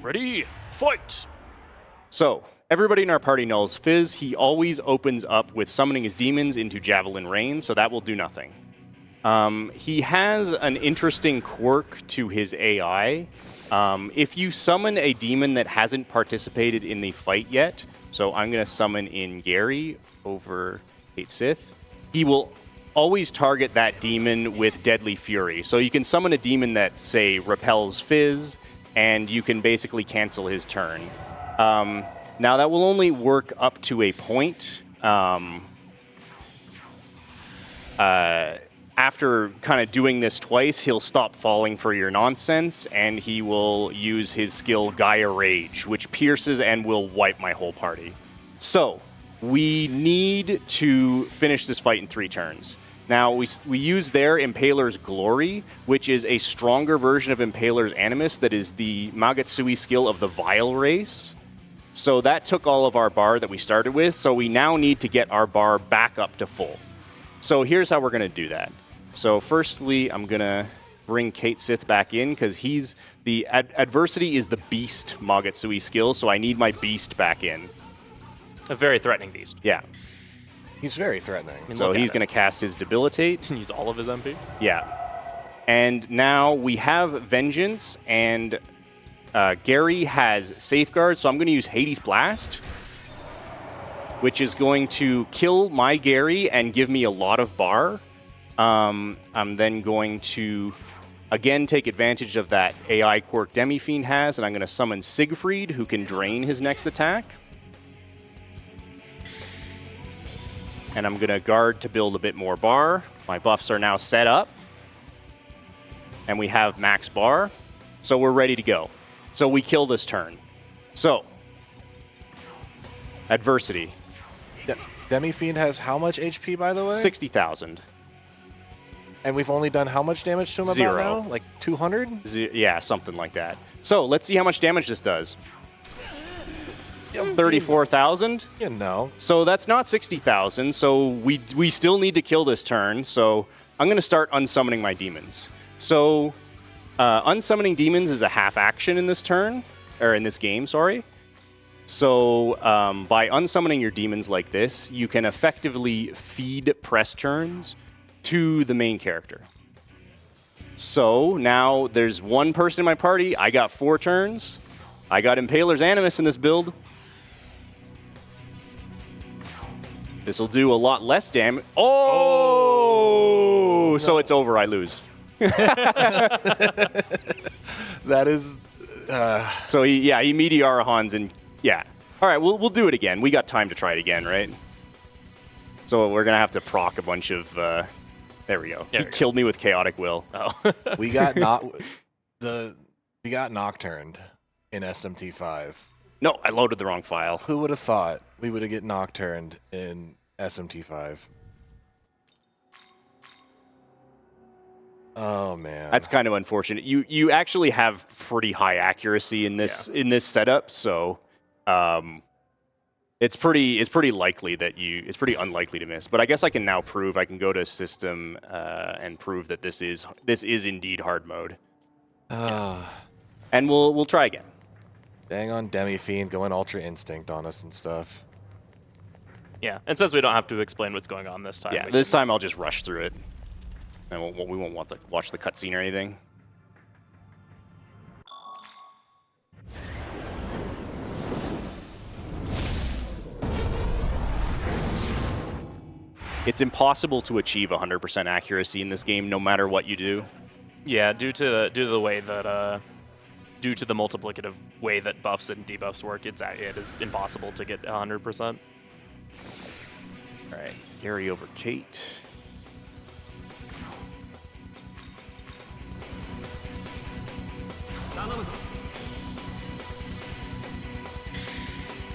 Speaker 2: Ready, fight!
Speaker 3: So, everybody in our party knows Fizz. He always opens up with summoning his demons into Javelin Rain, so that will do nothing. He has an interesting quirk to his AI. If you summon a demon that hasn't participated in the fight yet, so I'm going to summon in Gary over Kate Sith, he will always target that demon with Deadly Fury. So you can summon a demon that, say, repels Fizz, and you can basically cancel his turn. Now, that will only work up to a point. After kind of doing this twice, he'll stop falling for your nonsense, and he will use his skill Gaia Rage, which pierces and will wipe my whole party. So, we need to finish this fight in 3 turns. Now, we use there Impaler's Glory, which is a stronger version of Impaler's Animus that is the Magatsui skill of the Vile race. So that took all of our bar that we started with, so we now need to get our bar back up to full. So here's how we're going to do that. So firstly, I'm going to bring Kate Sith back in, because the Adversity is the Beast Magatsui skill, so I need my Beast back in.
Speaker 2: A very threatening beast.
Speaker 3: Yeah.
Speaker 4: He's very threatening.
Speaker 3: So he's going to cast his Debilitate.
Speaker 2: Can use all of his MP.
Speaker 3: Yeah. And now we have Vengeance, and Gary has Safeguard, so I'm going to use Hades Blast, which is going to kill my Gary and give me a lot of bar. I'm then going to, again, take advantage of that AI quirk Demi-Fiend has, and I'm going to summon Siegfried, who can drain his next attack. And I'm going to guard to build a bit more bar. My buffs are now set up. And we have max bar. So we're ready to go. So we kill this turn. So, Adversity.
Speaker 4: Demi-Fiend has how much HP, by the way?
Speaker 3: 60,000.
Speaker 4: And we've only done how much damage to him
Speaker 3: Zero.
Speaker 4: about now? Like 200?
Speaker 3: Yeah, something like that. So let's see how much damage this does. 34,000.
Speaker 4: You know.
Speaker 3: So that's not 60,000. So we still need to kill this turn. So I'm going to start unsummoning my demons. So unsummoning demons is a half action in this turn, or in this game, sorry. So by unsummoning your demons like this, you can effectively feed press turns to the main character. So now there's one person in my party. I got 4 turns. I got Impaler's Animus in this build. This will do a lot less damage. Oh! So it's over. I lose.
Speaker 4: That is...
Speaker 3: So he Meteorahons and yeah. All right, we'll do it again. We got time to try it again, right? So we're gonna have to proc a bunch of. There we go. He killed me with Chaotic Will.
Speaker 2: Oh.
Speaker 4: we got Nocturned in SMT5.
Speaker 3: No, I loaded the wrong file.
Speaker 4: Who would have thought we would have get Nocturned in SMT5? Oh man,
Speaker 3: That's kind of unfortunate. You actually have pretty high accuracy in this setup, so it's pretty likely that it's pretty unlikely to miss. But I guess I can now prove. I can go to system and prove that this is indeed hard mode. And we'll try again.
Speaker 4: Dang on Demi-Fiend going Ultra Instinct on us and stuff.
Speaker 2: Yeah, and since we don't have to explain what's going on this time.
Speaker 3: Yeah, this time I'll just rush through it. And we won't want to watch the cutscene or anything. It's impossible to achieve 100% accuracy in this game, no matter what you do.
Speaker 2: Yeah, due to the way that due to the multiplicative way that buffs and debuffs work, it is impossible to get 100%.
Speaker 3: All right, Gary over Kate.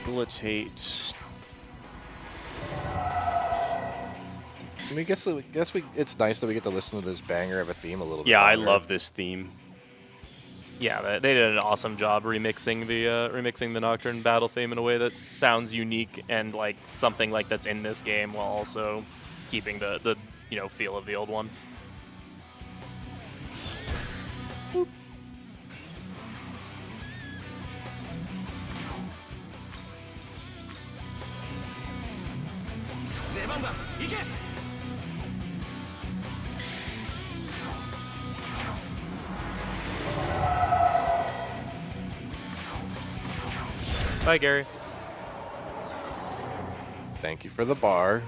Speaker 3: Facilitate.
Speaker 4: I guess it's nice that we get to listen to this banger of a theme a little bit.
Speaker 3: Yeah, I
Speaker 4: longer.
Speaker 3: love this theme.
Speaker 2: Yeah, they did an awesome job remixing the Nocturne battle theme in a way that sounds unique and like something like that's in this game while also keeping the feel of the old one. Bye, Gary.
Speaker 4: Thank you for the bar.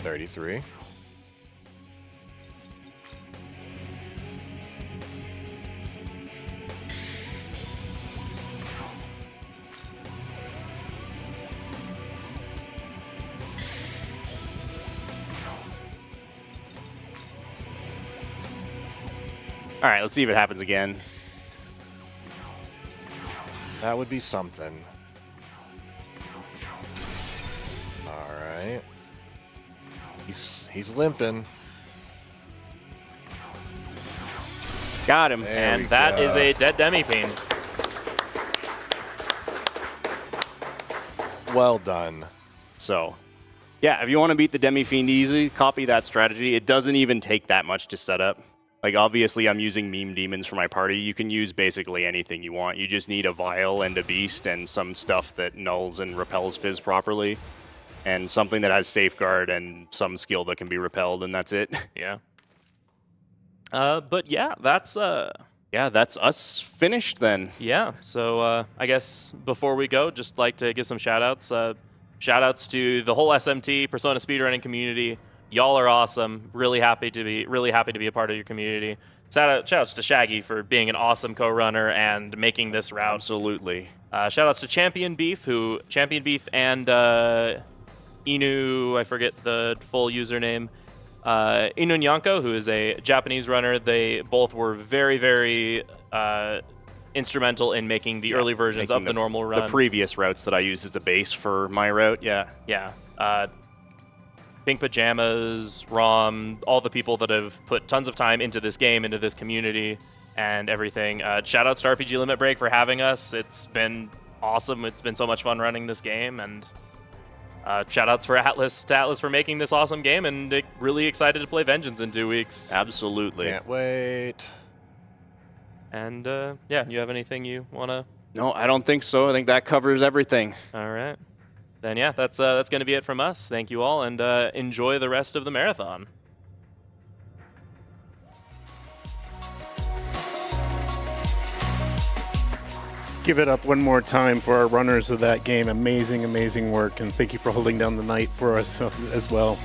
Speaker 4: $33.
Speaker 3: All right, let's see if it happens again.
Speaker 4: That would be something. All right. He's limping.
Speaker 2: Got him,
Speaker 4: There we
Speaker 2: and that
Speaker 4: go.
Speaker 2: is a dead Demi-Fiend.
Speaker 4: Well done.
Speaker 3: So, yeah, if you want to beat the Demi-Fiend easy, copy that strategy. It doesn't even take that much to set up. Like, obviously, I'm using meme demons for my party. You can use basically anything you want. You just need a vial and a beast and some stuff that nulls and repels fizz properly. And something that has safeguard and some skill that can be repelled, and that's it.
Speaker 2: Yeah. But yeah, that's
Speaker 3: Yeah, that's us finished then.
Speaker 2: yeah. So I guess before we go, just like to give some shout outs. Shout outs to the whole SMT Persona speedrunning community Y'all are awesome. Really happy to be a part of your community. Shoutouts to Shaggy for being an awesome co-runner and making this route.
Speaker 3: Absolutely.
Speaker 2: Shoutouts to Champion Beef and Inu, I forget the full username, Inu Nyanko, who is a Japanese runner. They both were very, very instrumental in making the early versions of the normal run.
Speaker 3: The previous routes that I used as a base for my route, yeah.
Speaker 2: Yeah. Pink Pajamas, Rom, all the people that have put tons of time into this game, into this community, and everything. Shoutouts to RPG Limit Break for having us. It's been awesome. It's been so much fun running this game, and shoutouts to Atlas for making this awesome game, and really excited to play Vengeance in 2 weeks.
Speaker 3: Absolutely.
Speaker 4: Can't wait.
Speaker 2: And yeah, you have anything you wanna?
Speaker 3: No, I don't think so. I think that covers everything.
Speaker 2: All right. Then yeah, that's going to be it from us. Thank you all, and enjoy the rest of the marathon.
Speaker 6: Give it up one more time for our runners of that game. Amazing, amazing work, and thank you for holding down the night for us as well.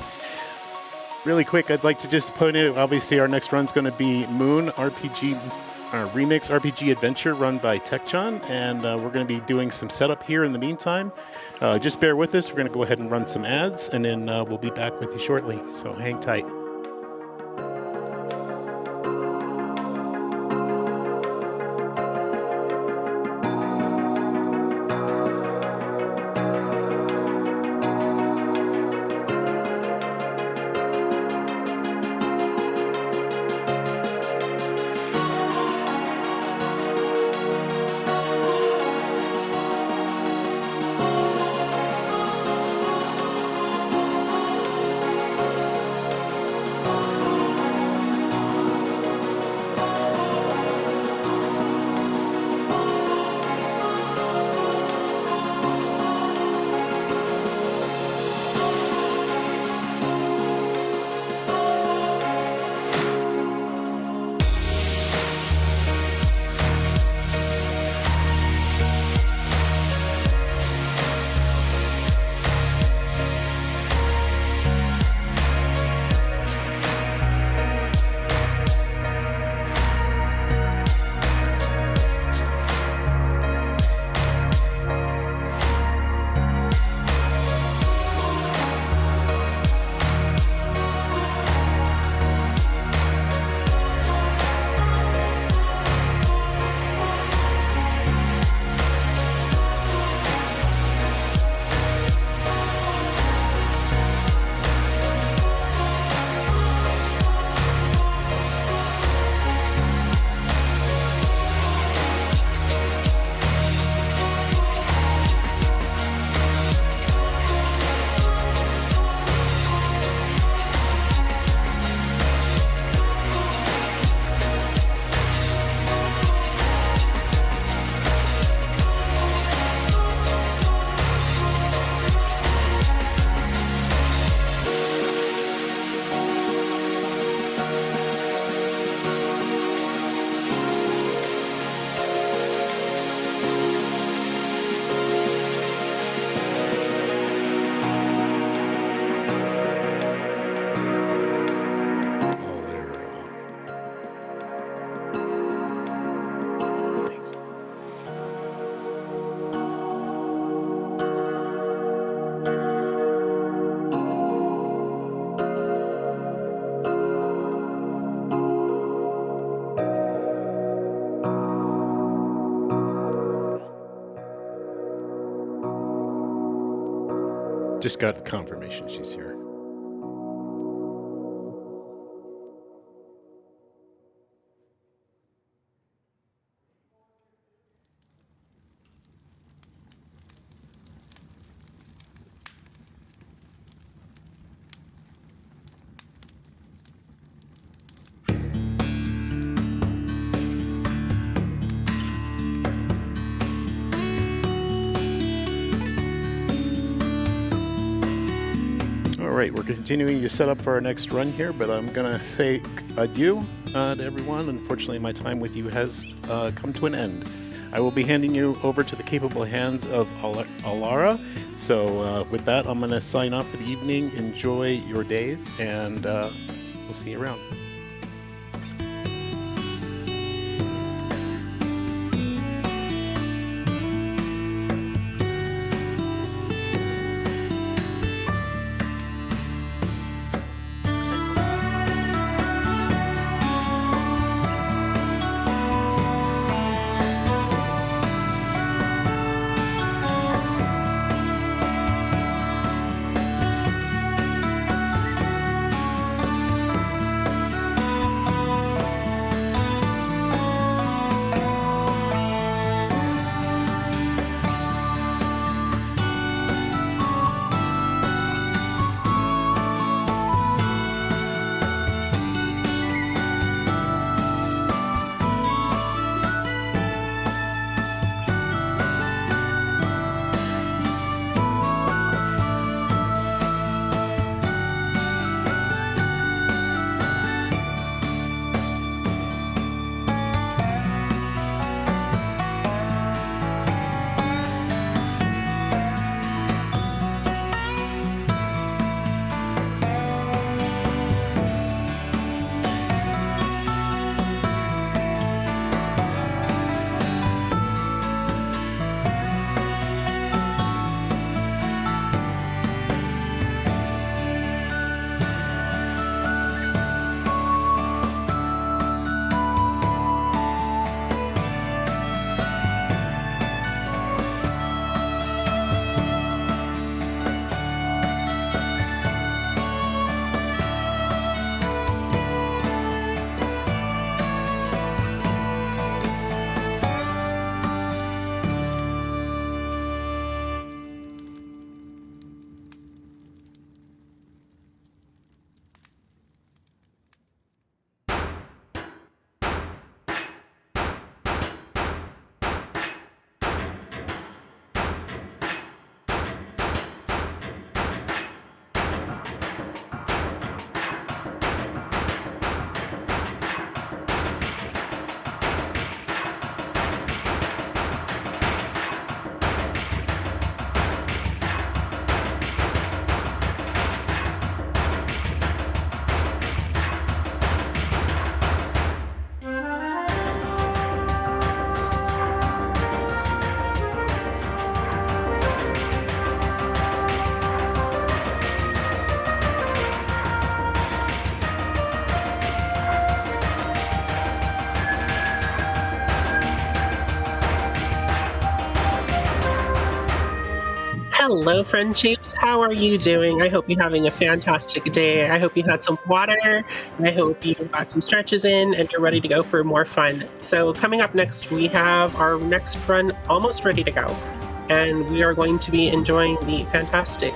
Speaker 6: Really quick, I'd like to just point out, obviously our next run's going to be Moon RPG Remix RPG Adventure run by TechChan, and we're going to be doing some setup here in the meantime. Just bear with us. We're going to go ahead and run some ads, and then we'll be back with you shortly, so hang tight. Just got confirmation she's here. All right, we're continuing to set up for our next run here, but I'm going to say adieu to everyone. Unfortunately, my time with you has come to an end. I will be handing you over to the capable hands of Alara. So with that, I'm going to sign off for the evening. Enjoy your days, and we'll see you around.
Speaker 8: Hello, friendships. How are you doing? I hope you're having a fantastic day. I hope you had some water. I hope you got some stretches in and you're ready to go for more fun. So coming up next, we have our next run almost ready to go. And we are going to be enjoying the fantastic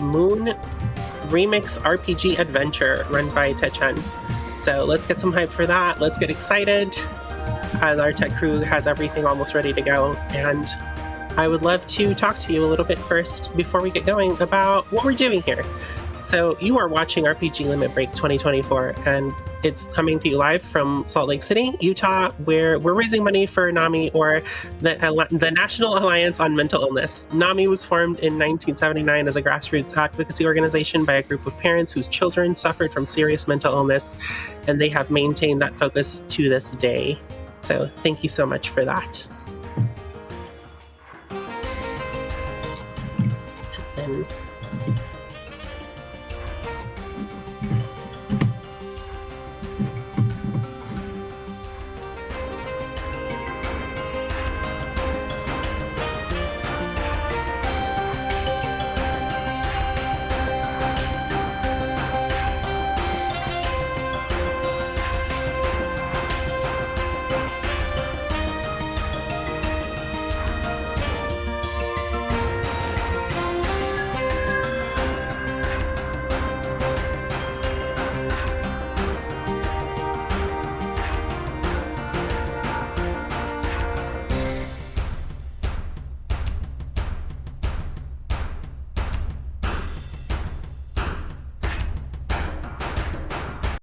Speaker 8: Moon Remix RPG Adventure run by Techun. So let's get some hype for that. Let's get excited as our tech crew has everything almost ready to go. And I would love to talk to you a little bit first before we get going about what we're doing here. So you are watching RPG Limit Break 2024, and it's coming to you live from Salt Lake City, Utah, where we're raising money for NAMI, or the National Alliance on Mental Illness. NAMI was formed in 1979 as a grassroots advocacy organization by a group of parents whose children suffered from serious mental illness, and they have maintained that focus to this day. So thank you so much for that. And